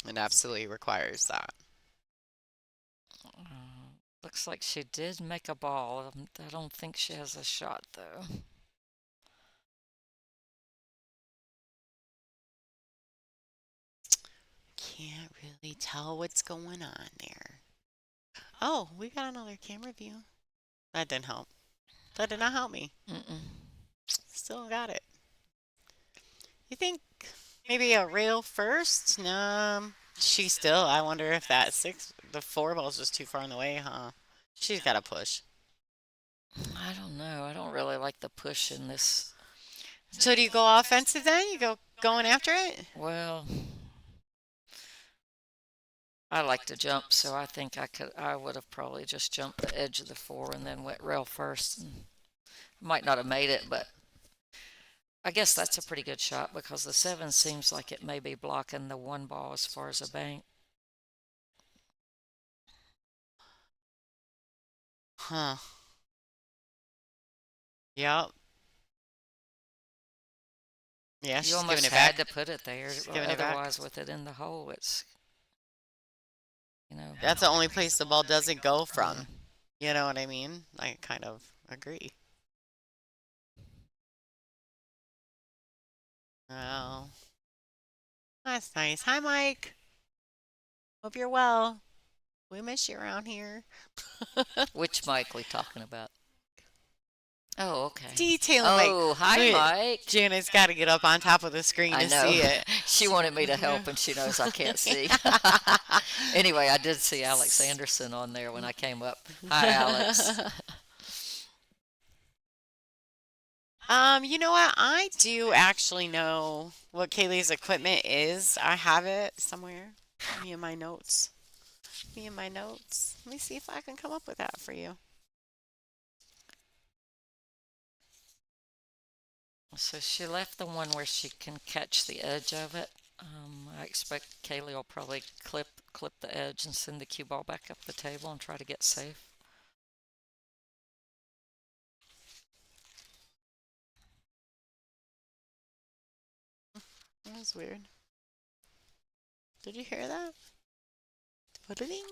[SPEAKER 2] It absolutely requires that.
[SPEAKER 5] Looks like she did make a ball. I don't think she has a shot, though.
[SPEAKER 2] can't really tell what's going on there. Oh, we got another camera view. That didn't help. That did not help me.
[SPEAKER 5] Mm-mm.
[SPEAKER 2] Still got it. You think maybe a rail first? No. She still, I wonder if the 4 ball's just too far in the way, huh? She's got to push.
[SPEAKER 5] I don't know. I don't really like the push in this.
[SPEAKER 2] So do you go offensive then? You go going after it?
[SPEAKER 5] Well, I like to jump, so I think I would have probably just jumped the edge of the 4 and then went rail first. And might not have made it, but I guess that's a pretty good shot because the 7 seems like it may be blocking the 1 ball as far as a bank.
[SPEAKER 2] Huh. Yep. Yeah,
[SPEAKER 5] You
[SPEAKER 2] she's
[SPEAKER 5] almost
[SPEAKER 2] giving it
[SPEAKER 5] had
[SPEAKER 2] back.
[SPEAKER 5] to put it there.
[SPEAKER 2] She's giving it back.
[SPEAKER 5] Otherwise, with it in the hole, it's, you know.
[SPEAKER 2] That's the only place the ball doesn't go from. You know what I mean? I kind of agree. Well, that's nice. Hi, Mike. Hope you're well. We miss you around here.
[SPEAKER 5] Which Mike we talking about? Oh, okay.
[SPEAKER 2] Detailing Mike.
[SPEAKER 5] Oh, hi,
[SPEAKER 2] Wait,
[SPEAKER 5] Mike.
[SPEAKER 2] Janet's got to get up on top of the screen
[SPEAKER 5] I
[SPEAKER 2] to
[SPEAKER 5] know.
[SPEAKER 2] see it.
[SPEAKER 5] She wanted me to help, and she knows I can't see. Anyway, I did see Alex Anderson on there when I came up. Hi, Alex.
[SPEAKER 2] You know what? I do actually know what Kaylee's equipment is. I have it somewhere. Me and my notes. Me and my notes. Let me see if I can come up with that for you.
[SPEAKER 5] So she left the one where she can catch the edge of it. I expect Kaylee will probably clip the edge and send the cue ball back up the table and try to get safe.
[SPEAKER 2] That was weird. Did you hear that? Ba-da-ding.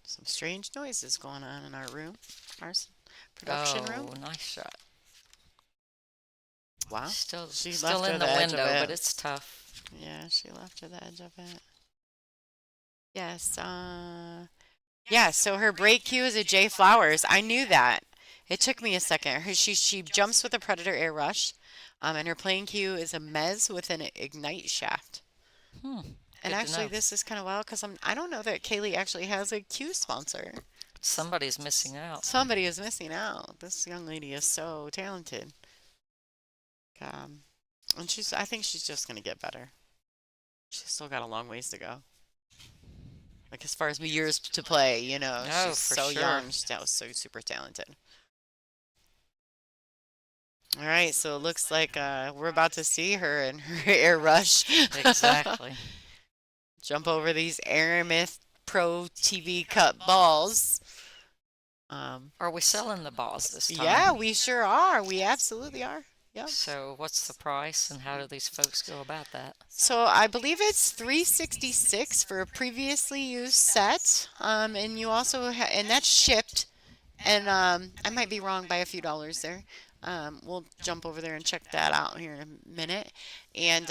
[SPEAKER 2] Some strange noises going on in our room, our production room.
[SPEAKER 5] Oh, nice shot.
[SPEAKER 2] Wow.
[SPEAKER 5] Still
[SPEAKER 2] left her
[SPEAKER 5] in the
[SPEAKER 2] edge of
[SPEAKER 5] window,
[SPEAKER 2] it.
[SPEAKER 5] but it's tough.
[SPEAKER 2] Yeah, she left her the edge of it. Yes. Yeah. So her break cue is a J Flowers. I knew that. It took me a second. She jumps with a Predator air rush, and her playing cue is a Mez with an ignite shaft. And actually, this is kind of wild because I don't know that Kaylee actually has a cue sponsor.
[SPEAKER 5] Somebody's missing out.
[SPEAKER 2] Somebody is missing out. This young lady is so talented. And I think she's just gonna get better. She's still got a long ways to go. Like as far as years to play, you know,
[SPEAKER 5] Oh,
[SPEAKER 2] she's
[SPEAKER 5] for
[SPEAKER 2] so
[SPEAKER 5] sure.
[SPEAKER 2] young. She's so super talented. All right, so it looks like we're about to see her in her air rush.
[SPEAKER 5] Exactly.
[SPEAKER 2] Jump over these Aramith Pro TV Cup balls.
[SPEAKER 5] Are we selling the balls this time?
[SPEAKER 2] Yeah, we sure are. We absolutely are. Yep.
[SPEAKER 5] So what's the price and how do these folks go about that?
[SPEAKER 2] So I believe it's $366 for a previously used set, and you also and that's shipped. And I might be wrong by a few dollars there. We'll jump over there and check that out here in a minute. And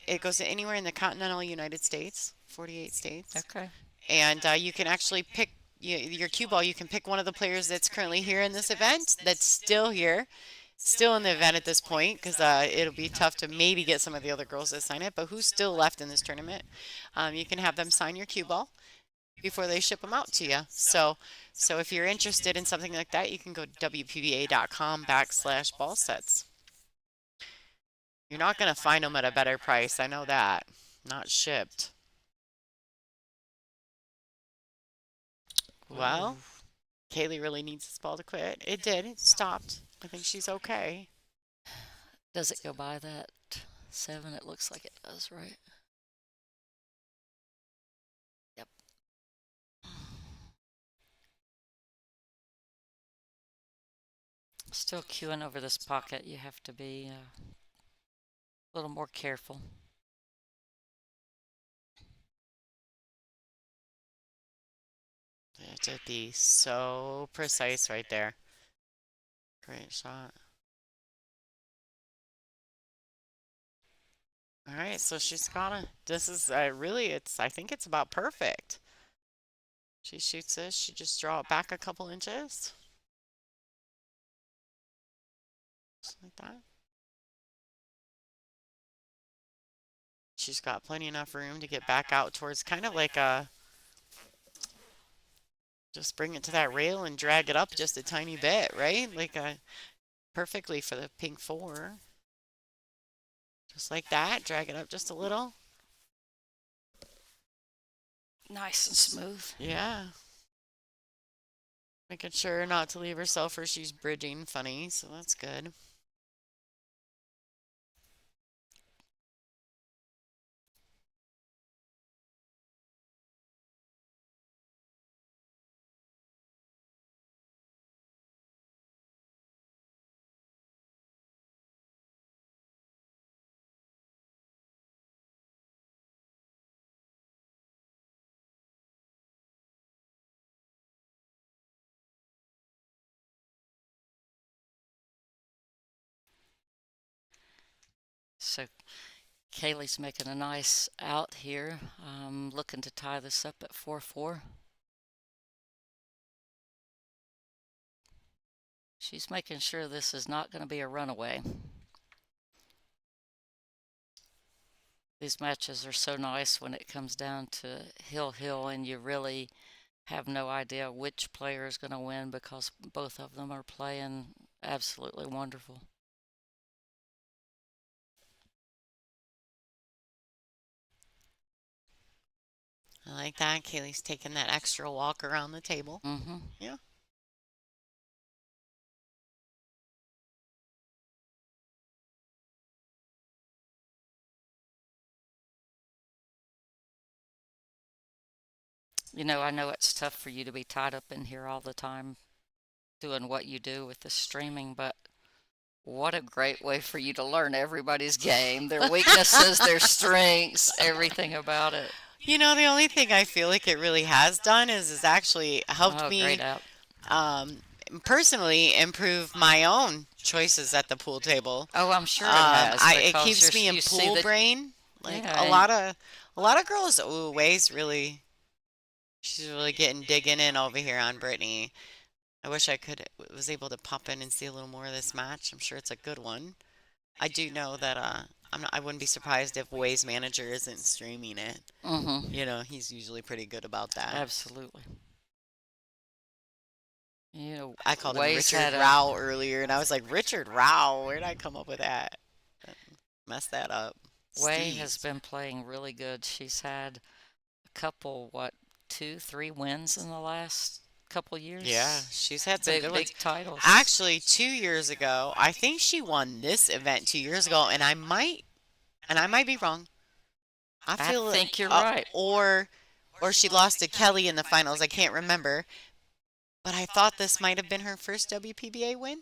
[SPEAKER 2] it goes to anywhere in the continental United States, 48 states.
[SPEAKER 5] Okay.
[SPEAKER 2] And you can actually pick your cue ball. You can pick one of the players that's currently here in this event, that's still here, still in the event at this point, because it'll be tough to maybe get some of the other girls to sign it. But who's still left in this tournament? You can have them sign your cue ball before they ship them out to you. So if you're interested in something like that, you can go to WPBA.com/ball sets. You're not going to find them at a better price. I know that. Not shipped. Well, Kaylee really needs this ball to quit. It did. It stopped. I think she's okay.
[SPEAKER 5] Does it go by that 7? It looks like it does, right? Yep. Still queuing over this pocket. You have to be a little more careful.
[SPEAKER 2] It would be so precise right there. Great shot. All right, so she's gotta. This is really. I think it's about perfect. She shoots this. She just draw it back a couple inches, just like that. She's got plenty enough room to get back out towards kind of like a. Just bring it to that rail and drag it up just a tiny bit, right? Like a perfectly for the pink 4. Just like that. Drag it up just a little.
[SPEAKER 5] Nice and smooth.
[SPEAKER 2] Yeah. Making sure not to leave herself where she's bridging funny, so that's good.
[SPEAKER 5] So Kaylee's making a nice out here. Looking to tie this up at 4-4. She's making sure this is not going to be a runaway. These matches are so nice when it comes down to hill and you really have no idea which player is going to win because both of them are playing absolutely wonderful.
[SPEAKER 2] I like that. Kaylee's taking that extra walk around the table.
[SPEAKER 5] Mm-hmm.
[SPEAKER 2] Yeah.
[SPEAKER 5] You know, I know it's tough for you to be tied up in here all the time doing what you do with the streaming, but what a great way for you to learn everybody's game, their weaknesses, their strengths, everything about it.
[SPEAKER 2] You know, the only thing I feel like it really has done is actually helped me
[SPEAKER 5] Great app.
[SPEAKER 2] Personally improve my own choices at the pool table.
[SPEAKER 5] Oh, I'm sure it has.
[SPEAKER 2] It keeps me in pool brain. Like
[SPEAKER 5] Yeah,
[SPEAKER 2] a lot of girls. Ooh, Way's really, she's really getting digging in over here on Brittany. I wish I was able to pop in and see a little more of this match. I'm sure it's a good one. I do know that I wouldn't be surprised if Way's manager isn't streaming it.
[SPEAKER 5] Mm-hmm.
[SPEAKER 2] You know, he's usually pretty good about that.
[SPEAKER 5] Absolutely. You know,
[SPEAKER 2] I called him
[SPEAKER 5] Way's
[SPEAKER 2] Richard Rao earlier, and I was like, Richard Rao? Where did I come up with that? Messed that up.
[SPEAKER 5] Way
[SPEAKER 2] Steve.
[SPEAKER 5] has been playing really good. She's had a couple, 2, 3 wins in the last couple years.
[SPEAKER 2] Yeah, she's had some good ones.
[SPEAKER 5] Big titles.
[SPEAKER 2] Actually, 2 years ago, I think she won this event 2 years ago, and I might be wrong. I
[SPEAKER 5] think you're right.
[SPEAKER 2] Or she lost to Kelly in the finals. I can't remember. But I thought this might have been her first WPBA win.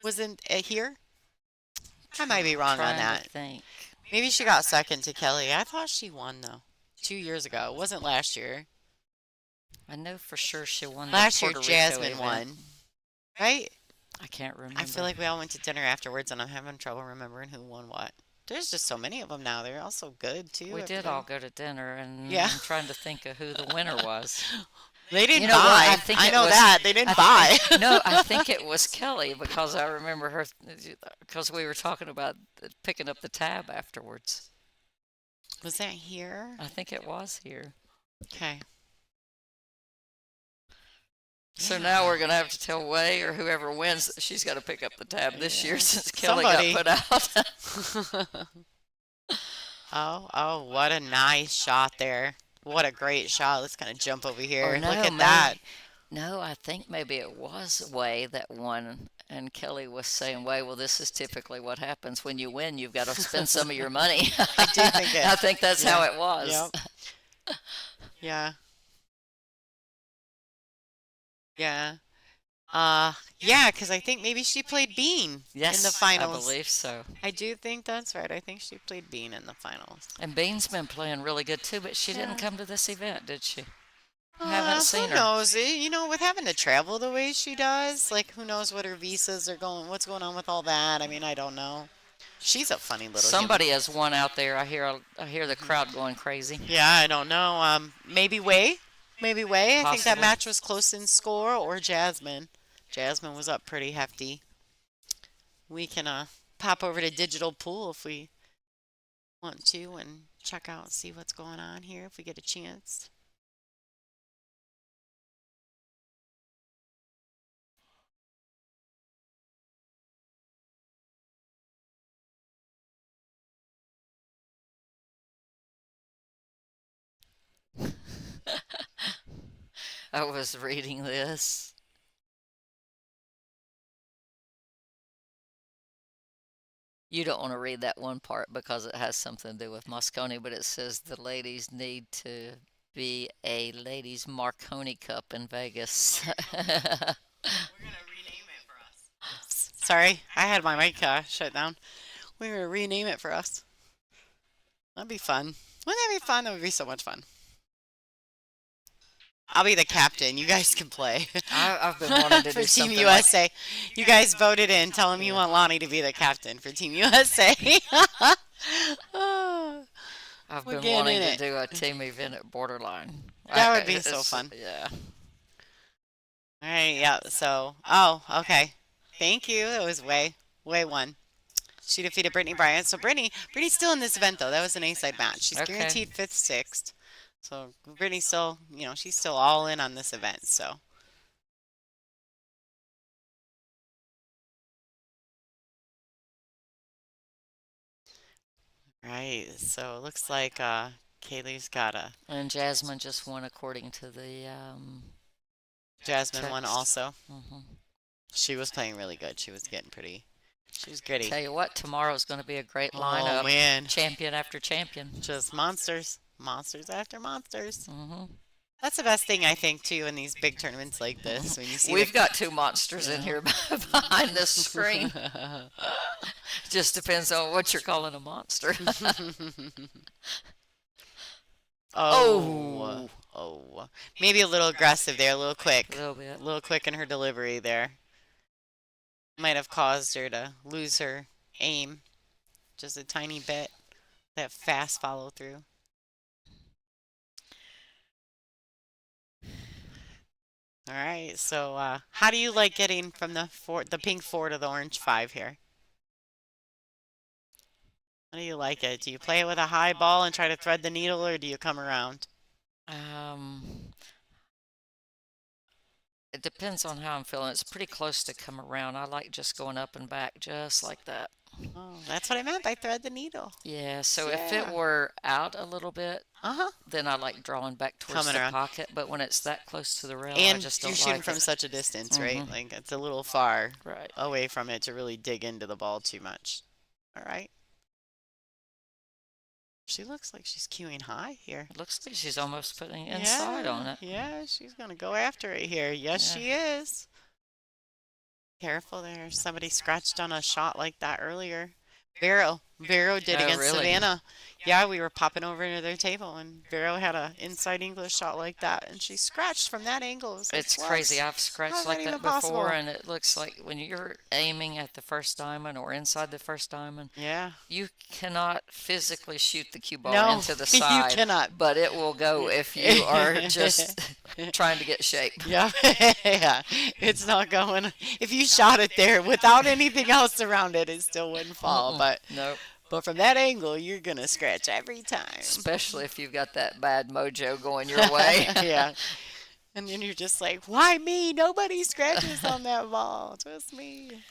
[SPEAKER 2] Wasn't it here? I might be wrong on that. Maybe she got second to Kelly. I thought she won, though. 2 years ago. It wasn't last year.
[SPEAKER 5] I know for sure she won
[SPEAKER 2] last
[SPEAKER 5] the
[SPEAKER 2] year.
[SPEAKER 5] Puerto
[SPEAKER 2] Jasmine
[SPEAKER 5] Rico
[SPEAKER 2] won, right?
[SPEAKER 5] I can't remember.
[SPEAKER 2] I feel like we all went to dinner afterwards, and I'm having trouble remembering who won what. There's just so many of them now. They're all so good, too.
[SPEAKER 5] We did all go to dinner, and
[SPEAKER 2] Yeah.
[SPEAKER 5] I'm trying to think of who the winner was.
[SPEAKER 2] They didn't
[SPEAKER 5] You know what?
[SPEAKER 2] buy.
[SPEAKER 5] I think
[SPEAKER 2] I
[SPEAKER 5] it
[SPEAKER 2] know
[SPEAKER 5] was-
[SPEAKER 2] that. They didn't buy.
[SPEAKER 5] No, I think it was Kelly because I remember her because we were talking about picking up the tab afterwards.
[SPEAKER 2] Was that here?
[SPEAKER 5] I think it was here.
[SPEAKER 2] Okay.
[SPEAKER 5] So now we're going to have to tell Way or whoever wins that she's got to pick up the tab this year since Kelly
[SPEAKER 2] Somebody.
[SPEAKER 5] got put out.
[SPEAKER 2] Oh, what a nice shot there. What a great shot. Let's kind of jump over here.
[SPEAKER 5] Or no,
[SPEAKER 2] Look at
[SPEAKER 5] maybe-
[SPEAKER 2] that.
[SPEAKER 5] No, I think maybe it was Way that won. And Kelly was saying, Way, well, this is typically what happens. When you win, you've got to spend some of your money.
[SPEAKER 2] I do think it.
[SPEAKER 5] I think that's how it was.
[SPEAKER 2] Yep. Yeah. Yeah. Yeah, because I think maybe she played Bean
[SPEAKER 5] Yes,
[SPEAKER 2] in the finals.
[SPEAKER 5] I believe so.
[SPEAKER 2] I do think that's right. I think she played Bean in the finals.
[SPEAKER 5] And Bean's been playing really good too, but she didn't come to this event, did she? I haven't seen
[SPEAKER 2] Who
[SPEAKER 5] her.
[SPEAKER 2] knows? You know, with having to travel the way she does, like, who knows what her visas are going, what's going on with all that? I mean, I don't know. She's a funny little
[SPEAKER 5] Somebody has one out there. I hear the crowd going crazy.
[SPEAKER 2] human. Yeah, I don't know. Maybe Way. Maybe Way. I think that
[SPEAKER 5] Possibly.
[SPEAKER 2] match was close in score, or Jasmine. Jasmine was up pretty hefty. We can pop over to Digital Pool if we want to and check out and see what's going on here if we get a chance.
[SPEAKER 5] I was reading this. You don't want to read that one part because it has something to do with Moscone, but it says the ladies need to be a ladies Marconi Cup in Vegas.
[SPEAKER 2] We're gonna rename it for us. Sorry, I had my mic shut down. We're gonna rename it for us. That'd be fun. Wouldn't that be fun? That would be so much fun. I'll be the captain. You guys can play.
[SPEAKER 5] I've been wanting to
[SPEAKER 2] for
[SPEAKER 5] do
[SPEAKER 2] Team
[SPEAKER 5] something
[SPEAKER 2] USA. You guys voted in. Tell them you want Lonnie to be the captain for Team USA.
[SPEAKER 5] I've
[SPEAKER 2] We're
[SPEAKER 5] been
[SPEAKER 2] getting
[SPEAKER 5] wanting
[SPEAKER 2] in
[SPEAKER 5] to
[SPEAKER 2] it.
[SPEAKER 5] do a team event at Borderline.
[SPEAKER 2] That would be so
[SPEAKER 5] it's-
[SPEAKER 2] fun.
[SPEAKER 5] Yeah.
[SPEAKER 2] All right, yeah. So, oh, okay. Thank you. It was Way won. She defeated Brittany Bryant. So Brittany's still in this event though. That was an A-side match. She's
[SPEAKER 5] Okay.
[SPEAKER 2] guaranteed 5th, 6th. So Brittany's still, she's still all in on this event. So. Right. So it looks like Kaylee's got a
[SPEAKER 5] And Jasmine just won according to the
[SPEAKER 2] Jasmine one
[SPEAKER 5] text.
[SPEAKER 2] also.
[SPEAKER 5] Mhm.
[SPEAKER 2] She was playing really good. She was getting pretty. She was gritty.
[SPEAKER 5] Tell you what, tomorrow's going to be a great
[SPEAKER 2] Oh
[SPEAKER 5] lineup.
[SPEAKER 2] man,
[SPEAKER 5] Champion after champion.
[SPEAKER 2] just monsters, monsters after monsters.
[SPEAKER 5] Hmm
[SPEAKER 2] That's the best thing I think too in these big tournaments like this when you see.
[SPEAKER 5] We've got two monsters in here behind this screen. Just depends on what you're calling a monster.
[SPEAKER 2] oh, maybe a little aggressive there, a little
[SPEAKER 5] A
[SPEAKER 2] quick,
[SPEAKER 5] little bit.
[SPEAKER 2] a little quick in her delivery there. Might have caused her to lose her aim just a tiny bit. That fast follow through. All right, so how do you like getting from the pink 4 to the orange 5 here? How do you like it? Do you play it with a high ball and try to thread the needle, or do you come around?
[SPEAKER 5] It depends on how I'm feeling. It's pretty close to come around. I like just going up and back just like that.
[SPEAKER 2] Oh, that's what I meant by thread the needle.
[SPEAKER 5] Yeah, so if it
[SPEAKER 2] Yeah.
[SPEAKER 5] were out a little bit,
[SPEAKER 2] Uh-huh.
[SPEAKER 5] then I like drawing back towards
[SPEAKER 2] Coming
[SPEAKER 5] the
[SPEAKER 2] around.
[SPEAKER 5] pocket. But when it's that close to the rail, I
[SPEAKER 2] And
[SPEAKER 5] just
[SPEAKER 2] you're
[SPEAKER 5] don't
[SPEAKER 2] shooting
[SPEAKER 5] like
[SPEAKER 2] from
[SPEAKER 5] it.
[SPEAKER 2] such a distance, right?
[SPEAKER 5] Mhm.
[SPEAKER 2] Like it's a little far
[SPEAKER 5] Right.
[SPEAKER 2] away from it to really dig into the ball too much. All right. She looks like she's queuing high here.
[SPEAKER 5] It looks like she's almost putting inside on it.
[SPEAKER 2] Yeah, she's going to go after it here. Yes,
[SPEAKER 5] Yeah.
[SPEAKER 2] she is. Careful there. Somebody scratched on a shot like that earlier. Vero did
[SPEAKER 5] Oh,
[SPEAKER 2] against
[SPEAKER 5] really?
[SPEAKER 2] Savannah. Yeah, we were popping over into their table, and Vero had a inside English shot like that, and she scratched from that angle. It was like,
[SPEAKER 5] It's
[SPEAKER 2] "What?
[SPEAKER 5] crazy. I've
[SPEAKER 2] How's
[SPEAKER 5] scratched
[SPEAKER 2] that
[SPEAKER 5] like
[SPEAKER 2] even
[SPEAKER 5] that before,
[SPEAKER 2] possible?"
[SPEAKER 5] and it looks like when you're aiming at the first diamond or inside the first diamond,
[SPEAKER 2] Yeah.
[SPEAKER 5] you cannot physically shoot the cue ball
[SPEAKER 2] No,
[SPEAKER 5] into the
[SPEAKER 2] you
[SPEAKER 5] side.
[SPEAKER 2] cannot.
[SPEAKER 5] But it will go if you are just trying to get shape.
[SPEAKER 2] Yeah, yeah. It's not going. If you shot it there without anything else around it, it still wouldn't fall.
[SPEAKER 5] Nope.
[SPEAKER 2] But from that angle, you're gonna scratch every time.
[SPEAKER 5] Especially if you've got that bad mojo going your way.
[SPEAKER 2] Yeah. And then you're just like, why me? Nobody scratches on that ball. Just me.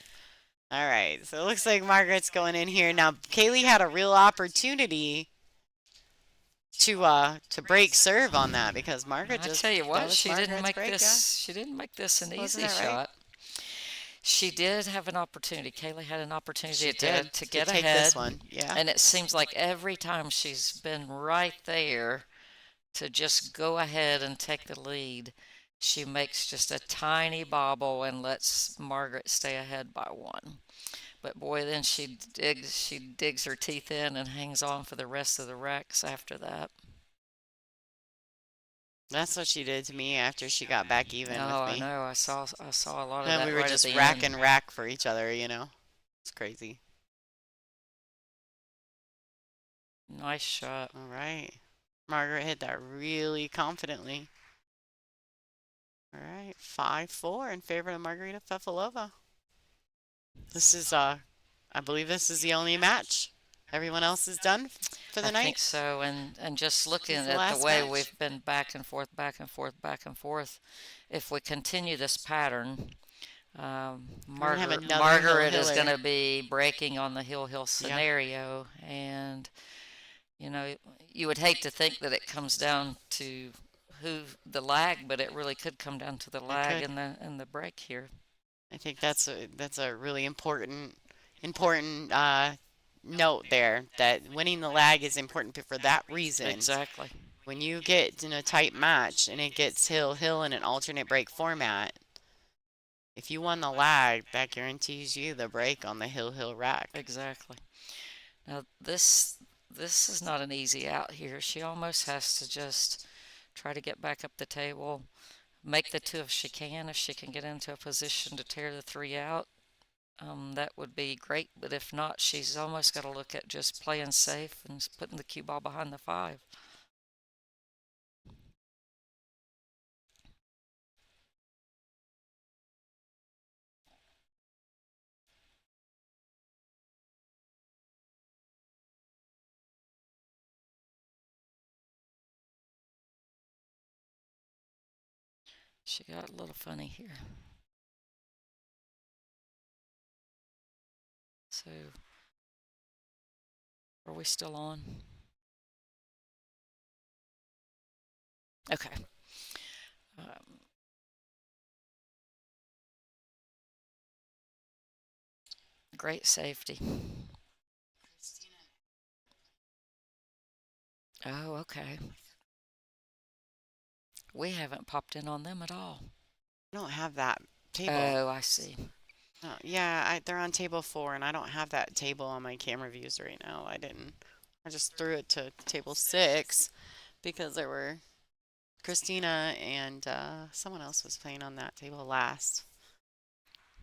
[SPEAKER 2] All right. So it looks like Margaret's going in here now. Kaylee had a real opportunity to break serve on that because Margaret
[SPEAKER 5] I
[SPEAKER 2] just.
[SPEAKER 5] tell you
[SPEAKER 2] that
[SPEAKER 5] what,
[SPEAKER 2] was
[SPEAKER 5] she didn't
[SPEAKER 2] Margaret's
[SPEAKER 5] make
[SPEAKER 2] break,
[SPEAKER 5] this. She didn't make this an
[SPEAKER 2] Wasn't
[SPEAKER 5] easy
[SPEAKER 2] that right?
[SPEAKER 5] shot. She did have an opportunity. Kaylee had an opportunity
[SPEAKER 2] She did
[SPEAKER 5] to get
[SPEAKER 2] take
[SPEAKER 5] ahead.
[SPEAKER 2] this one. Yeah.
[SPEAKER 5] And it seems like every time she's been right there to just go ahead and take the lead, she makes just a tiny bobble and lets Margaret stay ahead by one. But boy, then she digs her teeth in and hangs on for the rest of the wrecks after that.
[SPEAKER 2] That's what she did to me after she got back even
[SPEAKER 5] Oh,
[SPEAKER 2] with
[SPEAKER 5] I
[SPEAKER 2] me.
[SPEAKER 5] know. I saw a lot of
[SPEAKER 2] And
[SPEAKER 5] that
[SPEAKER 2] we were
[SPEAKER 5] right
[SPEAKER 2] just
[SPEAKER 5] at the
[SPEAKER 2] rack
[SPEAKER 5] end.
[SPEAKER 2] and rack for each other, you know. It's crazy.
[SPEAKER 5] Nice shot.
[SPEAKER 2] All right. Margaret hit that really confidently. All right. 5-4 in favor of Margarita Fefilova. This is, I believe this is the only match. Everyone else is done for the
[SPEAKER 5] I
[SPEAKER 2] night.
[SPEAKER 5] think so. And just looking
[SPEAKER 2] This is the
[SPEAKER 5] at the
[SPEAKER 2] last
[SPEAKER 5] way
[SPEAKER 2] match.
[SPEAKER 5] we've been back and forth, back and forth, back and forth, if we continue this pattern,
[SPEAKER 2] gonna have another
[SPEAKER 5] Margaret is
[SPEAKER 2] hill-hiller.
[SPEAKER 5] going to be breaking on the hill scenario. And, you know, you would hate to think that it comes down to who the lag, but it really could come down to the lag and the break here.
[SPEAKER 2] I think that's a really important note there, that winning the lag is important for that reason.
[SPEAKER 5] Exactly.
[SPEAKER 2] When you get in a tight match and it gets hill in an alternate break format, if you won the lag, that guarantees you the break on the hill rack.
[SPEAKER 5] Exactly. Now this is not an easy out here. She almost has to just try to get back up the table, make the two if she can get into a position to tear the three out. That would be great, but if not, she's almost got to look at just playing safe and putting the cue ball behind the 5. She got a little funny here. So, are we still on? Okay. Great safety. Oh, okay. We haven't popped in on them at all.
[SPEAKER 2] I don't have that table.
[SPEAKER 5] Oh, I see.
[SPEAKER 2] Oh, yeah, they're on table 4, and I don't have that table on my camera views right now. I just threw it to table 6 because there were Christina and someone else was playing on that table last.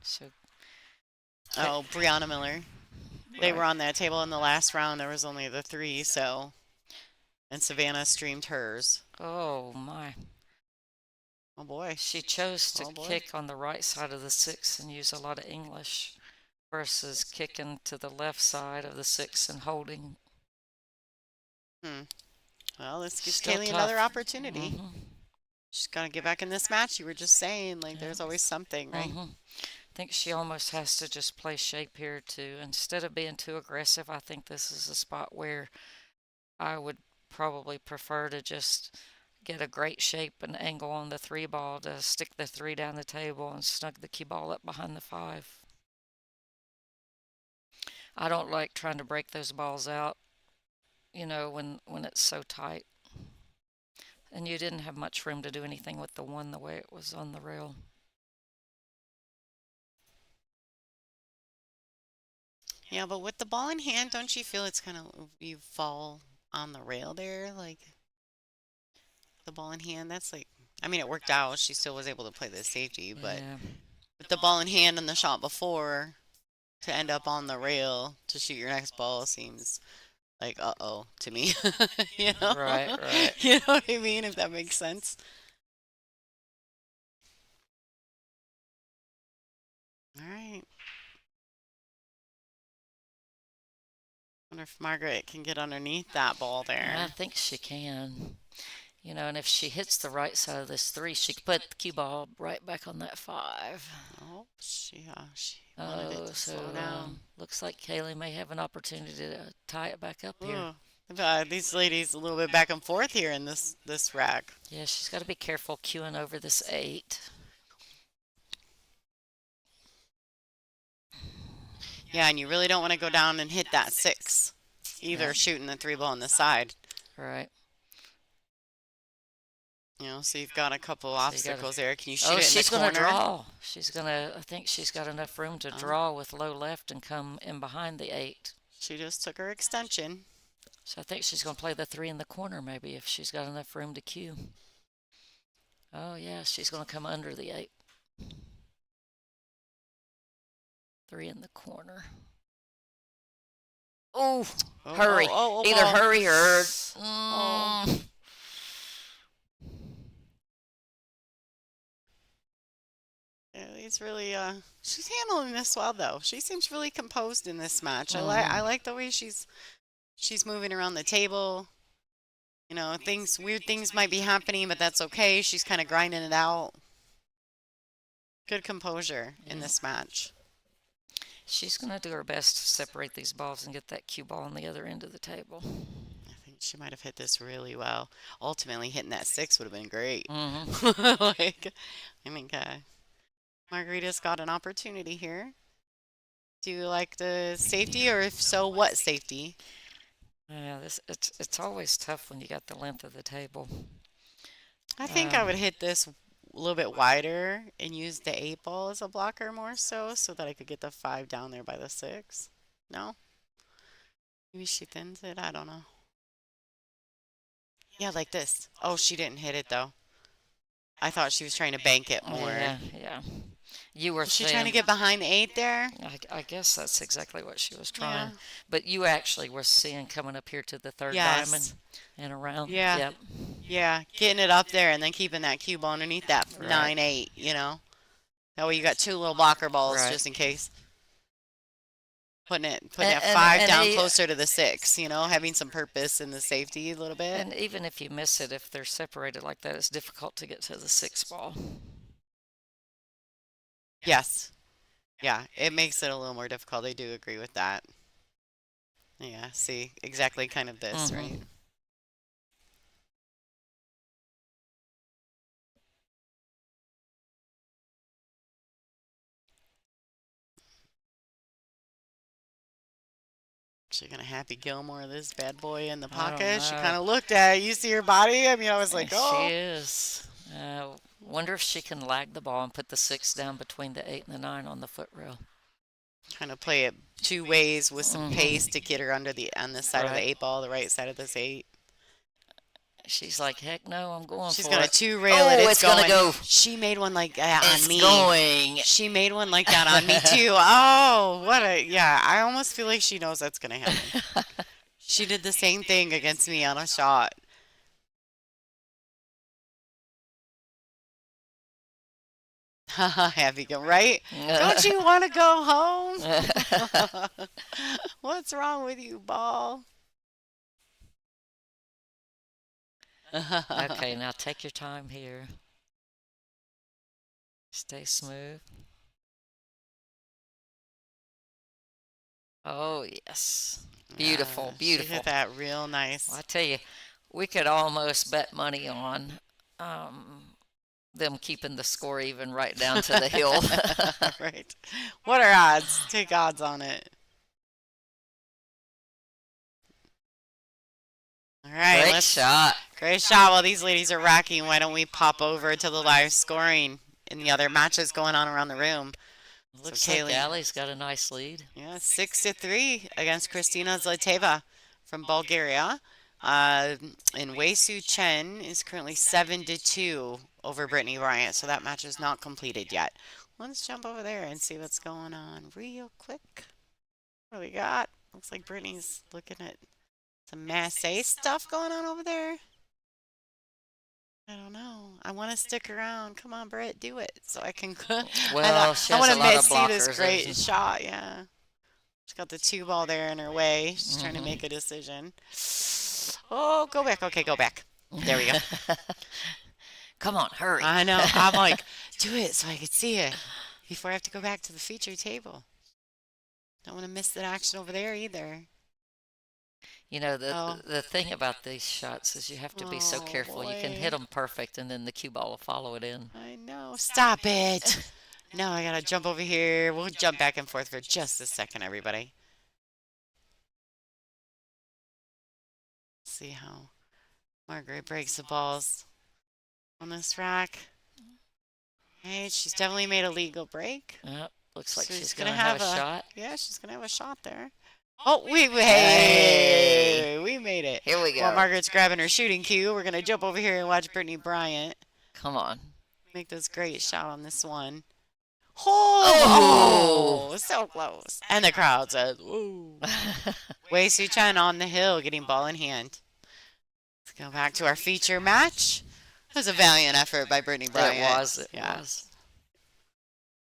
[SPEAKER 5] So,
[SPEAKER 2] oh, Brianna Miller. They were on that table in the last round. There was only the 3, so. And Savannah streamed hers.
[SPEAKER 5] Oh, my.
[SPEAKER 2] Oh, boy.
[SPEAKER 5] She chose to kick on the right side of the 6 and use a lot of English versus kicking to the left side of the 6 and holding.
[SPEAKER 2] Well, this gives Kaylee another opportunity. She's got to get back in this match. You were just saying, like, there's always something, right?
[SPEAKER 5] I think she almost has to just play shape here, too. Instead of being too aggressive, I think this is a spot where I would probably prefer to just get a great shape and angle on the 3 ball to stick the 3 down the table and snug the cue ball up behind the 5. I don't like trying to break those balls out, you know, when it's so tight. And you didn't have much room to do anything with the 1 the way it was on the rail.
[SPEAKER 2] Yeah, but with the ball in hand, don't you feel it's kind of, you fall on the rail there? Like, the ball in hand, that's like, I mean, it worked out. She still was able to play the safety, but with the ball in hand and the shot before, to end up on the rail to shoot your next ball seems like, uh-oh, to me. You know?
[SPEAKER 5] Right.
[SPEAKER 2] You know what I mean, if that makes sense? All right. Wonder if Margaret can get underneath that ball there.
[SPEAKER 5] I think she can. You know, and if she hits the right side of this 3, she could put the cue ball right back on that 5.
[SPEAKER 2] Oh, she wanted it to slow
[SPEAKER 5] so
[SPEAKER 2] down.
[SPEAKER 5] Looks like Kaylee may have an opportunity to tie it back up here.
[SPEAKER 2] These ladies a little bit back and forth here in this rack.
[SPEAKER 5] Yeah, she's got to be careful cueing over this 8.
[SPEAKER 2] Yeah, and you really don't want to go down and hit that 6. Either shooting the 3 ball on the side.
[SPEAKER 5] Right.
[SPEAKER 2] You know, so you've got a couple obstacles there. Can you shoot it in
[SPEAKER 5] she's
[SPEAKER 2] the corner?
[SPEAKER 5] She's going to draw. I think she's got enough room to draw with low left and come in behind the 8.
[SPEAKER 2] She just took her extension.
[SPEAKER 5] So I think she's going to play the 3 in the corner maybe if she's got enough room to cue. Oh, yeah, she's going to come under the 8. 3 in the corner. Oh,
[SPEAKER 2] Oh,
[SPEAKER 5] hurry.
[SPEAKER 2] oh, oh, oh,
[SPEAKER 5] Either
[SPEAKER 2] ball.
[SPEAKER 5] hurry or...
[SPEAKER 2] Oh. He's really she's handling this well though. She seems really composed in this match. I like the way she's moving around the table. You know, weird things might be happening, but that's okay. She's kind of grinding it out. Good composure in this match.
[SPEAKER 5] She's going to do her best to separate these balls and get that cue ball on the other end of the table.
[SPEAKER 2] I think she might have hit this really well. Ultimately, hitting that 6 would have been great.
[SPEAKER 5] Mm-hmm.
[SPEAKER 2] Like, I think Margarita's got an opportunity here. Do you like the safety, or if so, what safety?
[SPEAKER 5] Yeah, it's always tough when you got the length of the table.
[SPEAKER 2] I think I would hit this a little bit wider and use the 8 ball as a blocker more so that I could get the 5 down there by the 6. No? Maybe she thins it. I don't know. Yeah, like this. Oh, she didn't hit it though. I thought she was trying to bank it more.
[SPEAKER 5] Yeah. You were
[SPEAKER 2] Was she
[SPEAKER 5] saying,
[SPEAKER 2] trying to get behind the 8 there?
[SPEAKER 5] I guess that's exactly what she was trying.
[SPEAKER 2] Yeah.
[SPEAKER 5] But you actually were seeing coming up here to the third
[SPEAKER 2] Yes.
[SPEAKER 5] diamond and around.
[SPEAKER 2] Yeah.
[SPEAKER 5] Yep.
[SPEAKER 2] Yeah, getting it up there and then keeping that cube underneath that
[SPEAKER 5] Right.
[SPEAKER 2] 9-8, you know? That way you got 2 little blocker balls
[SPEAKER 5] Right.
[SPEAKER 2] just in case. Putting
[SPEAKER 5] And-
[SPEAKER 2] that
[SPEAKER 5] and-
[SPEAKER 2] 5
[SPEAKER 5] and
[SPEAKER 2] down
[SPEAKER 5] he-
[SPEAKER 2] closer to the 6, you know? Having some purpose in the safety a little bit.
[SPEAKER 5] And even if you miss it, if they're separated like that, it's difficult to get to the 6 ball.
[SPEAKER 2] Yes. Yeah, it makes it a little more difficult. I do agree with that. Yeah, see, exactly kind of this,
[SPEAKER 5] Mhm.
[SPEAKER 2] right? She gonna Happy Gilmore this bad boy in the
[SPEAKER 5] I don't
[SPEAKER 2] pocket. She
[SPEAKER 5] know.
[SPEAKER 2] kind of looked at it. You see her body? I mean, I was like, oh.
[SPEAKER 5] She is. Wonder if she can lag the ball and put the 6 down between the 8 and the 9 on the foot rail.
[SPEAKER 2] Trying to play it 2 ways with some
[SPEAKER 5] Mhm.
[SPEAKER 2] pace to get her on this side of the
[SPEAKER 5] Right.
[SPEAKER 2] 8 ball, the right side of this 8.
[SPEAKER 5] She's like, heck no, I'm going
[SPEAKER 2] She's
[SPEAKER 5] for
[SPEAKER 2] gonna
[SPEAKER 5] it.
[SPEAKER 2] 2 rail it.
[SPEAKER 5] Oh,
[SPEAKER 2] It's
[SPEAKER 5] gonna
[SPEAKER 2] going.
[SPEAKER 5] go.
[SPEAKER 2] She made one like that on
[SPEAKER 5] It's
[SPEAKER 2] me.
[SPEAKER 5] going.
[SPEAKER 2] She made one like that on me too. Oh, yeah. I almost feel like she knows that's gonna happen. She did the same thing against me on a shot. Happy go, right? Don't you want to go home? What's wrong with you, ball?
[SPEAKER 5] Okay, now take your time here. Stay smooth. Oh, yes. Beautiful,
[SPEAKER 2] She
[SPEAKER 5] beautiful.
[SPEAKER 2] hit that real nice.
[SPEAKER 5] Well, I tell you, we could almost bet money on them keeping the score even right down to the hill.
[SPEAKER 2] Right. What are odds? Take odds on it. All right.
[SPEAKER 5] Great shot.
[SPEAKER 2] Great shot. While these ladies are racking, why don't we pop over to the live scoring in the other matches going on around the room?
[SPEAKER 5] Looks
[SPEAKER 2] So
[SPEAKER 5] like
[SPEAKER 2] Kaylee-
[SPEAKER 5] Allie's got a nice lead.
[SPEAKER 2] Yeah, 6-3 against Kristina Zlateva from Bulgaria. And Wei-Su Chen is currently 7-2 over Brittany Bryant, so that match is not completed yet. Let's jump over there and see what's going on real quick. What do we got? Looks like Brittany's looking at some Massey stuff going on over there. I don't know. I want to stick around. Come on, Britt, do it so I can.
[SPEAKER 5] Well, she
[SPEAKER 2] I
[SPEAKER 5] has
[SPEAKER 2] want
[SPEAKER 5] a lot
[SPEAKER 2] to
[SPEAKER 5] of
[SPEAKER 2] see this
[SPEAKER 5] blockers,
[SPEAKER 2] great
[SPEAKER 5] isn't she?
[SPEAKER 2] shot. Yeah, she's got the 2 ball there in her way. She's trying to
[SPEAKER 5] Mhm.
[SPEAKER 2] make a decision. Oh, go back. Okay, go back. There we go.
[SPEAKER 5] Come on, hurry.
[SPEAKER 2] I know. I'm like, do it so I can see it before I have to go back to the feature table. Don't want to miss the action over there either.
[SPEAKER 5] You know,
[SPEAKER 2] Oh.
[SPEAKER 5] the thing about these shots is you have to be so
[SPEAKER 2] Oh,
[SPEAKER 5] careful. You can
[SPEAKER 2] boy.
[SPEAKER 5] hit them perfect, and then the cue ball will follow it in.
[SPEAKER 2] I know. Stop it. No, I gotta jump over here. We'll jump back and forth for just a second, everybody. See how Margaret breaks the balls on this rack. Hey, she's definitely made a legal break.
[SPEAKER 5] Yep, looks like
[SPEAKER 2] So
[SPEAKER 5] she's
[SPEAKER 2] she's
[SPEAKER 5] going to
[SPEAKER 2] gonna
[SPEAKER 5] have a
[SPEAKER 2] have a-
[SPEAKER 5] shot.
[SPEAKER 2] Yeah, she's gonna have a shot there. Oh, hey, we made it.
[SPEAKER 5] Here we go.
[SPEAKER 2] While Margaret's grabbing her shooting cue, we're gonna jump over here and watch Brittany Bryant
[SPEAKER 5] Come on.
[SPEAKER 2] make this great shot on this one. Oh, so close. And the crowd says, "Woo!" Wei Su Chen on the hill, getting ball in hand. Let's go back to our feature match. It was a valiant effort by Brittany Bryant.
[SPEAKER 5] It was. It was.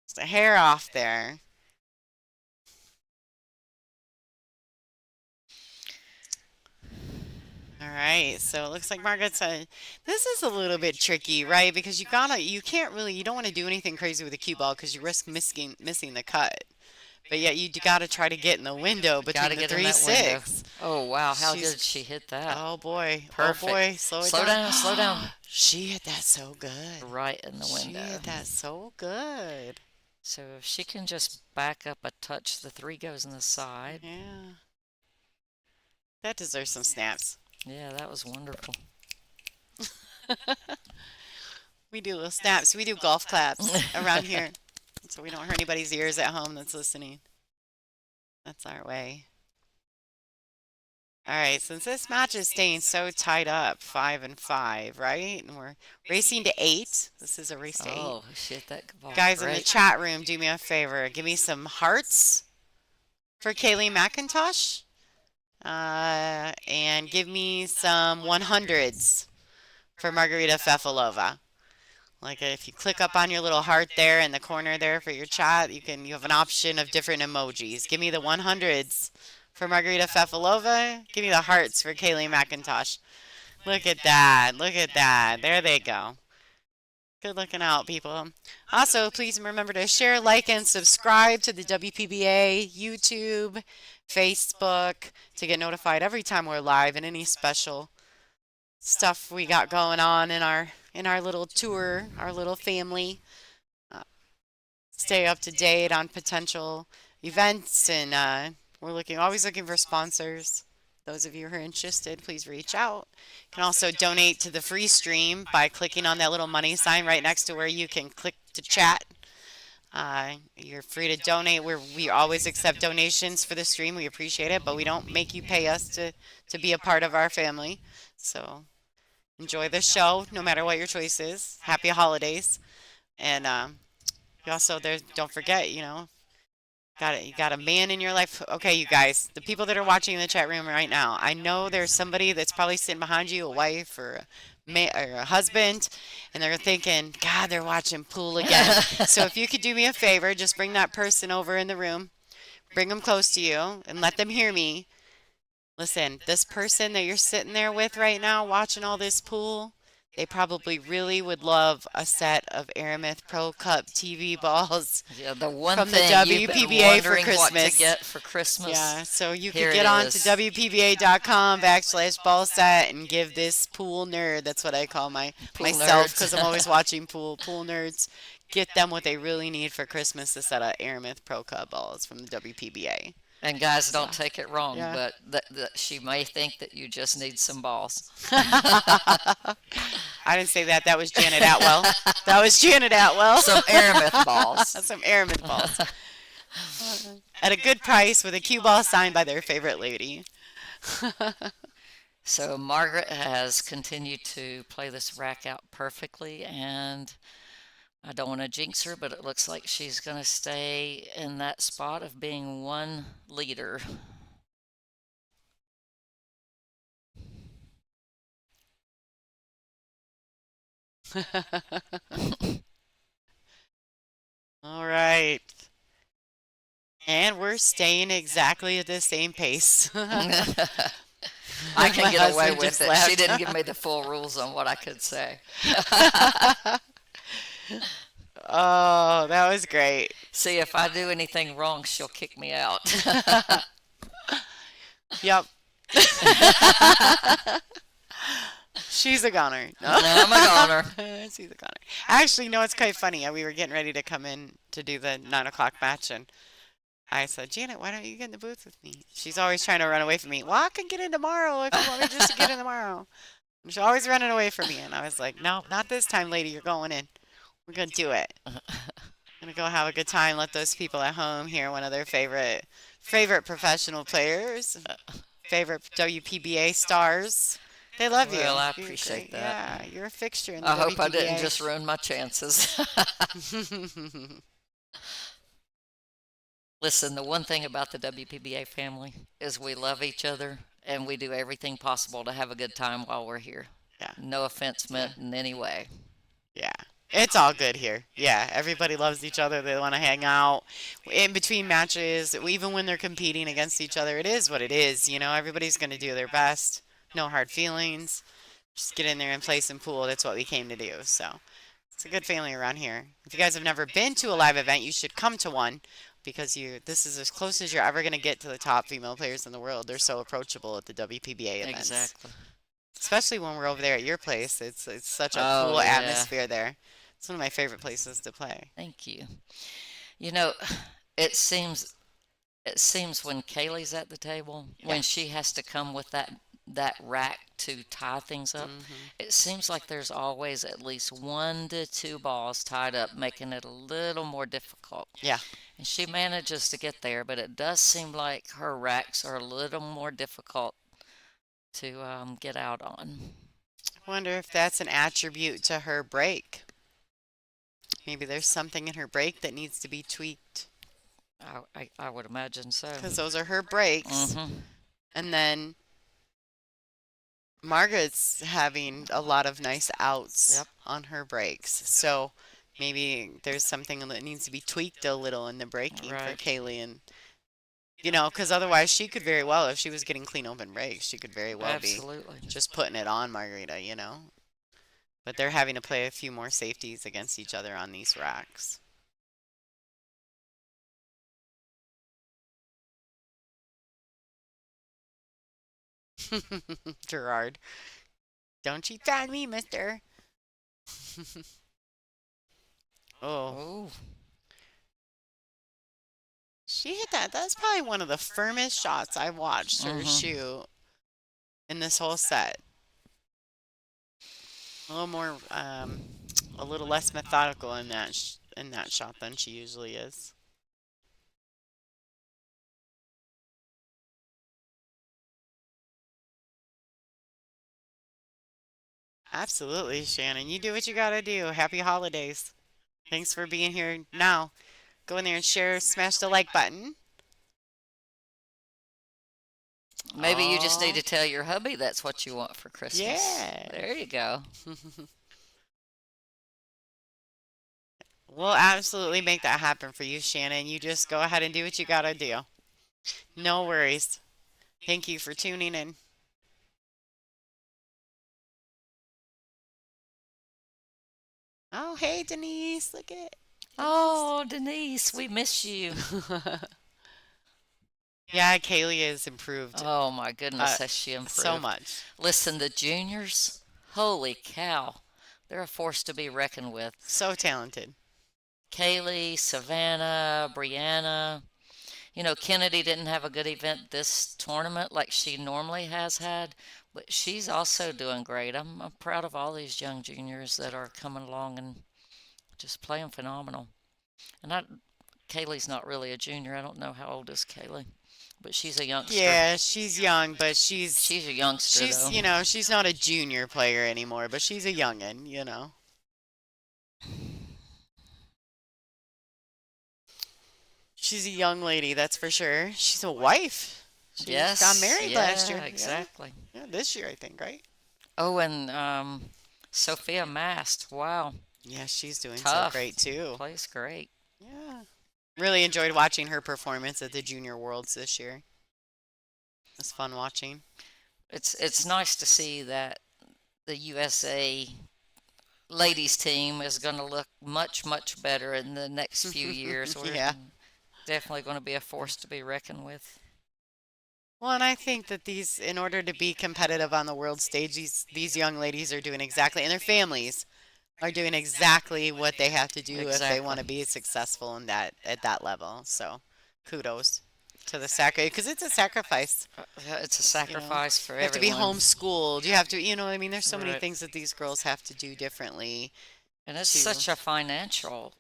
[SPEAKER 2] Just a hair off there. All right, so it looks like Margaret said this is a little bit tricky, right? Because you don't want to do anything crazy with a cue ball because you risk missing the cut. But yet you got to try to get in the window between the 3-6.
[SPEAKER 5] Oh wow, how did she hit that?
[SPEAKER 2] Oh boy,
[SPEAKER 5] Perfect.
[SPEAKER 2] Oh boy, slow
[SPEAKER 5] down, slow down.
[SPEAKER 2] She hit that so good.
[SPEAKER 5] Right in the window.
[SPEAKER 2] She hit that so good.
[SPEAKER 5] So if she can just back up a touch, the 3 goes in the side.
[SPEAKER 2] Yeah. That deserves some snaps.
[SPEAKER 5] Yeah, that was wonderful.
[SPEAKER 2] We do little snaps. We do golf claps around here. So we don't hurt anybody's ears at home that's listening. That's our way. All right, since this match is staying so tied up, 5-5, right? And we're racing to 8. This is a race to 8.
[SPEAKER 5] Oh, shit, that ball.
[SPEAKER 2] Guys in the chat room, do me a favor. Give me some hearts for Kaylee McIntosh. And give me some 100s for Margarita Fefilova. Like if you click up on your little heart there in the corner there for your chat, you have an option of different emojis. Give me the 100s for Margarita Fefilova. Give me the hearts for Kaylee McIntosh. Look at that. Look at that. There they go. Good looking out, people. Also, please remember to share, like, and subscribe to the WPBA YouTube, Facebook to get notified every time we're live and any special stuff we got going on in our little tour, our little family. Stay up to date on potential events, and we're always looking for sponsors. Those of you who are interested, please reach out. You can also donate to the free stream by clicking on that little money sign right next to where you can click to chat. You're free to donate. We always accept donations for the stream. We appreciate it, but we don't make you pay us to be a part of our family. So enjoy the show, no matter what your choice is. Happy holidays. And you also, don't forget, you got a man in your life. Okay, you guys, the people that are watching in the chat room right now, I know there's somebody that's probably sitting behind you, a wife or a husband, and they're thinking, God, they're watching pool again. So if you could do me a favor, just bring that person over in the room, bring them close to you, and let them hear me. Listen, this person that you're sitting there with right now watching all this pool, they probably really would love a set of Aramith Pro Cup TV balls.
[SPEAKER 5] Yeah, the one
[SPEAKER 2] from
[SPEAKER 5] thing
[SPEAKER 2] the
[SPEAKER 5] you've been
[SPEAKER 2] WPBA for
[SPEAKER 5] wondering
[SPEAKER 2] Christmas.
[SPEAKER 5] What to get for Christmas.
[SPEAKER 2] Yeah, so you
[SPEAKER 5] Here
[SPEAKER 2] can get
[SPEAKER 5] it
[SPEAKER 2] on
[SPEAKER 5] is.
[SPEAKER 2] to WPBA.com/ball set and give this pool nerd, that's what I call myself, because I'm always watching pool nerds, get them what they really need for Christmas, a set of Aramith Pro Cup balls from the WPBA.
[SPEAKER 5] And guys, don't take it wrong,
[SPEAKER 2] Yeah.
[SPEAKER 5] but she may think that you just need some balls.
[SPEAKER 2] I didn't say that. That was Janet Atwell.
[SPEAKER 5] Some Aramith balls.
[SPEAKER 2] Some Aramith balls. At a good price with a cue ball signed by their favorite lady.
[SPEAKER 5] So Margaret has continued to play this rack out perfectly, and I don't want to jinx her, but it looks like she's going to stay in that spot of being one leader.
[SPEAKER 2] All right. And we're staying exactly at the same pace.
[SPEAKER 5] I can
[SPEAKER 2] My
[SPEAKER 5] get away
[SPEAKER 2] husband
[SPEAKER 5] with
[SPEAKER 2] just
[SPEAKER 5] it.
[SPEAKER 2] left.
[SPEAKER 5] She didn't give me the full rules on what I could say.
[SPEAKER 2] Oh, that was great.
[SPEAKER 5] See, if I do anything wrong, she'll kick me out.
[SPEAKER 2] Yep. She's a goner.
[SPEAKER 5] I'm a goner.
[SPEAKER 2] She's a goner. Actually, you know, it's quite funny. We were getting ready to come in to do the 9 o'clock match, and I said, Janet, why don't you get in the booth with me? She's always trying to run away from me. Well, I can get in tomorrow if you want me just to get in tomorrow. And she's always running away from me. And I was like, no, not this time, lady. You're going in. We're going to do it. I'm going to go have a good time. Let those people at home hear one of their favorite professional players, favorite WPBA stars. They love you.
[SPEAKER 5] Well, I
[SPEAKER 2] You're
[SPEAKER 5] appreciate
[SPEAKER 2] great.
[SPEAKER 5] that.
[SPEAKER 2] Yeah, you're a fixture in the
[SPEAKER 5] I
[SPEAKER 2] WPBA.
[SPEAKER 5] hope I didn't just ruin my chances. Listen, the one thing about the WPBA family is we love each other and we do everything possible to have a good time while we're here.
[SPEAKER 2] Yeah.
[SPEAKER 5] No offense
[SPEAKER 2] Yeah.
[SPEAKER 5] meant in any way.
[SPEAKER 2] Yeah. It's all good here. Yeah, everybody loves each other. They want to hang out in between matches, even when they're competing against each other. It is what it is. Everybody's going to do their best. No hard feelings. Just get in there and play some pool. That's what we came to do. So it's a good family around here. If you guys have never been to a live event, you should come to one because this is as close as you're ever going to get to the top female players in the world. They're so approachable at the WPBA events.
[SPEAKER 5] Exactly.
[SPEAKER 2] Especially when we're over there at your place. It's such a
[SPEAKER 5] Oh,
[SPEAKER 2] cool
[SPEAKER 5] yeah.
[SPEAKER 2] atmosphere there. It's one of my favorite places to play.
[SPEAKER 5] Thank you. You know, it seems when Kaylee's at the table, when she has to come with that rack to tie things up, it seems like there's always at least 1 to 2 balls tied up, making it a little more difficult.
[SPEAKER 2] Yeah.
[SPEAKER 5] And she manages to get there, but it does seem like her racks are a little more difficult to get out on.
[SPEAKER 2] I wonder if that's an attribute to her break. Maybe there's something in her break that needs to be tweaked.
[SPEAKER 5] I would imagine so.
[SPEAKER 2] Because those are her breaks. And then Margaret's having a lot of nice outs on her breaks. So maybe there's something that needs to be tweaked a little in the breaking for Kaylee. And, because otherwise she could very well, if she was getting clean open breaks, she could very well be just putting it on Margarita, But they're having to play a few more safeties against each other on these racks. Gerard. Don't cheat on me, mister. Oh. She hit that. That's probably one of the firmest shots I've watched her shoot in this whole set. A little more, a little less methodical in that shot than she usually is. Absolutely, Shannon. You do what you gotta do. Happy holidays. Thanks for being here now. Go in there and share, smash the like button.
[SPEAKER 5] Maybe you just need to tell your hubby that's what you want for Christmas.
[SPEAKER 2] Yeah.
[SPEAKER 5] There you go.
[SPEAKER 2] We'll absolutely make that happen for you, Shannon. You just go ahead and do what you gotta do. No worries. Thank you for tuning in. Oh, hey, Denise. Look at it.
[SPEAKER 5] Oh, Denise, we miss you.
[SPEAKER 2] Yeah, Kaylee has improved.
[SPEAKER 5] Oh, my goodness, has she improved.
[SPEAKER 2] So much.
[SPEAKER 5] Listen, the juniors, holy cow. They're a force to be reckoned with.
[SPEAKER 2] So talented.
[SPEAKER 5] Kaylee, Savannah, Brianna. Kennedy didn't have a good event this tournament like she normally has had, but she's also doing great. I'm proud of all these young juniors that are coming along and just playing phenomenal. And Kaylee's not really a junior. I don't know how old is Kaylee, but she's a youngster.
[SPEAKER 2] Yeah, she's young, but she's
[SPEAKER 5] a youngster. Though.
[SPEAKER 2] She's not a junior player anymore, but she's a youngin. She's a young lady, that's for sure. She's a wife. She got married last year.
[SPEAKER 5] Exactly.
[SPEAKER 2] Yeah, this year, I think, right?
[SPEAKER 5] Oh, and Sophia Mast. Wow.
[SPEAKER 2] Yeah, she's doing
[SPEAKER 5] Tough.
[SPEAKER 2] So great, too.
[SPEAKER 5] Plays great.
[SPEAKER 2] Yeah. Really enjoyed watching her performance at the Junior Worlds this year. It was fun watching.
[SPEAKER 5] It's nice to see that the USA ladies team is going to look much, much better in the next few years. We're definitely going to be a force to be reckoned with.
[SPEAKER 2] Well, and I think that in order to be competitive on the world stage, these young ladies are doing exactly, and their families are doing exactly what they have to do if they want to be successful at that level. So, kudos to the sacrifice, because it's a sacrifice.
[SPEAKER 5] It's a sacrifice for everyone.
[SPEAKER 2] You have to be homeschooled. You have to, what I mean? There's so many things that these girls have to do differently.
[SPEAKER 5] And it's such a financial.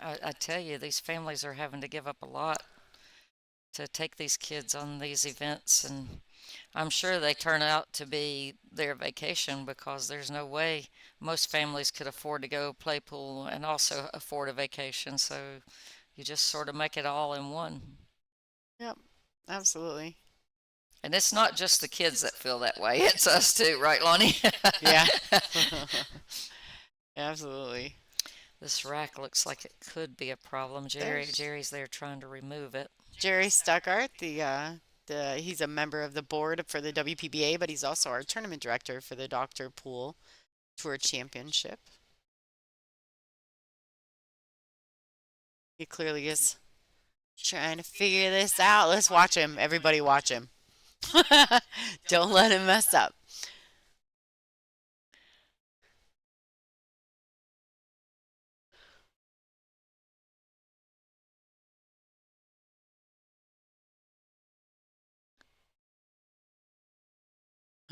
[SPEAKER 5] I tell you, these families are having to give up a lot to take these kids on these events, and I'm sure they turn out to be their vacation, because there's no way most families could afford to go play pool and also afford a vacation. So You just sort of make it all in one.
[SPEAKER 2] Yep, absolutely.
[SPEAKER 5] And it's not just the kids that feel that way. It's us too, right, Lonnie?
[SPEAKER 2] Yeah. Absolutely.
[SPEAKER 5] This rack looks like it could be a problem. Jerry's there trying to remove it.
[SPEAKER 2] Jerry Stuckart, he's a member of the board for the WPBA, but he's also our tournament director for the Dr. Pool Tour Championship. He clearly is trying to figure this out. Let's watch him. Everybody watch him. Don't let him mess up.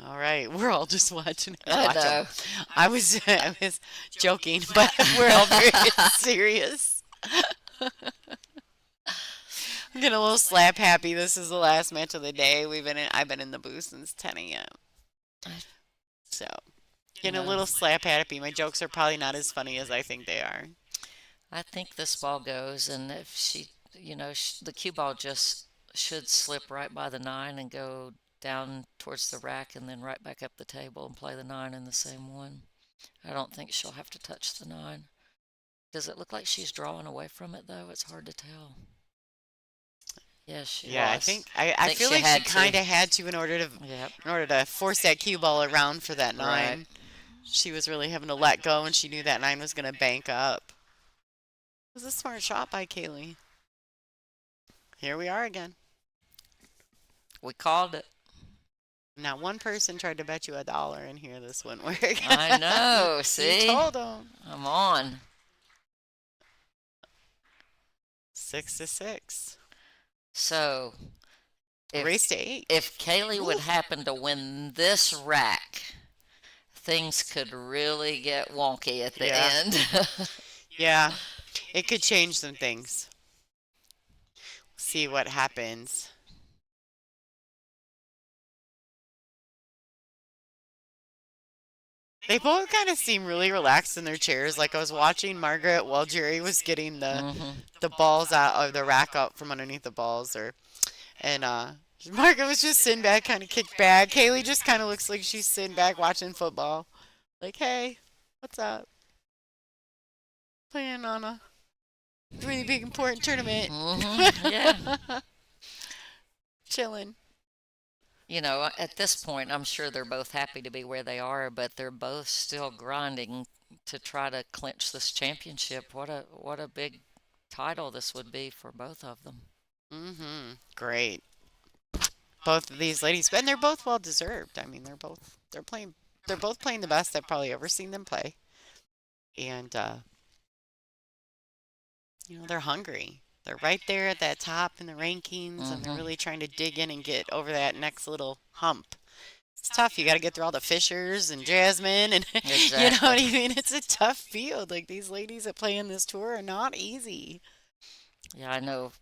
[SPEAKER 2] All right, we're all just watching.
[SPEAKER 5] I know.
[SPEAKER 2] I was joking, but we're all very serious. I'm getting a little slap happy. This is the last match of the day. I've been in the booth since 10 a.m. So, getting a little slap happy. My jokes are probably not as funny as I think they are.
[SPEAKER 5] I think this ball goes, and if she, the cue ball just should slip right by the 9 and go down towards the rack and then right back up the table and play the 9 in the same one. I don't think she'll have to touch the 9. Does it look like she's drawing away from it, though? It's hard to tell. Yes, she was.
[SPEAKER 2] I feel like she kind of had to in order to force that cue ball around for that 9.
[SPEAKER 5] Right.
[SPEAKER 2] She was really having to let go, and she knew that 9 was going to bank up. It was a smart shot by Kaylee. Here we are again.
[SPEAKER 5] We called it.
[SPEAKER 2] Now, one person tried to bet you $1 in here. This wouldn't work.
[SPEAKER 5] I know. See?
[SPEAKER 2] You told them.
[SPEAKER 5] I'm on.
[SPEAKER 2] 6-6.
[SPEAKER 5] So,
[SPEAKER 2] Race to 8.
[SPEAKER 5] If Kaylee would happen to win this rack, things could really get wonky at the end.
[SPEAKER 2] Yeah, it could change some things. See what happens. They both kind of seem really relaxed in their chairs. Like I was watching Margaret while Jerry was getting the balls out of the rack up from underneath the balls, and Margaret was just sitting back, kind of kicked back. Kaylee just kind of looks like she's sitting back watching football. Like, hey, what's up? Playing on a really big important tournament.
[SPEAKER 5] Yeah.
[SPEAKER 2] Chilling.
[SPEAKER 5] At this point, I'm sure they're both happy to be where they are, but they're both still grinding to try to clinch this championship. What a big title this would be for both of them.
[SPEAKER 2] Great. Both of these ladies, and they're both well deserved. I mean, they're both playing the best I've probably ever seen them play, and they're hungry. They're right there at that top in the rankings, and they're really trying to dig in and get over that next little hump. It's tough. You got to get through all the Fischers and Jasmine, and
[SPEAKER 5] Exactly.
[SPEAKER 2] you know what I mean? It's a tough field. Like, these ladies that play in this tour are not easy.
[SPEAKER 5] Yeah, I know.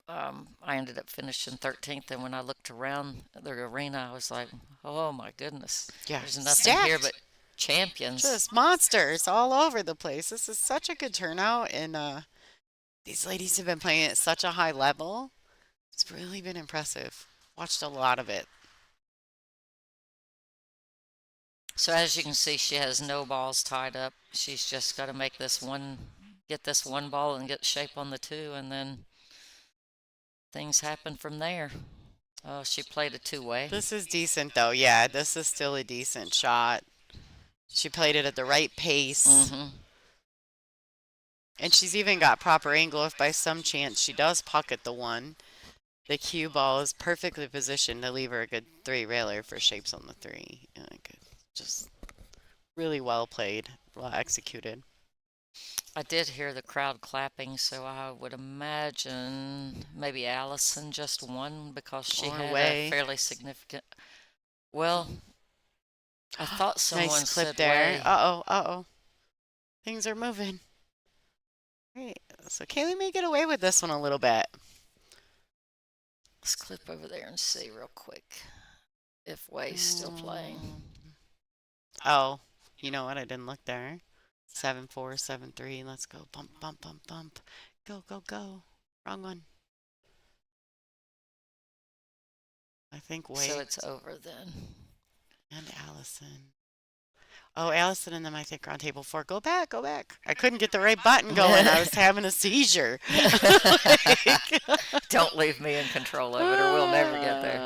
[SPEAKER 5] I ended up finishing 13th, and when I looked around the arena, I was like, oh my goodness.
[SPEAKER 2] Yeah,
[SPEAKER 5] There's nothing here
[SPEAKER 2] stacked.
[SPEAKER 5] but champions.
[SPEAKER 2] Just monsters all over the place. This is such a good turnout, and these ladies have been playing at such a high level. It's really been impressive. Watched a lot of it.
[SPEAKER 5] So as you can see, she has no balls tied up. She's just got to get this one ball and get shape on the 2, and then things happen from there. Oh, she played a 2-way.
[SPEAKER 2] This is decent, though. Yeah, this is still a decent shot. She played it at the right pace. And she's even got proper angle if by some chance she does pocket the 1. The cue ball is perfectly positioned to leave her a good 3-railer for shapes on the 3. Just really well played, well executed.
[SPEAKER 5] I did hear the crowd clapping, so I would imagine maybe Allison just won because she had a fairly significant. Well, I thought someone
[SPEAKER 2] nice clip
[SPEAKER 5] said
[SPEAKER 2] there.
[SPEAKER 5] way.
[SPEAKER 2] Uh-oh. Things are moving. Great. So Kaylee may get away with this one a little bit.
[SPEAKER 5] Let's clip over there and see real quick if Way's still playing.
[SPEAKER 2] Oh, you know what? I didn't look there. 7-4, 7-3. Let's go. Bump, bump, bump, bump. Go, go, go. Wrong one. I think Wade.
[SPEAKER 5] So it's over then.
[SPEAKER 2] And Allison. Oh, Allison and then I think are on table 4. Go back, go back. I couldn't get the right button going. I was having a seizure.
[SPEAKER 5] Don't leave me in control of it or we'll never get there.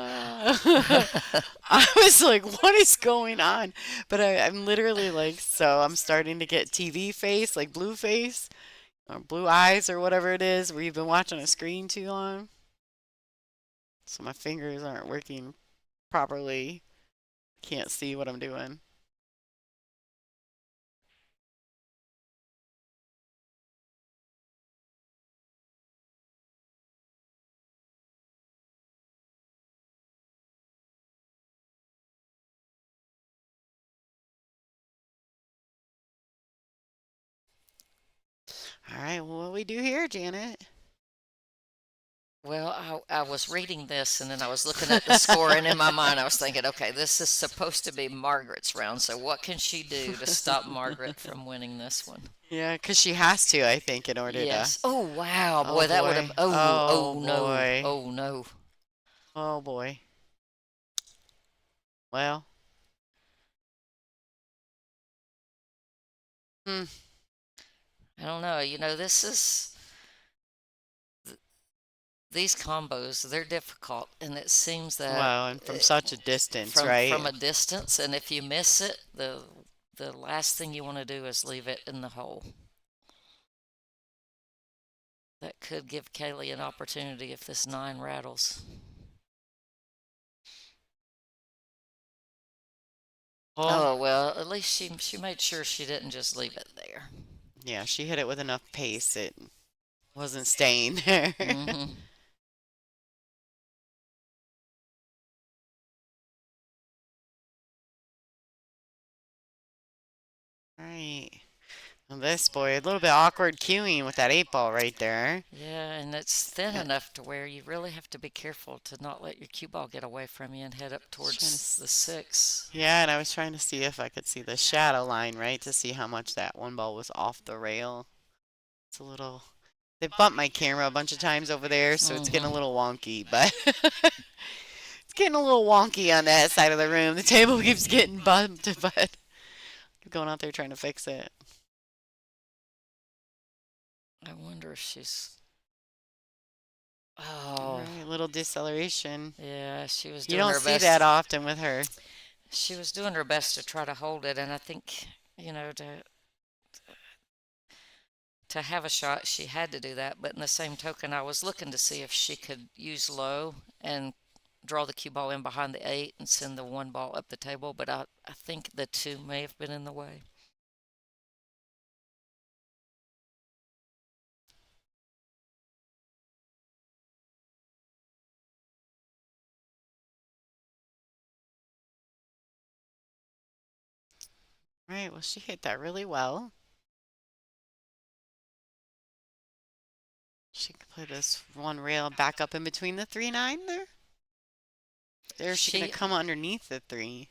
[SPEAKER 2] I was like, what is going on? But I'm literally like, so I'm starting to get TV face, like blue face, or blue eyes or whatever it is, where you've been watching a screen too long. So my fingers aren't working properly. Can't see what I'm doing. All right, well, what do we do here, Janet?
[SPEAKER 5] Well, I was reading this and then I was looking at the score, and in my mind I was thinking, okay, this is supposed to be Margaret's round, so what can she do to stop Margaret from winning this one?
[SPEAKER 2] Yeah, because she has to, I think, in order
[SPEAKER 5] Yes.
[SPEAKER 2] to.
[SPEAKER 5] Oh, wow.
[SPEAKER 2] Oh,
[SPEAKER 5] Boy, that would
[SPEAKER 2] boy.
[SPEAKER 5] have.
[SPEAKER 2] Oh,
[SPEAKER 5] No.
[SPEAKER 2] boy.
[SPEAKER 5] Oh, no.
[SPEAKER 2] Oh, boy. Well.
[SPEAKER 5] I don't know. You know, these combos, they're difficult, and it seems that
[SPEAKER 2] Well, and from such a distance,
[SPEAKER 5] from
[SPEAKER 2] right?
[SPEAKER 5] a distance, and if you miss it, the last thing you want to do is leave it in the hole. That could give Kaylee an opportunity if this 9 rattles. Oh, well, at least she made sure she didn't just leave it there.
[SPEAKER 2] Yeah, she hit it with enough pace. It wasn't staying there.
[SPEAKER 5] Mm-hmm.
[SPEAKER 2] Right. Well, this boy, a little bit awkward cueing with that 8 ball right there.
[SPEAKER 5] Yeah, and it's thin enough to where you really have to be careful to not let your cue ball get away from you and head up towards the 6.
[SPEAKER 2] Yeah, and I was trying to see if I could see the shadow line, right, to see how much that 1 ball was off the rail. It's a little. They bumped my camera a bunch of times over there, so it's getting a little wonky, but it's getting a little wonky on that side of the room. The table keeps getting bumped, but I'm going out there trying to fix it.
[SPEAKER 5] I wonder if she's. Oh.
[SPEAKER 2] Right, a little deceleration.
[SPEAKER 5] Yeah, she was
[SPEAKER 2] You
[SPEAKER 5] doing her
[SPEAKER 2] don't
[SPEAKER 5] best.
[SPEAKER 2] see that often with her.
[SPEAKER 5] She was doing her best to try to hold it, and I think, you know, to have a shot, she had to do that. But in the same token, I was looking to see if she could use low and draw the cue ball in behind the 8 and send the 1 ball up the table. But I think the 2 may have been in the way.
[SPEAKER 2] Right, well, she hit that really well. She could play this 1 rail back up in between the 3-9 there. There's she going to come underneath the 3.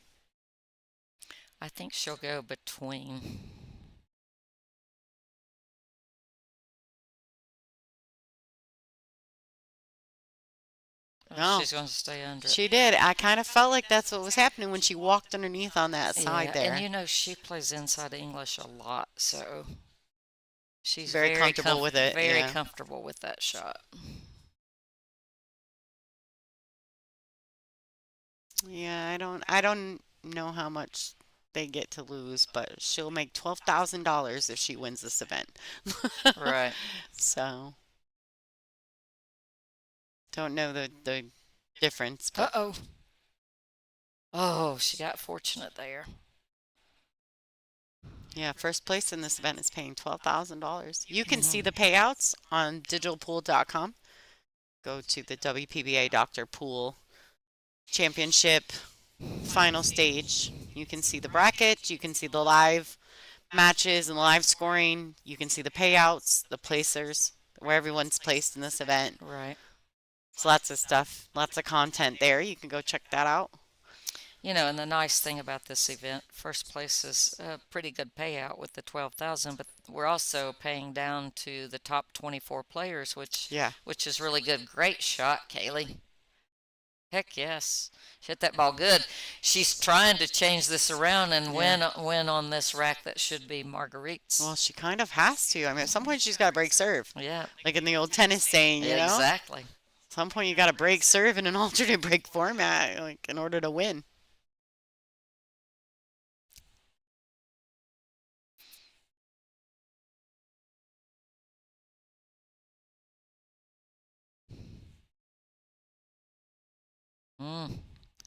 [SPEAKER 5] I think she'll go between.
[SPEAKER 2] No,
[SPEAKER 5] she's going to stay under it.
[SPEAKER 2] She did. I kind of felt like that's what was happening when she walked underneath on that side there.
[SPEAKER 5] And you know, she plays inside English a lot, so she's
[SPEAKER 2] very comfortable with it.
[SPEAKER 5] Very comfortable with that shot.
[SPEAKER 2] Yeah, I don't know how much they get to lose, but she'll make $12,000 if she wins this event.
[SPEAKER 5] Right.
[SPEAKER 2] So don't know the difference.
[SPEAKER 5] Uh-oh. Oh, she got fortunate there.
[SPEAKER 2] Yeah, first place in this event is paying $12,000. You can see the payouts on digitalpool.com. Go to the WPBA Dr. Pool Championship final stage. You can see the bracket. You can see the live matches and live scoring. You can see the payouts, the placers, where everyone's placed in this event.
[SPEAKER 5] Right.
[SPEAKER 2] It's lots of stuff, lots of content there. You can go check that out.
[SPEAKER 5] And the nice thing about this event, first place is a pretty good payout with the 12,000, but we're also paying down to the top 24 players,
[SPEAKER 2] Yeah.
[SPEAKER 5] which is really good. Great shot, Kaylee. Heck yes. She hit that ball good. She's trying to change this around and win on this rack that should be Marguerite's.
[SPEAKER 2] Well, she kind of has to. I mean, at some point she's got to break serve.
[SPEAKER 5] Yeah.
[SPEAKER 2] Like in the old tennis saying, you know?
[SPEAKER 5] Exactly.
[SPEAKER 2] At some point you got to break serve in an alternate break format, like in order to win.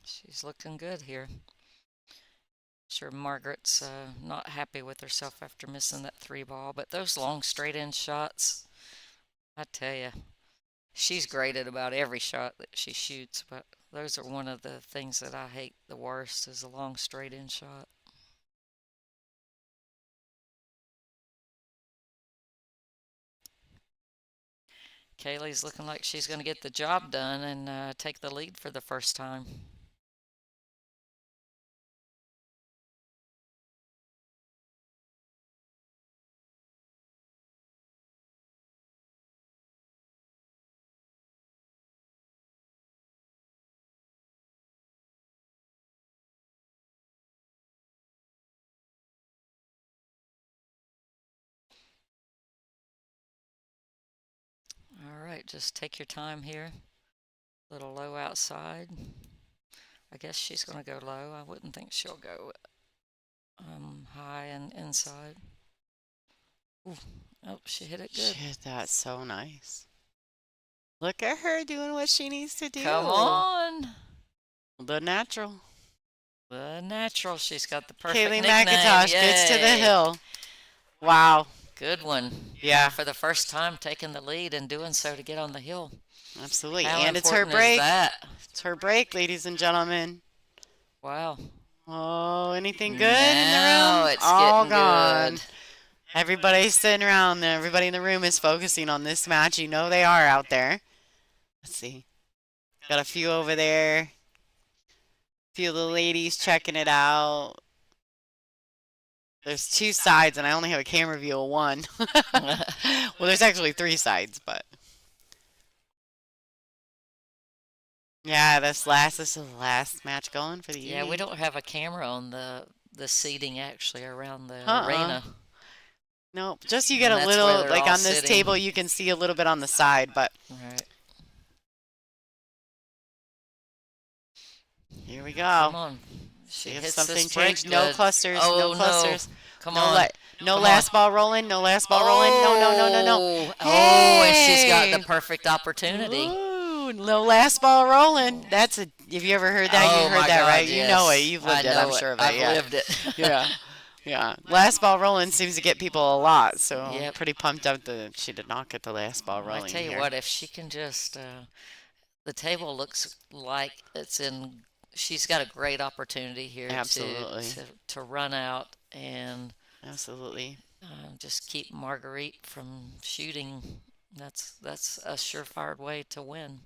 [SPEAKER 5] She's looking good here. Sure, Margaret's not happy with herself after missing that 3 ball, but those long straight in shots, I tell you, she's great at about every shot that she shoots, but those are one of the things that I hate the worst is a long straight in shot. Kaylee's looking like she's going to get the job done and take the lead for the first time. All right, just take your time here. A little low outside. I guess she's going to go low. I wouldn't think she'll go high and inside. Ooh. Oh, she hit it good.
[SPEAKER 2] She hit that so nice. Look at her doing what she needs to do.
[SPEAKER 5] Come on.
[SPEAKER 2] The natural.
[SPEAKER 5] The natural. She's got the perfect
[SPEAKER 2] Kaylee
[SPEAKER 5] nickname.
[SPEAKER 2] McIntosh gets to the
[SPEAKER 5] Yay.
[SPEAKER 2] hill. Wow.
[SPEAKER 5] Good one.
[SPEAKER 2] Yeah.
[SPEAKER 5] For the first time taking the lead and doing so to get on the hill.
[SPEAKER 2] Absolutely.
[SPEAKER 5] How
[SPEAKER 2] And it's her
[SPEAKER 5] important is
[SPEAKER 2] break.
[SPEAKER 5] that?
[SPEAKER 2] It's her break, ladies and gentlemen.
[SPEAKER 5] Wow.
[SPEAKER 2] Oh, anything good in the
[SPEAKER 5] Now
[SPEAKER 2] room?
[SPEAKER 5] it's
[SPEAKER 2] All
[SPEAKER 5] getting
[SPEAKER 2] gone.
[SPEAKER 5] good.
[SPEAKER 2] Everybody's sitting around there. Everybody in the room is focusing on this match. You know they are out there. Let's see. Got a few over there. A few of the ladies checking it out. There's 2 sides, and I only have a camera view of 1. Well, there's actually 3 sides, but. Yeah, this is the last match going for the evening.
[SPEAKER 5] Yeah, we don't have a camera on the seating actually around the
[SPEAKER 2] Uh-uh.
[SPEAKER 5] arena.
[SPEAKER 2] No, just you get
[SPEAKER 5] And
[SPEAKER 2] a
[SPEAKER 5] that's where
[SPEAKER 2] little,
[SPEAKER 5] they're
[SPEAKER 2] like
[SPEAKER 5] all
[SPEAKER 2] on this
[SPEAKER 5] sitting.
[SPEAKER 2] table, you can see a little bit on the side, but
[SPEAKER 5] Right.
[SPEAKER 2] here we go.
[SPEAKER 5] Come on.
[SPEAKER 2] See
[SPEAKER 5] She
[SPEAKER 2] if
[SPEAKER 5] hits
[SPEAKER 2] something
[SPEAKER 5] this break
[SPEAKER 2] changed. No
[SPEAKER 5] good.
[SPEAKER 2] clusters,
[SPEAKER 5] Oh,
[SPEAKER 2] no clusters.
[SPEAKER 5] Come
[SPEAKER 2] No,
[SPEAKER 5] on.
[SPEAKER 2] no
[SPEAKER 5] Come
[SPEAKER 2] last
[SPEAKER 5] on.
[SPEAKER 2] ball rolling, no last ball rolling. No.
[SPEAKER 5] Oh, and she's got
[SPEAKER 2] Hey!
[SPEAKER 5] the perfect opportunity.
[SPEAKER 2] Ooh, no last ball rolling. That's a, have you ever heard that?
[SPEAKER 5] Oh,
[SPEAKER 2] You've heard
[SPEAKER 5] my
[SPEAKER 2] that,
[SPEAKER 5] God,
[SPEAKER 2] right? You know
[SPEAKER 5] yes.
[SPEAKER 2] it. You've lived
[SPEAKER 5] I
[SPEAKER 2] it,
[SPEAKER 5] know
[SPEAKER 2] I'm
[SPEAKER 5] it.
[SPEAKER 2] sure of it.
[SPEAKER 5] I've
[SPEAKER 2] Yeah.
[SPEAKER 5] lived it.
[SPEAKER 2] Yeah. Yeah. Last ball rolling seems to get people a lot, so I'm
[SPEAKER 5] Yep.
[SPEAKER 2] pretty pumped up that she did not get the last ball rolling
[SPEAKER 5] I tell you
[SPEAKER 2] here.
[SPEAKER 5] what, if she can just, the table looks like it's in, she's got a great opportunity here
[SPEAKER 2] Absolutely.
[SPEAKER 5] to run out and
[SPEAKER 2] Absolutely.
[SPEAKER 5] just keep Marguerite from shooting. That's a surefire way to win.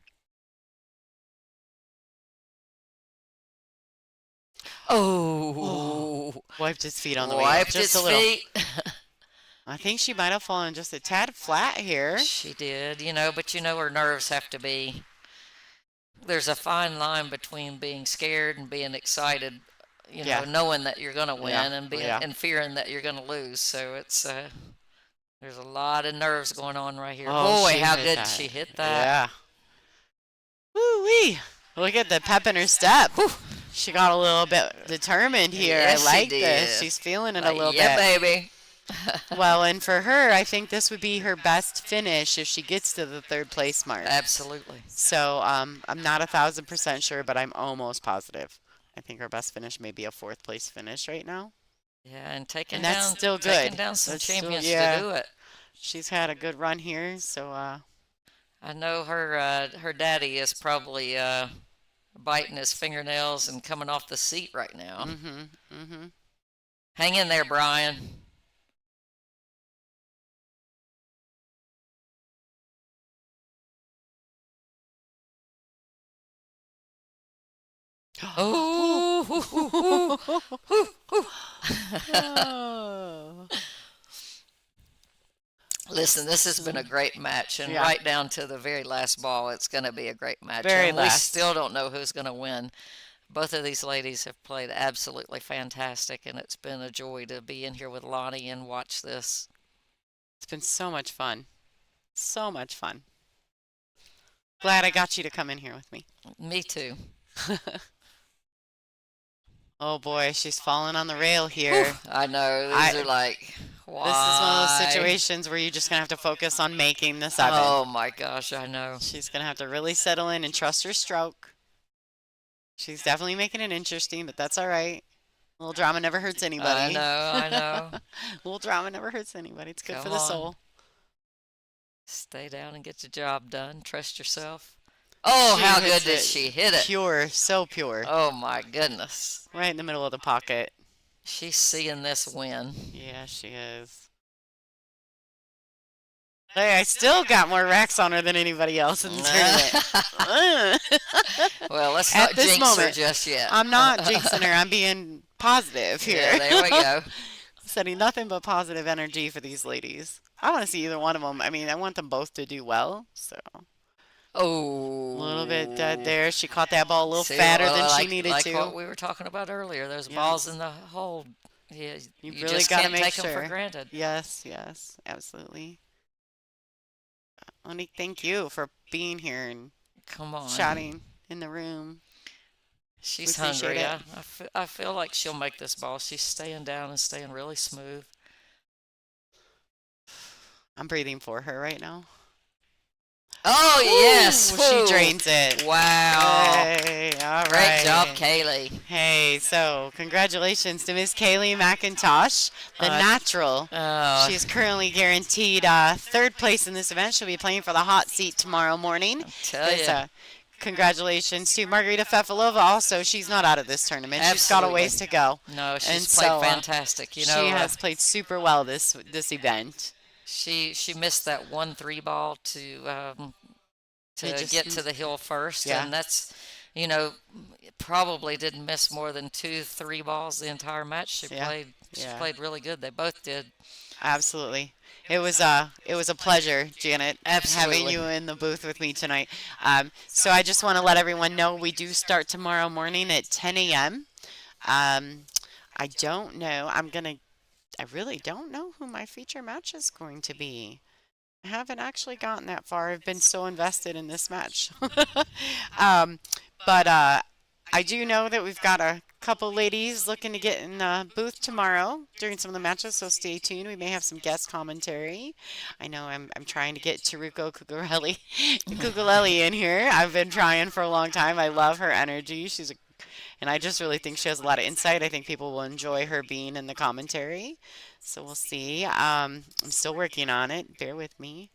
[SPEAKER 5] Oh,
[SPEAKER 2] Wiped his feet on the way.
[SPEAKER 5] wiped
[SPEAKER 2] Just
[SPEAKER 5] his
[SPEAKER 2] a little.
[SPEAKER 5] feet.
[SPEAKER 2] I think she might have fallen just a tad flat here.
[SPEAKER 5] She did, but her nerves have to be. There's a fine line between being scared and being excited,
[SPEAKER 2] Yeah.
[SPEAKER 5] knowing that you're going to win
[SPEAKER 2] Yeah.
[SPEAKER 5] and being
[SPEAKER 2] Yeah.
[SPEAKER 5] and fearing that you're going to lose. So it's there's a lot of nerves going on right here.
[SPEAKER 2] Oh,
[SPEAKER 5] Boy,
[SPEAKER 2] she
[SPEAKER 5] how
[SPEAKER 2] hit
[SPEAKER 5] good
[SPEAKER 2] that.
[SPEAKER 5] she hit that.
[SPEAKER 2] Yeah. Woo-wee. Look at the pep in her step. Whew. She got a little bit determined here.
[SPEAKER 5] Yes,
[SPEAKER 2] I
[SPEAKER 5] she
[SPEAKER 2] like this.
[SPEAKER 5] did.
[SPEAKER 2] She's feeling it a little
[SPEAKER 5] Yeah,
[SPEAKER 2] bit.
[SPEAKER 5] baby.
[SPEAKER 2] Well, and for her, I think this would be her best finish if she gets to the 3rd place mark.
[SPEAKER 5] Absolutely.
[SPEAKER 2] So I'm not 1,000% sure, but I'm almost positive. I think her best finish may be a 4th place finish right now.
[SPEAKER 5] Yeah, and taking
[SPEAKER 2] And that's
[SPEAKER 5] down
[SPEAKER 2] still
[SPEAKER 5] taking
[SPEAKER 2] good.
[SPEAKER 5] down some
[SPEAKER 2] That's still-
[SPEAKER 5] champions
[SPEAKER 2] yeah.
[SPEAKER 5] to do it.
[SPEAKER 2] She's had a good run here, so
[SPEAKER 5] I know her daddy is probably biting his fingernails and coming off the seat right now. Hang in there, Brian. Oh,
[SPEAKER 2] Oh.
[SPEAKER 5] Listen, this has been a great match, and
[SPEAKER 2] Yeah.
[SPEAKER 5] right down to the very last ball, it's going to be a great match.
[SPEAKER 2] Very
[SPEAKER 5] and we
[SPEAKER 2] last.
[SPEAKER 5] still don't know who's going to win. Both of these ladies have played absolutely fantastic, and it's been a joy to be in here with Lonnie and watch this.
[SPEAKER 2] It's been so much fun. So much fun. Glad I got you to come in here with me.
[SPEAKER 5] Me too.
[SPEAKER 2] Oh boy, she's falling on the rail here.
[SPEAKER 5] I know. These are like, why?
[SPEAKER 2] This is one of those situations where you're just going to have to focus on making the 7.
[SPEAKER 5] Oh my gosh, I know.
[SPEAKER 2] She's going to have to really settle in and trust her stroke. She's definitely making it interesting, but that's all right. A little drama never hurts anybody.
[SPEAKER 5] I know.
[SPEAKER 2] A little drama never hurts anybody. It's good
[SPEAKER 5] Come
[SPEAKER 2] for the
[SPEAKER 5] on.
[SPEAKER 2] soul.
[SPEAKER 5] Stay down and get the job done. Trust yourself. Oh,
[SPEAKER 2] She
[SPEAKER 5] how
[SPEAKER 2] hits
[SPEAKER 5] good did
[SPEAKER 2] it.
[SPEAKER 5] she hit it?
[SPEAKER 2] Pure, so pure.
[SPEAKER 5] Oh my goodness.
[SPEAKER 2] Right in the middle of the pocket.
[SPEAKER 5] She's seeing this win.
[SPEAKER 2] Yeah, she is. Hey, I still got more racks on her than anybody else in the tournament.
[SPEAKER 5] Well, let's
[SPEAKER 2] At
[SPEAKER 5] not
[SPEAKER 2] this
[SPEAKER 5] jinx her
[SPEAKER 2] moment,
[SPEAKER 5] just yet.
[SPEAKER 2] I'm not jinxing her. I'm being positive here.
[SPEAKER 5] Yeah, there we go.
[SPEAKER 2] Setting nothing but positive energy for these ladies. I want to see either one of them. I mean, I want them both to do well. So
[SPEAKER 5] Oh.
[SPEAKER 2] a little bit dead there. She caught that ball a little
[SPEAKER 5] See,
[SPEAKER 2] fatter
[SPEAKER 5] well,
[SPEAKER 2] than she
[SPEAKER 5] like-
[SPEAKER 2] needed
[SPEAKER 5] like
[SPEAKER 2] to.
[SPEAKER 5] what we were talking about earlier. Those
[SPEAKER 2] Yeah.
[SPEAKER 5] balls in the hole. Yeah,
[SPEAKER 2] You
[SPEAKER 5] you
[SPEAKER 2] really
[SPEAKER 5] just
[SPEAKER 2] gotta
[SPEAKER 5] can't
[SPEAKER 2] make
[SPEAKER 5] take them
[SPEAKER 2] sure.
[SPEAKER 5] for granted.
[SPEAKER 2] Yes, yes, absolutely. Monique, thank you for being here and
[SPEAKER 5] Come on.
[SPEAKER 2] chatting in the room.
[SPEAKER 5] She's
[SPEAKER 2] We appreciate
[SPEAKER 5] hungry.
[SPEAKER 2] it.
[SPEAKER 5] I feel like she'll make this ball. She's staying down and staying really smooth.
[SPEAKER 2] I'm breathing for her right now.
[SPEAKER 5] Oh, yes.
[SPEAKER 2] Ooh,
[SPEAKER 5] Woo.
[SPEAKER 2] she drains it.
[SPEAKER 5] Wow.
[SPEAKER 2] Hey, all right.
[SPEAKER 5] Great job, Kaylee.
[SPEAKER 2] Hey, so congratulations to Miss Kaylee McIntosh, the natural.
[SPEAKER 5] Oh,
[SPEAKER 2] She is currently guaranteed 3rd place in this event. She'll be playing for the hot seat tomorrow morning.
[SPEAKER 5] tell you.
[SPEAKER 2] So, congratulations to Margarita Fefilova. Also, she's not out of this tournament. She's got a
[SPEAKER 5] Absolutely.
[SPEAKER 2] ways to go.
[SPEAKER 5] No,
[SPEAKER 2] and
[SPEAKER 5] she's played
[SPEAKER 2] so,
[SPEAKER 5] fantastic. You know,
[SPEAKER 2] she has played super well this event.
[SPEAKER 5] she missed that 1-3 ball to
[SPEAKER 2] They just-
[SPEAKER 5] get to the hill first,
[SPEAKER 2] Yeah.
[SPEAKER 5] and that's, you know, probably didn't miss more than 2-3 balls the entire match. She
[SPEAKER 2] Yeah.
[SPEAKER 5] played really good. They both did.
[SPEAKER 2] Absolutely. It was a pleasure, Janet, having
[SPEAKER 5] Absolutely.
[SPEAKER 2] you in the booth with me tonight. So I just want to let everyone know we do start tomorrow morning at 10 a.m. I don't know. I really don't know who my feature match is going to be. I haven't actually gotten that far. I've been so invested in this match. But I do know that we've got a couple ladies looking to get in the booth tomorrow during some of the matches, so stay tuned. We may have some guest commentary. I know I'm trying to get Taruko Kukuleli in here. I've been trying for a long time. I love her energy. And I just really think she has a lot of insight. I think people will enjoy her being in the commentary. So we'll see. I'm still working on it. Bear with me.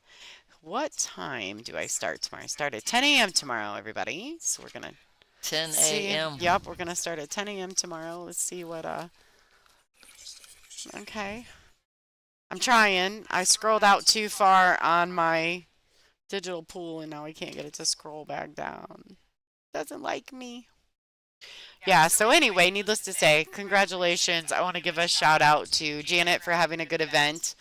[SPEAKER 2] What time do I start tomorrow? I start at 10 a.m. tomorrow, everybody. So we're going to
[SPEAKER 5] 10
[SPEAKER 2] see.
[SPEAKER 5] a.m.
[SPEAKER 2] Yep, we're going to start at 10 a.m. tomorrow. Let's see what, okay. I'm trying. I scrolled out too far on my digital pool, and now I can't get it to scroll back down. Doesn't like me. Yeah, so anyway, needless to say, congratulations. I want to give a shout out to Janet for having a good event.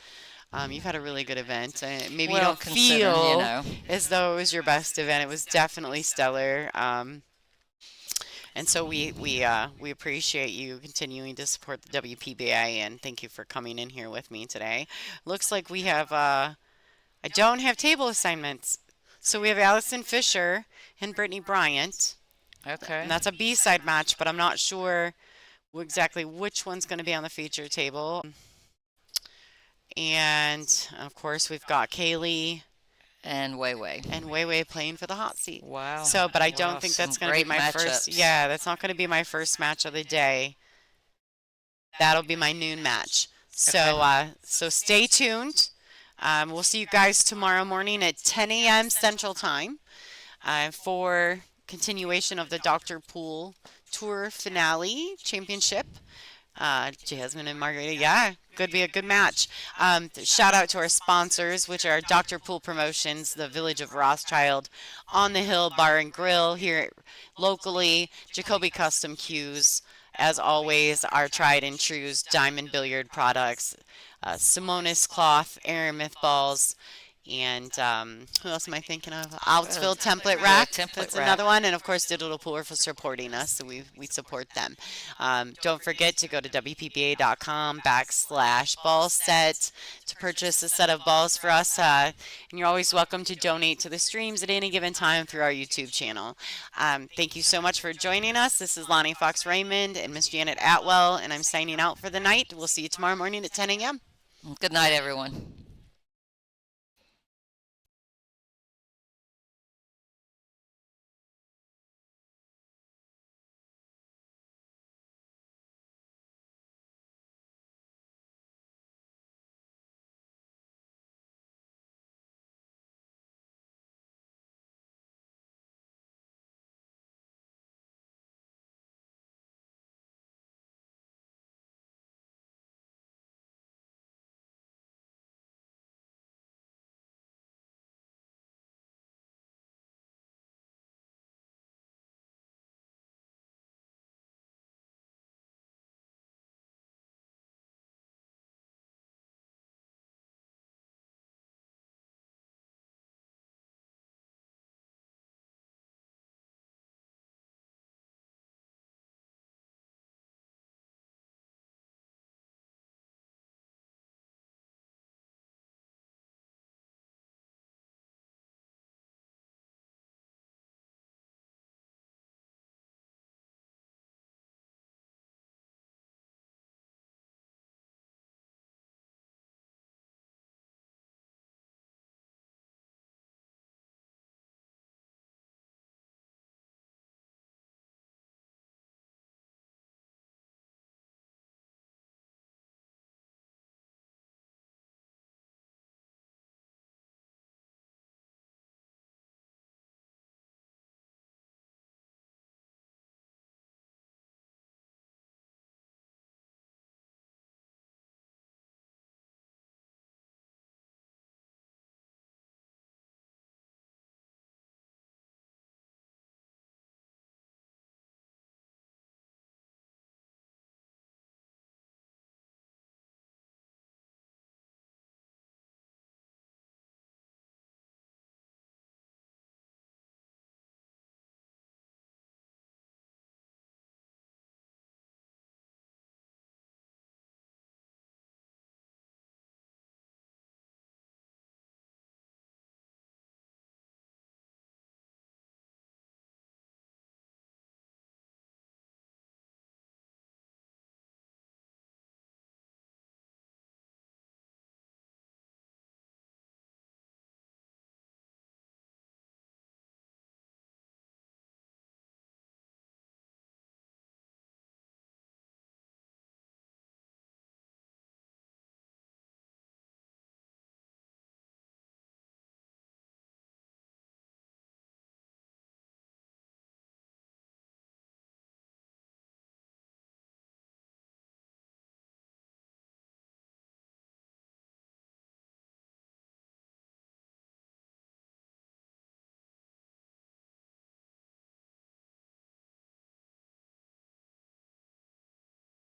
[SPEAKER 2] You've had a really good event. Maybe you
[SPEAKER 5] Well,
[SPEAKER 2] don't
[SPEAKER 5] considering,
[SPEAKER 2] feel
[SPEAKER 5] you know.
[SPEAKER 2] as though it was your best event. It was definitely stellar. And so we appreciate you continuing to support the WPBA, and thank you for coming in here with me today. Looks like we have, I don't have table assignments. So we have Allison Fischer and Brittany Bryant.
[SPEAKER 5] Okay.
[SPEAKER 2] And that's a B-side match, but I'm not sure exactly which one's going to be on the feature table. And, of course, we've got Kaylee
[SPEAKER 5] And Wei.
[SPEAKER 2] and Wei playing for the hot seat.
[SPEAKER 5] Wow.
[SPEAKER 2] So, but I
[SPEAKER 5] Wow,
[SPEAKER 2] don't think that's
[SPEAKER 5] some
[SPEAKER 2] going to be
[SPEAKER 5] great
[SPEAKER 2] my first.
[SPEAKER 5] matchups.
[SPEAKER 2] Yeah, that's not going to be my first match of the day. That'll be my noon match. So, so stay tuned. We'll see you guys tomorrow morning at 10 a.m. Central Time for continuation of the Dr. Pool Tour Finale Championship. Jasmine and Margarita, yeah, could be a good match. Shout out to our sponsors, which are Dr. Pool Promotions, the Village of Rothschild, On the Hill Bar and Grill here locally, Jacoby Custom Cues, as always, our tried and true diamond billiard products, Simonis cloth, aramith balls, and who else am I thinking of? Outsfield template rack. That's another one. And of course, Digital Pool for supporting us, so we support them. Don't forget to go to WPBA.com/ball set to purchase a set of balls for us. And you're always welcome to donate to the streams at any given time through our YouTube channel. Thank you so much for joining us. This is Lonnie Fox Raymond and Miss Janet Atwell, and I'm signing out for the night. We'll see you tomorrow morning at 10 a.m.
[SPEAKER 5] Good night, everyone.